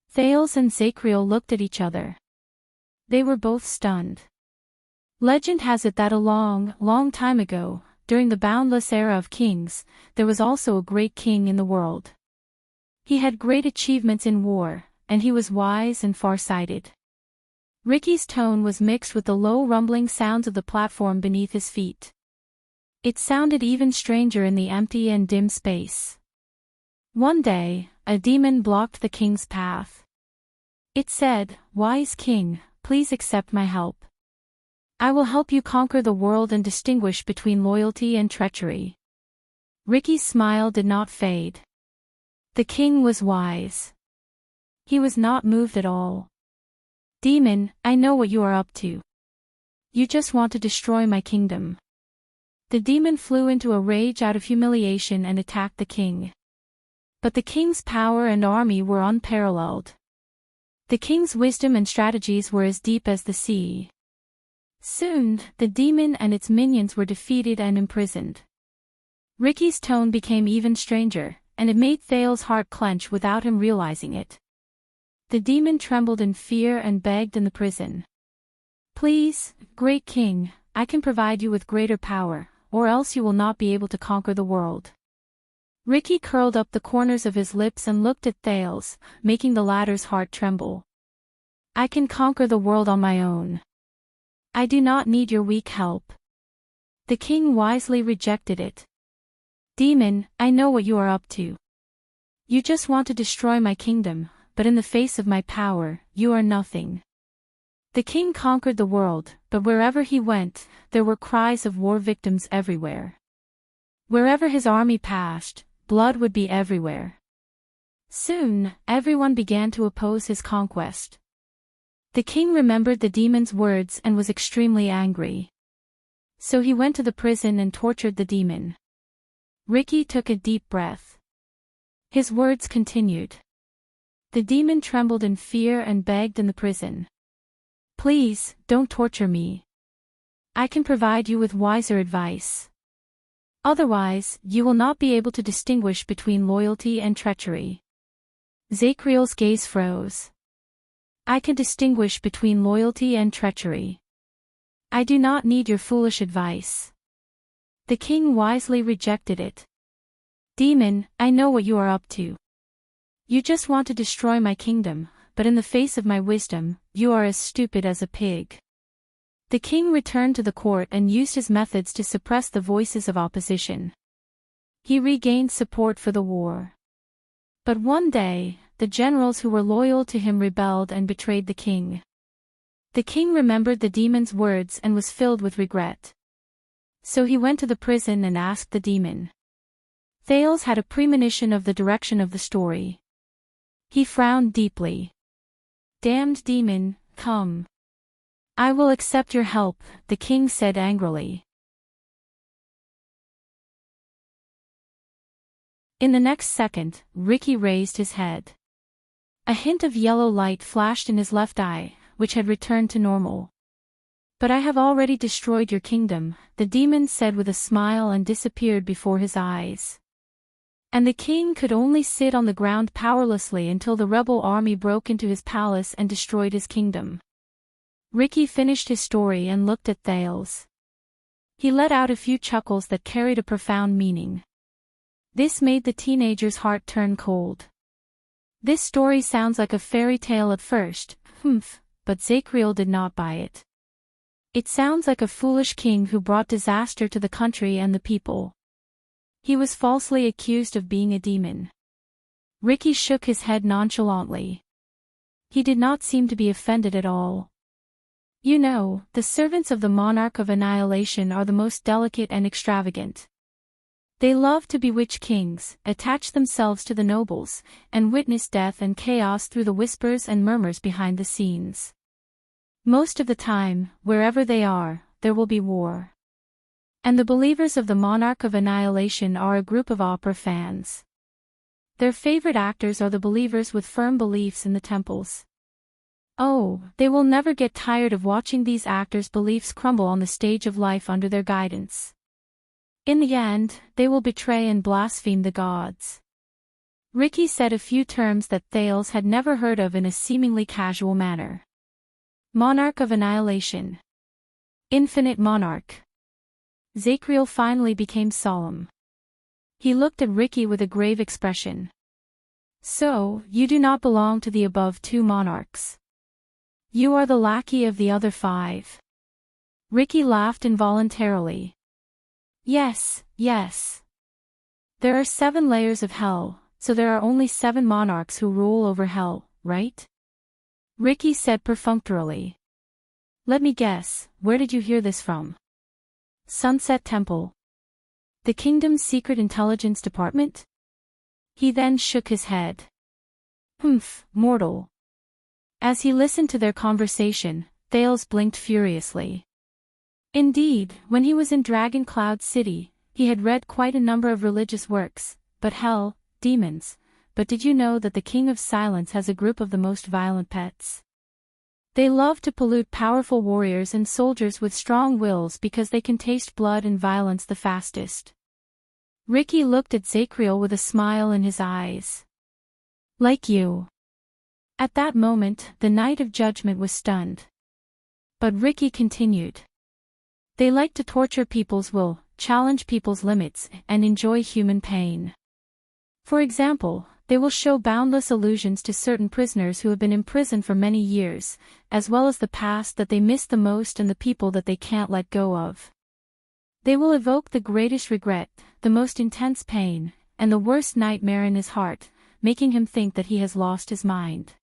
Thales and Zacriel looked at each other. They were both stunned. Legend has it that a long, long time ago, during the boundless era of kings, there was also a great king in the world. He had great achievements in war, and he was wise and far-sighted. Ricky's tone was mixed with the low rumbling sounds of the platform beneath his feet. It sounded even stranger in the empty and dim space. One day, a demon blocked the king's path. It said, "Wise king, please accept my help. I will help you conquer the world and distinguish between loyalty and treachery." Ricky's smile did not fade. The king was wise. He was not moved at all. "Demon, I know what you are up to. You just want to destroy my kingdom." The demon flew into a rage out of humiliation and attacked the king. But the king's power and army were unparalleled. The king's wisdom and strategies were as deep as the sea. Soon, the demon and its minions were defeated and imprisoned. Ricky's tone became even stranger, and it made Thales' heart clench without him realizing it. The demon trembled in fear and begged in the prison. "Please, great king, I can provide you with greater power, or else you will not be able to conquer the world." Ricky curled up the corners of his lips and looked at Thales, making the latter's heart tremble. "I can conquer the world on my own. I do not need your weak help." The king wisely rejected it. "Demon, I know what you are up to. You just want to destroy my kingdom, but in the face of my power, you are nothing." The king conquered the world, but wherever he went, there were cries of war victims everywhere. Wherever his army passed, blood would be everywhere. Soon, everyone began to oppose his conquest. The king remembered the demon's words and was extremely angry. So he went to the prison and tortured the demon. Ricky took a deep breath. His words continued. The demon trembled in fear and begged in the prison. "Please, don't torture me. I can provide you with wiser advice. Otherwise, you will not be able to distinguish between loyalty and treachery." Zacriel's gaze froze. "I can distinguish between loyalty and treachery. I do not need your foolish advice." The king wisely rejected it. "Demon, I know what you are up to. You just want to destroy my kingdom, but in the face of my wisdom, you are as stupid as a pig." The king returned to the court and used his methods to suppress the voices of opposition. He regained support for the war. But one day, the generals who were loyal to him rebelled and betrayed the king. The king remembered the demon's words and was filled with regret. So he went to the prison and asked the demon. Thales had a premonition of the direction of the story. He frowned deeply. "Damned demon, come. I will accept your help," the king said angrily. In the next second, Ricky raised his head. A hint of yellow light flashed in his left eye, which had returned to normal. "But I have already destroyed your kingdom," the demon said with a smile and disappeared before his eyes. And the king could only sit on the ground powerlessly until the rebel army broke into his palace and destroyed his kingdom. Ricky finished his story and looked at Thales. He let out a few chuckles that carried a profound meaning. This made the teenager's heart turn cold. This story sounds like a fairy tale at first, but Zacriel did not buy it. It sounds like a foolish king who brought disaster to the country and the people. He was falsely accused of being a demon. Ricky shook his head nonchalantly. He did not seem to be offended at all. "You know, the servants of the monarch of annihilation are the most delicate and extravagant. They love to bewitch kings, attach themselves to the nobles, and witness death and chaos through the whispers and murmurs behind the scenes. Most of the time, wherever they are, there will be war. And the believers of the Monarch of Annihilation are a group of opera fans. Their favorite actors are the believers with firm beliefs in the temples. Oh, they will never get tired of watching these actors' beliefs crumble on the stage of life under their guidance. In the end, they will betray and blaspheme the gods. Ricky said a few terms that Thales had never heard of in a seemingly casual manner. Monarch of Annihilation. Infinite Monarch. Zacriel finally became solemn. He looked at Ricky with a grave expression. So, you do not belong to the above two monarchs. You are the lackey of the other five. Ricky laughed involuntarily. Yes, yes. There are 7 layers of hell, so there are only 7 monarchs who rule over hell, right? Ricky said perfunctorily. Let me guess, where did you hear this from? Sunset Temple. The kingdom's secret intelligence department? He then shook his head. Humph, mortal. As he listened to their conversation, Thales blinked furiously. Indeed, when he was in Dragon Cloud City, he had read quite a number of religious works, but hell, demons. But did you know that the King of Silence has a group of the most violent pets? They love to pollute powerful warriors and soldiers with strong wills because they can taste blood and violence the fastest. Ricky looked at Zacriel with a smile in his eyes. Like you. At that moment, the Knight of Judgment was stunned. But Ricky continued. They like to torture people's will, challenge people's limits, and enjoy human pain. For example, they will show boundless illusions to certain prisoners who have been imprisoned for many years, as well as the past that they miss the most and the people that they can't let go of. They will evoke the greatest regret, the most intense pain, and the worst nightmare in his heart, making him think that he has lost his mind.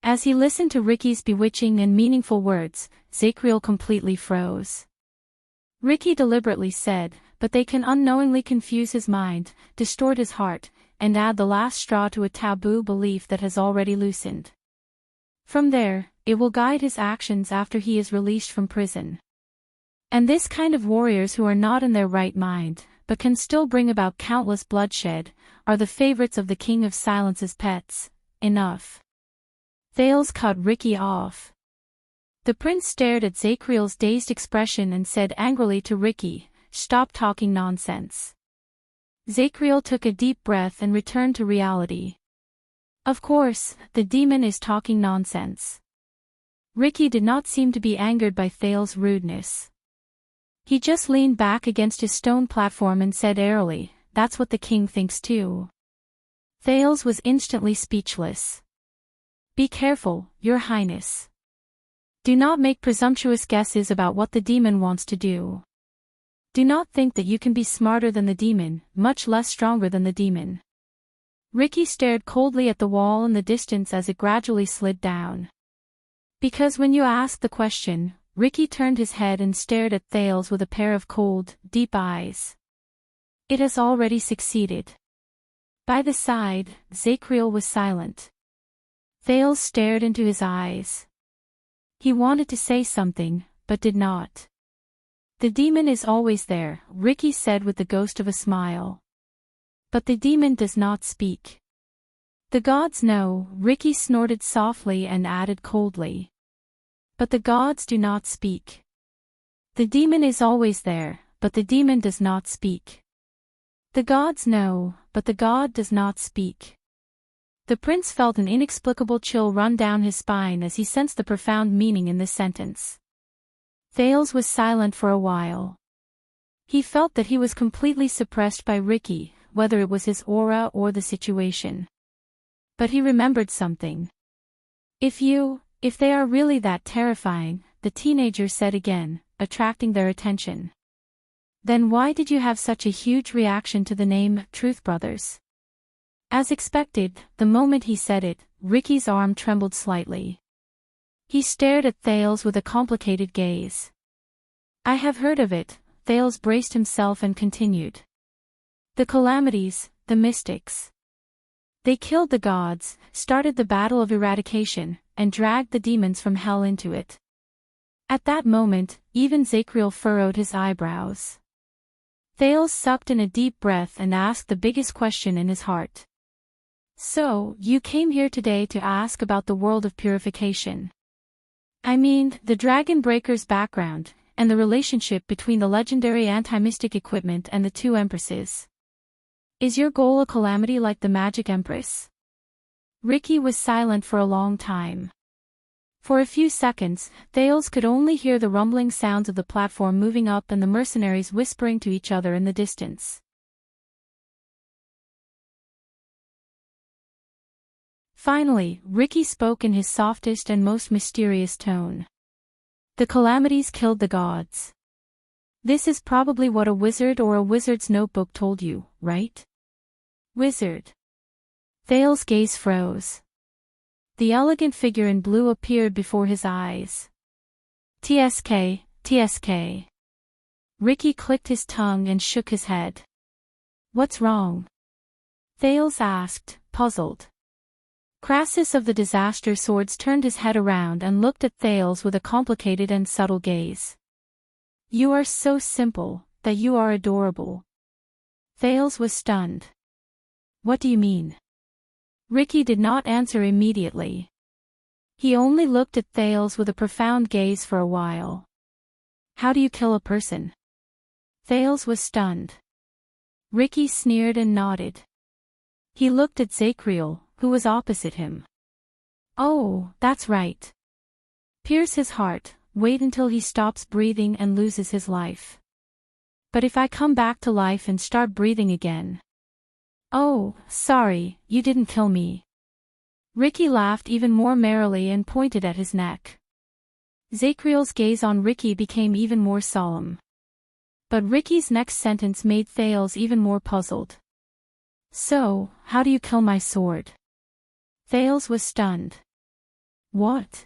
As he listened to Ricky's bewitching and meaningful words, Zacriel completely froze. Ricky deliberately said, but they can unknowingly confuse his mind, distort his heart, and add the last straw to a taboo belief that has already loosened. From there, it will guide his actions after he is released from prison. And this kind of warriors who are not in their right mind, but can still bring about countless bloodshed, are the favorites of the King of Silence's pets. Enough. Thales cut Ricky off. The prince stared at Zacriel's dazed expression and said angrily to Ricky, "Stop talking nonsense." Zacriel took a deep breath and returned to reality. Of course, the demon is talking nonsense. Ricky did not seem to be angered by Thales' rudeness. He just leaned back against his stone platform and said airily, "That's what the king thinks too." Thales was instantly speechless. "Be careful, Your Highness. Do not make presumptuous guesses about what the demon wants to do. Do not think that you can be smarter than the demon, much less stronger than the demon." Ricky stared coldly at the wall in the distance as it gradually slid down. Because when you asked the question, Ricky turned his head and stared at Thales with a pair of cold, deep eyes. It has already succeeded. By the side, Zacriel was silent. Thales stared into his eyes. He wanted to say something, but did not. "The demon is always there," Ricky said with the ghost of a smile. "But the demon does not speak." "The gods know," Ricky snorted softly and added coldly. "But the gods do not speak. The demon is always there, but the demon does not speak. The gods know, but the god does not speak." The prince felt an inexplicable chill run down his spine as he sensed the profound meaning in this sentence. Thales was silent for a while. He felt that he was completely suppressed by Ricky, whether it was his aura or the situation. But he remembered something. If they are really that terrifying," the teenager said again, attracting their attention. "Then why did you have such a huge reaction to the name, Truth Brothers?" As expected, the moment he said it, Ricky's arm trembled slightly. He stared at Thales with a complicated gaze. I have heard of it, Thales braced himself and continued. The calamities, the mystics. They killed the gods, started the battle of eradication, and dragged the demons from hell into it. At that moment, even Zacriel furrowed his eyebrows. Thales sucked in a deep breath and asked the biggest question in his heart. So, you came here today to ask about the world of purification. I mean, the Dragon Breaker's background, and the relationship between the legendary anti-mystic equipment and the two empresses. Is your goal a calamity like the Magic Empress? Ricky was silent for a long time. For a few seconds, Thales could only hear the rumbling sounds of the platform moving up and the mercenaries whispering to each other in the distance. Finally, Ricky spoke in his softest and most mysterious tone. The calamities killed the gods. This is probably what a wizard or a wizard's notebook told you, right? Wizard. Thales' gaze froze. The elegant figure in blue appeared before his eyes. TSK, TSK. Ricky clicked his tongue and shook his head. What's wrong? Thales asked, puzzled. Crassus of the Disaster Swords turned his head around and looked at Thales with a complicated and subtle gaze. You are so simple, that you are adorable. Thales was stunned. What do you mean? Ricky did not answer immediately. He only looked at Thales with a profound gaze for a while. How do you kill a person? Thales was stunned. Ricky sneered and nodded. He looked at Zacriel, who was opposite him. Oh, that's right. Pierce his heart, wait until he stops breathing and loses his life. But if I come back to life and start breathing again. Oh, sorry, you didn't kill me. Ricky laughed even more merrily and pointed at his neck. Zacriel's gaze on Ricky became even more solemn. But Ricky's next sentence made Thales even more puzzled. So, how do you kill my sword? Thales was stunned. What?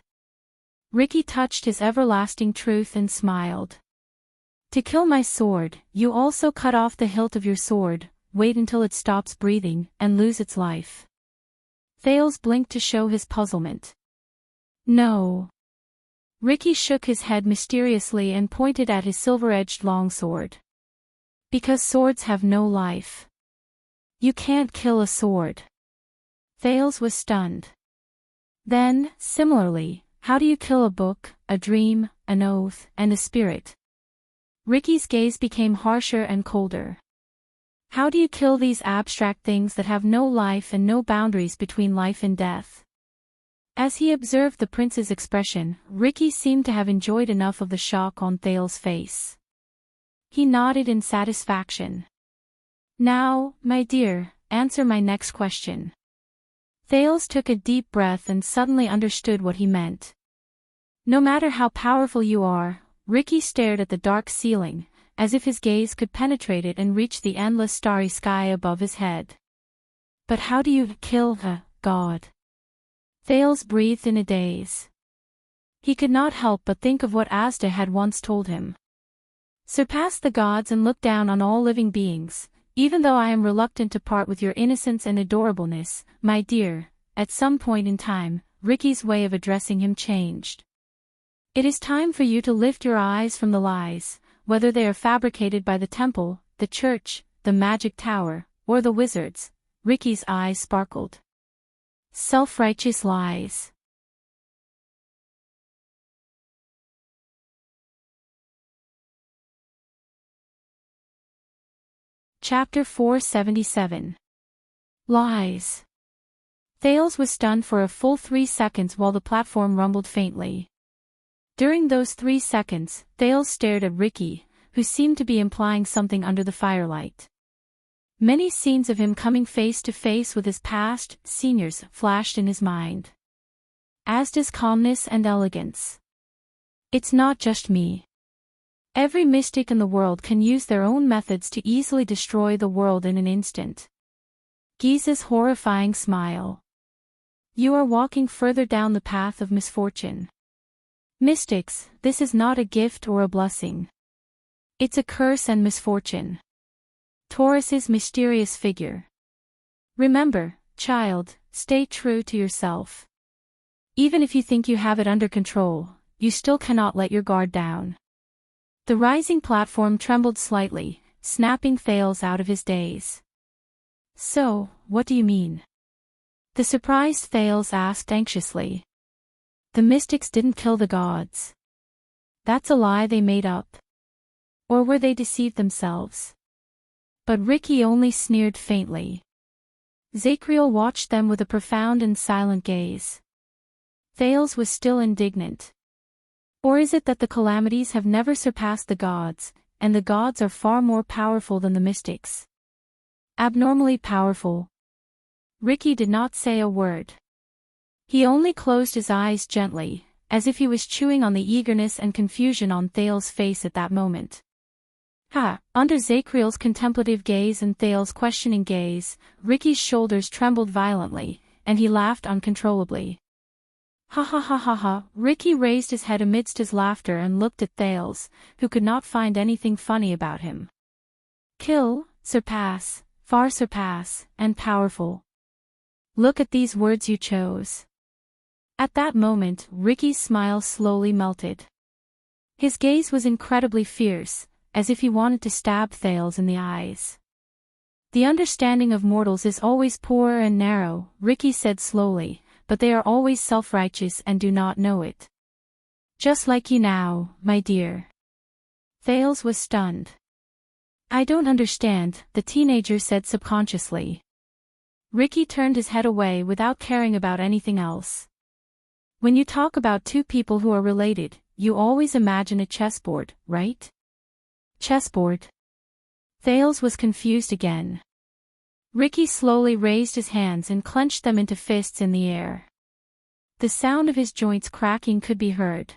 Ricky touched his everlasting truth and smiled. To kill my sword, you also cut off the hilt of your sword, wait until it stops breathing, and lose its life. Thales blinked to show his puzzlement. No. Ricky shook his head mysteriously and pointed at his silver-edged longsword. Because swords have no life. You can't kill a sword. Thales was stunned. Then, similarly, how do you kill a book, a dream, an oath, and a spirit? Ricky's gaze became harsher and colder. How do you kill these abstract things that have no life and no boundaries between life and death? As he observed the prince's expression, Ricky seemed to have enjoyed enough of the shock on Thales' face. He nodded in satisfaction. Now, my dear, answer my next question. Thales took a deep breath and suddenly understood what he meant. No matter how powerful you are, Ricky stared at the dark ceiling, as if his gaze could penetrate it and reach the endless starry sky above his head. But how do you kill a god? Thales breathed in a daze. He could not help but think of what Asda had once told him. Surpass the gods and look down on all living beings. Even though I am reluctant to part with your innocence and adorableness, my dear, at some point in time, Ricky's way of addressing him changed. It is time for you to lift your eyes from the lies, whether they are fabricated by the temple, the church, the magic tower, or the wizards. Ricky's eyes sparkled. Self-righteous lies. Chapter 477. Lies. Thales was stunned for a full 3 seconds while the platform rumbled faintly. During those 3 seconds, Thales stared at Ricky, who seemed to be implying something under the firelight. Many scenes of him coming face to face with his past seniors flashed in his mind. Asda's calmness and elegance. It's not just me. Every mystic in the world can use their own methods to easily destroy the world in an instant. Giza's horrifying smile. You are walking further down the path of misfortune. Mystics, this is not a gift or a blessing. It's a curse and misfortune. Taurus's mysterious figure. Remember, child, stay true to yourself. Even if you think you have it under control, you still cannot let your guard down. The rising platform trembled slightly, snapping Thales out of his daze. So, what do you mean? The surprised Thales asked anxiously. The mystics didn't kill the gods. That's a lie they made up. Or were they deceived themselves? But Ricky only sneered faintly. Zacriel watched them with a profound and silent gaze. Thales was still indignant. Or is it that the calamities have never surpassed the gods, and the gods are far more powerful than the mystics? Abnormally powerful. Ricky did not say a word. He only closed his eyes gently, as if he was chewing on the eagerness and confusion on Thales' face at that moment. Under Zacriel's contemplative gaze and Thales' questioning gaze, Ricky's shoulders trembled violently, and he laughed uncontrollably. Ha ha ha ha ha. Ricky raised his head amidst his laughter and looked at Thales, who could not find anything funny about him. Kill, surpass, far surpass, and powerful. Look at these words you chose. At that moment, Ricky's smile slowly melted. His gaze was incredibly fierce, as if he wanted to stab Thales in the eyes. The understanding of mortals is always poor and narrow, Ricky said slowly, but they are always self-righteous and do not know it. Just like you now, my dear. Thales was stunned. I don't understand, the teenager said subconsciously. Ricky turned his head away without caring about anything else. When you talk about two people who are related, you always imagine a chessboard, right? Chessboard. Thales was confused again. Ricky slowly raised his hands and clenched them into fists in the air. The sound of his joints cracking could be heard.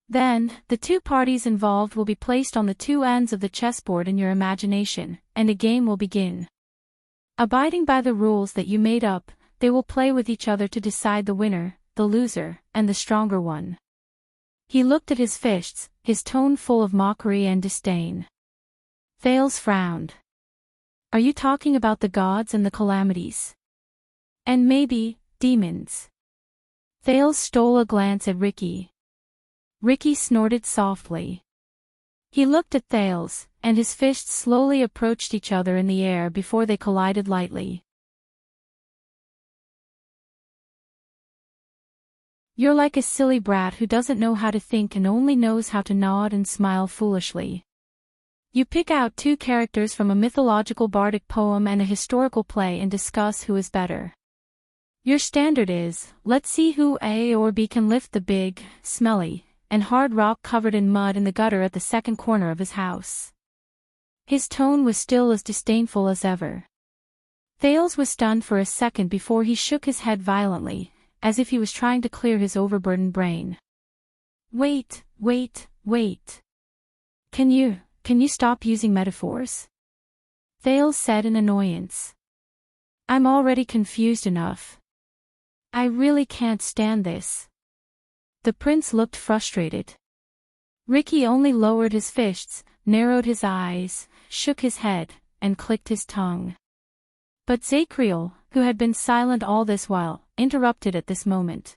Then, the two parties involved will be placed on the two ends of the chessboard in your imagination, and a game will begin. Abiding by the rules that you made up, they will play with each other to decide the winner, the loser, and the stronger one. He looked at his fists, his tone full of mockery and disdain. Thales frowned. Are you talking about the gods and the calamities? And maybe, demons? Thales stole a glance at Ricky. Ricky snorted softly. He looked at Thales, and his fists slowly approached each other in the air before they collided lightly. You're like a silly brat who doesn't know how to think and only knows how to nod and smile foolishly. You pick out two characters from a mythological bardic poem and a historical play and discuss who is better. Your standard is, let's see who A or B can lift the big, smelly, and hard rock covered in mud in the gutter at the second corner of his house. His tone was still as disdainful as ever. Thales was stunned for a second before he shook his head violently, as if he was trying to clear his overburdened brain. Wait. Can you stop using metaphors? Thales said in annoyance. I'm already confused enough. I really can't stand this. The prince looked frustrated. Ricky only lowered his fists, narrowed his eyes, shook his head, and clicked his tongue. But Zacriel, who had been silent all this while, interrupted at this moment.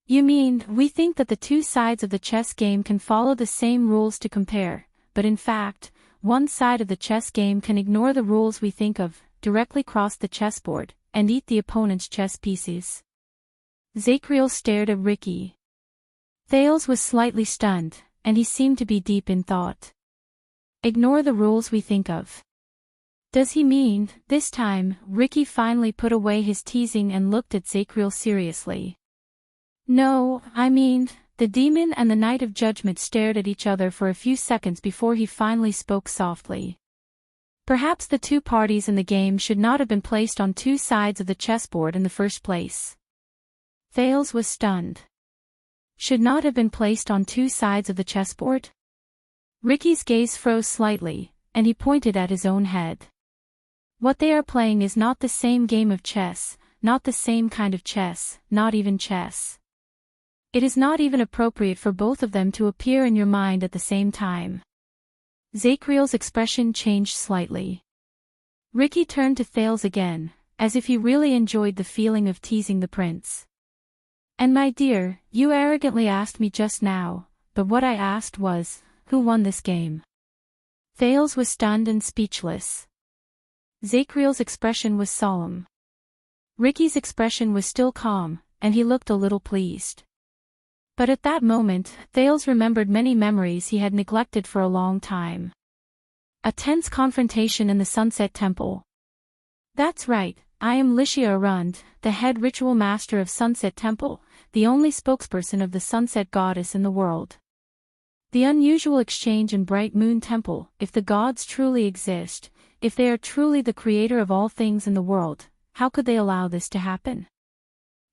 You mean, we think that the two sides of the chess game can follow the same rules to compare, but in fact, one side of the chess game can ignore the rules we think of, directly cross the chessboard, and eat the opponent's chess pieces. Zacriel stared at Ricky. Thales was slightly stunned, and he seemed to be deep in thought. Ignore the rules we think of. Does he mean, this time, Ricky finally put away his teasing and looked at Zacriel seriously. No, I mean, the demon and the knight of judgment stared at each other for a few seconds before he finally spoke softly. Perhaps the two parties in the game should not have been placed on two sides of the chessboard in the first place. Thales was stunned. Should not have been placed on two sides of the chessboard? Ricky's gaze froze slightly, and he pointed at his own head. What they are playing is not the same game of chess, not the same kind of chess, not even chess. It is not even appropriate for both of them to appear in your mind at the same time. Zacriel's expression changed slightly. Ricky turned to Thales again, as if he really enjoyed the feeling of teasing the prince. "And my dear, you arrogantly asked me just now, but what I asked was, who won this game?" Thales was stunned and speechless. Zacriel's expression was solemn. Ricky's expression was still calm, and he looked a little pleased. But at that moment, Thales remembered many memories he had neglected for a long time. A tense confrontation in the Sunset Temple. "That's right, I am Licia Arund, the head ritual master of Sunset Temple, the only spokesperson of the Sunset Goddess in the world. The unusual exchange in Bright Moon Temple, if the gods truly exist, if they are truly the creator of all things in the world, how could they allow this to happen?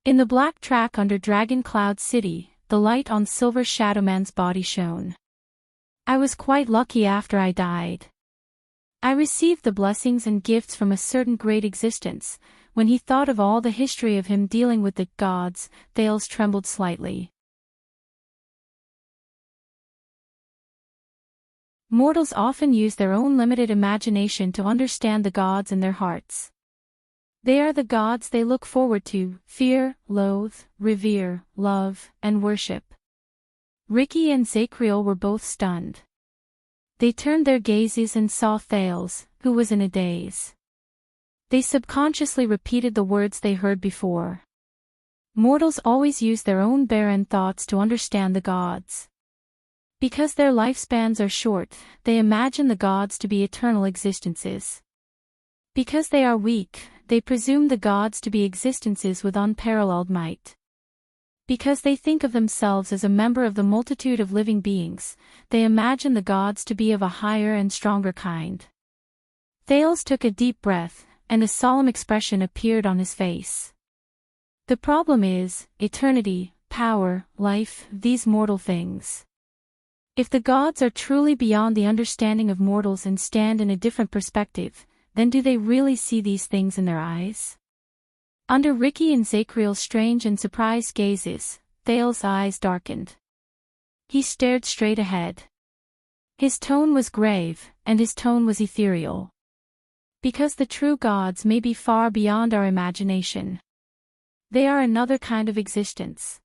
In the black track under Dragon Cloud City, the light on Silver Shadowman's body shone. I was quite lucky after I died. I received the blessings and gifts from a certain great existence." When he thought of all the history of him dealing with the gods, Thales trembled slightly. Mortals often use their own limited imagination to understand the gods in their hearts. They are the gods they look forward to, fear, loathe, revere, love, and worship. Ricky and Zacriel were both stunned. They turned their gazes and saw Thales, who was in a daze. They subconsciously repeated the words they heard before. Mortals always use their own barren thoughts to understand the gods. Because their lifespans are short, they imagine the gods to be eternal existences. Because they are weak, they presume the gods to be existences with unparalleled might. Because they think of themselves as a member of the multitude of living beings, they imagine the gods to be of a higher and stronger kind. Thales took a deep breath, and a solemn expression appeared on his face. The problem is, eternity, power, life, these mortal things. If the gods are truly beyond the understanding of mortals and stand in a different perspective, then do they really see these things in their eyes? Under Ricky and Zacriel's strange and surprised gazes, Thales' eyes darkened. He stared straight ahead. His tone was grave, and his tone was ethereal. Because the true gods may be far beyond our imagination. They are another kind of existence.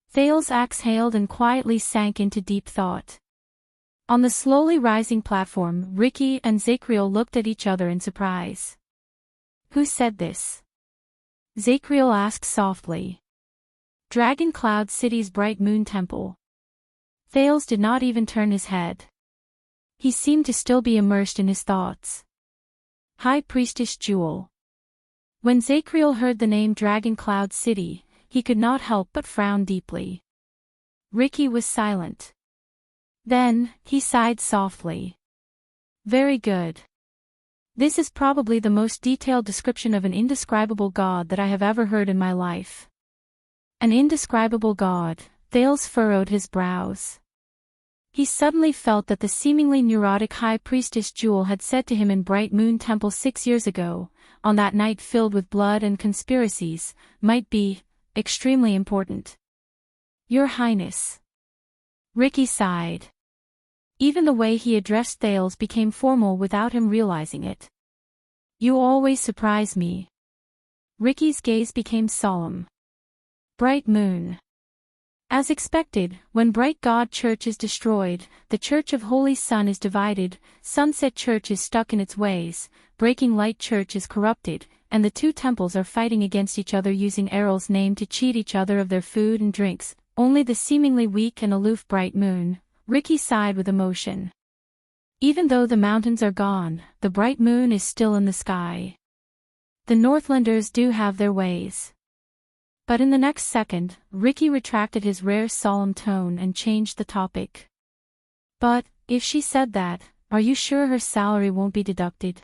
Thales exhaled and quietly sank into deep thought. On the slowly rising platform, Ricky and Zacriel looked at each other in surprise. "Who said this?" Zacriel asked softly. "Dragon Cloud City's Bright Moon Temple." Thales did not even turn his head. He seemed to still be immersed in his thoughts. High Priestess Jewel. When Zacriel heard the name Dragon Cloud City, he could not help but frown deeply. Ricky was silent. Then, he sighed softly. "Very good. This is probably the most detailed description of an indescribable god that I have ever heard in my life." An indescribable god, Thales furrowed his brows. He suddenly felt that the seemingly neurotic High Priestess Jewel had said to him in Bright Moon Temple 6 years ago, on that night filled with blood and conspiracies, might be extremely important. "Your Highness." Ricky sighed. Even the way he addressed Thales became formal without him realizing it. "You always surprise me." Ricky's gaze became solemn. Bright Moon. As expected, when Bright God Church is destroyed, the Church of Holy Sun is divided, Sunset Church is stuck in its ways, Breaking Light Church is corrupted, and the two temples are fighting against each other using Errol's name to cheat each other of their food and drinks. Only the seemingly weak and aloof Bright Moon. Ricky sighed with emotion. Even though the mountains are gone, the Bright Moon is still in the sky. The Northlanders do have their ways. But in the next second, Ricky retracted his rare solemn tone and changed the topic. "But, if she said that, are you sure her salary won't be deducted?"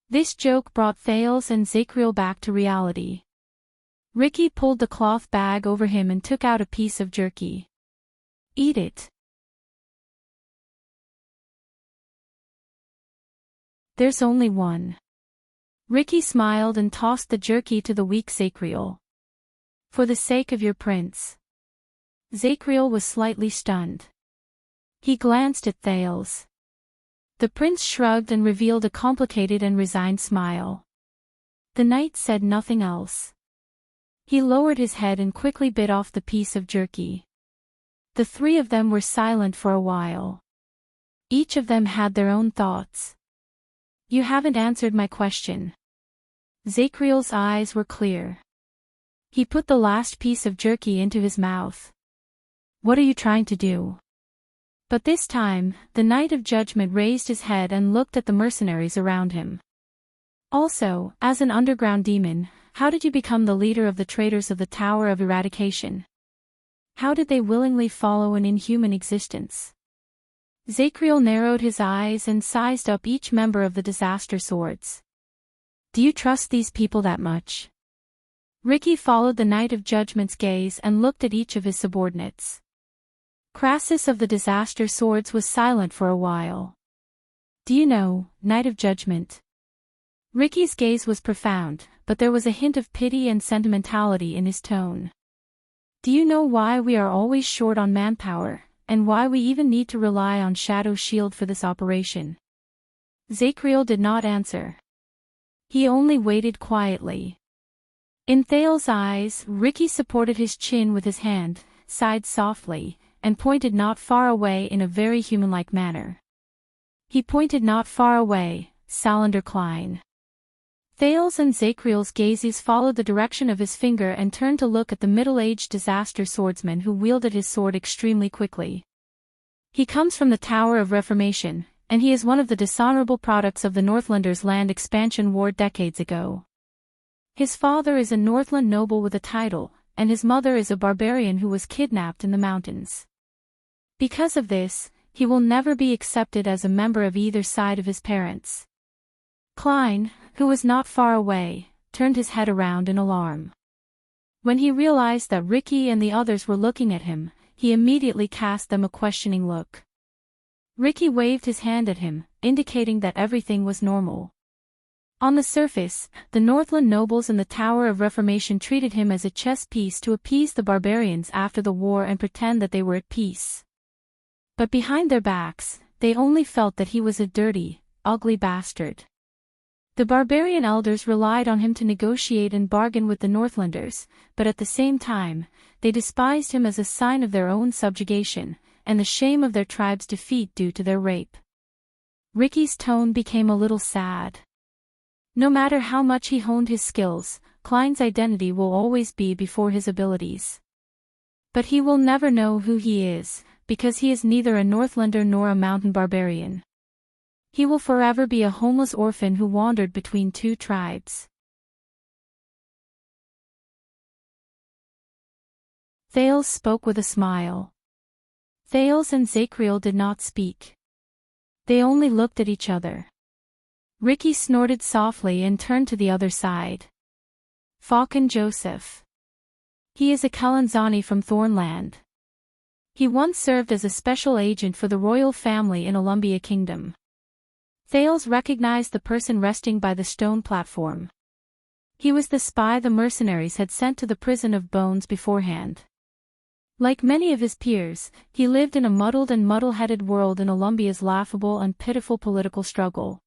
This joke brought Thales and Zacriel back to reality. Ricky pulled the cloth bag over him and took out a piece of jerky. "Eat it. There's only one." Ricky smiled and tossed the jerky to the weak Zacriel. "For the sake of your prince." Zacriel was slightly stunned. He glanced at Thales. The prince shrugged and revealed a complicated and resigned smile. The knight said nothing else. He lowered his head and quickly bit off the piece of jerky. The three of them were silent for a while. Each of them had their own thoughts. "You haven't answered my question." Zachriel's eyes were clear. He put the last piece of jerky into his mouth. "What are you trying to do?" But this time, the Knight of Judgment raised his head and looked at the mercenaries around him. "Also, as an underground demon, how did you become the leader of the traitors of the Tower of Eradication? How did they willingly follow an inhuman existence?" Zachriel narrowed his eyes and sized up each member of the Disaster Swords. "Do you trust these people that much?" Ricky followed the Knight of Judgment's gaze and looked at each of his subordinates. Crassus of the Disaster Swords was silent for a while. "Do you know, Knight of Judgment?" Ricky's gaze was profound, but there was a hint of pity and sentimentality in his tone. "Do you know why we are always short on manpower, and why we even need to rely on Shadow Shield for this operation?" Zachriel did not answer. He only waited quietly. In Thale's eyes, Ricky supported his chin with his hand, sighed softly, and pointed not far away in a very human-like manner. He pointed not far away, Salander Klein. Thale's and Zachriel's gazes followed the direction of his finger and turned to look at the middle-aged disaster swordsman who wielded his sword extremely quickly. "He comes from the Tower of Reformation, and he is one of the dishonorable products of the Northlanders' land expansion war decades ago. His father is a Northland noble with a title, and his mother is a barbarian who was kidnapped in the mountains. Because of this, he will never be accepted as a member of either side of his parents." Klein, who was not far away, turned his head around in alarm. When he realized that Ricky and the others were looking at him, he immediately cast them a questioning look. Ricky waved his hand at him, indicating that everything was normal. On the surface, the Northland nobles in the Tower of Reformation treated him as a chess piece to appease the barbarians after the war and pretend that they were at peace. But behind their backs, they only felt that he was a dirty, ugly bastard. The barbarian elders relied on him to negotiate and bargain with the Northlanders, but at the same time, they despised him as a sign of their own subjugation, and the shame of their tribe's defeat due to their rape. Ricky's tone became a little sad. No matter how much he honed his skills, Klein's identity will always be before his abilities. But he will never know who he is, because he is neither a Northlander nor a mountain barbarian. He will forever be a homeless orphan who wandered between two tribes. Thales spoke with a smile. Thales and Zachriel did not speak. They only looked at each other. Ricky snorted softly and turned to the other side. "Falcon Joseph. He is a Kalanzani from Thornland. He once served as a special agent for the royal family in Olumbia Kingdom." Thales recognized the person resting by the stone platform. He was the spy the mercenaries had sent to the prison of bones beforehand. Like many of his peers, he lived in a muddled and muddle-headed world in Olumbia's laughable and pitiful political struggle.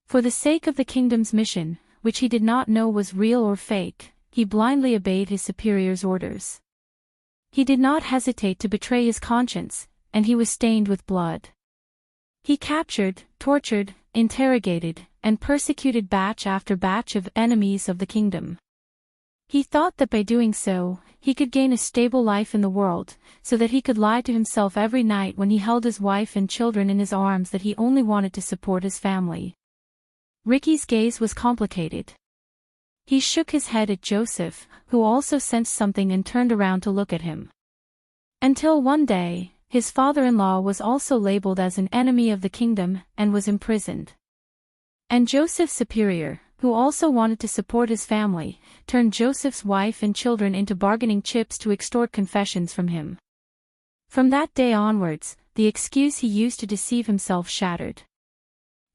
For the sake of the kingdom's mission, which he did not know was real or fake, he blindly obeyed his superior's orders. He did not hesitate to betray his conscience, and he was stained with blood. He captured, tortured, interrogated, and persecuted batch after batch of enemies of the kingdom. He thought that by doing so, he could gain a stable life in the world, so that he could lie to himself every night when he held his wife and children in his arms that he only wanted to support his family. Ricky's gaze was complicated. He shook his head at Joseph, who also sensed something and turned around to look at him. Until one day, his father-in-law was also labeled as an enemy of the kingdom and was imprisoned. And Joseph's superior, who also wanted to support his family, turned Joseph's wife and children into bargaining chips to extort confessions from him. From that day onwards, the excuse he used to deceive himself shattered.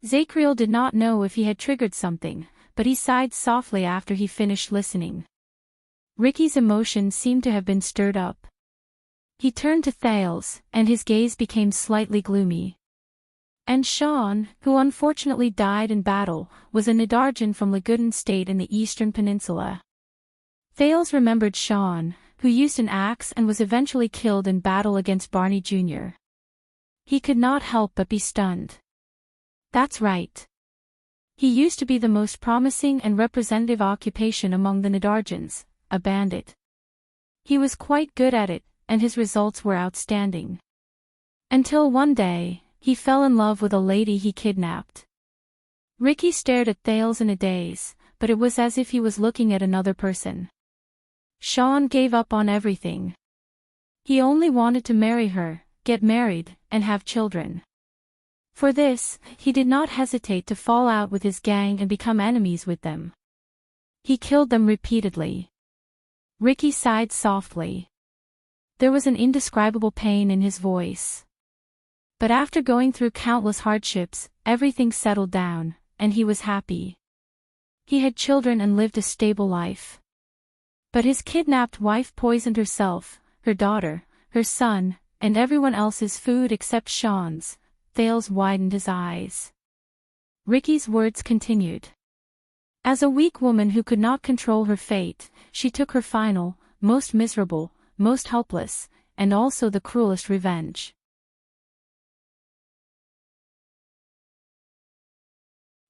Zachriel did not know if he had triggered something, but he sighed softly after he finished listening. Ricky's emotions seemed to have been stirred up. He turned to Thales, and his gaze became slightly gloomy. And Sean, who unfortunately died in battle, was a Nidarjan from Lagudan state in the eastern peninsula. Thales remembered Sean, who used an axe and was eventually killed in battle against Barney Jr. He could not help but be stunned. That's right. He used to be the most promising and representative occupation among the Nidarjans, a bandit. He was quite good at it, and his results were outstanding. Until one day, he fell in love with a lady he kidnapped. Ricky stared at Thales in a daze, but it was as if he was looking at another person. Sean gave up on everything. He only wanted to marry her, get married, and have children. For this, he did not hesitate to fall out with his gang and become enemies with them. He killed them repeatedly. Ricky sighed softly. There was an indescribable pain in his voice. But after going through countless hardships, everything settled down, and he was happy. He had children and lived a stable life. But his kidnapped wife poisoned herself, her daughter, her son, and everyone else's food except Sean's. Thales widened his eyes. Ricky's words continued. As a weak woman who could not control her fate, she took her final, most miserable, most helpless, and also the cruelest revenge.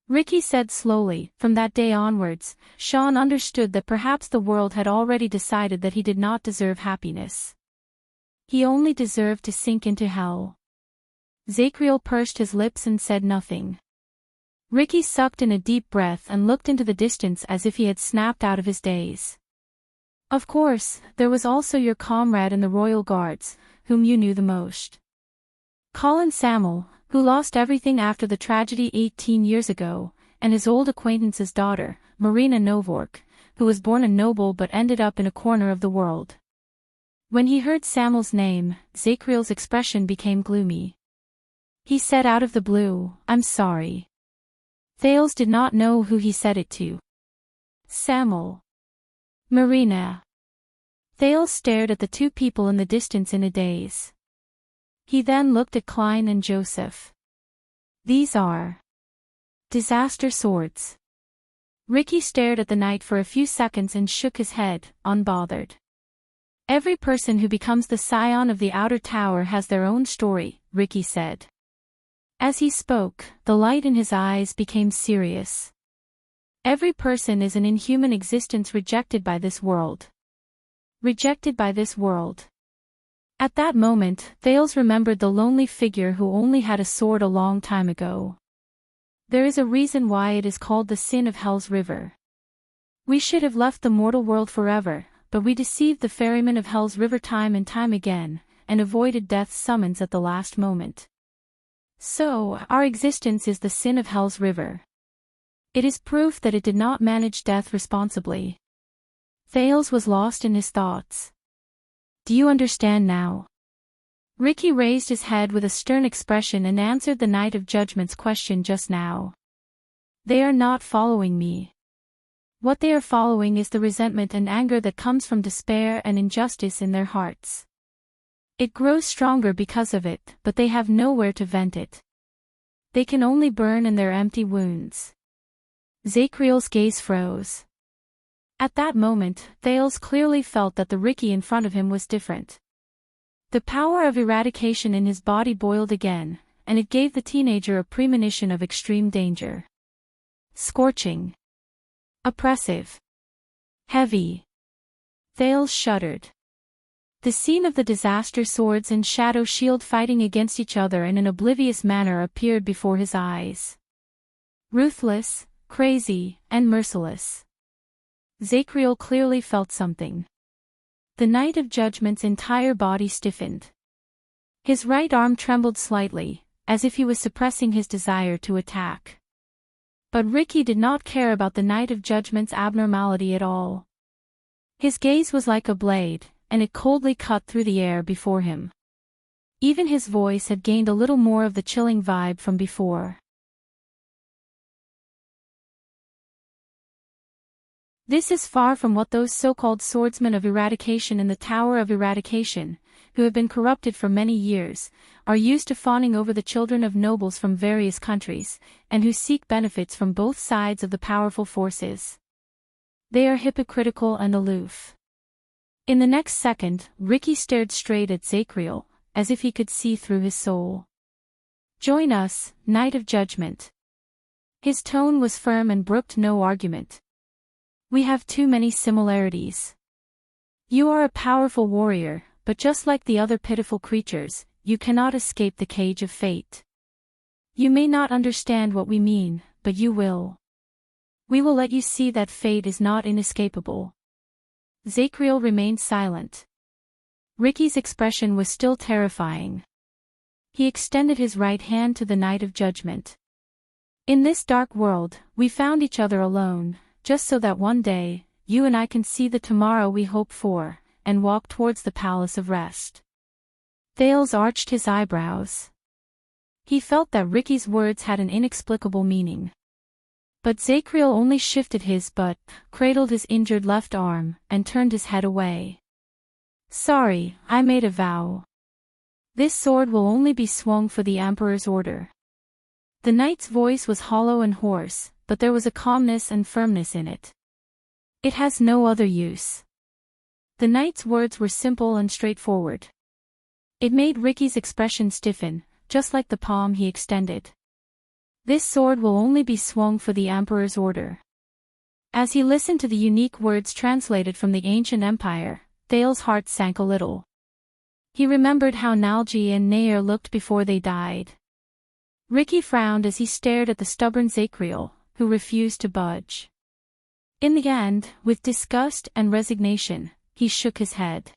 Ricky said slowly, from that day onwards, Sean understood that perhaps the world had already decided that he did not deserve happiness. He only deserved to sink into hell. Zachriel pursed his lips and said nothing. Ricky sucked in a deep breath and looked into the distance as if he had snapped out of his daze. Of course, there was also your comrade in the Royal Guards, whom you knew the most. Colin Samuel, who lost everything after the tragedy 18 years ago, and his old acquaintance's daughter, Marina Novork, who was born a noble but ended up in a corner of the world. When he heard Samuel's name, Zachriel's expression became gloomy. He said out of the blue, "I'm sorry." Thales did not know who he said it to. Samuel. Marina. Thales stared at the two people in the distance in a daze. He then looked at Klein and Joseph. These are disaster swords. Ricky stared at the knight for a few seconds and shook his head, unbothered. Every person who becomes the scion of the Outer Tower has their own story, Ricky said. As he spoke, the light in his eyes became serious. Every person is an inhuman existence rejected by this world. Rejected by this world. At that moment, Thales remembered the lonely figure who only had a sword a long time ago. There is a reason why it is called the sin of Hell's River. We should have left the mortal world forever, but we deceived the ferryman of Hell's River time and time again, and avoided death's summons at the last moment. So, our existence is the sin of Hell's River. It is proof that it did not manage death responsibly. Thales was lost in his thoughts. Do you understand now? Ricky raised his head with a stern expression and answered the Knight of Judgment's question just now. They are not following me. What they are following is the resentment and anger that comes from despair and injustice in their hearts. It grows stronger because of it, but they have nowhere to vent it. They can only burn in their empty wounds. Zachriel's gaze froze. At that moment, Thales clearly felt that the Ricky in front of him was different. The power of eradication in his body boiled again, and it gave the teenager a premonition of extreme danger. Scorching. Oppressive. Heavy. Thales shuddered. The scene of the disaster swords and shadow shield fighting against each other in an oblivious manner appeared before his eyes. Ruthless, crazy, and merciless. Zachriel clearly felt something. The Knight of Judgment's entire body stiffened. His right arm trembled slightly, as if he was suppressing his desire to attack. But Ricky did not care about the Knight of Judgment's abnormality at all. His gaze was like a blade, and it coldly cut through the air before him. Even his voice had gained a little more of the chilling vibe from before. This is far from what those so-called swordsmen of eradication in the Tower of Eradication, who have been corrupted for many years, are used to fawning over the children of nobles from various countries, and who seek benefits from both sides of the powerful forces. They are hypocritical and aloof. In the next second, Ricky stared straight at Zacriel, as if he could see through his soul. "Join us, Knight of Judgment." His tone was firm and brooked no argument. "We have too many similarities. You are a powerful warrior, but just like the other pitiful creatures, you cannot escape the cage of fate. You may not understand what we mean, but you will. We will let you see that fate is not inescapable." Zacriel remained silent. Ricky's expression was still terrifying. He extended his right hand to the Knight of Judgment. "In this dark world, we found each other alone, just so that one day, you and I can see the tomorrow we hope for, and walk towards the Palace of Rest." Thales arched his eyebrows. He felt that Ricky's words had an inexplicable meaning. But Zacriel only shifted his butt, cradled his injured left arm, and turned his head away. "Sorry, I made a vow. This sword will only be swung for the Emperor's order." The knight's voice was hollow and hoarse, but there was a calmness and firmness in it. "It has no other use." The knight's words were simple and straightforward. It made Ricky's expression stiffen, just like the palm he extended. "This sword will only be swung for the Emperor's order." As he listened to the unique words translated from the ancient empire, Thales' heart sank a little. He remembered how Nalji and Nair looked before they died. Ricky frowned as he stared at the stubborn Zacriel, who refused to budge. In the end, with disgust and resignation, he shook his head.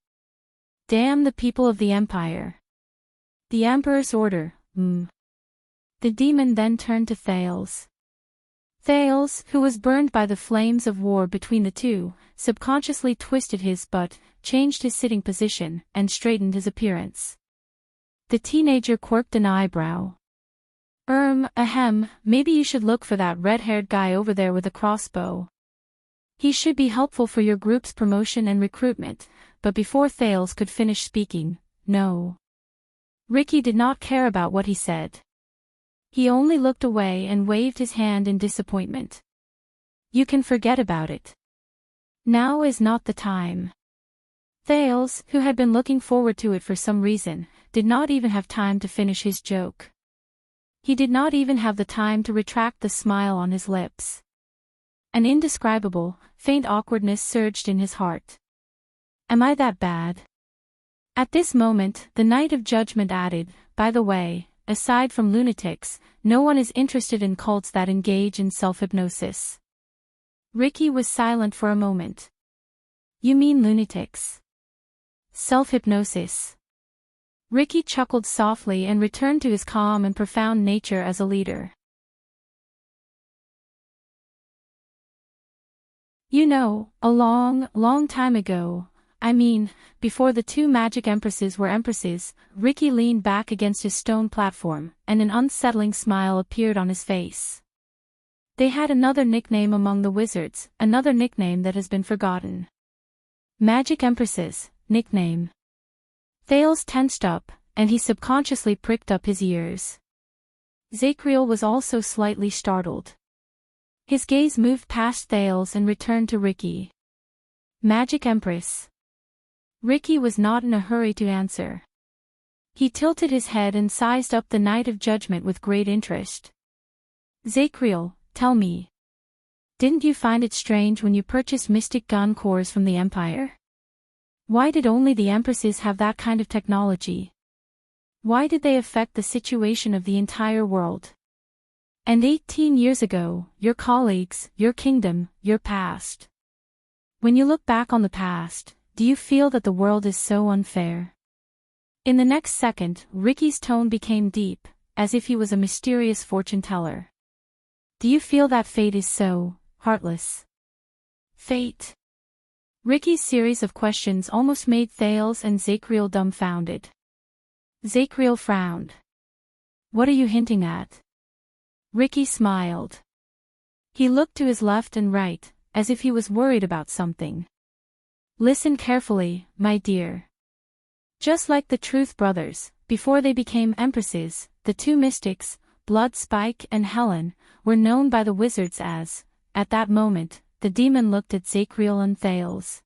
"Damn the people of the Empire. The Emperor's order, The demon then turned to Thales. Thales, who was burned by the flames of war between the two, subconsciously twisted his butt, changed his sitting position, and straightened his appearance. The teenager quirked an eyebrow. Maybe you should look for that red-haired guy over there with a crossbow. He should be helpful for your group's promotion and recruitment." But before Thales could finish speaking, no. Ricky did not care about what he said. He only looked away and waved his hand in disappointment. "You can forget about it. Now is not the time." Thales, who had been looking forward to it for some reason, did not even have time to finish his joke. He did not even have the time to retract the smile on his lips. An indescribable, faint awkwardness surged in his heart. "Am I that bad?" At this moment, the Knight of Judgment added, "By the way, aside from lunatics, no one is interested in cults that engage in self-hypnosis." Ricky was silent for a moment. "You mean lunatics? Self-hypnosis?" Ricky chuckled softly and returned to his calm and profound nature as a leader. "You know, a long, long time ago, before the two magic empresses were empresses," Ricky leaned back against his stone platform, and an unsettling smile appeared on his face. "They had another nickname among the wizards, another nickname that has been forgotten." Magic empresses, nickname. Thales tensed up, and he subconsciously pricked up his ears. Zacriel was also slightly startled. His gaze moved past Thales and returned to Ricky. "Magic Empress." Ricky was not in a hurry to answer. He tilted his head and sized up the Knight of Judgment with great interest. "Zacriel, tell me. Didn't you find it strange when you purchased mystic gun cores from the Empire? Why did only the Empresses have that kind of technology? Why did they affect the situation of the entire world? And 18 years ago, your colleagues, your kingdom, your past. When you look back on the past, do you feel that the world is so unfair?" In the next second, Ricky's tone became deep, as if he was a mysterious fortune-teller. "Do you feel that fate is so heartless?" Fate? Ricky's series of questions almost made Thales and Zacriel dumbfounded. Zacriel frowned. "What are you hinting at?" Ricky smiled. He looked to his left and right, as if he was worried about something. "Listen carefully, my dear. Just like the Truth brothers, before they became empresses, the two mystics, Blood Spike and Helen, were known by the wizards as, at that moment, the demon looked at Zacriel and Thales.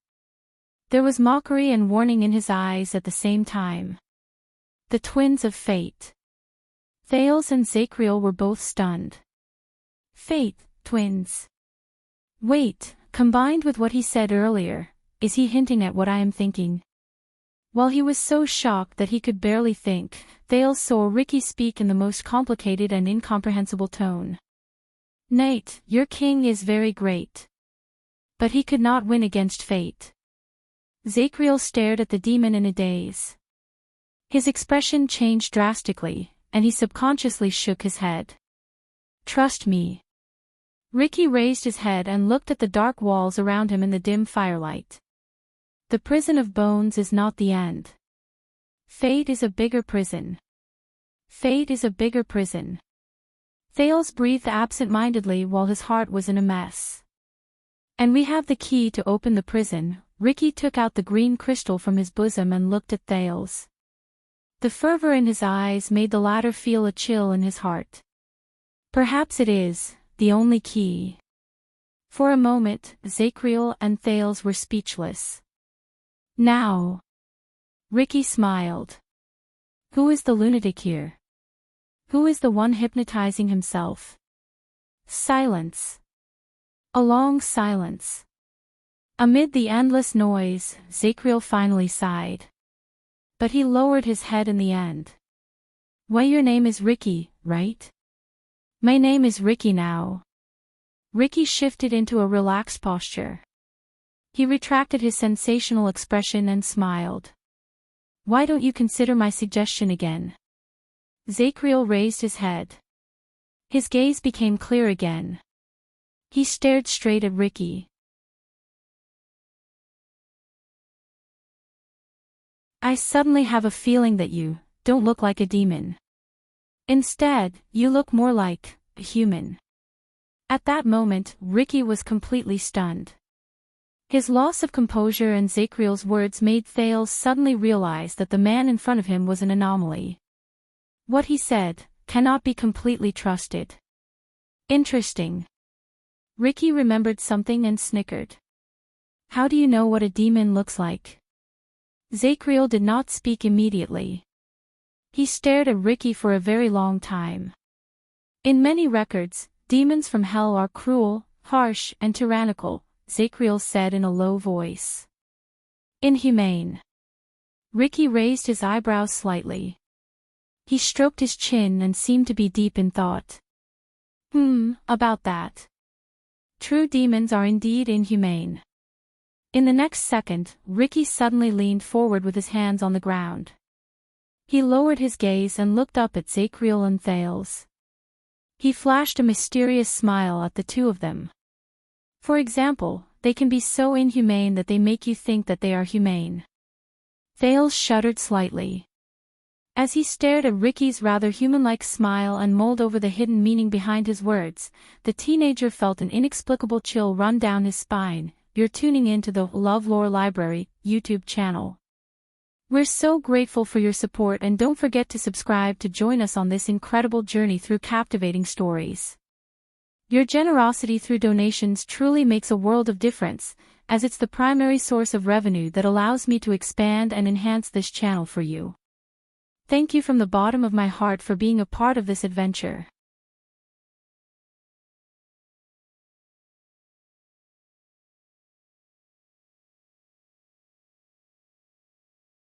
There was mockery and warning in his eyes at the same time. The twins of fate. Thales and Zacriel were both stunned. Fate, twins. Wait, combined with what he said earlier, is he hinting at what I am thinking? While he was so shocked that he could barely think, Thales saw Ricky speak in the most complicated and incomprehensible tone. Nate, your king is very great. But he could not win against fate. Zacriel stared at the demon in a daze. His expression changed drastically, and he subconsciously shook his head. Trust me. Ricky raised his head and looked at the dark walls around him in the dim firelight. The prison of bones is not the end. Fate is a bigger prison. Fate is a bigger prison. Thales breathed absent-mindedly while his heart was in a mess. And we have the key to open the prison. Ricky took out the green crystal from his bosom and looked at Thales. The fervor in his eyes made the latter feel a chill in his heart. Perhaps it is the only key. For a moment, Zacriel and Thales were speechless. Now. Ricky smiled. Who is the lunatic here? Who is the one hypnotizing himself? Silence. A long silence. Amid the endless noise, Zacriel finally sighed. But he lowered his head in the end. Why, your name is Ricky, right? My name is Ricky now. Ricky shifted into a relaxed posture. He retracted his sensational expression and smiled. Why don't you consider my suggestion again? Zacriel raised his head. His gaze became clear again. He stared straight at Ricky. I suddenly have a feeling that you don't look like a demon. Instead, you look more like a human. At that moment, Ricky was completely stunned. His loss of composure and Zacriel's words made Thales suddenly realize that the man in front of him was an anomaly. What he said cannot be completely trusted. Interesting. Ricky remembered something and snickered. How do you know what a demon looks like? Zacriel did not speak immediately. He stared at Ricky for a very long time. In many records, demons from hell are cruel, harsh, and tyrannical, Zacriel said in a low voice. Inhumane. Ricky raised his eyebrows slightly. He stroked his chin and seemed to be deep in thought. About that. True demons are indeed inhumane. In the next second, Ricky suddenly leaned forward with his hands on the ground. He lowered his gaze and looked up at Zacriel and Thales. He flashed a mysterious smile at the two of them. For example, they can be so inhumane that they make you think that they are humane. Thales shuddered slightly. As he stared at Ricky's rather human-like smile and mulled over the hidden meaning behind his words, the teenager felt an inexplicable chill run down his spine. You're tuning in to the LoveLore Library YouTube channel. We're so grateful for your support, and don't forget to subscribe to join us on this incredible journey through captivating stories. Your generosity through donations truly makes a world of difference, as it's the primary source of revenue that allows me to expand and enhance this channel for you. Thank you from the bottom of my heart for being a part of this adventure.